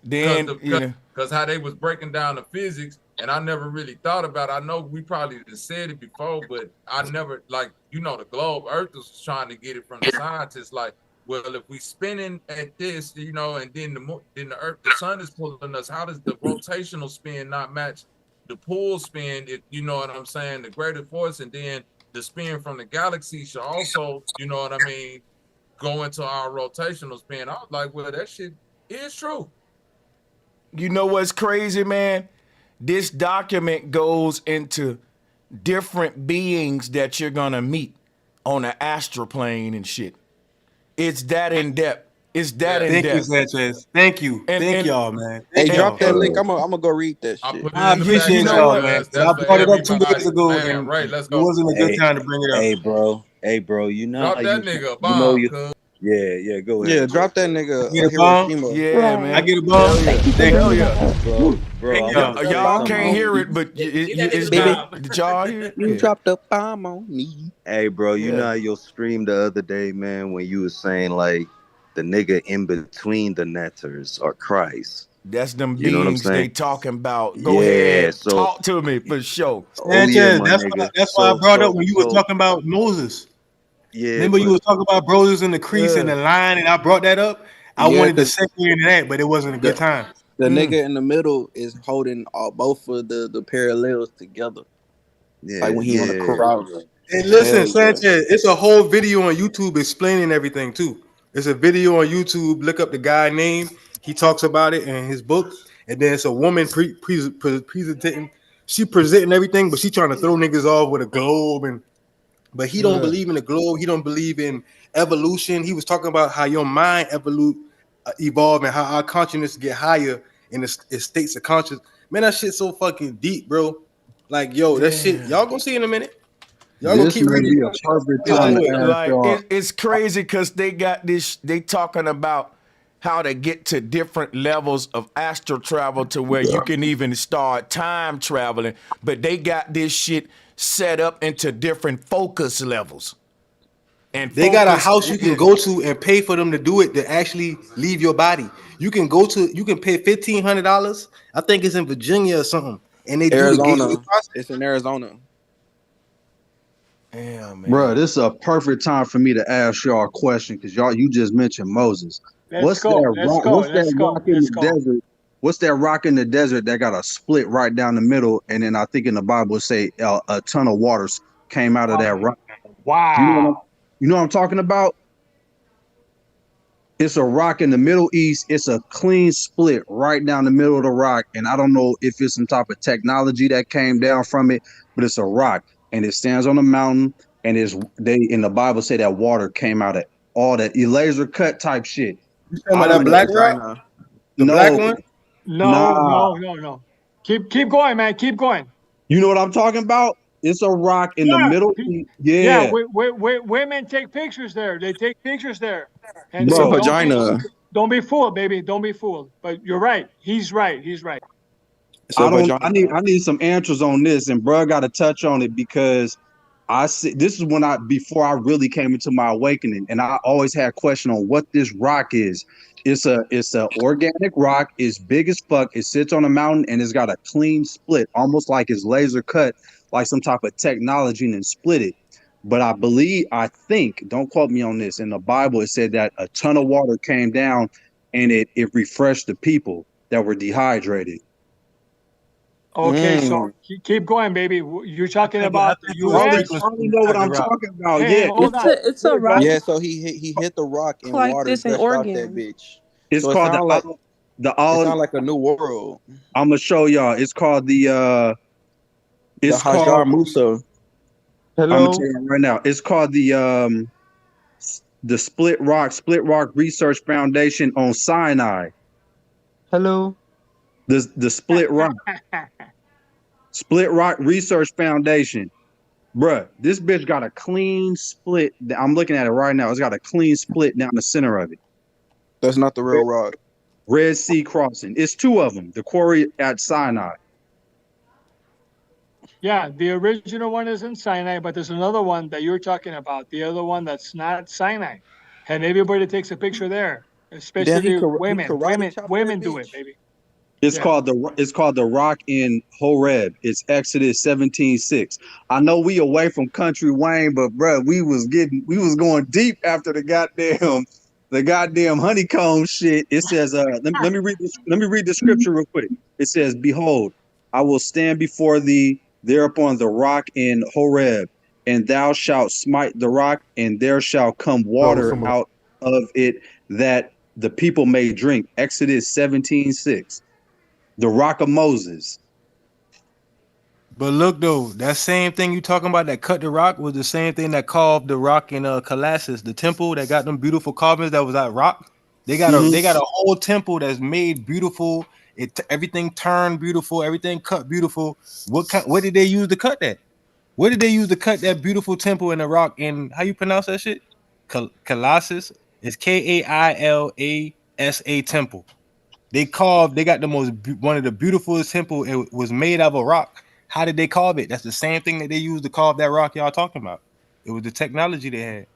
Then because how they was breaking down the physics, and I never really thought about it. I know we probably said it before, but I never, like, you know, the globe earth was trying to get it from the scientists, like, well, if we spinning at this, you know, and then the earth, the sun is pulling us, how does the rotational spin not match the pull spin? You know what I'm saying? The greater force, and then the spin from the galaxy should also, you know what I mean, go into our rotational spin. I was like, well, that shit is true. You know what's crazy, man? This document goes into different beings that you're gonna meet on the astral plane and shit. It's that in depth. It's that in Thank you, depth. Sanchez. Thank you. Thank y'all, man. Hey, Thank drop y'all. that link. I'm gonna go read that shit. I appreciate y'all, man. I brought it up 2 days ago, Man, and Ray, let's it go. wasn't a good time to bring it up. Hey, bro, you know Drop how that you, nigga a you know bomb, you, cuz. yeah, go ahead. Yeah, drop that nigga Get a bomb? Hiroshima. Yeah, man. I get a bomb? Hell yeah. Bro, Y'all can't hear it, but it's Baby, did y'all hear it? you dropped a bomb on me. Hey, bro, you Yeah. know how your stream the other day, man, when you was saying like the nigga in between the netters are Christ. That's them You know what I'm beings saying? they talking about. Go Yeah, ahead, so talk to me for sure. Sanchez, my nigga. that's why I brought up when you was talking about Moses. Yeah, Remember you was talking about brothers in the crease and the line, and I brought that up? I Yeah, wanted to 'cause segue into that, but it wasn't a good time. the nigga in the middle is holding both of the parallels together. Like when he on the cross. And listen, Hell yeah. Sanchez, it's a whole video on YouTube explaining everything too. It's a video on YouTube. Look up the guy name. He talks about it in his book. And then it's a woman presenting. She presenting everything, but she trying to throw niggas off with a globe. But he don't believe in the globe. He don't believe in evolution. He was talking about how your mind evolve and how our consciousness get higher in the states of conscious. Man, that shit's so fucking deep, bro. Like, yo, that shit, y'all gonna see in a minute. Y'all gonna This keep may reading. be a perfect time to ask y'all. It's crazy because they got this. They talking about how to get to different levels of astral travel to where you can even start time traveling. But they got this shit set up into different focus levels. And They got a house you can go to and pay for them to do it to actually leave your body. You can pay $1,500. I think it's in Virginia or something, and they do the gateway process. It's in Arizona. Damn, man. Bro, this is a perfect time for me to ask y'all a question because you just mentioned Moses. What's that rock in the desert? What's that rock in the desert that got a split right down the middle? And then I think in the Bible it say a ton of waters came out of that rock. Wow. You know what I'm talking about? It's a rock in the Middle East. It's a clean split right down the middle of the rock. And I don't know if it's some type of technology that came down from it, but it's a rock. And it stands on a mountain. And they in the Bible say that water came out of all that laser cut type shit. You talking about that black rock? The black one? No. Keep going, man. Keep going. You know what I'm talking about? It's a rock in the Middle East. Yeah. Women take pictures there. They take pictures there. And It's a vagina. Don't be fooled, baby. Don't be fooled. But you're right. He's right. I need some answers on this, and bro got to touch on it because I see this is before I really came into my awakening, and I always had a question on what this rock is. It's a organic rock. It's big as fuck. It sits on a mountain and it's got a clean split, almost like it's laser cut, like some type of technology, and then split it. But I think, don't quote me on this. In the Bible, it said that a ton of water came down and it refreshed the people that were dehydrated. Okay, so keep going, baby. You're talking about the U.S. I already know what I'm talking about. Hey, hold on. It's a rock. Yeah, so he hit the rock and Like water this in gushed out Oregon. that bitch. It's so called it sound like a new world. I'm gonna show y'all. It's called the Hajar Musa. Hello. I'm gonna tell you right now. It's called the Split Rock Research Foundation on Sinai. Hello. The Split Rock Research Foundation. Bruh, this bitch got a clean split. I'm looking at it right now. It's got a clean split down the center of it. That's not the real rock. Red Sea crossing. It's two of them. The quarry at Sinai. Yeah, the original one is in Sinai, but there's another one that you're talking about. The other one that's not Sinai. and everybody takes a picture there, Then especially he women. karate chopped that Women do bitch. it, baby. It's Yeah. called the Rock in Horeb. It's Exodus 17:6. I know we away from Country Wayne, but bruh, we was going deep after the goddamn honeycomb shit. It says, let me read the scripture real quick. It says, "Behold, I will stand before thee thereupon the rock in Horeb, and thou shalt smite the rock, and there shall come water out of it that the people may drink." Exodus 17:6. The Rock of Moses. But look though, that same thing you talking about that cut the rock was the same thing that carved the rock in Colossus, the temple that got them beautiful carvings that was at rock. They got a whole temple that's made beautiful. Everything turned beautiful, everything cut beautiful. What did they use to cut that? What did they use to cut that beautiful temple in the rock? And how you pronounce that shit? Colossus. It's Kailasa temple. They got one of the beautifulest temple. It was made out of a rock. How did they carve it? That's the same thing that they used to carve that rock y'all talking about. It was the technology they had.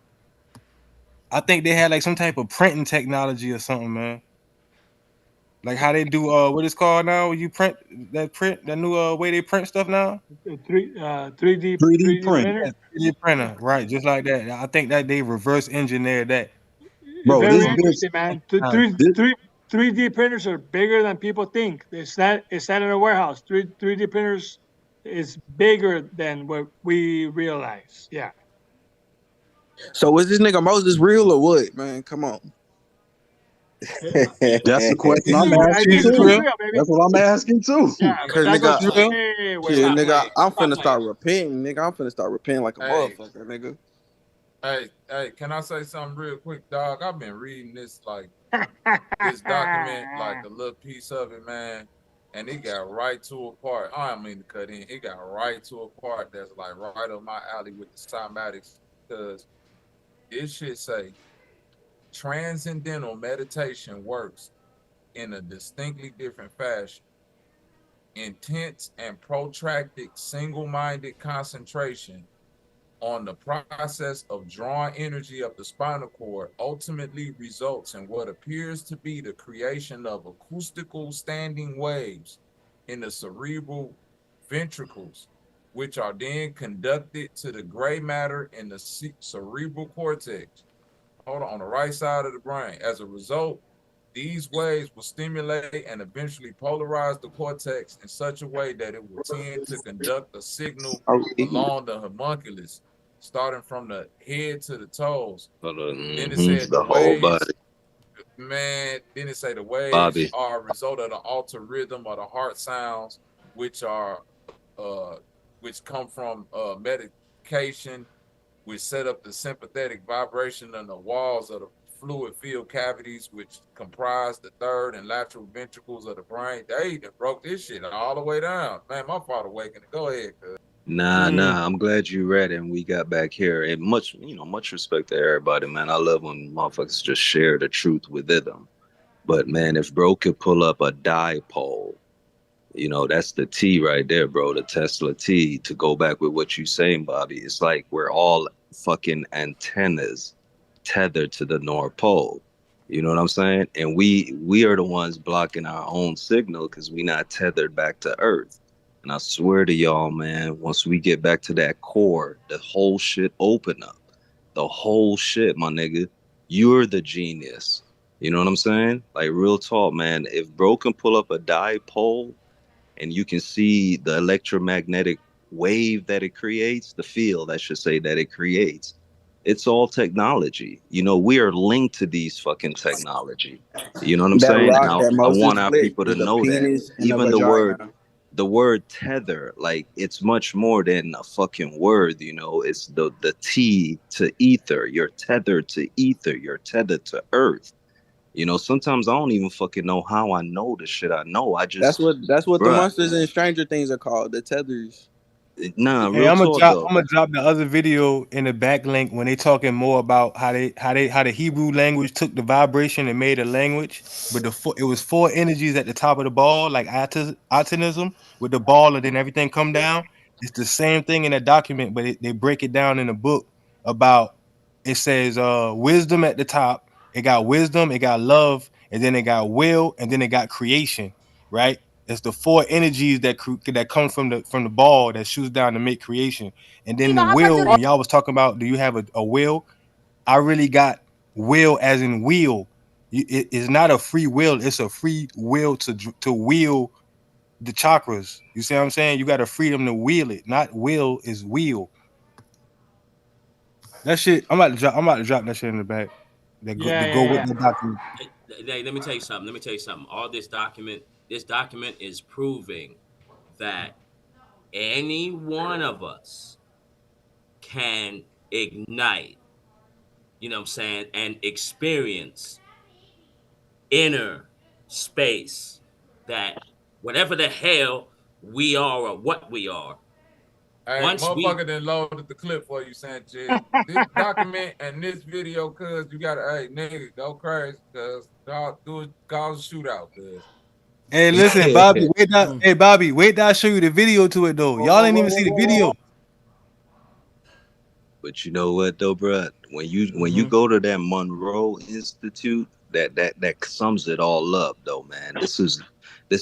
I think they had like some type of printing technology or something, man. Like how they do what it's called now when you print that new way they print stuff now. 3D printer. 3D printer, right? Just like that. I think that they reverse engineered that. Bro, Very this interesting, man. 3D printers are bigger than people think. It's not in a warehouse. 3D printers is bigger than what we realize. Yeah. So was this nigga Moses real or what, man? Come on. That's the question I'm I asking think too. he's real, baby. That's what I'm asking too. Yeah, but Cause that nigga, goes way shit, back. nigga, I'm finna start repenting, nigga. I'm finna start repenting like a Hey. motherfucker, nigga. Hey, can I say something real quick, dog? I've been reading this this document, like a little piece of it, man, and it got right to a part. I don't mean to cut in. It got right to a part that's like right up my alley with the cymatics, because it should say transcendental meditation works in a distinctly different fashion. Intense and protracted single-minded concentration on the process of drawing energy up the spinal cord ultimately results in what appears to be the creation of acoustical standing waves in the cerebral ventricles, which are then conducted to the gray matter in the cerebral cortex, on the right side of the brain. As a result, these waves will stimulate and eventually polarize the cortex in such a way that it will tend to conduct a signal along the homunculus, starting from the head to the toes. Then it said the whole waves, body. man. Then it say the waves Bobby. are a result of the altered rhythm of the heart sounds, which come from medication, which set up the sympathetic vibration in the walls of the fluid filled cavities, which comprise the third and lateral ventricles of the brain. They broke this shit all the way down. Man, my father waking. Go ahead, cuz. Nah, I'm glad you read it and we got back here. And much respect to everybody, man. I love when motherfuckers just share the truth within them. But man, if bro could pull up a dipole, that's the T right there, bro. The Tesla T. To go back with what you saying, Bobby, it's like we're all fucking antennas tethered to the North Pole. You know what I'm saying? And we are the ones blocking our own signal because we not tethered back to Earth. And I swear to y'all, man, once we get back to that core, the whole shit open up. The whole shit, my nigga. You're the genius. You know what I'm saying? Like real talk, man. If bro can pull up a dipole and you can see the electromagnetic wave that it creates, the field, I should say, that it creates. It's all technology. We are linked to these fucking technology. You know what I'm That saying? And rock that I Moses want our split people to is a know that. penis and a Even vagina. the word tether, like it's much more than a fucking word, it's the T to ether. You're tethered to ether. You're tethered to earth. Sometimes I don't even fucking know how I know the shit I know. I just, That's what the bruh, monsters and Stranger Things are called, the tethers. Nah, Hey, real I'm talk though. gonna drop the other video in the back link when they talking more about how the Hebrew language took the vibration and made a language, but it was four energies at the top of the ball, like atomism with the ball, and then everything come down. It's the same thing in that document, but they break it down in a book about it says wisdom at the top. It got wisdom, it got love, and then it got will, and then it got creation, right? It's the four energies that come from the ball that shoots down to make creation. And then the will, when y'all was talking about, do you have a will? I really got will as in wheel. It's not a free will, it's a free will to wheel the chakras. You see what I'm saying? You got a freedom to wheel it, not will is wheel. That shit, I'm about to drop that shit in the back. That go with the document. Hey, let me tell you something. All this document is proving that any one of us can ignite, you know what I'm saying, and experience inner space that whatever the hell we are or what we are. Hey, motherfucker done loaded the clip for you, Sanchez. This document and this video, cuz you gotta, hey, nigga, go crazy, cuz cause a shootout, cuz. Hey, listen, Bobby, wait till I show you the video to it though. Y'all ain't even see the video. But you know what though, bruh? When you go to that Monroe Institute, that sums it all up though, man. This is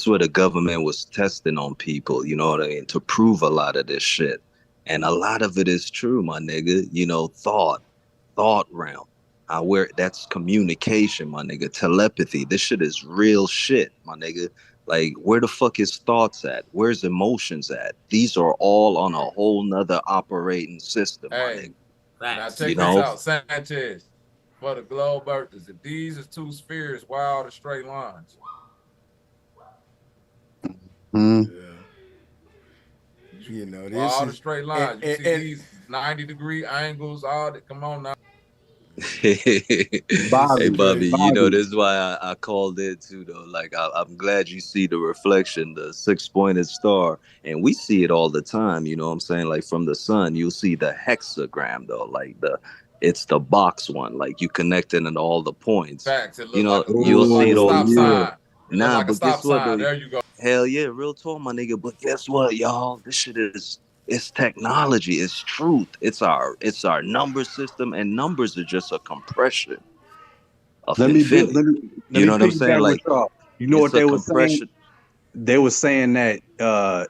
where the government was testing on people, you know what I mean, to prove a lot of this shit. And a lot of it is true, my nigga. You know, thought realm. Where that's communication, my nigga. Telepathy. This shit is real shit, my nigga. Like, where the fuck is thoughts at? Where's emotions at? These are all on a whole nother operating system, my nigga. Now check this out, Sanchez. For the globe earthers, if these are two spheres, why are the straight lines? You know, this all is the straight lines. You see these 90-degree angles, all that. Come on now. Hey, Bobby, you know, this is why I called it too, though. Like, I'm glad you see the reflection, the 6-pointed star, and we see it all the time. You know what I'm saying? Like, from the sun, you'll see the hexagram, though. Like, it's the box one. Like, you connecting in all the points. Facts. It You know, like you'll see like it a all stop the sign. time. It Nah, like a but stop guess what, sign. though? There you go. Hell yeah, real talk, my nigga. But guess what, y'all? This shit it's technology. It's truth. It's our number system, and numbers are just a compression of infinity. Let me You know what I'm saying? piggyback with Like, y'all. You know it's what they a were saying? compression. They were saying that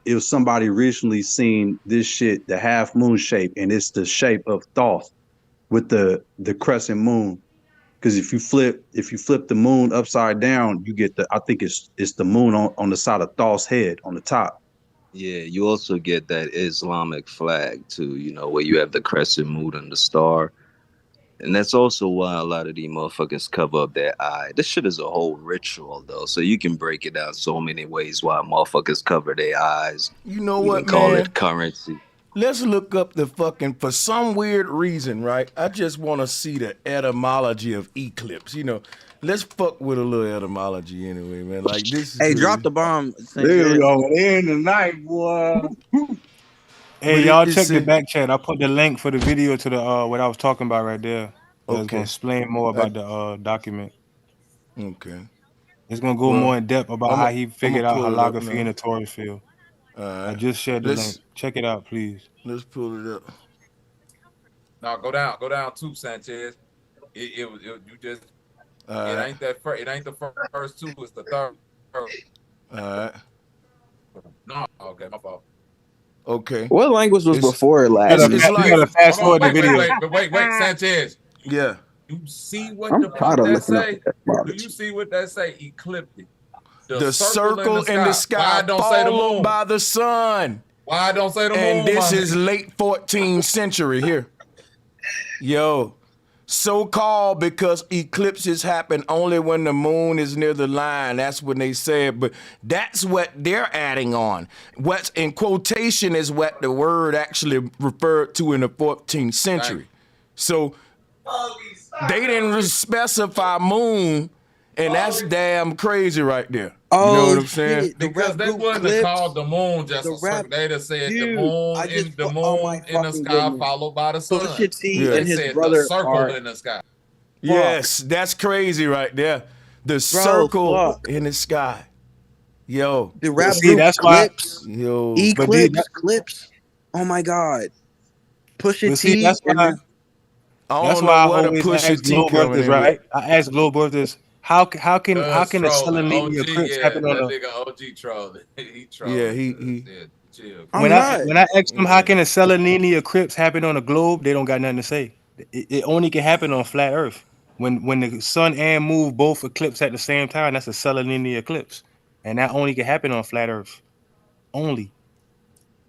if somebody recently seen this shit, the half moon shape, and it's the shape of Thoth with the crescent moon. Because if you flip the moon upside down, you get I think it's the moon on the side of Thoth's head on the top. Yeah, you also get that Islamic flag too, you know, where you have the crescent moon and the star. And that's also why a lot of these motherfuckers cover up their eye. This shit is a whole ritual, though. So you can break it down so many ways why motherfuckers cover their eyes. You know You what, can call man? it currency. Let's look up the fucking, for some weird reason, right? I just want to see the etymology of eclipse. You know, let's fuck with a little etymology anyway, man. Like, this is. Hey, drop the bomb. There we go. In the night, boy. Hey, y'all check the back chat. I put the link for the video to the what I was talking about right there. That's gonna explain more about the document. Okay. It's gonna go more in depth about how he figured out holography in now. the Taurus field. Right. I just shared the link. Check it out, please. Let's pull it up. Now go down too, Sanchez. You just it ain't that first. It ain't the first two. It's the third. All right. No, okay, my fault. Okay. What language was before last? It's like fast forward the video. Wait, Sanchez. Yeah. You see what I'm the tired fuck of that looking up say? at Do you see what that say? Ecliptic. The circle in the sky. Why don't say the followed moon? by the sun. Why don't say the moon? And this is late 14th century here. Yo. So called because eclipses happen only when the moon is near the line. That's when they say it, but that's what they're adding on. What's in quotation is what the word actually referred to in the 14th century. So they didn't specify moon, and that's damn crazy right there. You know what I'm saying? Because they wouldn't have called the moon just a circle. They'd have said the moon in the sky followed by the sun. They said the circle in the sky. Yes, that's crazy right there. The circle in the sky. Yo. The rap group Clips. Yo. Eclipse, Clips. Oh my God. Pusha T. That's don't why know I where the always Pusha ask T global coming birthers, in with. right? I ask global birthers, how can a trolling. Selenium OG, eclipse yeah, happen on that a nigga OG trolling. He Yeah, trolling. Yeah, chill. I'm not. when I ask them how can a Selenium eclipse happen on a globe, they don't got nothing to say. It only can happen on flat Earth. When the sun and moon both eclipse at the same time, that's a Selenium eclipse, and that only can happen on flat Earth. Only.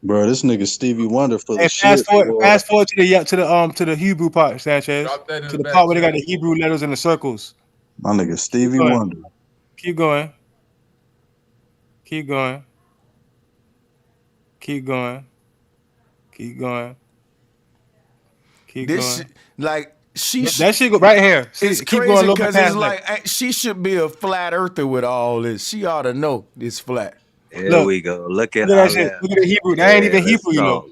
Bro, this nigga Stevie Wonder full And of shit, boy. fast forward to the Hebrew part, Sanchez, Drop that in to the the part back where they got channel. the Hebrew letters and the circles. My nigga Keep Stevie going. Wonder. Keep going. Keep going. Keep going. Keep going. Keep This going. like That shit go right here. See, it's keep going a crazy little bit because it's past that. like she should be a flat earther with all this. She ought to know it's flat. Here Look, we go. Look at look at that shit. Aleph. Look at the Hebrew. That ain't Yeah, even let's Hebrew, you know. talk.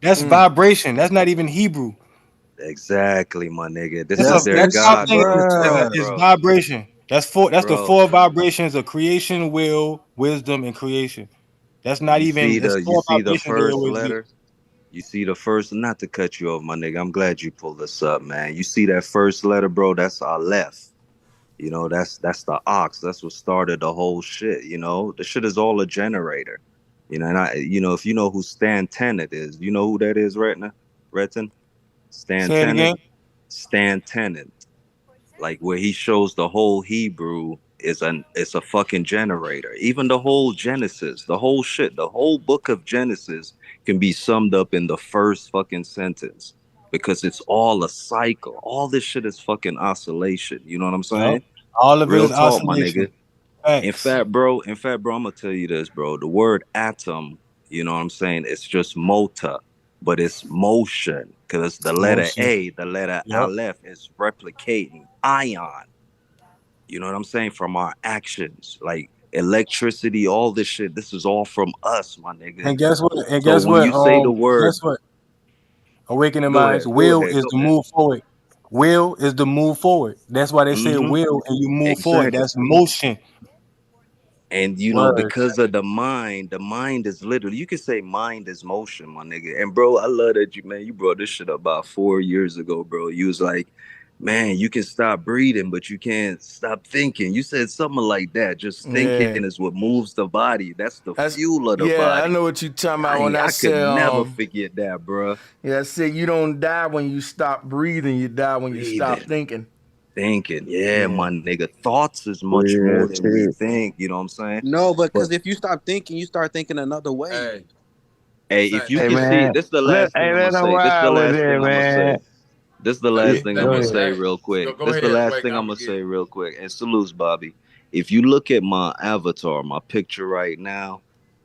That's vibration. That's not even Hebrew. Exactly, my nigga. This That's is their stop God, thinking bro. it's Bro, vibration. That's the bro. four vibrations of creation, will, wisdom, and creation. That's not even it's You four see the vibrations they first always get. letter? You see the first, not to cut you off, my nigga. I'm glad you pulled this up, man. You see that first letter, bro? That's Aleph. You know, that's the ox. That's what started the whole shit. You know, the shit is all a generator. You know, and if you know who Stan Tennant is, you know who that is, Retin? Stan Say it Tennant. again. Stan Tennant. Like where he shows the whole Hebrew it's a fucking generator. Even the whole Genesis, the whole shit, the whole book of Genesis can be summed up in the first fucking sentence because it's all a cycle. All this shit is fucking oscillation. You know what I'm Yep. saying? All of it Real is talk, my nigga. oscillation. Facts. In fact, bro, I'm gonna tell you this, bro. The word atom, you know what I'm saying? It's just mota, but it's motion. Cause the letter Motion. A, the letter Yep. Aleph is replicating ion. You know what I'm saying? From our actions, like electricity, all this shit. This is all from us, my nigga. And guess what? And So guess when what? you say the word, Guess what? Awakening go minds. ahead, go Will ahead, is go the ahead. move forward. Will is the move forward. That's why they say Mm-hmm. will and you move forward. Exactly. That's motion. And Word. because of the mind is literally, you can say mind is motion, my nigga. And bro, I love that you brought this shit up about 4 years ago, bro. You was like, man, you can stop breathing, but you can't stop thinking. You said something like that. Just thinking Yeah. is what moves the body. That's the That's fuel of the yeah, I body. know what you talking about when I I could said never forget that, bro. yeah, I said you don't die when you stop breathing, you die when you stop Breathing, thinking. thinking. Yeah, Yeah. my nigga. Thoughts is much Real more than we shit. think. You know what I'm saying? No, But because if you stop thinking, you start thinking another way. Hey, hey, if you Hey can see, man, this is the last thing I'm let gonna them say. This is ride the with last it, thing I'm gonna man. say. This is the hey, last thing I'm let gonna me, say hey, real quick. go This is the ahead. last Wait, thing I'm I'm gonna gonna get say real quick. And salutes, Bobby. If you look at my avatar, my picture right now,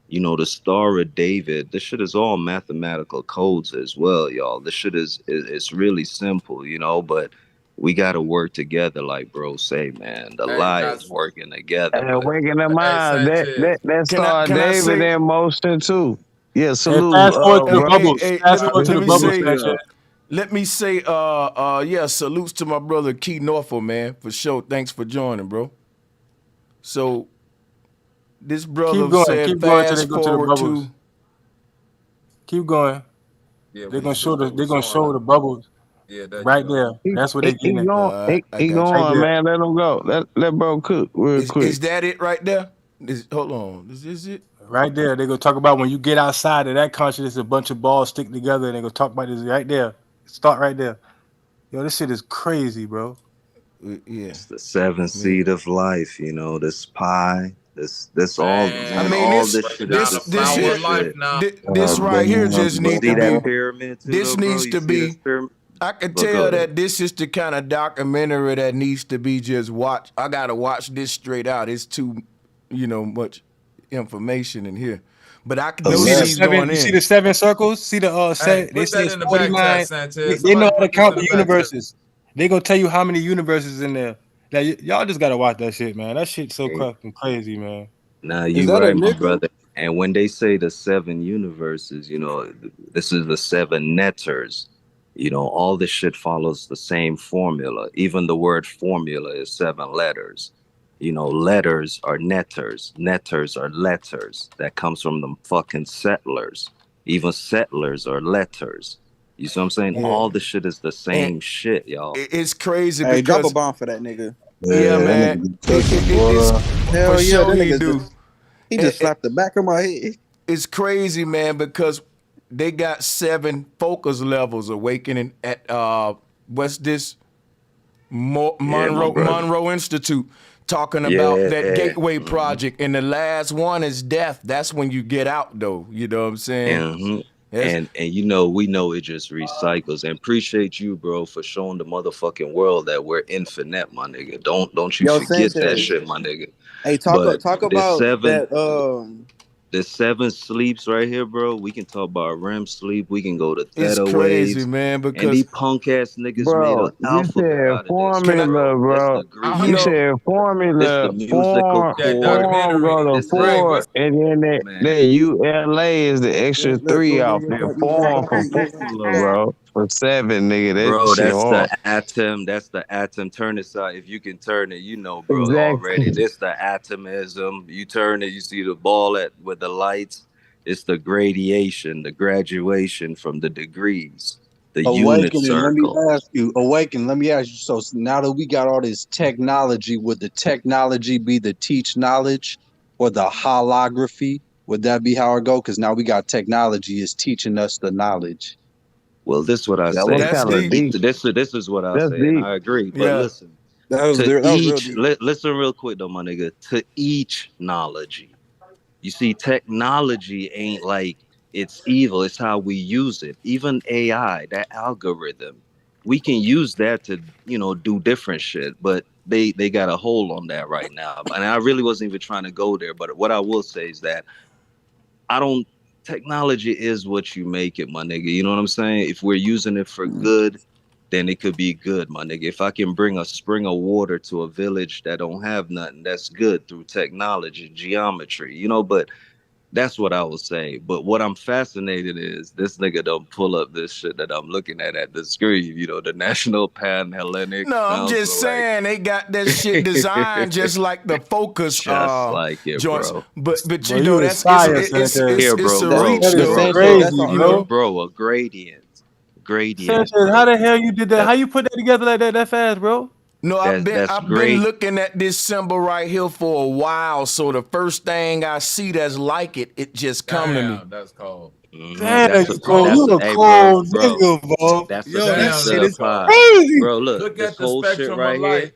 the Star of David, this shit is all mathematical codes as well, y'all. This shit it's really simple, but we gotta work together, like bro say, man. The Hey, lie got is you. working together, And but waking them Hey, mind. Sanchez. That Can I saw can I David say in motion too. Yeah, Hey, salute, fast forward to the hey, bro. hey, bubbles. hey, Fast forward to let the me bubbles, say Sanchez. yeah, salutes to my brother Key Norfolk, man, for sure. Thanks for joining, bro. So this Keep brother going. said Keep going till they fast go to the forward bubbles. to Keep going. Yeah, They're we gonna show it they're was gonna showing show up. the bubbles Yeah, there you right go. there. That's what they getting He at. going, I he got you. Right going, there. man. Let him go. Let bro cook real quick. Is that it right there? Hold on. Is this it? Right there. They're gonna talk about when you get outside of that consciousness, a bunch of balls stick together and they're gonna talk about this right there. Start right there. Yo, this shit is crazy, bro. Yeah. it's the seven seed of life, this pie, this all I man, Man, mean all this this breaking shit is down the the this same flower here of life shit. now. this right here just You need see to that be pyramid too, this though, bro? needs You to see this be pyramid? I can But go tell ahead. that this is the kind of documentary that needs to be just watched. I gotta watch this straight out. It's too, much information in here. But I can You do see the see seven, going you see in. the seven circles? See the Hey, they put say that it's in the back chat, 49. Sanchez. They know Somebody how to put this count in the the back chat. universes. They gonna tell you how many universes in there. Now, y'all just gotta watch that shit, man. That shit's so Hey, fucking crazy, man. now Is you that a right, my nickel? brother. And when they say the seven universes, this is the seven netters. All this shit follows the same formula. Even the word formula is 7 letters. Letters are netters. Netters are letters. That comes from them fucking settlers. Even settlers are letters. You see what I'm saying? Yeah. All the shit is the same shit, y'all. It's crazy Hey, drop a because bomb for that nigga. yeah, that man. nigga be cooking, boy. Hell For yeah, sure that he nigga do. he just slapped the back of my head. It's crazy, man, because they got 7 focus levels awakening at what's this Monroe Institute, talking about that Gateway Project, and the last one is death. That's when you get out, though. You know what I'm saying? And you know, we know it just recycles. And appreciate you, bro, for showing the motherfucking world that we're infinite, my nigga. Don't you Yo, forget that Sanchez. shit, my nigga. Hey, talk But about that. the 7 sleeps right here, bro. We can talk about REM sleep. We can go to It's theta crazy, waves. man, And because these punk ass niggas made Bro, an you alphabet said out of this. formula, bro. This the Greek You shit. said This formula, the musical chord. form go to This is 4, and then that ULA is the extra 3 Look, off look, there. look, Form look, from formula, bro. For 7, nigga. That Bro, shit that's the hard. atom. That's the atom. Turn this out. If you can turn it, you know, bro, already. Exactly. This the atomism. You turn it, you see the ball with the lights. It's the gradation, the graduation from the degrees, the unit Awakening, let me circle. ask you. Awaken, let me ask you. So now that we got all this technology, would the technology be the teach knowledge or the holography? Would that be how it go? Because now we got technology is teaching us the knowledge. Well, this is what I That was say. kind of deep. This is what I That's say, and deep. I agree. But Yeah. listen, That was real deep. listen real quick though, my nigga. To each knowledge. You see, technology ain't like it's evil, it's how we use it. Even AI, that algorithm, we can use that to, you know, do different shit, but they got a hold on that right now. And I really wasn't even trying to go there, but what I will say is that I don't technology is what you make it, my nigga. You know what I'm saying? If we're using it for good, then it could be good, my nigga. If I can bring a spring of water to a village that don't have nothing, that's good through technology, geometry, you know, but that's what I was saying. But what I'm fascinated is this nigga don't pull up this shit that I'm looking at the screen, you know, the National Pan-Hellenic No, I'm Council. just saying they got that shit designed just like the focus just like it, joints. bro. But Bro, you you know inspired, it's Here, bro, a bro, reach That is though. crazy, You bro. know? bro, a gradient, Sanchez, bro. how the hell you did that? How you put that together like that fast, bro? No, I've That's been great. looking at this symbol right here for a while. So the first thing I see that's like it, it just come to me. That's cold. Damn, That's you a hey, cold bro. nigga, bro. That's a Yo, that piece shit of the is pie, crazy. bro. Look This at the whole shit spectrum right of here. light.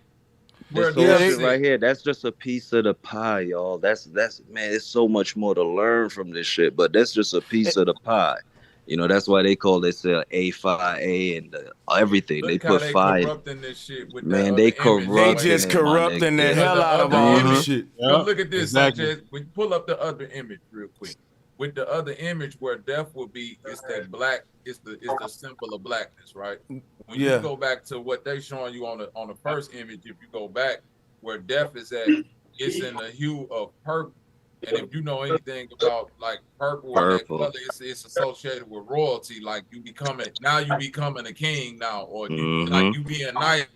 This whole shit right here, that's just a piece of the pie, y'all. That's man, it's so much more to learn from this shit, but that's just a piece of the pie. You know, that's why they call this A5A and everything. Look They how put they phi. corrupting this shit with Man, that they other image. They corrupting just it, my corrupting the nigga. hell out of other all image, this shit. Come look at this, exactly. Sanchez. When you pull up the other image real quick, with the other image where death will be, it's that black, it's the symbol of blackness, right? When you Yeah. go back to what they showing you on the first image, if you go back where death is at, it's in the hue of purple. And if you know anything about like purple and that color, it's associated with royalty. Like you becoming a king now, or like you being knighted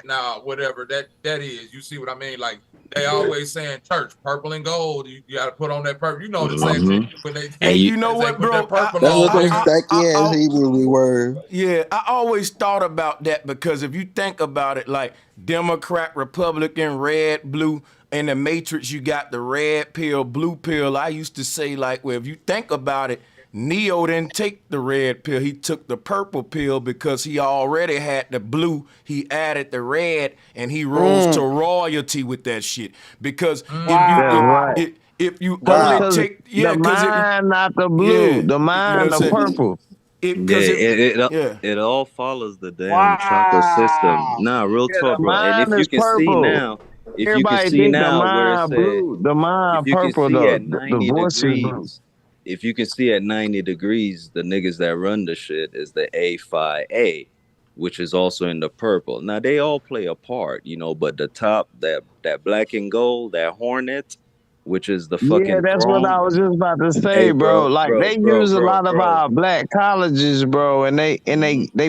now, whatever that is. You see what I mean? Like they always saying church, purple and gold. You got to put on that purple. You know the same thing when they. Hey, you know they what, put bro? that purple That's on. what them stacky ass Hebrew were. Yeah, I always thought about that because if you think about it, like Democrat, Republican, red, blue, in the Matrix, you got the red pill, blue pill. I used to say, like, well, if you think about it, Neo didn't take the red pill. He took the purple pill because he already had the blue. He added the red, and he rose to royalty with that shit. Because if you only take the mind, not the blue. Yeah, The mind, the purple. It all follows the damn chakra system. Nah, real Yeah, the talk, bro. And mind if you is can see purple. now, if you can Everybody see think the now where it mind said, blue, the if mind you can purple see though. at The 90 voice is blue. degrees, if you can see at 90 degrees, the niggas that run the shit is the A5A, which is also in the purple. Now they all play a part, you know, but the top, that black and gold, that hornet, which is the Yeah, fucking that's what throne. I was just about to say, Hey, bro. bro, Like bro, they bro, use a bro, lot of bro. our black colleges, bro, and they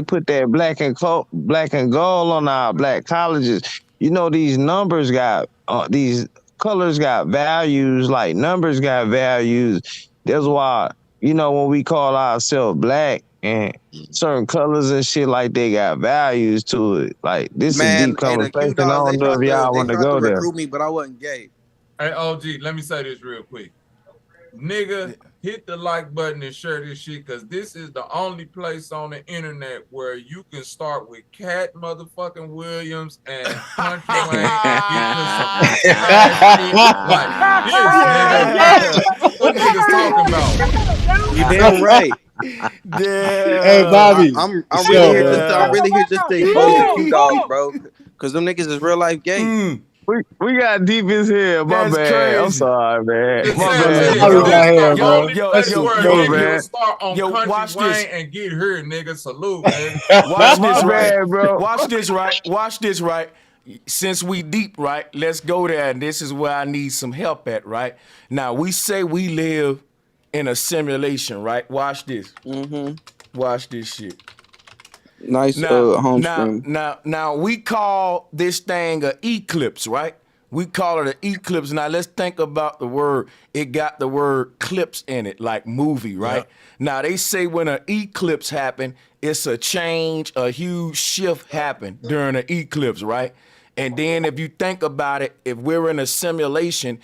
put that black and gold on our black colleges. You know, these numbers got these colors got values, like numbers got values. That's why, you know, when we call ourselves black, and certain colors and shit like they got values to it. Like this is a Man, deep hey, the Q conversation. I dogs, don't know if y'all they want to tried to go there. recruit me, but I wasn't gay. Hey, OG, let me say this real quick. Nigga, hit the like button and share this shit, because this is the only place on the internet where you can start with Katt motherfucking Williams and Kountry Wayne and get to some like this, nigga. What niggas talking about? You damn right. Hey, Bobby. I'm really Yo, here man. just to, I'm really here just to expose the Q dogs, bro. Cause them niggas is real life gay. We got deep as hell. My That's bad. I'm crazy. sorry, man. Just My saying, bad, yo, bro. this the bro. only Yo, place yo, where a yo, nigga man. will start on Yo, Country watch Wayne this. and get here, nigga. Salute, nigga. Watch My this, right? bad, bro. Watch this, right? Watch this, right? Since we deep, right? Let's go there, and this is where I need some help at, right? Now, we say we live in a simulation, right? Watch this. Watch this shit. Nice home screen. Now, we call this thing an eclipse, right? We call it an eclipse. Now, let's think about the word. It got the word clips in it, like movie, right? Yep. Now, they say when an eclipse happen, it's a change, a huge shift happen during an eclipse, right? And then if you think about it, if we're in a simulation,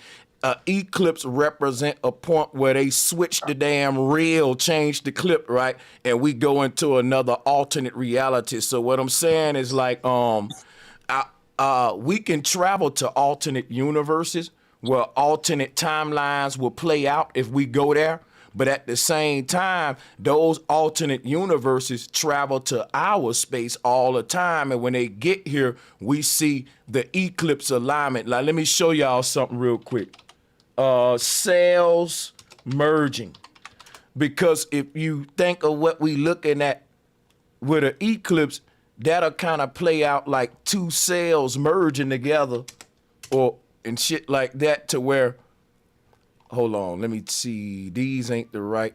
eclipse represent a point where they switch the damn reel, change the clip, right? And we go into another alternate reality. So what I'm saying is like, we can travel to alternate universes where alternate timelines will play out if we go there. But at the same time, those alternate universes travel to our space all the time. And when they get here, we see the eclipse alignment. Like, let me show y'all something real quick. Cells merging. Because if you think of what we looking at with an eclipse, that'll kind of play out like two cells merging together and shit like that, to where, hold on, let me see. These ain't the right.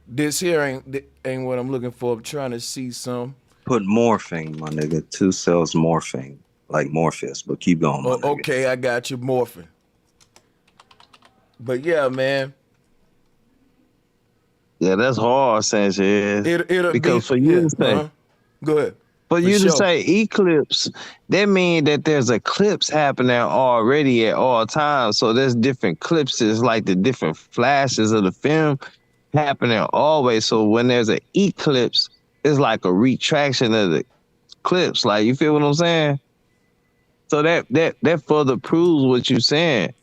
This here ain't what I'm looking for. I'm trying to see some. Put morphing, my nigga. Two cells morphing, like Morpheus. But keep going, my nigga. Okay, I got you morphing. But yeah, man. Yeah, that's hard, Sanchez. Because for you to say, go ahead. For you to say eclipse, that means that there's a eclipse happening already at all times. So there's different eclipses, like the different flashes of the film happening always. So when there's an eclipse, it's like a retraction of the eclipse. Like, you feel what I'm saying? So that further proves what you're saying.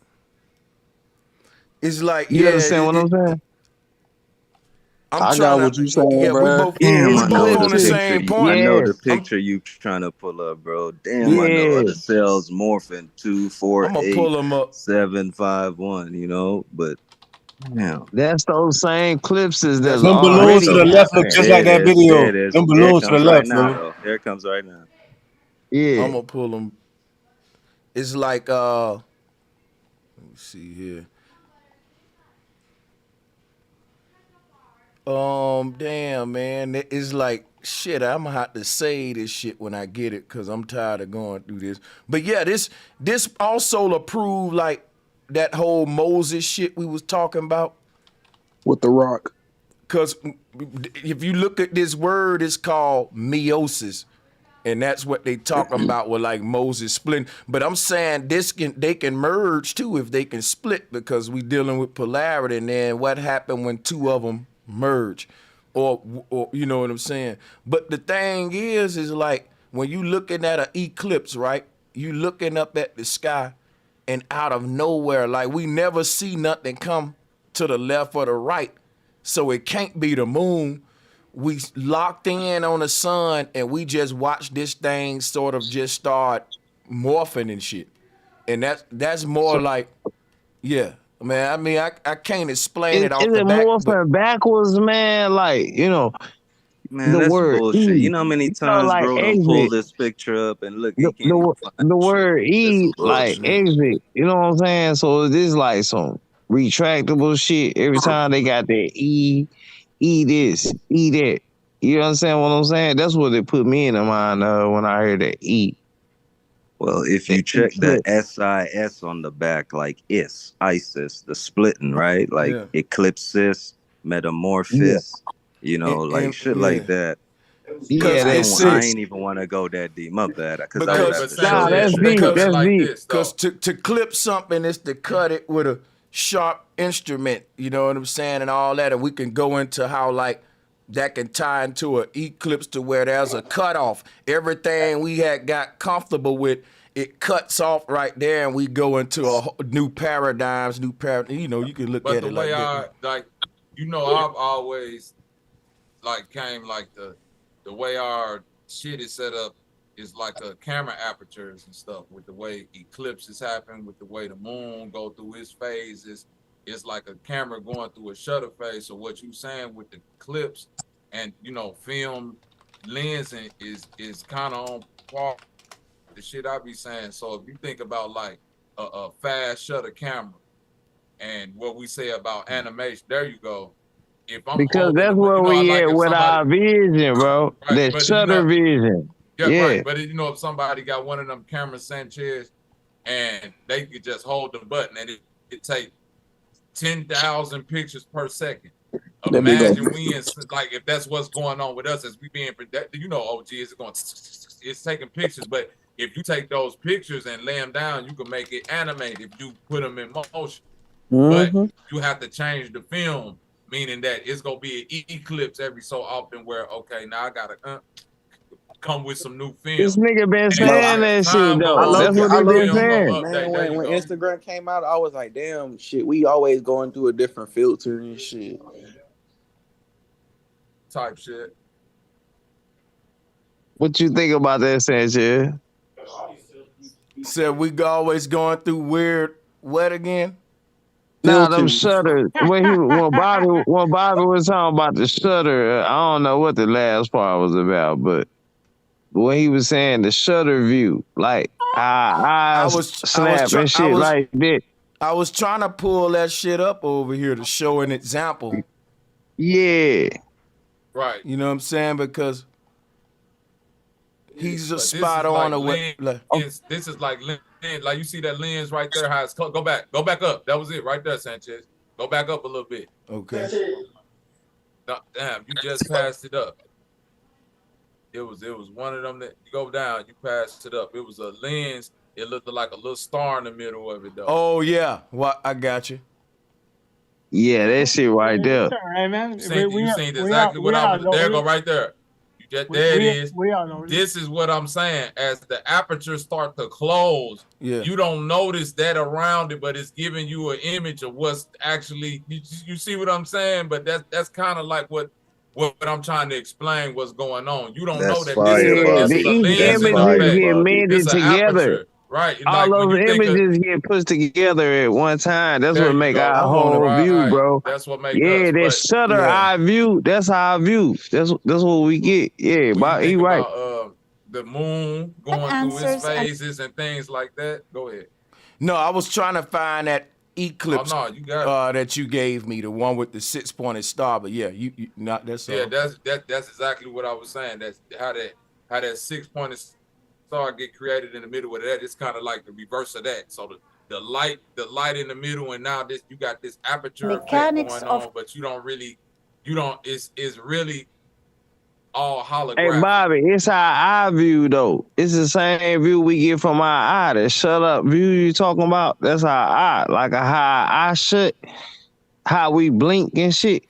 It's like, you understand what I'm saying? I got what you saying, bro. Damn, I know on the same point. I know the picture you trying to pull up, bro. Damn, I know the cells morphing 2, 4, I'm gonna 8, pull them up. 7, 5, 1. You know, but damn, that's those same eclipses that's Them balloons to the left look just like that video. Them balloons to the left, bro. Here it comes right now. Yeah, I'm gonna pull them. It's like let me see here. Damn, man. It's like, shit, I'm gonna have to say this shit when I get it, because I'm tired of going through this. But yeah, this also approved like that whole Moses shit we was talking about. With the rock. Because if you look at this word, it's called meiosis. And that's what they talking about with like Moses splitting. But I'm saying they can merge too if they can split, because we dealing with polarity. And then what happened when two of them merge, or you know what I'm saying? But the thing is like when you looking at an eclipse, right? You looking up at the sky, and out of nowhere, like we never see nothing come to the left or the right, so it can't be the moon. We locked in on the sun, and we just watched this thing sort of just start morphing and shit. And that's more like, yeah, man. I mean, I can't explain it off the back. Is it morphing backwards, man? Like, you know, Man, the that's word bullshit. E, You know how many times like bro done exit. pull this picture up and look, he can't even find The word E, like bullshit. exit. You know what I'm saying? So this is like some retractable shit. Every time they got that E this, E that. You understand what I'm saying? That's what it put me in the mind when I heard that E. Well, if you check the SIS on the back, like ISIS, the splitting, right? Like eclipsis, metamorphosis, You know, like shit like that. Yeah, I that's ain't even want to go that deep. My bad, because I would Because have to Nah, show that that's shit. deep. That's deep. Because to clip something is to cut it with a sharp instrument, you know what I'm saying, and all that. And we can go into how like that can tie into an eclipse to where there's a cutoff. Everything we had got comfortable with, it cuts off right there, and we go into a new paradigms, you know, you can look But at the it way like that. I've always like came like the way our shit is set up is like a camera apertures and stuff, with the way eclipses happen, with the way the moon go through its phases. It's like a camera going through a shutter phase. So what you saying with the clips and film lensing is kind of on par with the shit I be saying. So if you think about like a fast shutter camera and what we say about animation, there you go. If I'm because holding, that's where we like at if with somebody, our vision, bro. right, That but shutter vision. yeah, Yeah. right. But if somebody got one of them cameras, Sanchez, and they could just hold the button and it take 10,000 pictures per second. There we go. Imagine we like if that's what's going on with us as we being productive. OG is going, it's taking pictures, but if you take those pictures and lay them down, you can make it animated if you put them in motion. But you have to change the film, meaning that it's gonna be an eclipse every so often where now I gotta come with some new film. This nigga been saying that shit though. That's what I he love been saying. Man, when Instagram came out, I was like, damn, shit, we always going through a different filter and shit. Type shit. What you think about that, Sanchez? Said we always going through weird what again? Nah, them shutters. When Bobby was talking about the shutter, I don't know what the last part was about, but when he was saying the shutter view, like eyes snap and shit like that. I was trying to pull that shit up over here to show an example. Yeah. Right. You know what I'm saying? Because he's a But spot on this is like lens, like you see that lens right there, how it's go back up. That was it right there, Sanchez. Go back up a little bit. Okay. Damn, you just passed it up. It was one of them that you go down, you passed it up. It was a lens. It looked like a little star in the middle of it though. Oh yeah, I got you. Yeah, that shit right there. Hey, man. You seen exactly what I was. There go right there. There it is. This is what I'm saying. As the apertures start to close, you don't notice that around it, but it's giving you an image of what's actually. You see what I'm saying? But that's kind of like what I'm trying to explain. What's going on? You don't know that this is a lens in images get effect. mended It's an together. aperture. Right. All like those images get put together at one time. That's what make our whole view, bro. That's what makes that shutter eye view. That's our view. That's what we get. Yeah, but he right. About, the moon going through its phases and things like that. Go ahead. No, I was trying to find that eclipse you got that you gave me, the one with the 6-pointed star. But yeah, you not that's yeah. That's exactly what I was saying. That's how that 6-pointed star get created in the middle of that. It's kind of like the reverse of that. So the light in the middle, and now you got this aperture effect going on, but it's really all holographic. Hey Bobby, it's our eye view though. It's the same view we get from our eye. That shut up view you talking about, that's our eye. Like how our eye shut, how we blink and shit.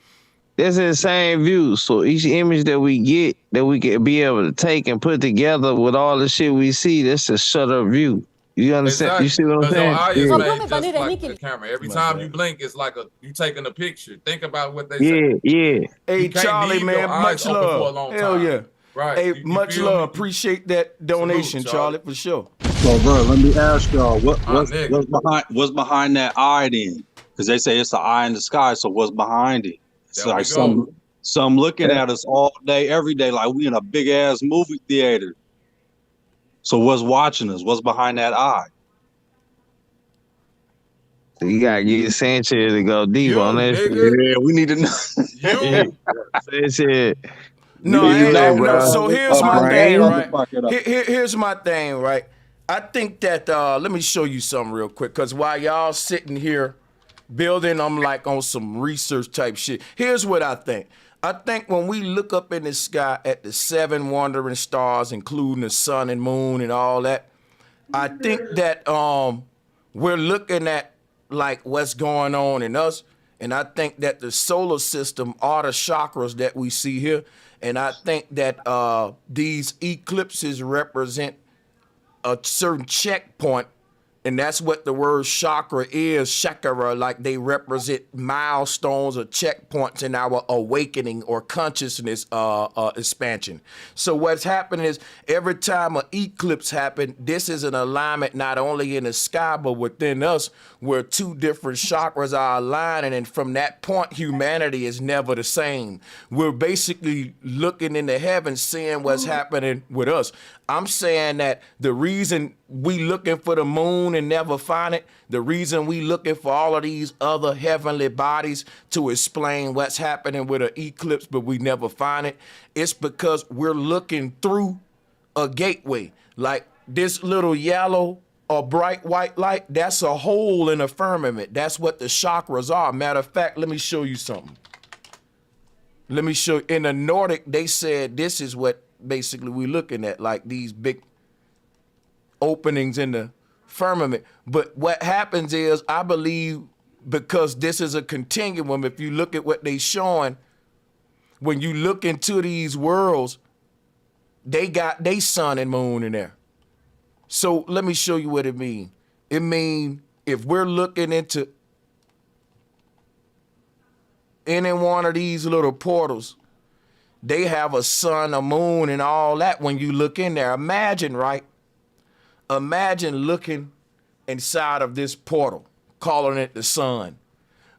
That's the same view. So each image that we get, that we can be able to take and put together with all the shit we see, that's a shut up view. You understand? Exactly. You see what I'm saying? Your eye is made just like the camera. Every time you blink, it's like you taking a picture. Think about what they say. Yeah. Hey Charlie, man, much love. Hell yeah. Right. Hey, much love. Appreciate that donation, Salute, Charlie, for sure. So, bro, let me ask y'all, what's behind that eye then? Because they say it's an eye in the sky. So what's behind it? It's like some looking at us all day, every day, like we in a big ass movie theater. So what's watching us? What's behind that eye? So you gotta get Sanchez to go deep on that shit. Yeah, we need to know. Sanchez. No. So here's my thing, right? Here's my thing, right? I think that let me show you something real quick, because while y'all sitting here building, I'm like on some research type shit. Here's what I think. I think when we look up in the sky at the 7 wandering stars, including the sun and moon and all that, I think that we're looking at like what's going on in us. And I think that the solar system are the chakras that we see here. And I think that these eclipses represent a certain checkpoint. And that's what the word chakra is, chakra, like they represent milestones or checkpoints in our awakening or consciousness expansion. So what's happening is every time an eclipse happens, this is an alignment not only in the sky, but within us, where 2 different chakras are aligning. And from that point, humanity is never the same. We're basically looking in the heavens, seeing what's happening with us. I'm saying that the reason we looking for the moon and never find it, the reason we looking for all of these other heavenly bodies to explain what's happening with an eclipse, but we never find it, it's because we're looking through a gateway. Like this little yellow or bright white light, that's a hole in the firmament. That's what the chakras are. Matter of fact, let me show you something. Let me show you. In the Nordic, they said this is what basically we're looking at, like these big openings in the firmament. But what happens is, I believe, because this is a continuum, if you look at what they showing, when you look into these worlds, they got they sun and moon in there. So let me show you what it means. It means if we're looking into any one of these little portals, they have a sun, a moon, and all that when you look in there. Imagine, right? Imagine looking inside of this portal, calling it the sun,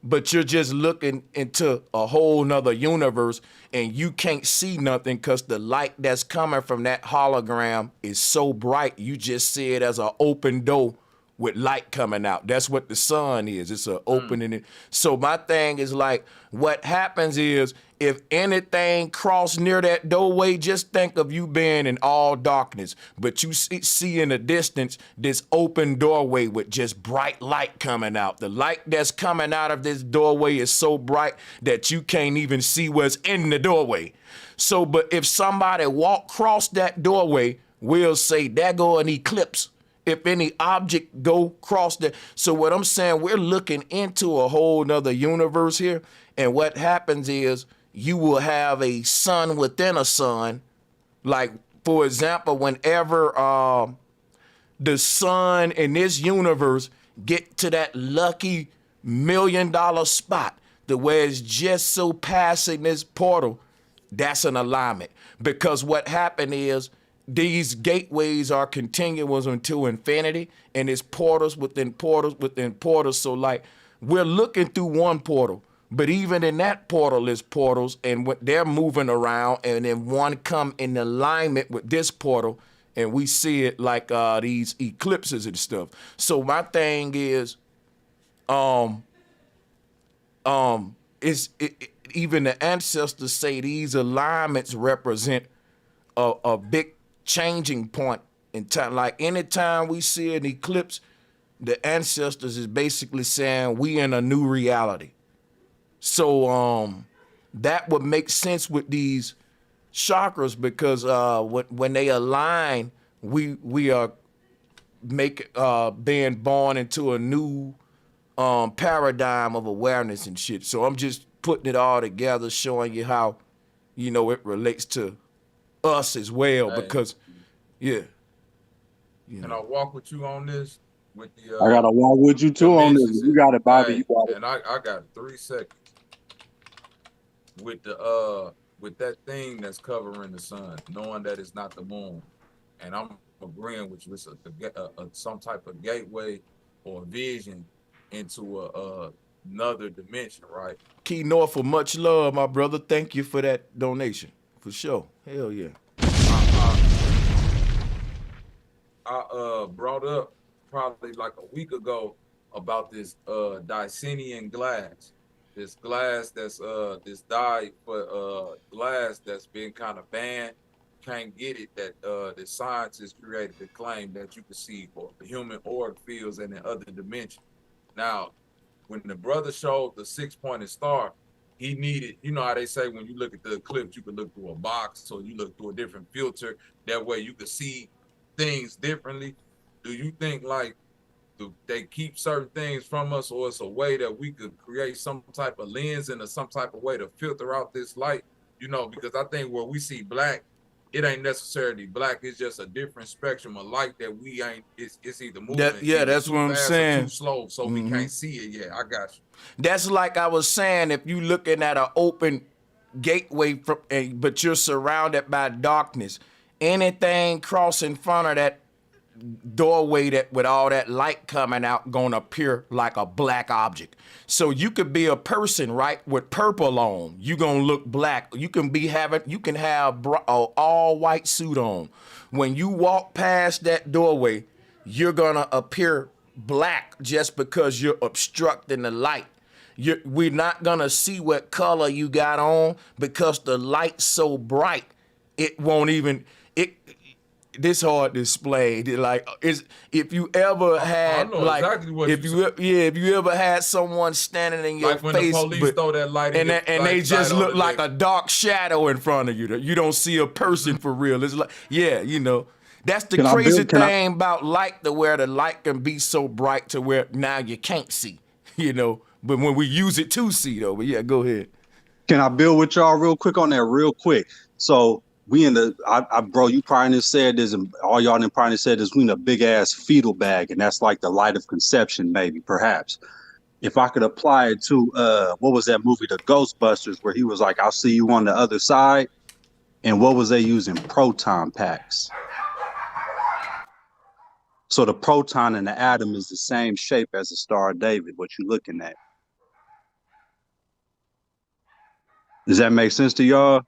but you're just looking into a whole nother universe and you can't see nothing because the light that's coming from that hologram is so bright, you just see it as an open door with light coming out. That's what the sun is. It's an opening. So my thing is like, what happens is, if anything cross near that doorway, just think of you being in all darkness, but you see in the distance this open doorway with just bright light coming out. The light that's coming out of this doorway is so bright that you can't even see what's in the doorway. So, but if somebody walk across that doorway, we'll say, there go an eclipse. If any object go across the, so what I'm saying, we're looking into a whole nother universe here. And what happens is you will have a sun within a sun. Like, for example, whenever the sun in this universe get to that lucky $1 million spot, the where it's just so passing this portal, that's an alignment. Because what happened is, these gateways are continuous until infinity, and it's portals within portals within portals. So like, we're looking through one portal, but even in that portal is portals, and what they're moving around, and then one come in alignment with this portal, and we see it like these eclipses and stuff. So my thing is, even the ancestors say these alignments represent a big changing point in time. Like anytime we see an eclipse, the ancestors is basically saying we in a new reality. So that would make sense with these chakras, because when they align, we are being born into a new paradigm of awareness and shit. So I'm just putting it all together, showing you how, you know, it relates to us as well. Hey, because can I walk with you on this? With the I gotta walk with you too on this. You got it, Bobby. Hey, you got it. And I got 3 seconds with the with that thing that's covering the sun, knowing that it's not the moon, and I'm agreeing with you. It's some type of gateway or vision into another dimension, right? Key North, for much love, my brother. Thank you for that donation, for sure. Hell yeah. I brought up probably like a week ago about this Dicenian glass. This glass that's this dye for glass that's been kind of banned. Can't get it, that the scientists created the claim that you can see for the human auric fields and in other dimensions. Now, when the brother showed the 6-pointed star, he needed, you know how they say when you look at the clips, you can look through a box, or you look through a different filter. That way you can see things differently. Do you think like they keep certain things from us, or it's a way that we could create some type of lens and some type of way to filter out this light? You know, because I think where we see black, it ain't necessarily black. It's just a different spectrum of light that we ain't. It's either moving, either that's too what I'm fast saying. or too slow, so we can't see it yet. I got you. That's like I was saying, if you looking at an open gateway, but you're surrounded by darkness, anything cross in front of that doorway that with all that light coming out gonna appear like a black object. So you could be a person, right, with purple on, you gonna look black. You can have all white suit on. When you walk past that doorway, you're gonna appear black just because you're obstructing the light. We're not gonna see what color you got on because the light's so bright. It won't even this hard to explain. Like, if you ever had like exactly if you ever had someone standing in your like when face, the police throw that light in and they just look like a dark shadow in front of you. You don't see a person for real. It's like, you know, that's the crazy thing about light, to where the light can be so bright to where now you can't see. You know, but when we use it to see though. But yeah, go ahead. Can I build with y'all real quick on that real quick? So we in the, bro, you probably said this, and all y'all done probably said this, we in a big ass fetal bag, and that's like the light of conception, maybe, perhaps. If I could apply it to, what was that movie, The Ghostbusters, where he was like, I'll see you on the other side. And what was they using? Proton packs. So the proton and the atom is the same shape as the Star of David, what you're looking at. Does that make sense to y'all?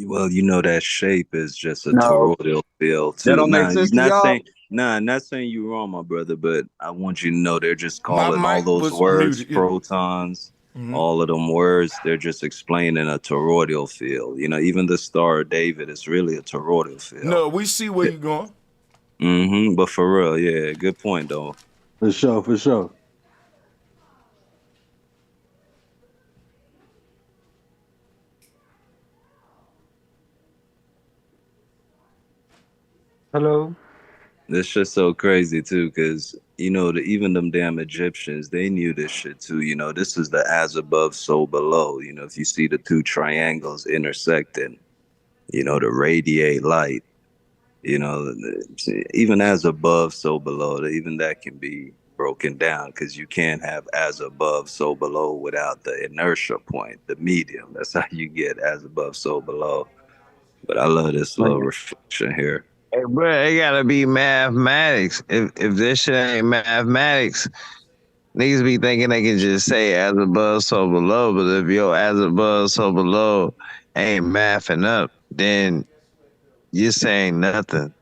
Well, you know that shape is just a toroidal field too. That don't make sense to y'all? Not saying you wrong, my brother, but I want you to know they're just calling all those words protons. All of them words, they're just explaining a toroidal field. You know, even the Star of David is really a toroidal field. No, we see where you're going. But for real, yeah, good point though. For sure, for sure. Hello. This shit's so crazy too, because you know, even them damn Egyptians, they knew this shit too. You know, this is the as above, so below. You know, if you see the two triangles intersecting, you know, to radiate light. You know, even as above, so below. Even that can be broken down, because you can't have as above, so below without the inertia point, the medium. That's how you get as above, so below. But I love this little reflection here. Hey, bro, it gotta be mathematics. If this shit ain't mathematics, niggas be thinking they can just say as above, so below. But if your as above, so below ain't mathing up, then you're saying nothing.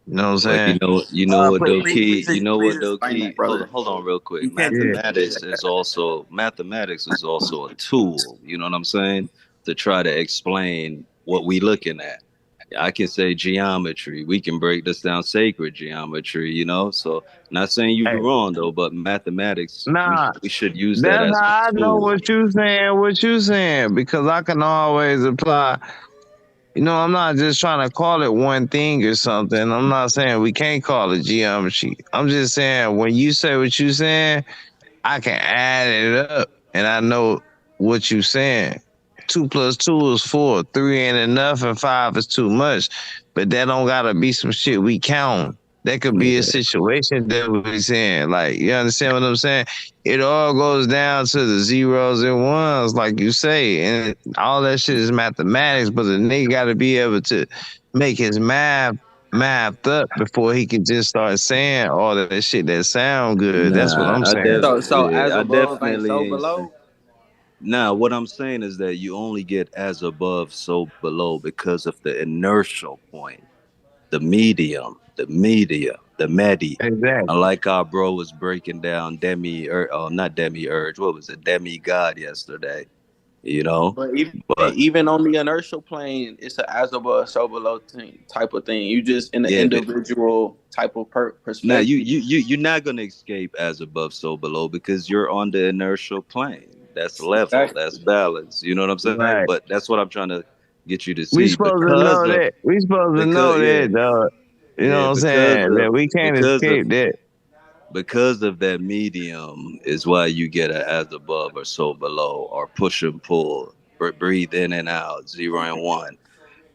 You know what I'm saying? You know what, though, Key? You know what, though, Key? Hold on real quick. Mathematics is also a tool. You know what I'm saying? To try to explain what we looking at. I can say geometry. We can break this down, sacred geometry, you know? So not saying you're wrong though, but mathematics, we should use that as a tool. That's how I know what you saying, because I can always apply. You know, I'm not just trying to call it one thing or something. I'm not saying we can't call it geometry. I'm just saying when you say what you saying, I can add it up and I know what you saying. 2 + 2 is 4. 3 ain't enough, and 5 is too much. But that don't gotta be some shit we count. That could be a situation that we're saying. Like, you understand what I'm saying? It all goes down to the zeros and ones, like you say, and all that shit is mathematics. But the nigga gotta be able to make his math up before he can just start saying all that shit that sound good. That's what I'm saying. So as above ain't so below. Now, what I'm saying is that you only get as above, so below because of the inertial point, the medium, the medi. Exactly. Like our bro was breaking down not demiurge, what was it, demigod yesterday, you know? But even on the inertial plane, it's an as above, so below type of thing. You just in the individual type of perspective. Now, you're not going to escape as above, so below because you're on the inertial plane. That's level. That's balance. You know what I'm saying? Right. But that's what I'm trying to get you to We see supposed to know that. We supposed to know yeah, that, dog. You know yeah, what I'm saying? That we can't escape that. because of that medium is why you get a as above or so below or push and pull, breathe in and out, 0 and 1.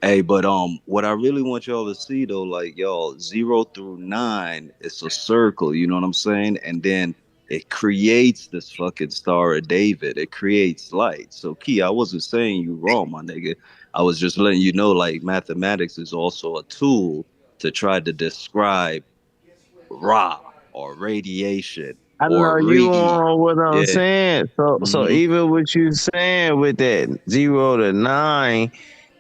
Hey, but what I really want y'all to see though, like y'all, 0 through 9, it's a circle, you know what I'm saying? And then it creates this fucking Star of David. It creates light. So Key, I wasn't saying you wrong, my nigga. I was just letting you know, like, mathematics is also a tool to try to describe Ra or radiation I know or you Re. on what I'm Yeah. saying. So even what you saying with that 0 to 9,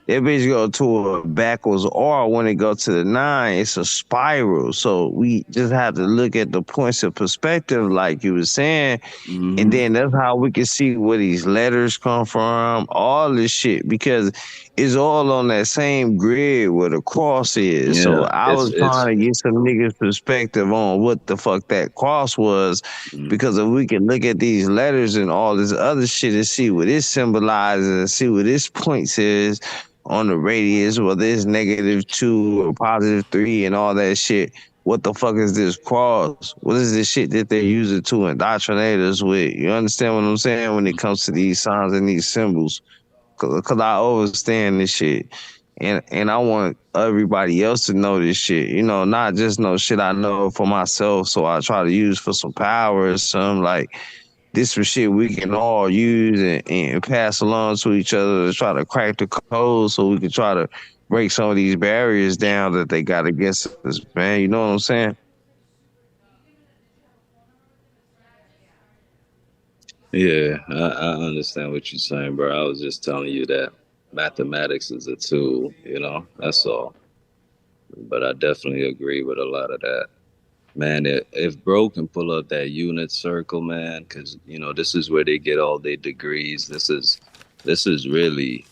that bitch go to a backwards R. When it go to the 9, it's a spiral. So we just have to look at the points of perspective, like you were saying, and then that's how we can see where these letters come from, all this shit, because it's all on that same grid where the cross is. So Yeah. I was trying to get some niggas' perspective on what the fuck that cross was, because if we can look at these letters and all this other shit and see what it symbolizes and see what its points is on the radius, whether it's -2 or +3 and all that shit. What the fuck is this cross? What is this shit that they're using to indoctrinate us with? You understand what I'm saying when it comes to these signs and these symbols? Cause I understand this shit. And I want everybody else to know this shit. You know, not just know shit I know for myself, so I try to use for some power or something. Like, this some shit we can all use and pass along to each other to try to crack the code so we can try to break some of these barriers down that they got against us, man. You know what I'm saying? Yeah, I understand what you're saying, bro. I was just telling you that mathematics is a tool, you know, that's all. But I definitely agree with a lot of that. Man, if bro can pull up that unit circle, man, because, you know, this is where they get all their degrees. This is really,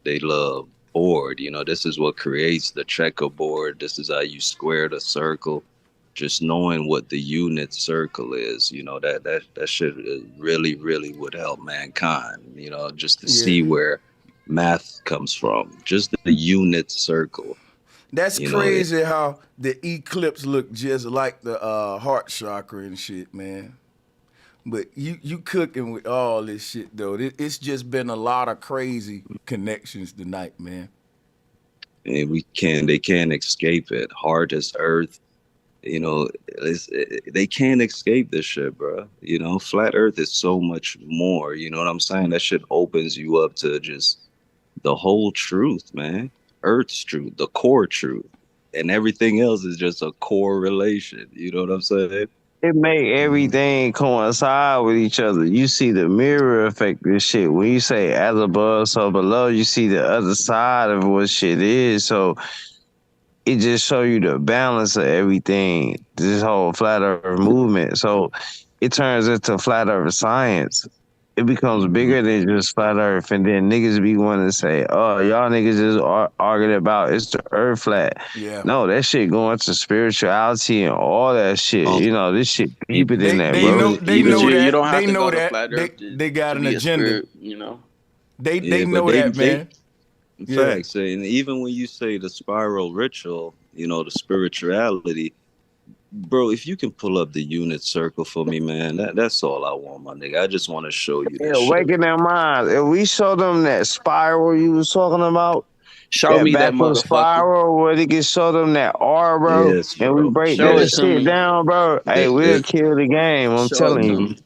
they love board, you know, this is what creates the checkerboard. This is how you square the circle. Just knowing what the unit circle is, you know, that shit really, really would help mankind, you know, just to see where math comes from. Just the unit circle. That's You know, crazy how the eclipse look just like the heart chakra and shit, man. But you cooking with all this shit though. It's just been a lot of crazy connections tonight, man. and they can't escape it. Hard as earth, you know, they can't escape this shit, bro. You know, flat earth is so much more. You know what I'm saying? That shit opens you up to just the whole truth, man. Earth's truth, the core truth, and everything else is just a correlation. You know what I'm saying? It make everything coincide with each other. You see the mirror effect of this shit. When you say as above, so below, you see the other side of what shit is. So it just show you the balance of everything, this whole flat earth movement. So it turns into flat earth science. It becomes bigger than just flat earth, and then niggas be wanting to say, oh, y'all niggas just arguing about it's the earth flat. Yeah. No, that shit going to spirituality and all that shit. You know, this shit deeper than that, They bro. know that. You don't have They to know go to that. flat earth They got to an be a agenda. spirit, you know. They Yeah, know but that, man. Yeah. Facts. And even when you say the spiral ritual, you know, the spirituality, bro, if you can pull up the unit circle for me, man, that's all I want, my nigga. I just want to show you Yeah, this shit. waking their minds. If we show them that spiral you was talking about, Show that me that backward motherfucker. spiral where they can show them that R, bro, Yes, and we bro. break Show that it to shit me. down, bro. Hey, we'll kill the game. I'm Show it telling to you. me.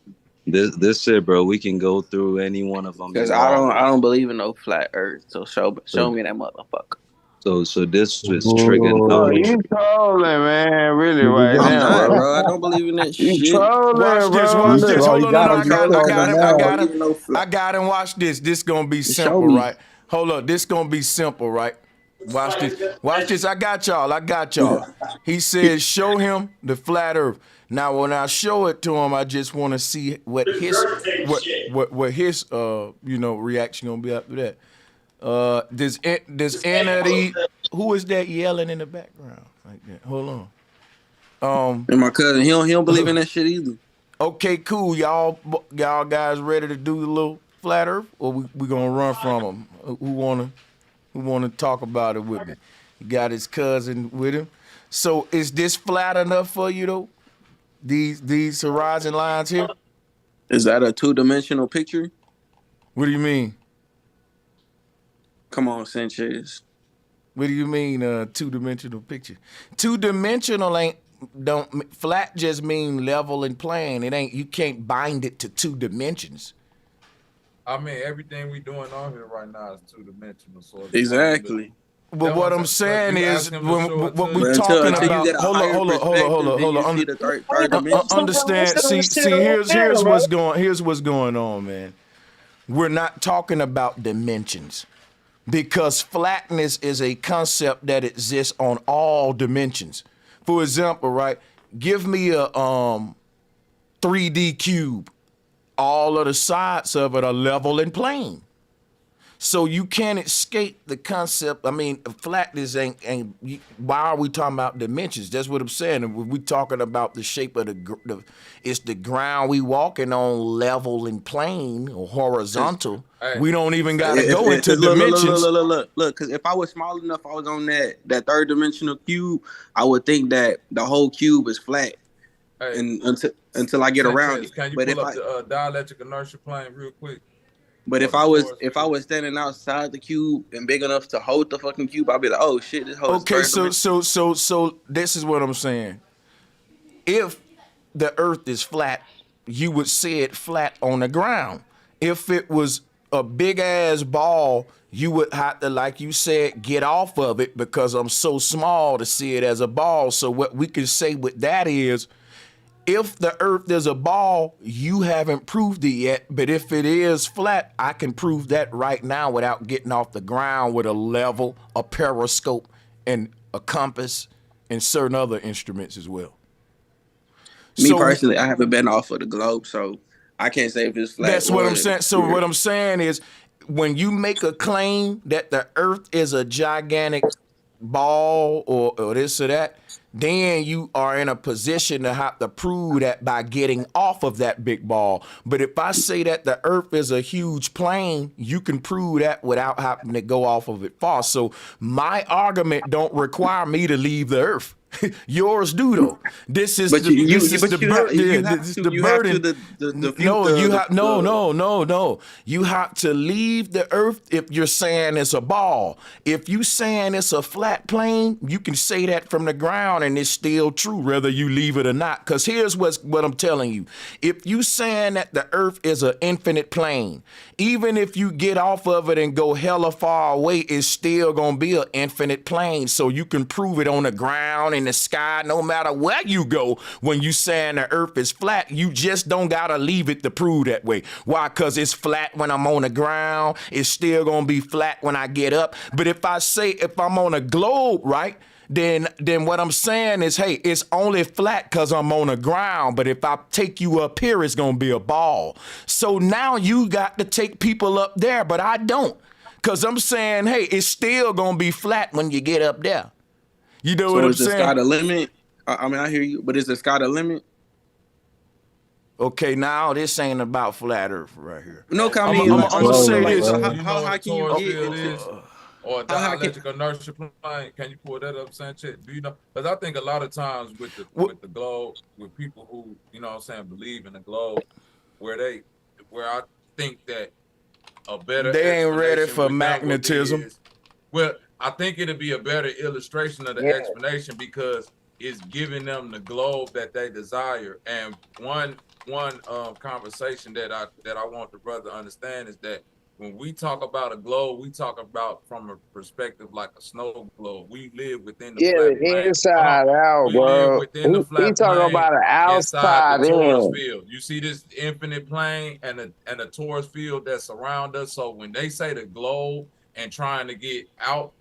This it, bro. We can go through any one of them Because you I want. don't believe in no flat earth. So show me that motherfucker. So this is trigonometry. You trolling, man, really right I'm now, not, bro. bro. I don't believe in that You shit. trolling, Watch this. bro. Watch this. Look. Hold on. No, I got him. I don't believe in no flat. I got him. Watch this. This gonna be Show simple, me. right? Hold up. This gonna be simple, right? Watch this. Watch this. I got y'all. He says, show him the flat earth. Now, when I show it to him, I just want to see what his you know, reaction gonna be after that. Does Anna, who is that yelling in the background like that? Hold on. And my cousin, he don't believe in that shit either. Okay, cool. Y'all guys ready to do the little flat Earth, or we gonna run from them? Who wanna talk about it with me? He got his cousin with him. So is this flat enough for you though? These horizon lines here? Is that a 2-dimensional picture? What do you mean? Come on, Sanchez. What do you mean 2-dimensional picture? 2-dimensional don't flat just mean level and plane. It ain't, you can't bind it to 2 dimensions. I mean, everything we doing on here right now is 2-dimensional. So exactly. But what I'm saying is, what we talking about. Hold on. Understand? See, here's what's going on, man. We're not talking about dimensions, because flatness is a concept that exists on all dimensions. For example, right? Give me a 3D cube. All of the sides of it are level and plane. So you can't escape the concept. I mean, flatness ain't why are we talking about dimensions? That's what I'm saying. And we talking about the shape of it's the ground we walking on, level and plane or horizontal. We don't even got to go into dimensions. Look. Because if I was small enough, I was on that 3rd-dimensional cube, I would think that the whole cube is flat. And until I get around it. Can you pull up the dielectric inertia plane real quick? But if I was standing outside the cube and big enough to hold the fucking cube, I'd be like, oh shit, this whole okay. So this is what I'm saying. If the Earth is flat, you would see it flat on the ground. If it was a big ass ball, you would have to, like you said, get off of it because I'm so small to see it as a ball. So what we can say with that is, if the Earth is a ball, you haven't proved it yet. But if it is flat, I can prove that right now without getting off the ground with a level, a periscope, and a compass, and certain other instruments as well. Me personally, I haven't been off of the globe, so I can't say if it's flat. That's what I'm saying. So what I'm saying is, when you make a claim that the Earth is a gigantic ball or this or that, then you are in a position to have to prove that by getting off of that big ball. But if I say that the Earth is a huge plane, you can prove that without having to go off of it far. So my argument don't require me to leave the Earth. Yours do though. This is the burden. No. You have to leave the Earth if you're saying it's a ball. If you saying it's a flat plane, you can say that from the ground and it's still true, whether you leave it or not. Because here's what I'm telling you. If you saying that the Earth is an infinite plane, even if you get off of it and go hella far away, it's still gonna be an infinite plane. So you can prove it on the ground, in the sky, no matter where you go. When you saying the Earth is flat, you just don't gotta leave it to prove that way. Why? Because it's flat when I'm on the ground. It's still gonna be flat when I get up. But if I say, if I'm on a globe, right, then what I'm saying is, hey, it's only flat because I'm on the ground. But if I take you up here, it's gonna be a ball. So now you got to take people up there, but I don't. Because I'm saying, hey, it's still gonna be flat when you get up there. You know what I'm saying? So is the sky the limit? I mean, I hear you, but is the sky the limit? Okay, now this ain't about flat Earth right here. No, I'm gonna say this. How can you get into? Or dielectric inertia plane? Can you pull that up, Sanchez? Do you know? Because I think a lot of times with the globe, with people who, you know what I'm saying, believe in the globe, where I think that a better they ain't ready for magnetism. Well, I think it'll be a better illustration of the explanation because it's giving them the globe that they desire. And one conversation that I want the brother to understand is that when we talk about a globe, we talk about from a perspective like a snow globe. We live within the flat plane. Inside out, bro. We live within the flat talking plane about an outside inside the torus in. field. You see this infinite plane and a torus field that surround us. So when they say the globe and trying to get out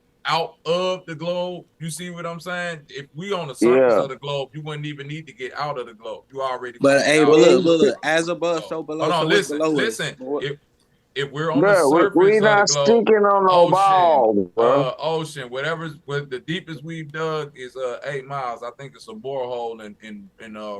of the globe, you see what I'm saying? If we on the surface of the globe, you wouldn't even need to get out of the globe. You already. But hey, look, as above, so below. Hold on, listen. If we're on the surface we of not the globe, sticking on no ball, bro. Ocean, whatever's the deepest we've dug is 8 miles. I think it's a borehole in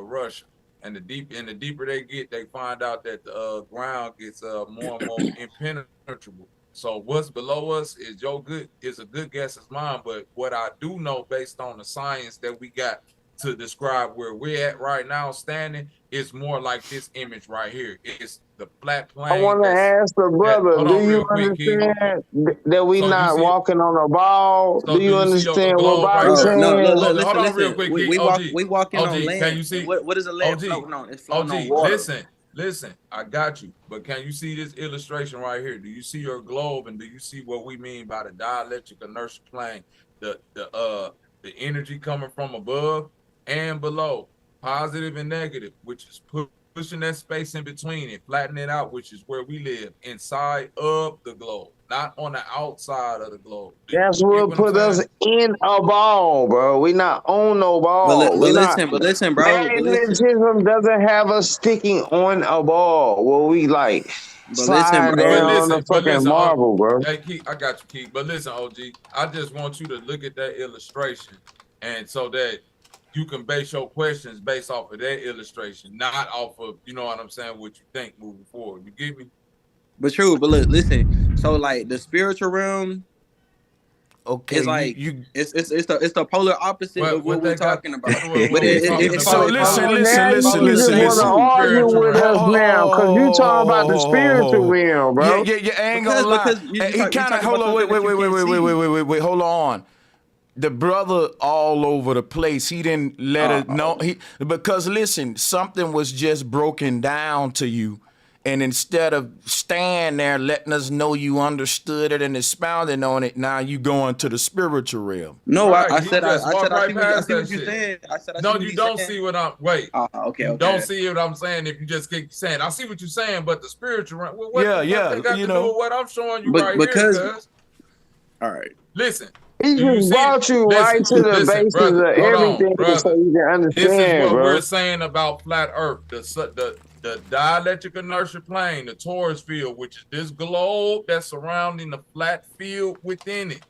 Russia, And the deeper they get, they find out that the ground gets more and more impenetrable. So what's below us is a good guess as mine. But what I do know, based on the science that we got to describe where we're at right now, standing, is more like this image right here. It's the flat plane. I want to ask the brother, do you understand that we not walking on a ball? Do you understand what Bobby's saying? No, look, hold on listen. real quick, We walking OG, on land. can you see? What is a land floating on? It's floating on water. Listen, I got you. But can you see this illustration right here? Do you see your globe, and do you see what we mean by the dielectric inertial plane? The energy coming from above and below, positive and negative, which is pushing that space in between and flattening it out, which is where we live, inside of the globe, not on the outside of the globe. That's what put us in a ball, bro. We not on no ball. But listen, bro. Magnetism doesn't have us sticking on a ball where we like slide down on the fucking marble, bro. Hey, Keith, I got you, Keith. But listen, OG, I just want you to look at that illustration, and so that you can base your questions based off of that illustration, not off of, you know what I'm saying, what you think moving forward. You get me? But true, but look, listen. So like the spiritual realm, it's like it's the polar opposite of what we're talking about. So listen. Argue with us now, cause you talking about the spiritual realm, bro. Yeah. I ain't gonna lie. He kind of hold on. Wait. Hold on. The brother all over the place. He didn't let it know. Because listen, something was just broken down to you. And instead of staying there letting us know you understood it and expounding on it, now you going to the spiritual realm. No, right, I said I past see what that you shit. said. No, you don't see what I'm. Wait. Okay. You don't see what I'm saying if you just keep saying. I see what you're saying, but the spiritual realm. Well, what they got to do with what I'm showing you right because, here? Cuz. All right. Listen. He just brought you right to the basis brother, of everything so you can understand, this is what bro. we're saying about flat Earth. The dielectric inertial plane, the torus field, which is this globe that's surrounding the flat field within it.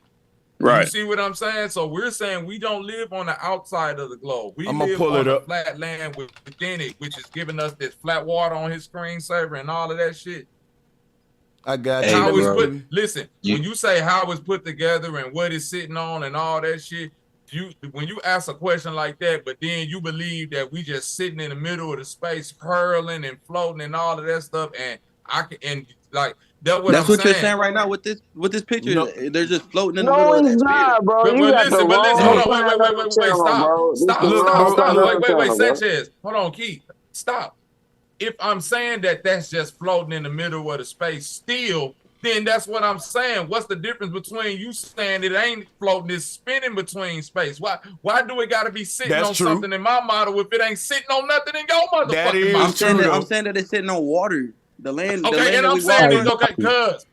Right. You see what I'm saying? So we're saying we don't live on the outside of the globe. We live pull on it the up. flat land within it, which is giving us this flat water on his screensaver and all of that shit. I got How you. it's put, listen, when you say how it's put together and what it's sitting on and all that shit, when you ask a question like that, but then you believe that we just sitting in the middle of the space, curling and floating and all of that stuff, and that's what you're saying right now with this picture. No. They're just floating in the middle of that not, bro. But listen, hold on, wait, stop. Wait, Sanchez. Hold on, Keith. Stop. If I'm saying that that's just floating in the middle of the space still, then that's what I'm saying. What's the difference between you saying it ain't floating, it's spinning between space? Why do it got to be sitting on something in my model if it ain't sitting on nothing in your motherfucking model? I'm saying that it's sitting on water. The land. Okay, the land and I'm saying, cuz.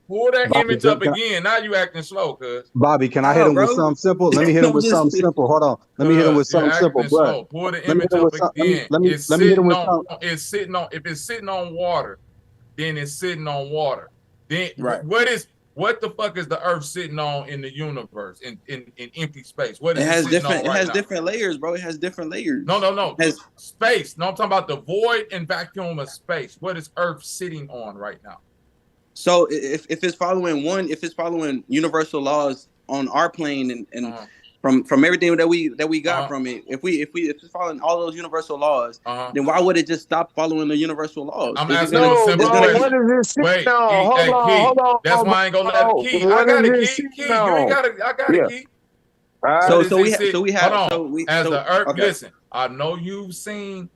Pull that image up again. Now you acting slow, cuz. Bobby, can I hit him with something simple? Let me hit him with something simple. Hold on. Let me hit him with something simple, bro. Pull the image up again. Let me hit him with something. It's sitting on. If it's sitting on water, then it's sitting on water. Then what the fuck is the Earth sitting on in the universe in empty space? What is it has different layers, bro. It has different layers. No. Space. No, I'm talking about the void and vacuum of space. What is Earth sitting on right now? So if it's following universal laws on our plane and from everything that we got from it, if it's following all those universal laws, then why would it just stop following the universal laws? I'm asking a simple question. What is this? Wait, hold on. That's why I ain't gonna let it keep. I got it, keep. You ain't got it. I got it, keep. So we have the Earth. Okay. Listen, I know you've seen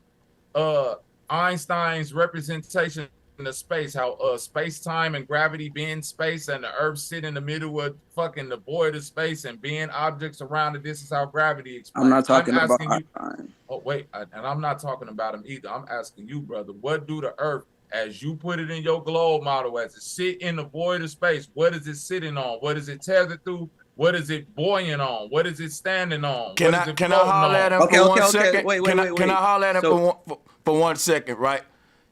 Einstein's representation in the space, how space-time and gravity bend space, and the Earth sit in the middle of fucking the void of space and bend objects around it. This is how gravity explains. I'm not talking about Einstein. Oh wait, and I'm not talking about him either. I'm asking you, brother, what do the Earth, as you put it in your globe model, as it sit in the void of space, what is it sitting on? What is it tethered through? What is it buoyant on? What is it standing on? Can I holler at him for 1 second? Wait. Can I holler at him for 1 second, right?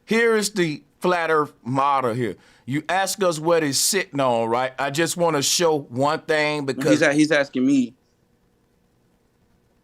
Here is the flat Earth model here. You ask us what it's sitting on, right? I just want to show one thing because he's asking me.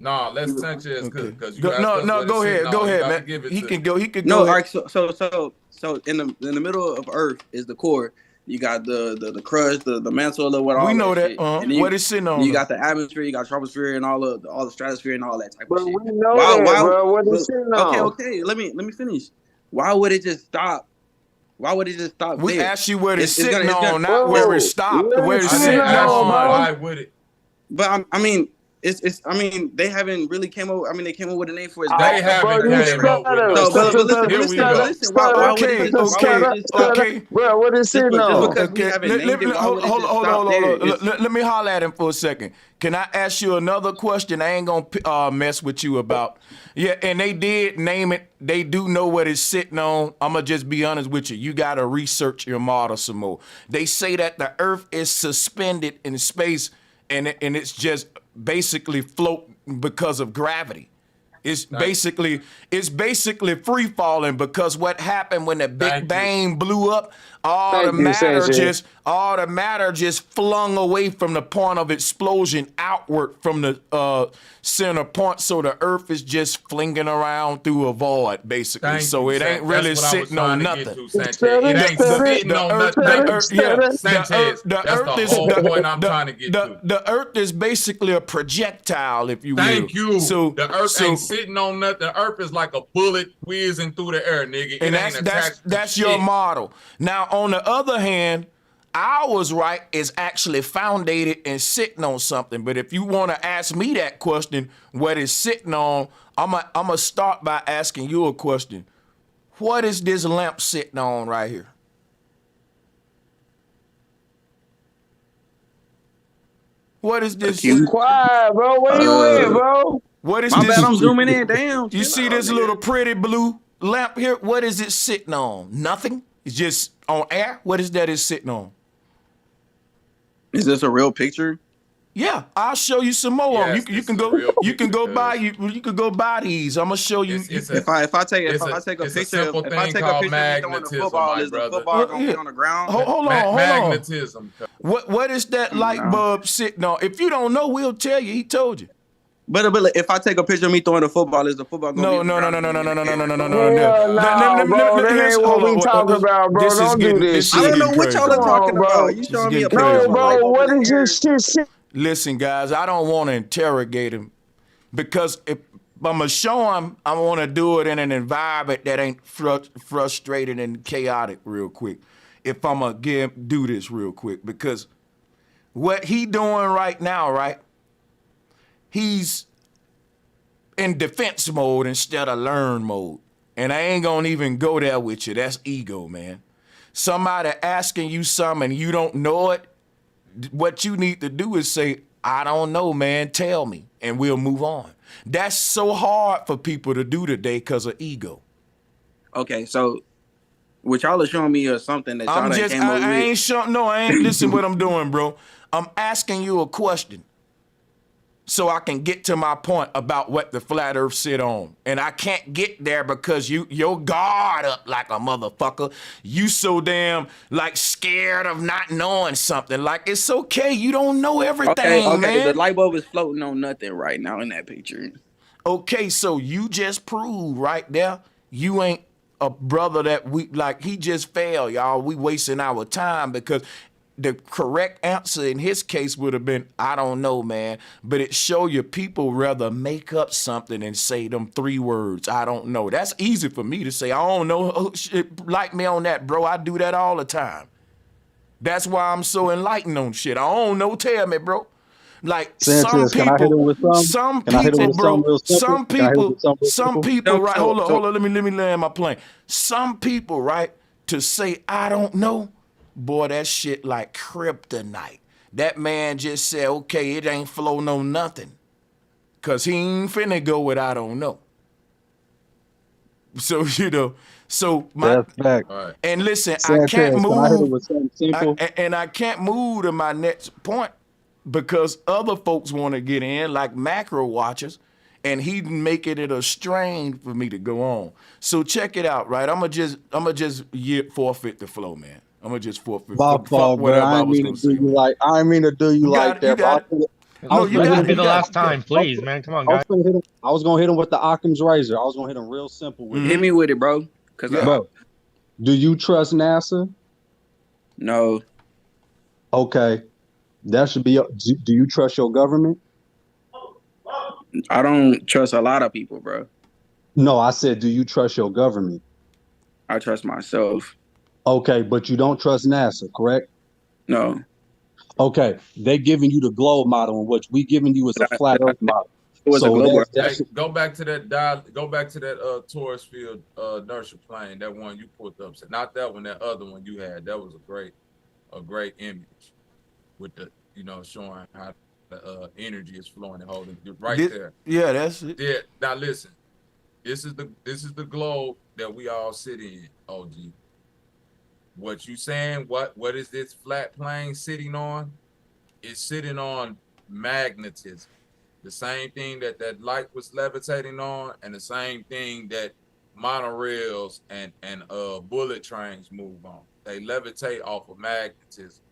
No, let Sanchez cook because you asked No, us no, what go it's ahead, sitting go on. You ahead, gotta man. give it He to can him. go. He can No, go all ahead. right. So in the middle of Earth is the core. You got the crust, the mantle, or what We all know that that. shit. And then What is sitting on? you got the atmosphere, you got troposphere, and all the stratosphere and all that type of But shit. we know that, bro. What But, is sitting okay, on? okay. Let me finish. Why would it just stop? Why would it just stop We there? asked you what it's It's sitting gonna, on, not where it stopped. Where it's I sitting didn't ask on, you bro. why would it. But I mean, it's. I mean, they haven't really came up. I mean, they came up with a name for his They back. haven't came up with no So, but shit. listen, Here we go. listen. Why would it just? Why would it just stop? Okay. Bro, what is sitting Just on? because we haven't named it, why would it just stop there? Let me holler at him for a second. Can I ask you another question? I ain't gonna mess with you about. Yeah, and they did name it. They do know what it's sitting on. I'm gonna just be honest with you. You gotta research your model some more. They say that the Earth is suspended in space, and it's just basically float because of gravity. It's basically free falling because what happened when the Big Bang blew up, all the matter just flung away from the point of explosion outward from the center point. So the Earth is just flinging around through a void, basically. So it ain't really sitting on nothing. It ain't sitting on nothing. Sanchez, that's the whole point I'm trying to get to. The Earth is basically a projectile, if you will. Thank you. So the Earth ain't sitting on nothing. The Earth is like a bullet whizzing through the air, nigga. And that's your model. Now, on the other hand, ours, right, is actually founded and sitting on something. But if you want to ask me that question, what is sitting on, I'm gonna start by asking you a question. What is this lamp sitting on right here? What is this? Quiet, bro. Where you at, bro? What is My this? bad, I'm zooming in. Damn. You see this little pretty blue lamp here? What is it sitting on? Nothing. It's just on air. What is that? It's sitting on? Is this a real picture? Yeah, I'll show you some more. Yes, you can go buy these. I'm gonna show you. If I take a picture, simple if I thing take a called picture of me throwing the magnetism, football, my is the brother. football gonna be on the ground? Hold on. Magnetism. What is that light bulb sitting on? If you don't know, we'll tell you. He told you. But if I take a picture of me throwing the football, is the football gonna be on the ground? No, bro. That ain't what we talking about, bro. Don't do this shit. I don't know what y'all are talking about. You showing me a picture of a light bulb what in is the air. this shit? Listen, guys, I don't want to interrogate him because if I'm gonna show him, I want to do it in an environment that ain't frustrated and chaotic real quick. If I'm gonna do this real quick, because what he doing right now, right? He's in defense mode instead of learn mode. And I ain't gonna even go there with you. That's ego, man. Somebody asking you something and you don't know it, what you need to do is say, I don't know, man, tell me, and we'll move on. That's so hard for people to do today because of ego. Okay, so what y'all are showing me is something that y'all came up with. I ain't showing, no, I ain't, listen what I'm doing, bro. I'm asking you a question so I can get to my point about what the flat earth sit on. And I can't get there because your guard up like a motherfucker. You so damn like scared of not knowing something. Like, it's okay, you don't know everything, okay, man. the light bulb is floating on nothing right now in that picture. Okay, so you just proved right there you ain't a brother that he just failed, y'all. We wasting our time because the correct answer in his case would have been, I don't know, man. But it show you people rather make up something and say them 3 words, I don't know. That's easy for me to say, I don't know. Oh, shit, like me on that, bro. I do that all the time. That's why I'm so enlightened on shit. I don't know, tell me, bro. Like Sanchez, some people, right? Hold on. Let me land my plane. Some people, right, to say I don't know, boy, that shit like kryptonite. That man just said, okay, it ain't flow no nothing, cause he ain't finna go with I don't know. So that's fact. Right. And listen, Sanchez, I can't move. Can I hit it with something simple? I can't move to my next point because other folks want to get in, like macro watchers, and he making it a strain for me to go on. So check it out, right? I'ma just forfeit the flow, man. I'ma just forfeit. My fault, bro. I didn't mean to do you like that. No, this will be the last time, please, man. Come on, guys. I was gonna hit him with the Occam's razor. I was gonna hit him real simple with Hit me with it, bro. Bro, do you trust NASA? No. Okay, that should be. Do you trust your government? I don't trust a lot of people, bro. No, I said, do you trust your government? I trust myself. Okay, but you don't trust NASA, correct? No. Okay, they giving you the globe model, and what we giving you is a flat Earth model. It was a global. That's Hey, go back to that tourist field inertial plane, that one you put up. So not that one, that other one you had. That was a great image with the, showing how the energy is flowing and holding there. Yeah, that's it. Yeah. Now listen, this is the globe that we all sit in, OG. What you saying? What is this flat plane sitting on? It's sitting on magnetism. The same thing that light was levitating on, and the same thing that monorails and bullet trains move on. They levitate off of magnetism.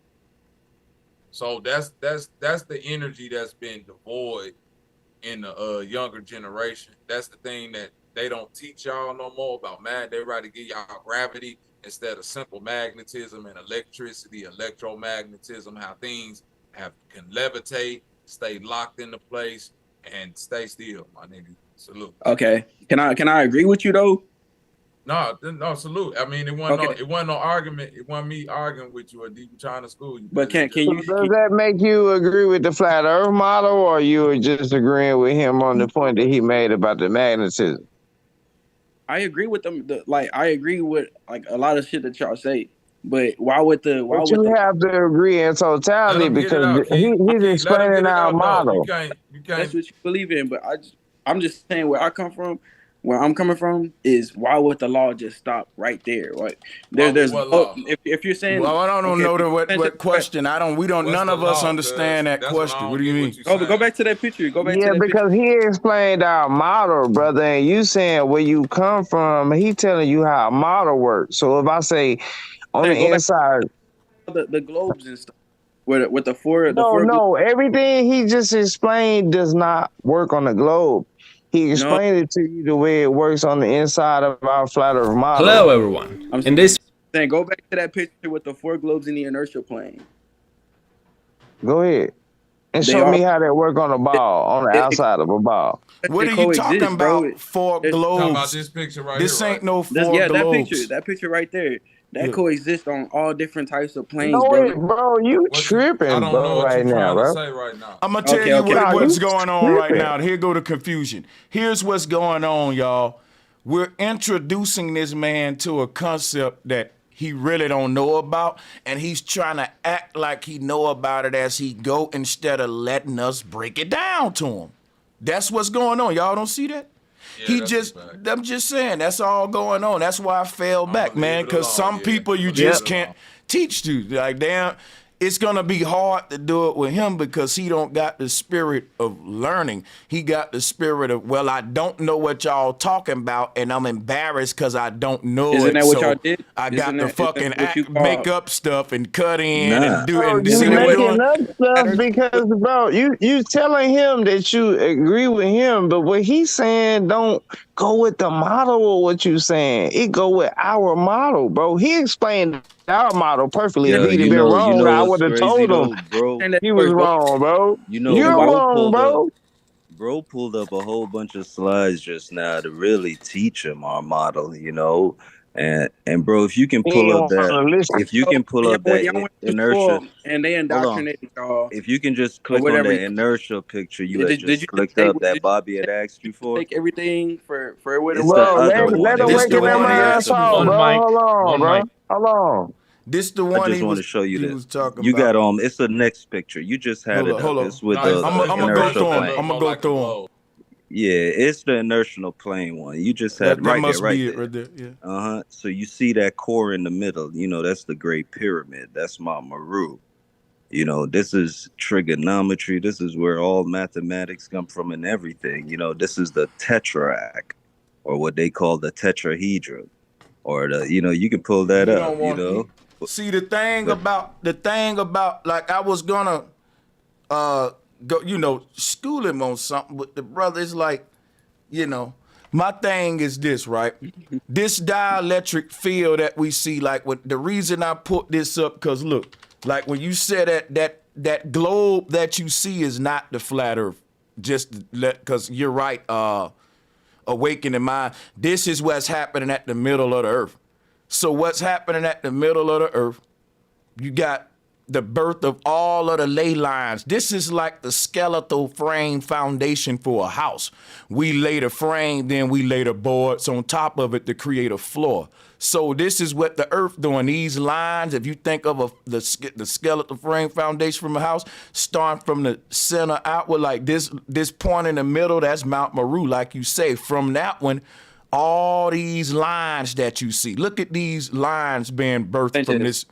So that's the energy that's been devoid in the younger generation. That's the thing that they don't teach y'all no more about. They rather give y'all gravity instead of simple magnetism and electricity, electromagnetism, how things can levitate, stay locked into place, and stay still, my nigga. Salute. Okay. Can I agree with you though? No, salute. I mean, it wasn't no argument. It wasn't me arguing with you or deep trying to school you. But can you? Does that make you agree with the flat Earth model, or you were just agreeing with him on the point that he made about the magnetism? I agree with them. I agree with like a lot of shit that y'all say. But why would you have to agree in totality because he's explaining our model. You can't. That's what you believe in. But I'm just saying where I come from. Where I'm coming from is why would the law just stop right there? Right? There's if you're saying. Well, I don't know what question. None of us understand that question. What do you mean? Go back to that picture. Go back to that because picture. he explained our model, brother, and you saying where you come from. He telling you how a model works. So if I say on the inside, the globes and stuff. With the four. No, everything he just explained does not work on the globe. He explained it to you the way it works on the inside of our flat Earth model. Hello, everyone. In this, then go back to that picture with the 4 globes in the inertial plane. Go ahead and show me how they work on a ball, on the outside of a ball. What are you talking about? 4 globes. Talking about this picture right this here. Ain't no 4 globes. That picture right there. That coexist on all different types of planes, bro. You tripping, I don't know what you're trying bro. to say right now. I'm gonna tell you what's going on right now. Here go the confusion. Here's what's going on, y'all. We're introducing this man to a concept that he really don't know about, and he's trying to act like he know about it as he go instead of letting us break it down to him. That's what's going on. Y'all don't see that? Yeah, I'm just saying, that's all going on. That's why I fell back, man, because some people you just can't teach to. Like, damn, it's going to be hard to do it with him because he don't got the spirit of learning. He got the spirit of, well, I don't know what y'all talking about, and I'm embarrassed because I don't know Isn't that what y'all did? I got to fucking make up stuff and cut in and do Bro, and you see what we're making doing. up stuff because, bro, you telling him that you agree with him, but what he's saying don't go with the model of what you saying. It go with our model, bro. He explained our model perfectly. If he'd have been wrong, I would have told him bro. He was wrong, bro. You're wrong, bro. Bro pulled up a whole bunch of slides just now to really teach him our model, and bro, if you can pull up that inertia, and they indoctrinated y'all. If you can just click on the inertial picture you had just clicked up that Bobby had asked you for. Take everything for what it was. Let him wake him in my ass off, bro. Hold on, bro. Hold on. This the one I just want to show you he this. Was talking you about. got it's the next picture. You just had it up. It's with the I'm gonna go through him. plane. I'm gonna go through him. Yeah, it's the inertial plane one. You just had that right must there, right be there. It right there. Yeah. So you see that core in the middle. That's the Great Pyramid. That's Mount Meru. This is trigonometry. This is where all mathematics come from and everything. This is the tetraact, or what they call the tetrahedron, or the you can pull that up. See the thing about like I was gonna go, school him on something. But the brother is like, my thing is this, right? This dielectric field that we see, like the reason I put this up, because look, like when you said that globe that you see is not the flat earth. Just because you're right, awakening mind. This is what's happening at the middle of the earth. So what's happening at the middle of the earth, you got the birth of all of the ley lines. This is like the skeletal frame foundation for a house. We lay the frame, then we lay the boards on top of it to create a floor. So this is what the earth doing. These lines, if you think of the skeletal frame foundation from a house, starting from the center outward, like this point in the middle, that's Mount Meru, like you say. From that one, all these lines that you see. Look at these lines being birthed from this.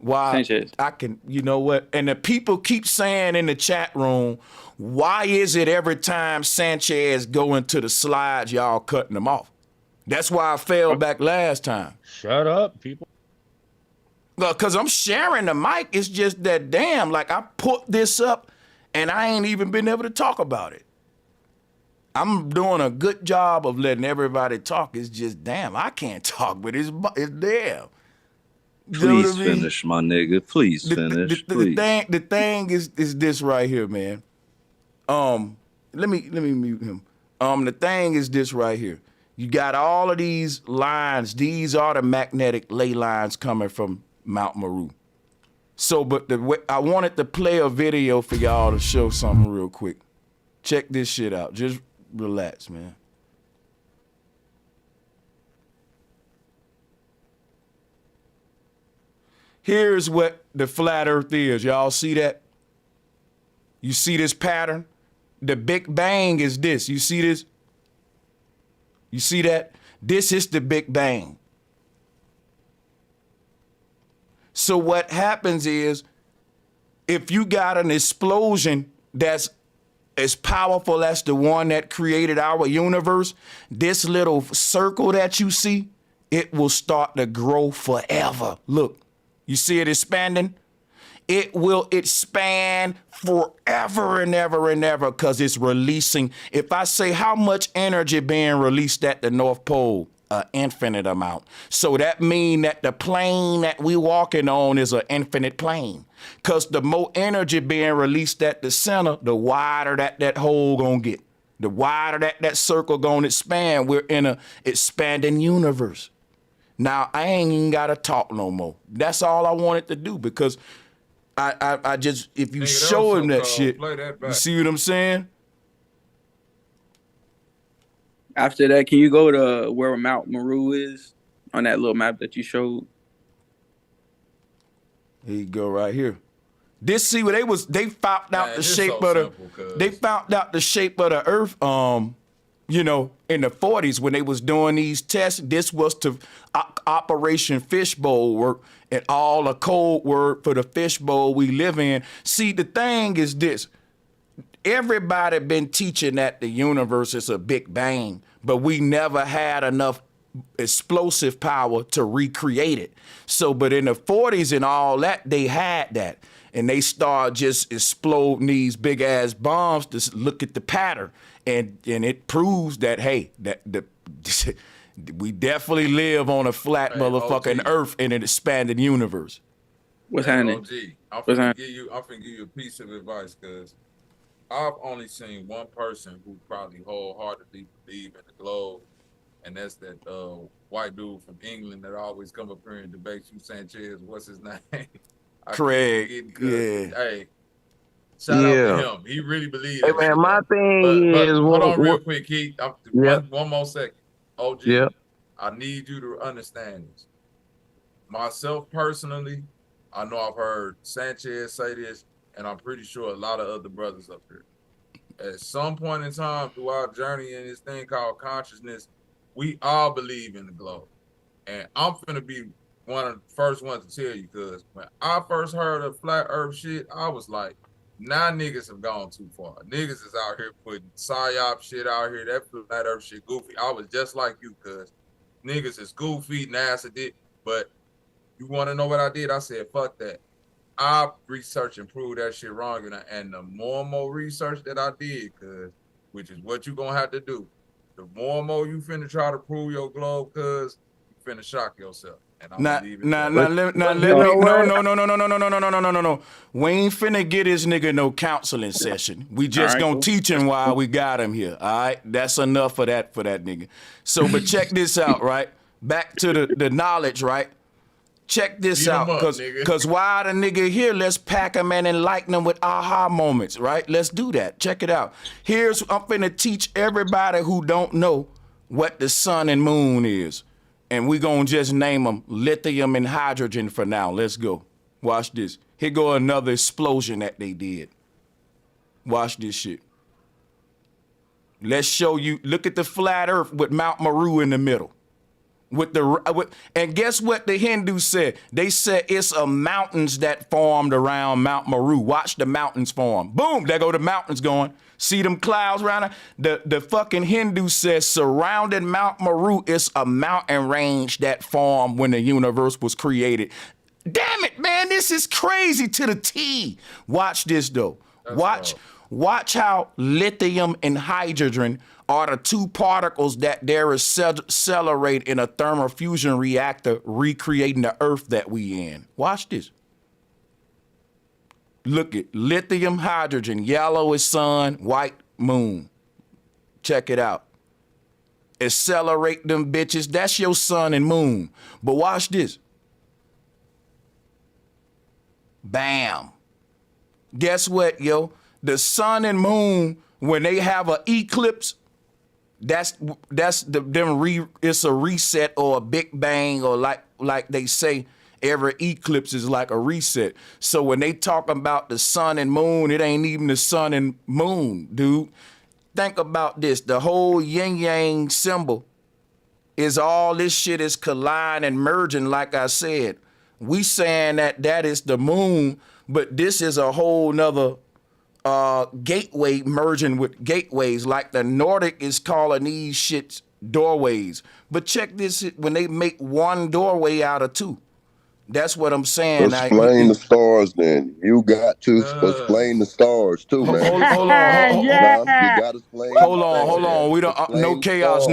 Why Sanchez. I can, you know what? And the people keep saying in the chat room, why is it every time Sanchez go into the slides, y'all cutting them off? That's why I fell back last time. Shut up, people. Because I'm sharing the mic. It's just that damn, like I put this up and I ain't even been able to talk about it. I'm doing a good job of letting everybody talk. It's just damn, I can't talk, but it's damn. Please finish, my nigga. Please finish. Please. The thing is this right here, man. Let me mute him. The thing is this right here. You got all of these lines. These are the magnetic ley lines coming from Mount Meru. So, but I wanted to play a video for y'all to show something real quick. Check this shit out. Just relax, man. Here's what the flat earth is. Y'all see that? You see this pattern? The Big Bang is this. You see this? You see that? This is the Big Bang. So what happens is, if you got an explosion that's as powerful as the one that created our universe, this little circle that you see, it will start to grow forever. Look, you see it expanding? It will expand forever and ever and ever because it's releasing. If I say how much energy being released at the North Pole, an infinite amount. So that means that the plane that we walking on is an infinite plane. Because the more energy being released at the center, the wider that hole gonna get. The wider that circle gonna expand. We're in a expanding universe. Now, I ain't even gotta talk no more. That's all I wanted to do because I just, if you show him that shit, you see what I'm saying? After that, can you go to where Mount Meru is on that little map that you showed? Here you go, right here. This, see where they found out the shape of they found out the shape of the earth, you know, in the 40s when they was doing these tests. This was to Operation Fishbowl work and all the code word for the fishbowl we live in. See, the thing is this. Everybody been teaching that the universe is a Big Bang, but we never had enough explosive power to recreate it. So, but in the 40s and all that, they had that. And they start just exploding these big ass bombs to look at the pattern. And it proves that, hey, we definitely live on a flat motherfucking earth in an expanding universe. What's happening? I'm finna give you a piece of advice, because I've only seen one person who probably wholeheartedly believe in the globe, and that's that white dude from England that always come up here and debates you, Sanchez. What's his name? Craig. Yeah. Hey, shout out to him. He really believes. Hey man, my thing but is, hold on real quick, Keith. Yeah. One more second. OG, Yeah. I need you to understand this. Myself personally, I know I've heard Sanchez say this, and I'm pretty sure a lot of other brothers up here. At some point in time through our journey in this thing called consciousness, we all believe in the globe. And I'm finna be one of the first ones to tell you, because when I first heard of flat earth shit, I was like, nah, niggas have gone too far. Niggas is out here putting psyop shit out here. That flat earth shit goofy. I was just like you, cuz niggas is goofy, NASA did. But you want to know what I did? I said, fuck that. I researched and proved that shit wrong, and the more and more research that I did, which is what you gonna have to do. The more and more you finna try to prove your globe, you finna shock yourself. And I'm gonna leave it no. We ain't finna get this nigga no counseling session. We just gonna teach him why we got him here. All right, that's enough for that nigga. So, but check this out, right? Back to the knowledge, right? Check this out, cause why the nigga here? Let's pack him and enlighten him with aha moments, right? Let's do that. Check it out. I'm finna teach everybody who don't know what the sun and moon is. And we gonna just name them lithium and hydrogen for now. Let's go. Watch this. Here go another explosion that they did. Watch this shit. Let's show you, look at the flat earth with Mount Meru in the middle. And guess what the Hindus said? They said it's a mountains that formed around Mount Meru. Watch the mountains form. Boom, there go the mountains going. See them clouds around it? The fucking Hindu says surrounding Mount Meru is a mountain range that formed when the universe was created. Damn it, man, this is crazy to the T. Watch this though. Watch how lithium and hydrogen are the two particles that there accelerate in a thermofusion reactor, recreating the earth that we in. Watch this. Look at lithium, hydrogen, yellow is sun, white moon. Check it out. Accelerate them bitches. That's your sun and moon. But watch this. Bam. Guess what, yo? The sun and moon, when they have an eclipse, it's a reset or a big bang, or like they say, every eclipse is like a reset. So when they talk about the sun and moon, it ain't even the sun and moon, dude. Think about this. The whole yin-yang symbol is all this shit is colliding and merging, like I said. We saying that is the moon, but this is a whole nother gateway merging with gateways, like the Nordic is calling these shits doorways. But check this, when they make one doorway out of two. That's what I'm saying. Explain the stars then. You got to explain the stars too, man. Hold on. You got to explain. Hold on. We don't. No chaos.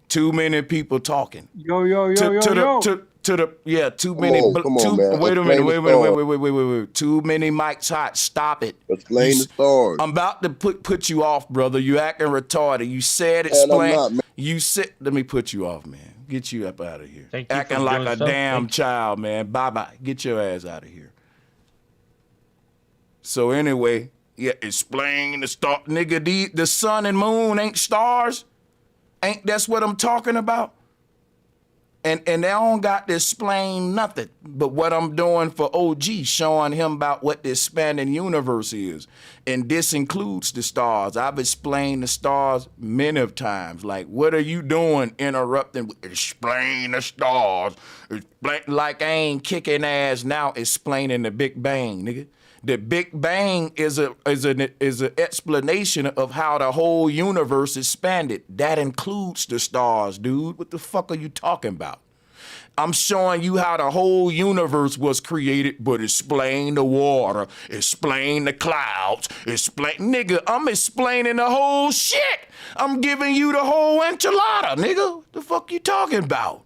Too many people talking. Yo. Too many. Wait a minute. Too many mics hot. Stop it. Explain the stars. I'm about to put you off, brother. You acting retarded. You said explain. You said. Let me put you off, man. Get you up out of here. Acting like a damn child, man. Bye. Get your ass out of here. So anyway, explain the star, nigga. The sun and moon ain't stars. Ain't that's what I'm talking about? And they don't got to explain nothing but what I'm doing for OG, showing him about what the expanding universe is. And this includes the stars. I've explained the stars many of times. Like, what are you doing interrupting? Explain the stars. Like I ain't kicking ass now explaining the Big Bang, nigga. The Big Bang is an explanation of how the whole universe expanded. That includes the stars, dude. What the fuck are you talking about? I'm showing you how the whole universe was created, but explain the water, explain the clouds, nigga, I'm explaining the whole shit. I'm giving you the whole enchilada, nigga. The fuck you talking about?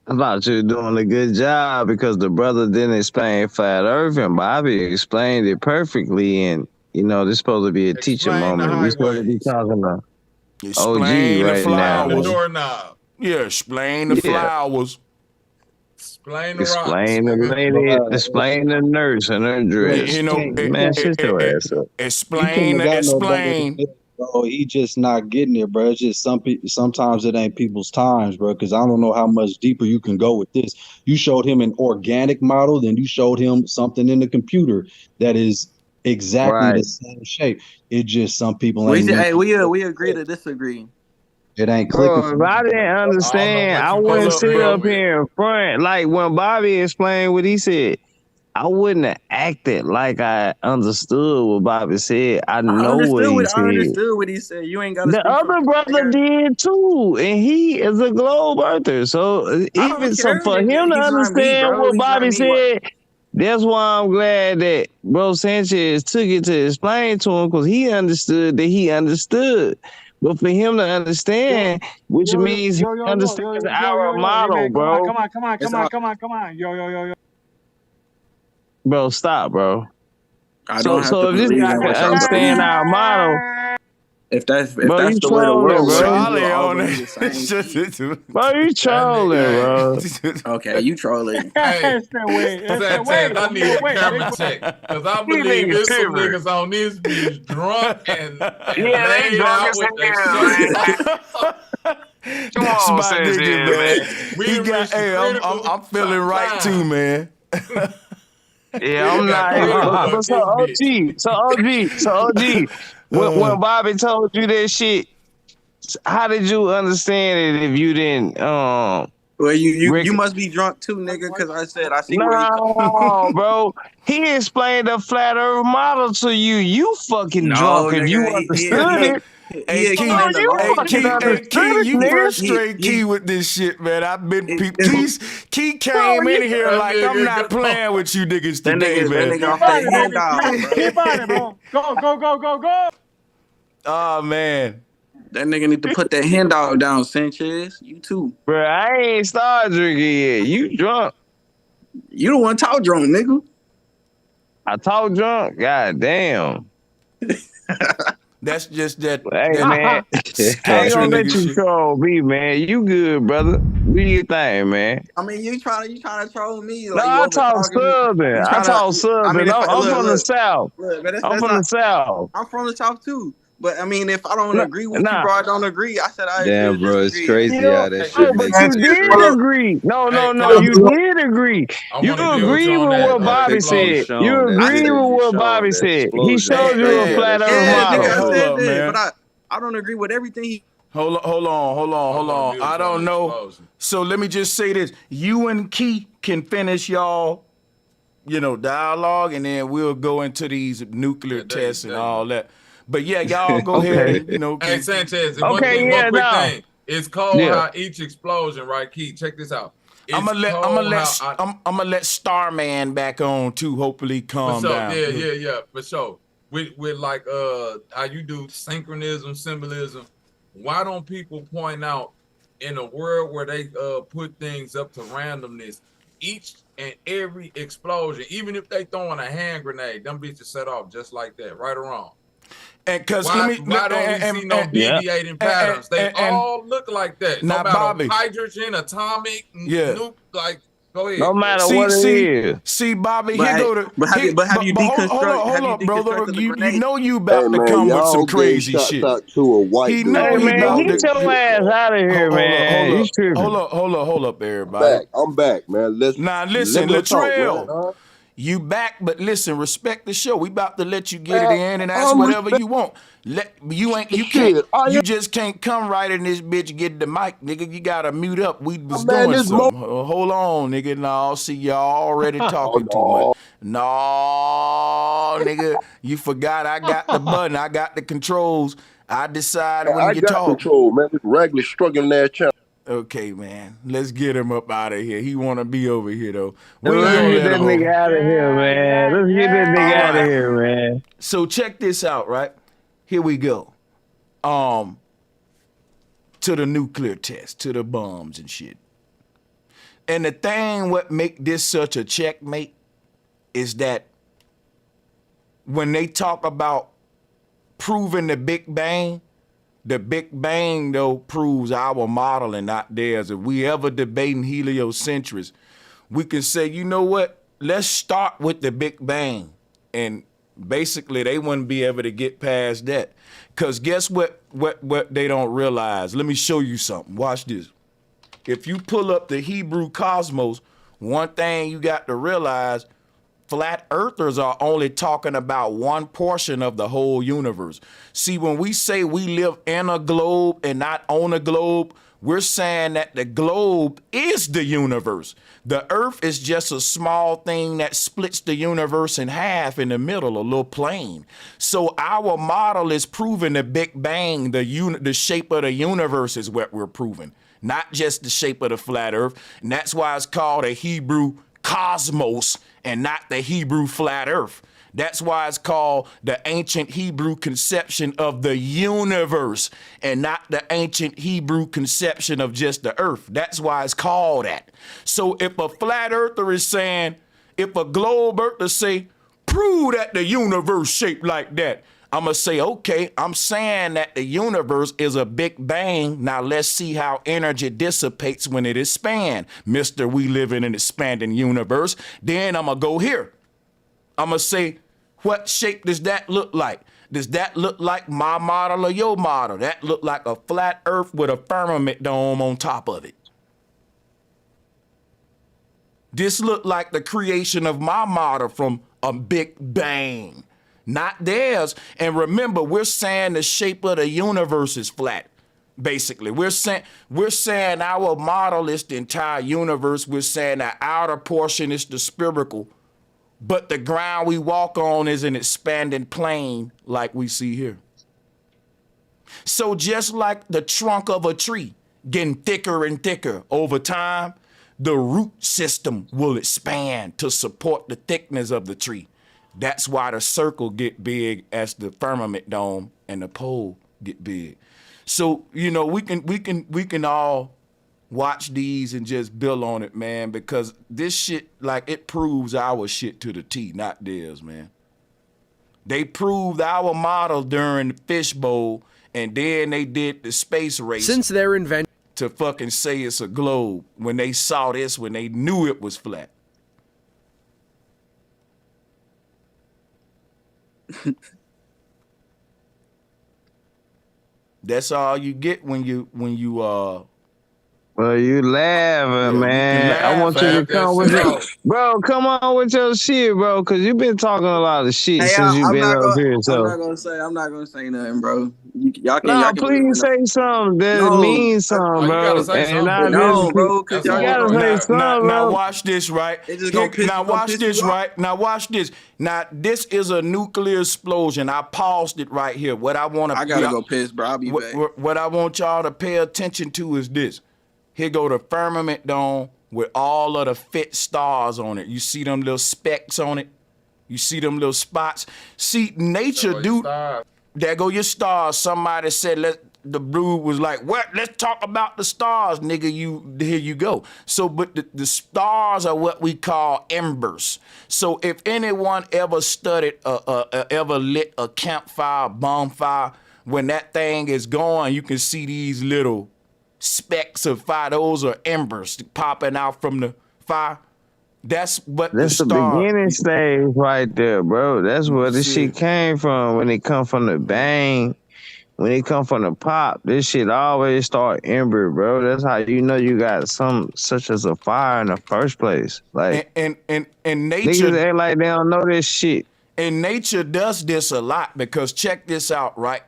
I thought you were doing a good job because the brother didn't explain flat earth and Bobby explained it perfectly. And, this is supposed to be a teaching moment. We're supposed to be talking about explain OG right now. The doorknob. Yeah, explain the flowers. Explain the rocks. Explain the nurse and her dress. Man, shut your ass up. Explain. Bro, he just not getting it, bro. It's just sometimes it ain't people's times, bro. Because I don't know how much deeper you can go with this. You showed him an organic model, then you showed him something in the computer that is exactly the same shape. It just some people ain't. We agree to disagree. It ain't clicking. Bro, if I didn't understand, I wouldn't sit up here in front. Like when Bobby explained what he said, I wouldn't have acted like I understood what Bobby said. I I know what understood he what I said. understood what he said. You ain't gotta The speak for me. other brother did too, and he is a globe earther. So I don't even so, care. for him to He's not me, understand bro. what He's not Bobby me. What? said, that's why I'm glad that Bro Sanchez took it to explain to him, because he understood that he understood. But for him to understand, which means he understands our model, man, bro. come on. Yo. Bro, stop, bro. I So don't have to if this believe guy in can what y'all understand believe. our model, If that's bro, you the way the trolling, world works, bro. then we'll all believe the same shit. Bro, you trolling, bro. Okay, you trolling. Hey, It's the way. Sanchez, I need a camera Big check because I These believe niggas there's some tripping. niggas on this bitch drunk and Yeah, they laid drunk out as with their hell, shirts man. off. Come That's on, my Sanchez, nigga, man. We He done got. reached the Hey, I'm feeling right too, time. man. Yeah, Nigga I'm got not. critical But up so this bitch. OG. When Bobby told you that shit, how did you understand it if you didn't? Well, you must be drunk too, nigga. Because I said I see where he. No, bro. He explained the flat Earth model to you. You fucking No, drunk if you nigga. understood it. He explained the You laws. fucking understood it, You nigga. frustrate Key with this shit, man. I've been Key came in here like I'm not playing with you niggas today, man. That nigga off that handout, bro. Keep on it, bro. Go. Oh man. That nigga need to put that handout down, Sanchez. You too. Bro, I ain't started drinking yet. You drunk. You don't want to talk drunk, nigga. I talk drunk? God damn. That's just that. Hey, that man. I ain't gonna let you troll me, man. You good, brother. Do your thing, man. I mean, you trying to troll me? No, Like you I over talk talking me? Southern. You I trying talk to? Southern. I mean, I'm from the South. Look, man, I'm from the South. I'm from the South too. But I mean, if I don't No, agree with you, nah. bro, I don't agree. I said I agree Damn, to bro, it's disagree. crazy how that shit But makes you sense, did bro. agree. No. Hey, You did agree. I You want to build with agree you on with that what Bobby Perfectly said. You shown. That agree with literally what shown. Bobby The said. He explosion showed is you a crazy how flat that shit earth Yeah, makes nigga, model. I sense. Hold said up, that, man. but I don't agree with everything he. Hold on. I don't know. So let me just say this. You and Key can finish y'all, dialogue, and then we'll go into these nuclear tests and all that. But yeah, y'all go ahead and, Hey, Sanchez, and Okay, one quick no. thing. It's cold how each explosion, right, Keith? Check this out. I'm gonna let Starman back on too. Hopefully, calm down. Yeah. For sure. With like how you do synchronism, symbolism. Why don't people point out in a world where they put things up to randomness, each and every explosion, even if they throwing a hand grenade, them bitches set off just like that, right or wrong? And because why don't we see no deviating patterns? They all look like that. No matter Bobby, hydrogen, atomic, nuke, like go ahead. No matter what it is. See, Bobby, But here go to. But have you deconstructed? Hold up, brother. You know you Hey about to man, come with some y'all gave crazy shots shit. out to a white He dude. know he about Get to. your ass out of here, man. You tripping. Hold up, everybody. I'm back, man. Now listen, let me talk, Latrell. man. You back, but listen, respect the show. We about to let you get it in and ask whatever you want. You just can't come right in this bitch, get the mic, nigga. You gotta mute up. We was doing something. Hold on, nigga. No, see y'all already talking too much. No, nigga. You forgot I got the button. I got the controls. I decide when you talk. I got control, man. This regular struggling ass channel. Okay, man. Let's get him up out of here. He want to be over here, though. Let's get that nigga out of here, man. Let's get that nigga out of here, man. So check this out, right? Here we go. To the nuclear test, to the bombs and shit. And the thing what make this such a checkmate is that when they talk about proving the Big Bang, though, proves our model and not theirs. If we ever debating heliocentrics, we can say, you know what? Let's start with the Big Bang. And basically, they wouldn't be able to get past that. Because guess what they don't realize? Let me show you something. Watch this. If you pull up the Hebrew cosmos, one thing you got to realize, flat earthers are only talking about one portion of the whole universe. See, when we say we live in a globe and not on a globe, we're saying that the globe is the universe. The earth is just a small thing that splits the universe in half in the middle, a little plane. So our model is proving the Big Bang, the shape of the universe is what we're proving, not just the shape of the flat earth. And that's why it's called a Hebrew cosmos and not the Hebrew flat earth. That's why it's called the ancient Hebrew conception of the universe and not the ancient Hebrew conception of just the earth. That's why it's called that. So if a flat earther is saying, if a globe earther say, prove that the universe shaped like that, I'm going to say, okay, I'm saying that the universe is a big bang. Now let's see how energy dissipates when it expands. Mister, we live in an expanding universe. Then I'm going to go here. I'm going to say, what shape does that look like? Does that look like my model or your model? That look like a flat earth with a firmament dome on top of it. This look like the creation of my model from a big bang, not theirs. And remember, we're saying the shape of the universe is flat. Basically, we're saying our model is the entire universe. We're saying the outer portion is the spherical. But the ground we walk on is an expanding plane like we see here. So just like the trunk of a tree getting thicker and thicker over time, the root system will expand to support the thickness of the tree. That's why the circle get big as the firmament dome and the pole get big. So, you know, we can all watch these and just build on it, man, because this shit, like, it proves our shit to the T, not theirs, man. They proved our model during the fishbowl, and then they did the space race. Since their invention to fucking say it's a globe when they saw this, when they knew it was flat. That's all you get when you Well, you laughing, man. I want you to come with it. Bro, come on with your shit, bro, because you've been talking a lot of shit since you've been up here. So I'm not gonna say nothing, bro. Y'all can. No, Y'all can please say something that means something, bro. And not no, just bro. you gotta say something, now bro. watch this, right? Now watch this, right? Now watch this. Now this is a nuclear explosion. I paused it right here. What I want to I gotta go piss, bro. I'll be back. What I want y'all to pay attention to is this. Here go the firmament dome with all of the fit stars on it. You see them little specks on it? You see them little spots? See, nature, dude. There go your stars. Somebody said, the brood was like, what? Let's talk about the stars, nigga. Here you go. So, but the stars are what we call embers. So if anyone ever studied, ever lit a campfire, bonfire, when that thing is going, you can see these little specks of fire. Those are embers popping out from the fire. That's what that's the beginning stage right there, bro. That's where this shit came from. When it come from the bang, when it come from the pop, this shit always start ember, bro. That's how you know you got some such as a fire in the first place. Like and nature, niggas act like they don't know this shit. And nature does this a lot because check this out, right?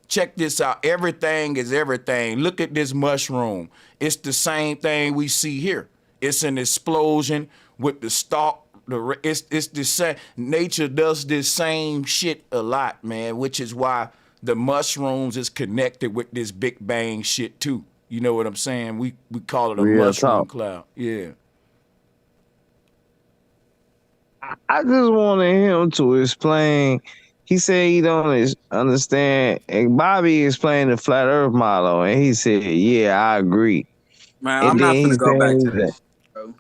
Check this out. Everything is everything. Look at this mushroom. It's the same thing we see here. It's an explosion with the stalk. It's the same. Nature does this same shit a lot, man, which is why the mushrooms is connected with this Big Bang shit too. You know what I'm saying? We call it a mushroom cloud. Yeah. I just wanted him to explain. He said he don't understand. And Bobby explained the flat earth model, and he said, yeah, I agree. Man, and I'm not gonna go back to that.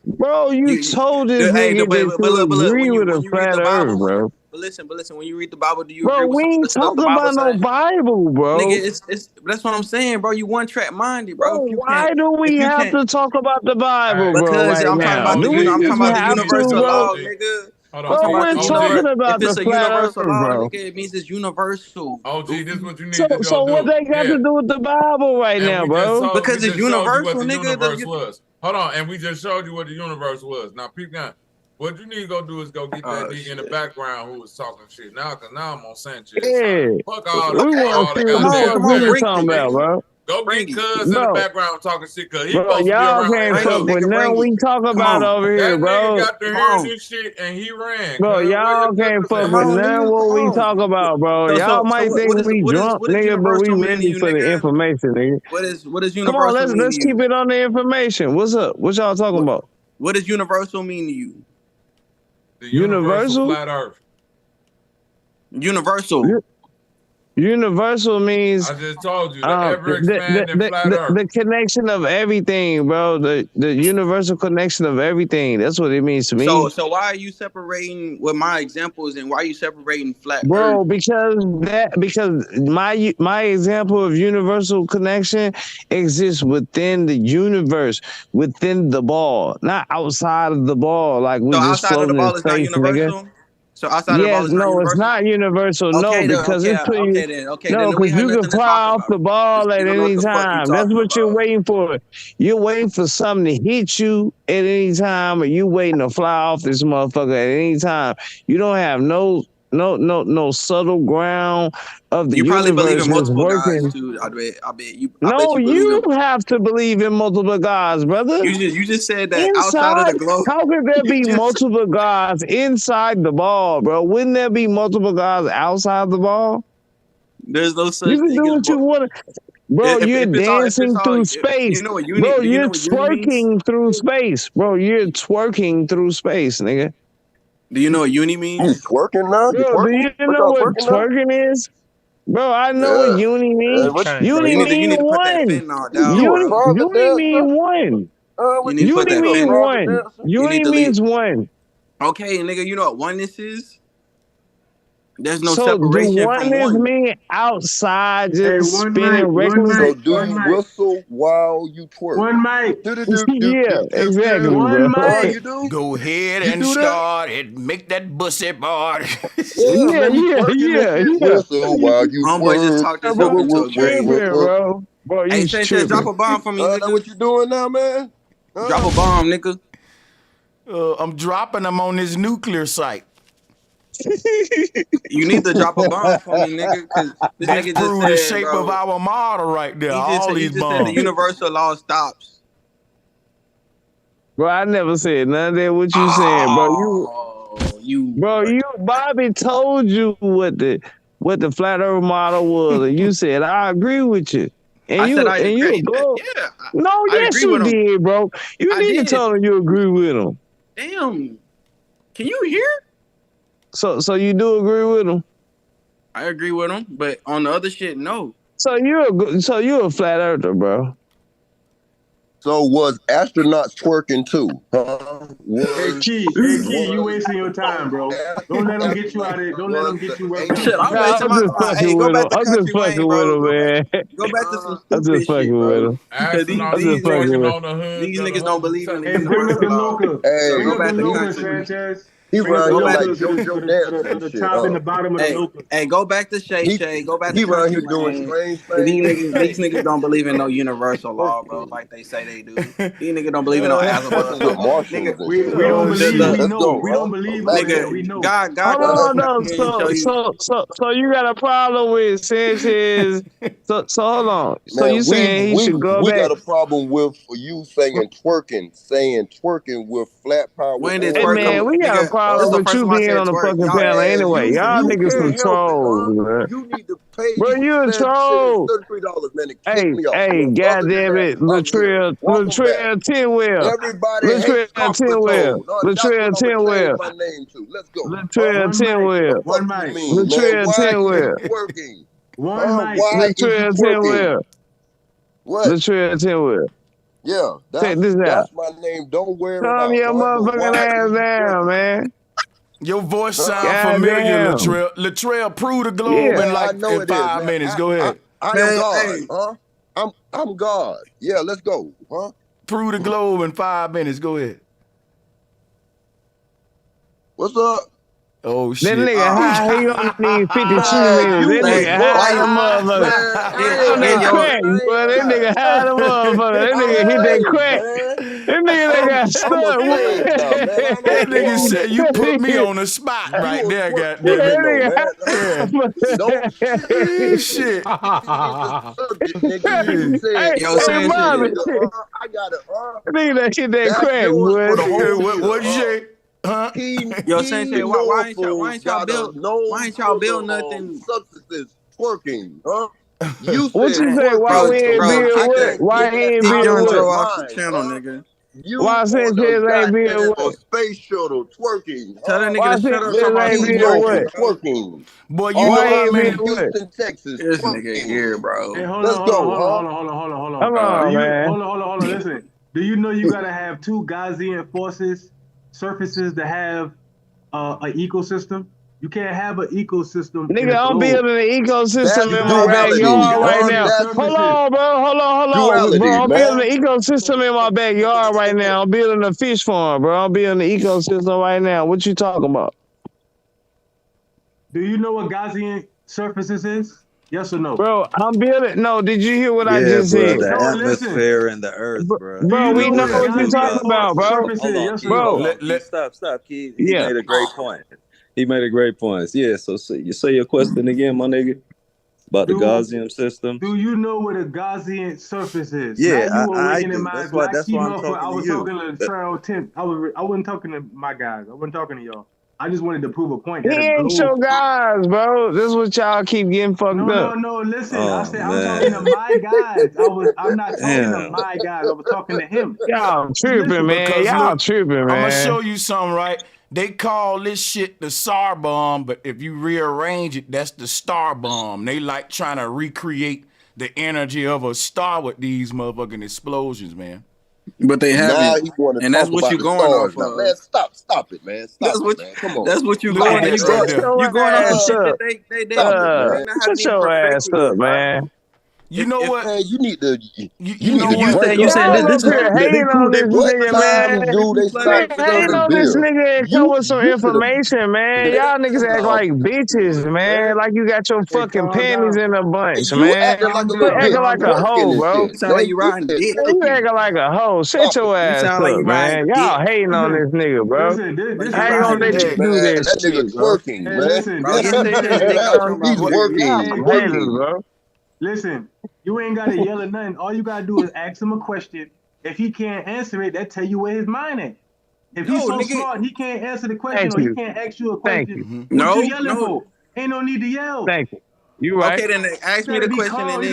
Bro, you told this nigga that you agree with a flat earth, bro. But listen, when you read the Bible, do you bro, agree with we ain't talking about no Bible, bro. Nigga, that's what I'm saying, bro. You one track minded, bro. Why do we have to talk about the Bible, bro? Because right I'm now? talking about the universal law, bro? nigga. Bro, we're talking about the flat earth, bro. Nigga, it means it's universal. OG, this is what you need to go so do. what they got to do with the Bible right now, bro? Because it's universal, what the nigga. Universe was. Hold on, and we just showed you what the universe was. Now, peep down. What you need to go do is go get that nigga in the background who was talking shit. Now I'm on Sanchez. Yeah. Fuck all We the want to see what the goddamn fuck we been talking about, bro. Go get Cuz in the background talking shit, cause he Bro, supposed to be y'all around. can't Hey, fuck look, with nothing we talk about over here, that bro. nigga got the hairs and shit, and he ran. Bro, y'all can't fuck with none what we talk about, bro. Y'all might think we drunk, nigga, but we ready for the information, nigga. What is Come on, universal mean let's to you? keep it on the information. What's up? What y'all talking about? What does universal mean to you? The universal flat earth. Universal. Universal means I just told you the ever expanding flat earth. the connection of everything, bro. The universal connection of everything. That's what it means to me. So why are you separating with my examples and why are you separating flat Bro, earth? because my example of universal connection exists within the universe, within the ball, not outside of the ball. Like we So just outside of the floating ball in is not space, nigga. universal? So outside of the ball is not No, universal? it's not universal. No, Okay, then, because okay, it's pretty. okay then. Okay, No, then we because have you can nothing to fly talk off the about. ball at You don't know what any the fuck you time. That's talking what you're waiting for. You're waiting for something to hit you at any time, or you waiting to fly off this motherfucker at any time. You don't have no subtle ground of the You probably believe universe in that's multiple gods working. too. I bet you No, believe you in. have to believe in multiple gods, brother. You just said that outside of Inside, the globe. how could there be multiple gods inside the ball, bro? Wouldn't there be multiple gods outside the ball? There's no such You can thing do as what you want. Bro, if you're it's all dancing through you space. know what Bro, do you know you're what uni means? twerking through space. Bro, you're twerking through space, nigga. Do you know what uni means? Twerking now? You Bro, do twerking? you What know y'all what twerking now? twerking is? Bro, I know what Yeah. uni means. What Bro, Uni you mean need to put that one. fentanyl you down, do a bro. frogger Uni dancer? mean one. You What need you to put Uni that do, a mean fentanyl. frogger one. dancer? You need Uni to leave. means one. Okay, nigga, you know what oneness is? There's no So do separation from oneness one. mean outside Hey, just one spinning mic, one reckless? mic, So do one you mic, whistle while you twerk? one mic, Yeah, exactly, bro. one Oh, mic. you do? Go ahead You and do that? start it. Make that bussy boy. Yeah, man, you Yeah. twerking and shit. Whistle while you Homeboy just twerk. talked Yeah, himself bro, into you a grave. tripping, bro. Bro, Hey, you Sanchez, drop tripping. a bomb for me, That nigga. what you doing now, man? Drop a bomb, nigga. I'm dropping them on this nuclear site. You need to drop a bomb for me, nigga, because this That's nigga just prove the said, shape of bro. our model right there. He All these just said the bombs. universal law stops. Bro, I never said none of that what you saying, bro. Bobby told you what the flat earth model was, and you said, I agree with you. And I said I you agree. go. Yeah, No, I yes, agree you with him. did, bro. You I need to did. tell him you agree with him. Damn. Can you hear? So you do agree with him? I agree with him, but on the other shit, no. So you're a flat earther, bro. So was astronauts twerking too? Huh? Hey, Key, you wasting your time, bro. Don't let them get you out of it. Don't let them get you worked up. Shit, I'm Nah, wasting I'm my just time. Hey, fucking go with him. back to I'm just Country fucking Wayne, with bro. him, man. Go back to some I'm just stupid fucking shit, with bro. him. Because I'm just fucking with him. these niggas don't believe in the Hey, bring up universal the law. Luca. Hey, So Bring go up the back to Luca, Country. Sanchez. he Bring up around the here Go back. like Luca JoJo dancing and to the shit, top and the bottom of the Luca. Hey, go back to Shay. Go back to He around Country here doing Wayne. strange These things. niggas don't believe in no universal law, bro, like they say they do. These niggas don't believe in no Fucking with astrological. Martians Nigga, and We shit. don't believe. We Let's know. go, We huh? don't believe Let's over here. go. We know. God Hold told us on, to no. come here and show you. So you got a problem with Sanchez? So hold on. So you Man, saying he should go we back? got a problem with you saying twerking with flat power When did Hey twerk man, come, we got a nigga? This problem is the with first you time I being said on the twerk. fucking Y'all, panel Man, anyway. Y'all you niggas some can't help it, trolls, huh? man. You need to pay Bro, these you a fans troll. $33, man, to kick me off. Hey, Other than goddamn that, it, I'm here. Welcome back. Latrell 10 wheel, Everybody Latrell hates 10 wheel, Coppertone. That's what Latrell I'm gonna 10 change wheel, my name to. Let's go. Huh? Latrell One 10 mic. The wheel, fuck One you mic. mean, man? Latrell Why 10 is you wheel, twerking? One Huh? mic. Why is you Latrell 10 twerking? wheel, What? Latrell 10 wheel. Yeah, Check this out. that's my name. Don't wear it Calm out, your huh? But motherfucking why ass is you down, twerking? man. Your voice sound Huh? familiar, Goddamn. Latrell. Latrell, prove the globe Yeah. in Yeah, I know in it is, 5 man. minutes. Go ahead. I am Man, God, hey, huh? I'm God. Yeah, let's go, huh? Prove the globe in 5 minutes. Go ahead. What's up? Oh That shit. nigga high, he gonna need 52 Man, minutes. you That was nigga high the quiet, motherfucker. man. He I on ain't that high, crack, man. I boy. ain't That high. nigga high the motherfucker. That I'm nigga hit that straight, crack. man. nigga that got stuck. That nigga said you put me on the spot right there, goddamn it. Shit. Yo, Sanchez. I got it. Nigga that shit that crack, boy. What you say? Huh? Yo, Sanchez, why ain't y'all build nothing? Substances twerking, huh? You What said, you say? Why we ain't build what? Why ain't build what? Off the channel, nigga. Why Sanchez ain't build what? Space shuttle twerking. Tell that Why nigga to shut up. Sanchez ain't build what? Twerking. Boy, you know how many Houston, Texas. This nigga here, bro. Hey, Let's go, hold on. Come on, man. Hold on. Listen. Do you know you gotta have 2 Gaussian surfaces to have an ecosystem? You can't have an ecosystem. Nigga, I'm building an ecosystem in my duality, backyard right now. That's Hold on, bro. Hold on, duality, bro. I'm man. building an ecosystem in my backyard right now. I'm building a fish farm, bro. I'm building an ecosystem right now. What you talking about? Do you know what Gaussian surfaces is? Yes or no? Bro, I'm building. No, did you hear what I just said? The No, atmosphere and the earth, bro. Bro, we know what you're talking about, bro. Surfaces, yes or no? Hold on, Key, stop, Key. He Yeah. made a great point. Yeah, so you say your question again, my nigga? About the Gaussian system? Do you know what a Gaussian surface is? Yeah, I do. That's why I'm talking I was to you. talking to Trail Tim. I wasn't talking to my guys. I wasn't talking to y'all. I just wanted to prove a point. He ain't your guys, bro. This is what y'all keep getting fucked up. No. Listen, I said I'm talking to my guys. I'm not talking to my guys. I was talking to him. Y'all tripping, man. Y'all tripping, man. I'm gonna show you something, right? They call this shit the SAR bomb, but if you rearrange it, that's the star bomb. They like trying to recreate the energy of a star with these motherfucking explosions, man. But they haven't, and that's what you're going off now. of. Man, stop it, man. Come on. That's what you're going. You're going off the shit that they shut your ass up, man. You know what? Man, you need to. You said this is hating on this nigga, man. Do they stop hating on this nigga and come with some information, man. Y'all niggas act like bitches, man. Like you got your fucking panties in a bunch, man. You acting like a hoe, bro. Sound like you riding dick. You acting like a hoe. Shut your ass up, man. Y'all hating on this nigga, bro. I ain't gonna let you do this shit. That nigga's working, man. He's working. Haters, bro. Listen, you ain't gotta yell at nothing. All you gotta do is ask him a question. If he can't answer it, that tell you where his mind at. If he's so smart and he can't answer the question or he can't ask you a question, what you yelling for? Ain't no need to yell. Thank you. You right. Okay, then ask me the question. And you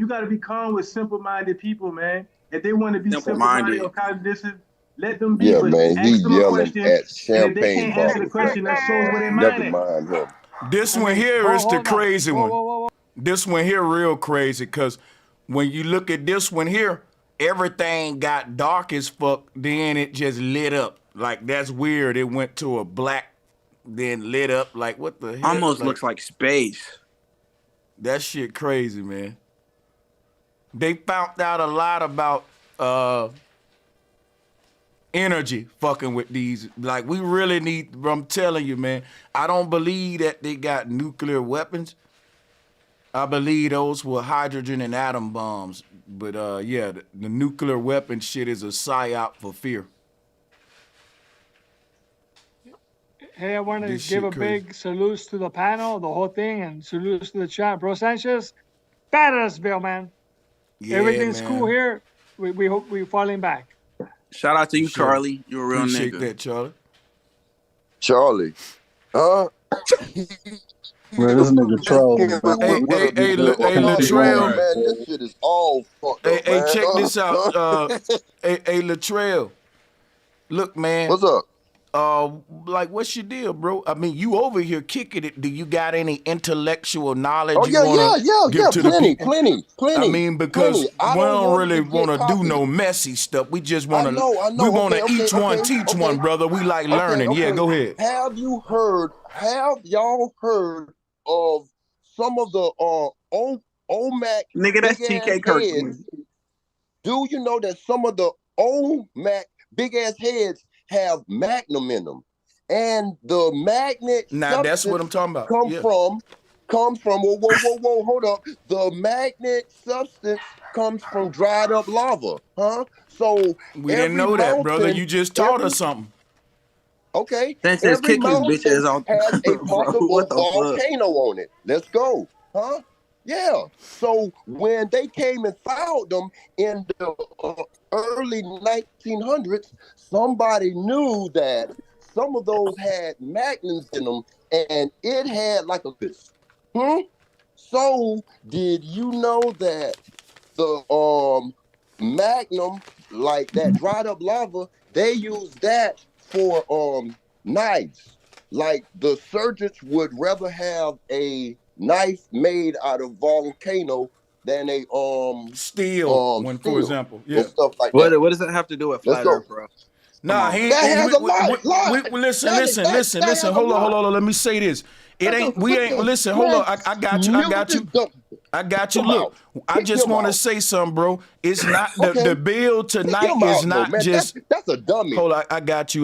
gotta be calm with simple-minded people, man. If they want to be simple-minded or cognitive, let them be. Yeah, but man, he's yelling at champagne. If they can't answer the question, that shows where their mind Never mind him. This one here is the crazy one. This one here real crazy, because when you look at this one here, everything got dark as fuck, then it just lit up. Like, that's weird. It went to a black, then lit up. Like, what the hell? Almost looks like space. That shit crazy, man. They found out a lot about energy fucking with these. Like, we really need, I'm telling you, man, I don't believe that they got nuclear weapons. I believe those were hydrogen and atom bombs. But yeah, the nuclear weapon shit is a psyop for fear. Hey, I want to give a big salute to the panel, the whole thing, and salutes to the chat. Bro Sanchez, badass Bill, man. Yeah, everything's man. Cool here. We hope we're falling back. Shout out to you, Charlie. You're a real Appreciate nigga. that, Charlie. Charlie. Huh? Man, this nigga trolling. Hey, Latrell. Man, this shit is all fucked up, Hey, man. check this out. Hey, Latrell. Look, man. What's up? Like, what's your deal, bro? I mean, you over here kicking it. Do you got any intellectual knowledge? Oh, yeah, plenty. I mean, because we don't really want to do no messy stuff. We just want to. We want to each one teach one, brother. We like learning. Yeah, go ahead. Have y'all heard of some of the OMAC? Nigga, that's TK Kirkland. Do you know that some of the OMAC big ass heads have magnum in them, and the magnet? Now that's what I'm talking about. Come from comes from, whoa, hold up. The magnet substance comes from dried up lava, huh? So We didn't every know that, brother. mountain, You just taught us something. okay, Sanchez, every kick his bitch mountain ass off, has a bro. What possible the fuck? volcano on it. Let's go, huh? Yeah. So when they came and found them in the early 1900s, somebody knew that some of those had magnets in them, and it had like a this. So did you know that the magnum, like that dried up lava, they use that for knives. Like the surgeons would rather have a knife made out of volcano than a steel one, for steel example. Yeah. and stuff like that. What does that have to do with Let's flat go. Earth, bro? Nah, That has a lot. Listen. That has a Hold lot. on. Let me say this. Listen. Hold on. I got you. Look, I just want to say something, bro. It's not the bill tonight is not man. just. That's a dummy. Hold on, I got you.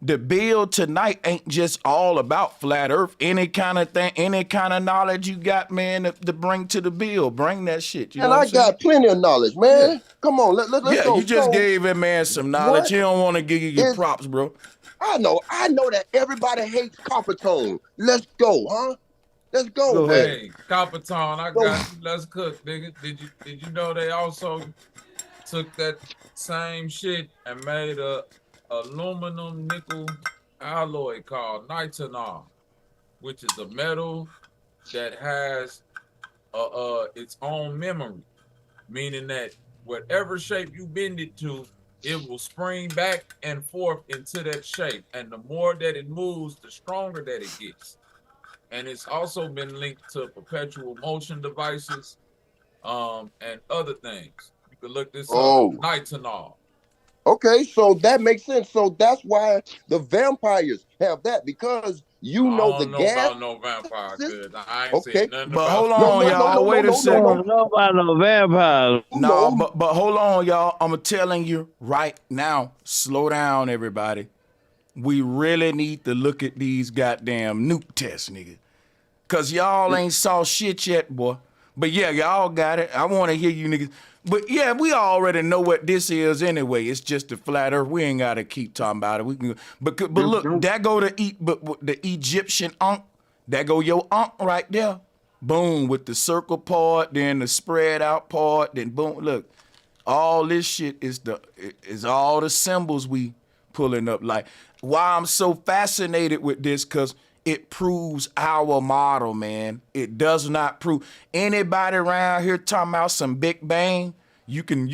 The bill tonight ain't just all about flat Earth. Any kind of thing, any kind of knowledge you got, man, to bring to the bill, bring that shit. You know what I'm saying? I got plenty of knowledge, man. Yeah. Come on, let's go. You just So, gave that man some knowledge. He don't want to give you your props, bro. I know that everybody hates copper tone. Let's go, huh? Let's go, man. Hey, Copper Tone, I got you. Let's cook, nigga. Did you know they also took that same shit and made a aluminum nickel alloy called nitinol, which is a metal that has its own memory, meaning that whatever shape you bend it to, it will spring back and forth into that shape. And the more that it moves, the stronger that it gets. And it's also been linked to perpetual motion devices and other things. You can look this up, nitinol. Okay, so that makes sense. So that's why the vampires have that, because you know the gas. I don't know about no vampire, good. I ain't seen nothing But about hold on, y'all. Wait a second. Don't know about no vampires. No, but hold on, y'all. I'm telling you right now. Slow down, everybody. We really need to look at these goddamn nuke tests, nigga. Cause y'all ain't saw shit yet, boy. But yeah, y'all got it. I want to hear you niggas. But yeah, we already know what this is anyway. It's just a flat Earth. We ain't gotta keep talking about it. We can. But look, that go to the Egyptian Ankh. That go your Ankh right there. Boom, with the circle part, then the spread out part, then boom. Look, all this shit is all the symbols we pulling up. Like, why I'm so fascinated with this, cause it proves our model, man. It does not prove. Anybody around here talking about some Big Bang, you can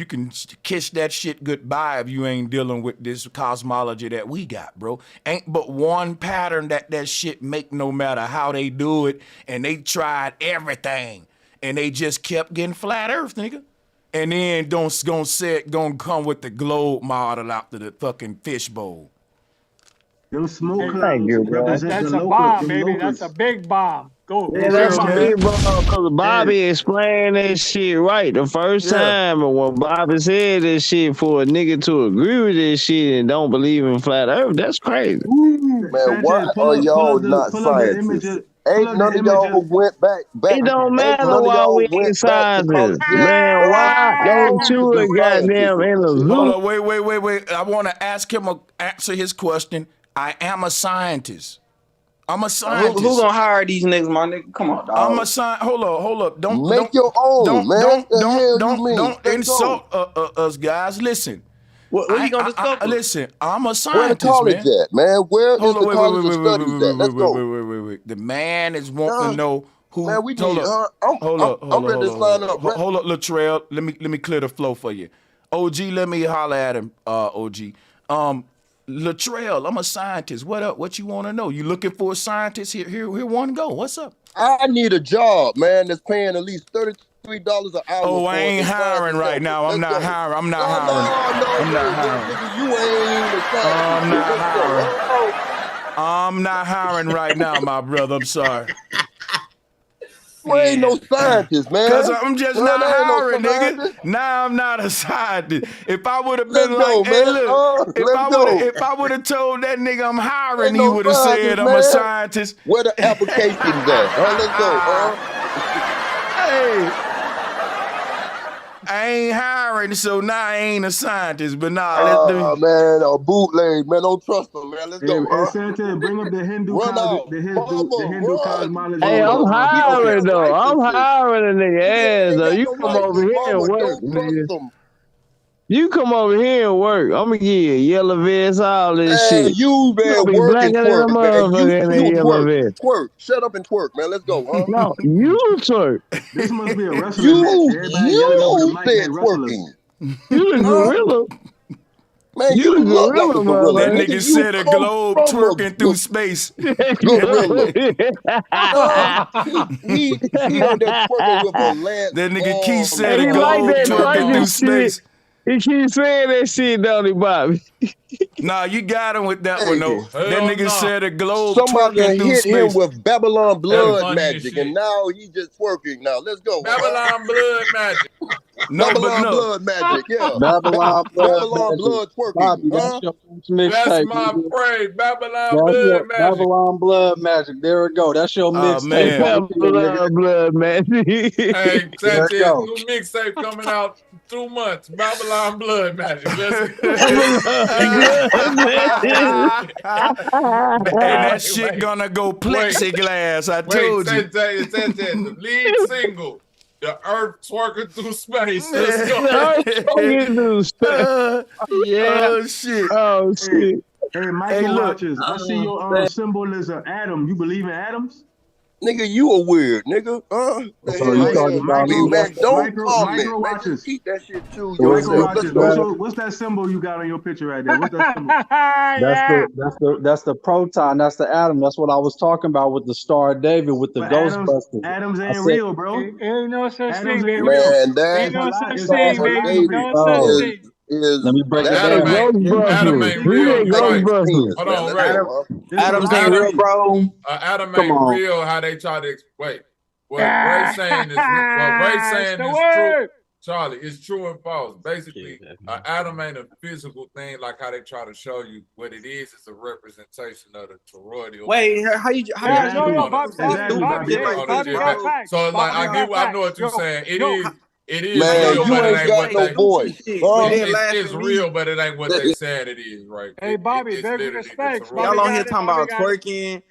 kiss that shit goodbye if you ain't dealing with this cosmology that we got, bro. Ain't but one pattern that shit make, no matter how they do it, and they tried everything, and they just kept getting flat Earth, nigga. And then gonna come with the globe model after the fucking fishbowl. Them smoke Thank clouds represent That's the a local, bomb, them baby. locals. That's a big bomb. Go. Yeah, that's a big bomb, because Bobby explained that shit right the first time. And when Bobby said this shit, for a nigga to agree with this shit and don't believe in flat Earth, that's crazy. Man, why are y'all not scientists? Ain't none of y'all went back. It don't matter none of why y'all we ain't went back to college scientists. yet. Man, why Y'all ain't you the a goddamn scientists. in a zoo? Hold on, wait. I want to ask him answer his question. I am a scientist. I'm a scientist. Who gonna hire these niggas, my nigga? Come on, dog. I'm a scientist. Hold up. Don't make your own, man. Don't insult us, guys. Listen. What you gonna discover? Listen, I'm a Where the scientist, college at, man? Where is the college of wait, studies at? Let's go. wait. The man is wanting to know who. Man, we need. Hold up. I'm ready to sign up. Hold up, Latrell. Let me clear the flow for you. OG, let me holler at him. OG. Latrell, I'm a scientist. What up? What you want to know? You looking for a scientist? Here one go. What's up? I need a job, man, that's paying at least $33 an hour. Oh, I ain't hiring right now. I'm not hiring. I'm not hiring. You ain't the scientist. I'm not hiring right now, my brother. I'm sorry. You ain't no scientist, man. Cause I'm just Man, not I ain't no hiring, nigga. scientist. Now I'm not a scientist. If I would have Let's been go, like, hey, man. look, Let's go. if I would have told that nigga I'm hiring, Ain't he no would have said scientist, I'm a man. scientist. Where the applications at? Let's go. Hey. I ain't hiring, so now I ain't a scientist. But nah, Man, a bootleg, man. Don't trust them, man. Let's go. Hey, Sanchez, bring up the Hindu Run out. the Hindu cosmology. Hey, I'm hiring though. I'm licenses. hiring a nigga ass though. You no come over license, here and mama. work, Don't trust nigga. them. You come over here and work. I'm gonna give you a yellow vest, all this shit. You, man, gonna be work blacker and than a twerk, man. motherfucker in that You yellow twerk. vest. Twerk. Shut up and twerk, man. Let's go, huh? No, you twerk. This must be a wrestling match. Everybody yelling over the mic said like wrestlers. twerking. You the gorilla. Man, You you the look like a gorilla, gorilla. That motherfucker. nigga said a globe twerking through space. Gorilla. he on there twerking with a lance. That nigga Keith said Hey, a he like globe that twerking through twerking shit. space. He keeps saying that shit, don't he, Bobby? Nah, you got him with that one though. That Hell nigga nah. said a globe Somebody twerking done through hit him space. with Babylon blood funny as magic, shit. and now he just twerking. Now let's go. Babylon blood magic. Babylon blood magic, yeah. Babylon Babylon blood blood twerking, Bobby, that's huh? your first mixtape. That's my nigga. phrase. Babylon That's blood your magic. Babylon blood magic. There we go. That's your mixtape. man. Blood, man. Hey, There it Sanchez, go. new mixtape coming out 2 months. Babylon blood magic. Let's And that shit gonna go plexiglass. I told you. Sanchez, the lead single, The Earth Twerking Through Space. Let's go. Yeah. Oh shit. Oh shit. Hey, Michael Watchers, I see your symbol is an atom. You believe in atoms? Nigga, you a weird nigga, huh? The So hell you you talking at? about me? Man, don't comment, micro man. watches. Just keep that shit to What's yourself. Let's go. What's that symbol you got on your picture right there? What's that symbol? That's the proton. That's the atom. That's what I was talking about with the Star of David with the But Ghostbusters. atoms I ain't said, real, bro. Ain't no such Atoms thing, ain't baby. real. Man, Ain't no such It's thing, Star of baby. David No Oh. such thing. is Let me break it Hey, Adam down. ain't Ghostbusters. real. Who they Ray, Ghostbusters? hold on, Ray. Adams ain't real, bro. Adam Come ain't on. real. How they try to wait. What Ray's saying is true. Charlie, it's true and false. Basically, atom ain't a physical thing like how they try to show you. What it is a representation of the toroidal. Wait, how you Bobby got facts. So like I know what you're saying. It is Man, real, you but it ain't ain't got what no they voice. it's real, but it ain't what they said it is, right? Hey, Bobby, it's beg literally respects. the Y'all toroidal. on here talking about twerking.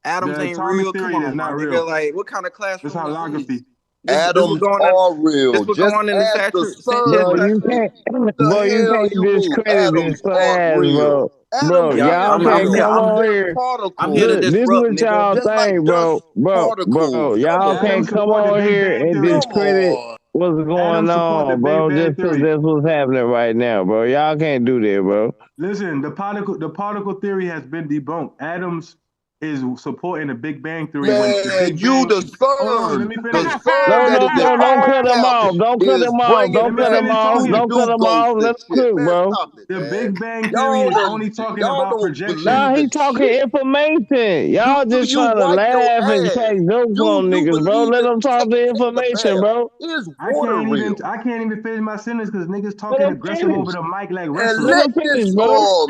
Atoms The ain't atomic real. theory Come is on, my not nigga. real. Like, what kind of classroom It's is holography. this Atoms going are on? real. This was Just going on in the ask the Sanchez Bro, sun. you class. can't, The bro, you hell can't you mean discredit atoms this aren't class, real? bro. Bro, Atoms Yeah, y'all are I'm can't real. here. come on here. I'm here to Look, this is disrupt, what nigga. y'all Just like think, dust bro. particles. Come Y'all can't Atoms on. come support the on Big here Bang and Theory. Come discredit on. what's going Atoms support the on, Big bro. Bang Just because Theory. that's what's happening right now, bro. Y'all can't do that, bro. Listen, the particle theory has been debunked. Atoms is supporting the Big Bang Theory. When the Man, Big you Bang, the hold on, let sun. me The finish. sun No, that no, is no, in don't our cut him cap off. Don't cut is him off. bringing Don't Let me cut back him finish off. talking. Don't cut voodoo him ghosts off. Let and him shit. cook, Man, bro. stop it, The man. Big Bang Theory Y'all is only talking about don't projection. Nah, he believe in talking shit. information. Y'all Do just you trying to wipe your laugh and ass? crack jokes Do on you niggas, bro. believe Let in them talk the take a information, bath? bro. Is I water real? can't even finish my sentence because niggas Let talking them aggressive over finish. the mic like And wrestlers. Let let them finish, this bro.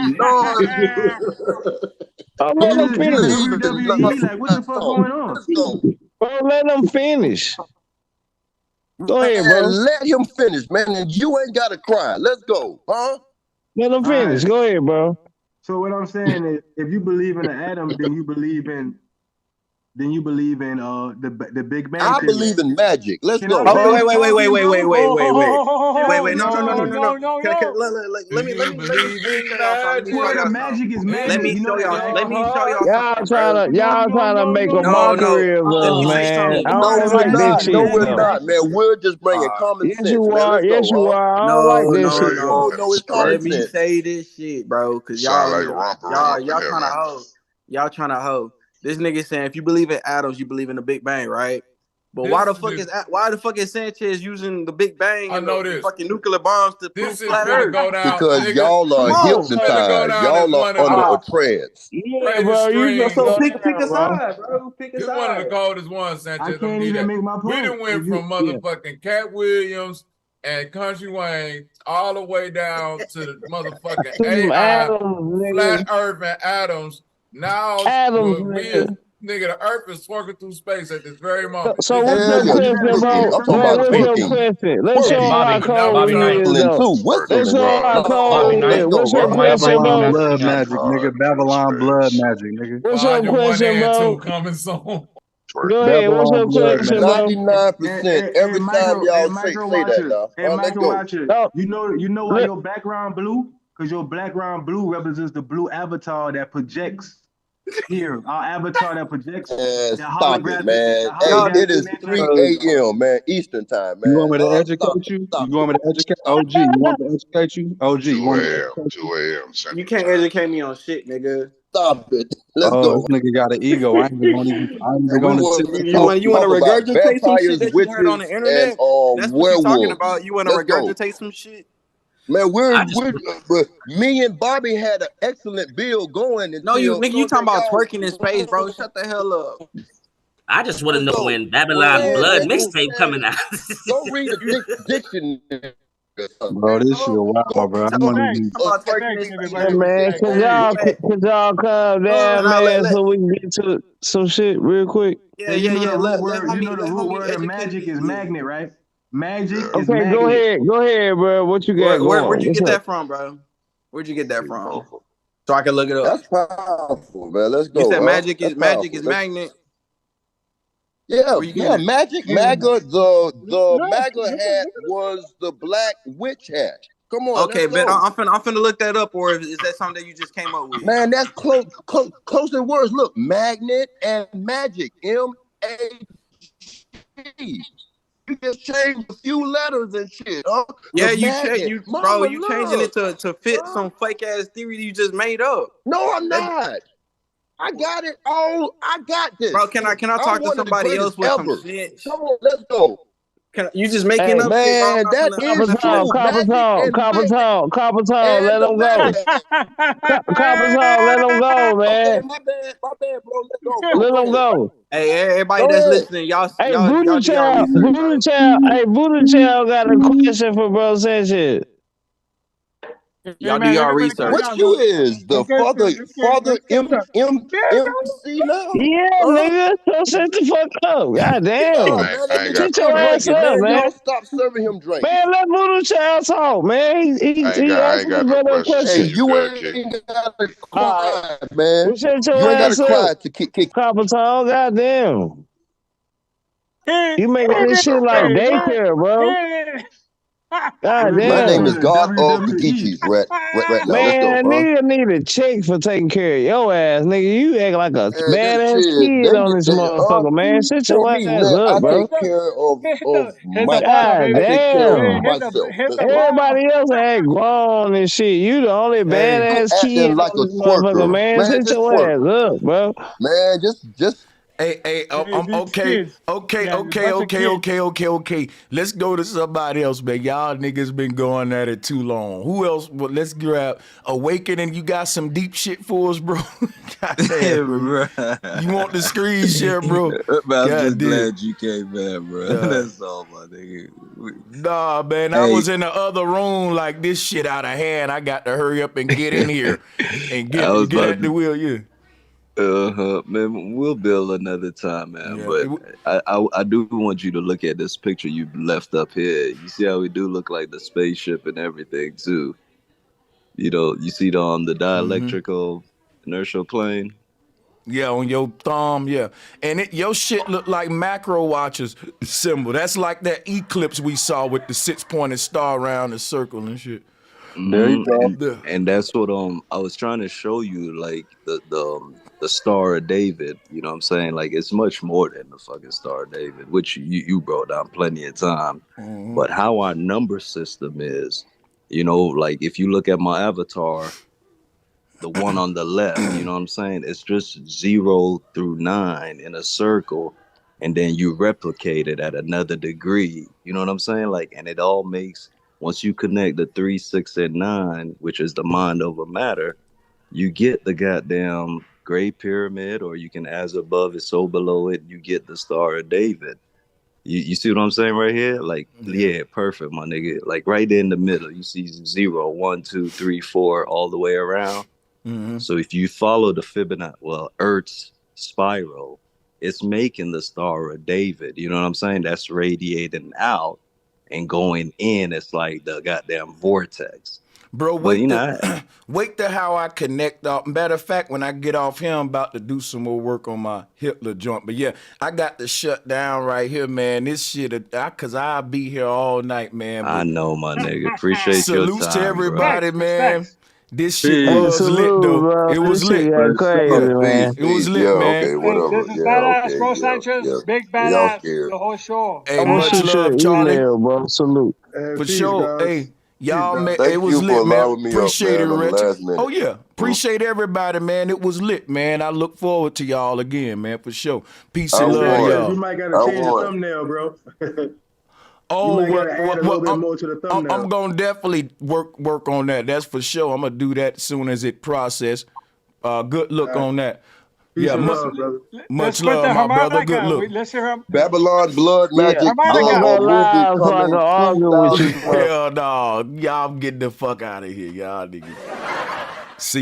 Let them Niggas finish. WWE, like what the fuck going on? let's go. Bro, let them finish. Go ahead, Man, bro. let him finish, man. And you ain't gotta cry. Let's go, huh? Let them All finish. right. Go ahead, bro. So what I'm saying is, if you believe in the atom, then you believe in the Big Bang I Theory. believe in magic. Let's Can I go. Oh, finish talking, bro? Can I Wait, finish no. talking? Let me Believe show y'all something. Let me show Swear to y'all something. magic is magic. You know that, right? Let me show y'all something, bro. No, Y'all trying to make a no. mockery of Let us, me say man. something. I No, don't we're like this not. No, shit, we're bro. not, man. We're just bringing common Yes, sense, you man. are. Let's Yes, you go, huh? are. I don't like this shit. No, it's common Let me sense. say this shit, bro, because Sound y'all, like romper room up in y'all here, trying to man. hoe. Y'all trying to hoe. This nigga saying if you believe in atoms, you believe in the Big Bang, right? But why the fuck is Sanchez using the Big Bang and the fucking nuclear bombs to prove flat Earth? Go down, because nigga. y'all are hypnotized. Y'all are under a trance. Yeah, bro. You So just pick a side, bro. Pick a It's side. one of the coldest ones, Sanchez. I can't even make my We point. done went from motherfucking Katt Williams and Kountry Wayne all the way down to the motherfucking AI, Flat Earth and Adams. Now nigga, the Earth is twerking through space at this very moment. So what's your question, bro? I'm talking about What's your twerking. question? Let's show how cold we is, though. Let's show how cold we is. What's your question, Babylon bro? blood magic, nigga. Babylon blood magic, nigga. What's your question, bro? Coming soon. Go ahead. What's your question, bro? 99%. Every time y'all say that now. Hey, Let's Michael go. Watcher, you know why your background blue? Because your background blue represents the blue avatar that projects here. Our avatar that projects. Stop it, man. Hey, it is 3 a.m., man. Eastern time, man. You want me to educate you? You want me to educate? OG, you want me to educate you? OG, you want me to educate 2 a.m. You can't educate me on shit, nigga. Stop it. Let's go. go. This nigga got an ego. I ain't even going to You want to regurgitate some shit that you heard on the and internet? That's what you're talking about. You want to regurgitate some shit? Man, me and Bobby had an excellent build going. No, you talking about twerking in space, bro. Shut the hell up. I just want to know when Babylon Blood mixtape coming out. Go read a dictionary. Bro, this shit wild, bro. Man, could y'all calm down, man, so we can get to some shit real quick? Yeah. You know the root word of magic is magnet, right? Magic is magnet. Okay, go ahead, bro. What you got going? Where'd you get that from, bro? Where'd you get that from? So I can look it up. That's powerful, man. Let's go. You said magic is magnet. Yeah, magic. MAGA. The MAGA hat was the black witch hat. Come on. Okay, but I'm finna look that up, or is that something that you just came up with? Man, that's close in words. Look, magnet and magic. MAG. You just changed a few letters and shit, huh? Yeah, you changing it to fit some fake ass theory you just made up. No, I'm not. I got it all. I got this. Bro, can I talk to somebody else with some shit? Come on, let's go. You just making up shit, man, that is Copper Tone, let them go. Copper Tone, let them go, man. My bad, bro. Let's go. Let them go. Hey, everybody that's listening, y'all. Hey, Voodoo Child. Hey, Voodoo Child got a question for Bro Sanchez. Y'all do y'all research. What you is the father MC now? Yeah, nigga. So shut the fuck up. God damn. Sit your ass up, man. Y'all stop serving him drink. Man, let Voodoo Child talk, man. He asked me better question. Hey, you ain't gotta cry, man. Shut your You ain't ass gotta cry up. to kick. Copper Tone, goddamn. You making this shit like daycare, bro. God My damn. name is God of the Geechies, right now. Man, Let's go, nigga need a check for taking care of your ass, nigga. You act like a badass shit, kid on this motherfucker, man. Sit your ass up, I bro. take care of my. God I take care damn. of myself. Everybody else act grown and shit. You the only badass kid like on a this motherfucker, twerker. man. Sit just your twerk. ass up, bro. Man, just. Hey, I'm okay. Let's go to somebody else, man. Y'all niggas been going at it too long. Who else? Well, let's grab Awakening. You got some deep shit for us, bro? Goddamn, bro. You want the screen share, bro? I'm just glad you came back, bro. That's all, my nigga. Nah, man, I was in the other room like this shit out of hand. I got to hurry up and get in here and get at the wheel, yeah. Man, we'll build another time, man. Yeah, but I do want you to look at this picture you left up here. You see how we do look like the spaceship and everything too. You know, you see the dielectrical inertial plane. Yeah, on your thumb, yeah. And your shit look like macro watches symbol. That's like that eclipse we saw with the 6-pointed star around the circle and shit. There you go. And that's what I was trying to show you, like the Star of David. You know what I'm saying? Like it's much more than the fucking Star of David, which you brought down plenty of time. But how our number system is, you know, like if you look at my avatar, the one on the left, you know what I'm saying? It's just 0 through 9 in a circle. and then you replicate it at another degree. You know what I'm saying? Like, and it all makes, once you connect the 3, 6, and 9, which is the mind over matter, you get the goddamn Great Pyramid, or you can, as above is so below it, you get the Star of David. You see what I'm saying right here? Like, yeah, perfect, my nigga. Like right there in the middle, you see 0, 1, 2, 3, 4, all the way around. So if you follow the Fibonacci, well, Earth's spiral, it's making the Star of David. You know what I'm saying? That's radiating out and going in. It's like the goddamn vortex. Bro, But wait, you know, wait till how I connect up. Matter of fact, when I get off here, I'm about to do some more work on my Hitler joint. But yeah, I got to shut down right here, man. This shit, cause I'll be here all night, man. But I know, my nigga. Appreciate your salutes time, to everybody, bro. man. This shit Hey, was lit, salute, though. bro. It was This shit lit. got crazy, Yeah, man. It was peace. lit, Yeah, man. okay, Hey, whatever. this is Yeah, badass, okay, bro. yeah, Sanchez, yeah. big Y'all badass, scared. the whole show. Hey, I'm gonna much shoot you love, an Charlie. email, bro. Salute. For Peace, sure. guys. Hey, y'all, Peace, man, guys. it Thank was you for lit, man. allowing me up, Appreciate it, man, on the Rich. last minute. Oh, yeah. Appreciate everybody, man. It was lit, man. I look forward to y'all again, man, for sure. Peace I and love, won. y'all. You might gotta I change the won. thumbnail, bro. Oh, You might gotta add a little bit more to the thumbnail. I'm gonna definitely work on that. That's for sure. I'm gonna do that as soon as it process. Good look on that. Peace Yeah, and love, brother. much love, my brother. Good look. Let's hear him. Babylon Blood Yeah, Magic I'm gonna go movie live so I can coming argue with you, bro. 2000. Hell no, y'all getting the fuck out of here, y'all niggas. See.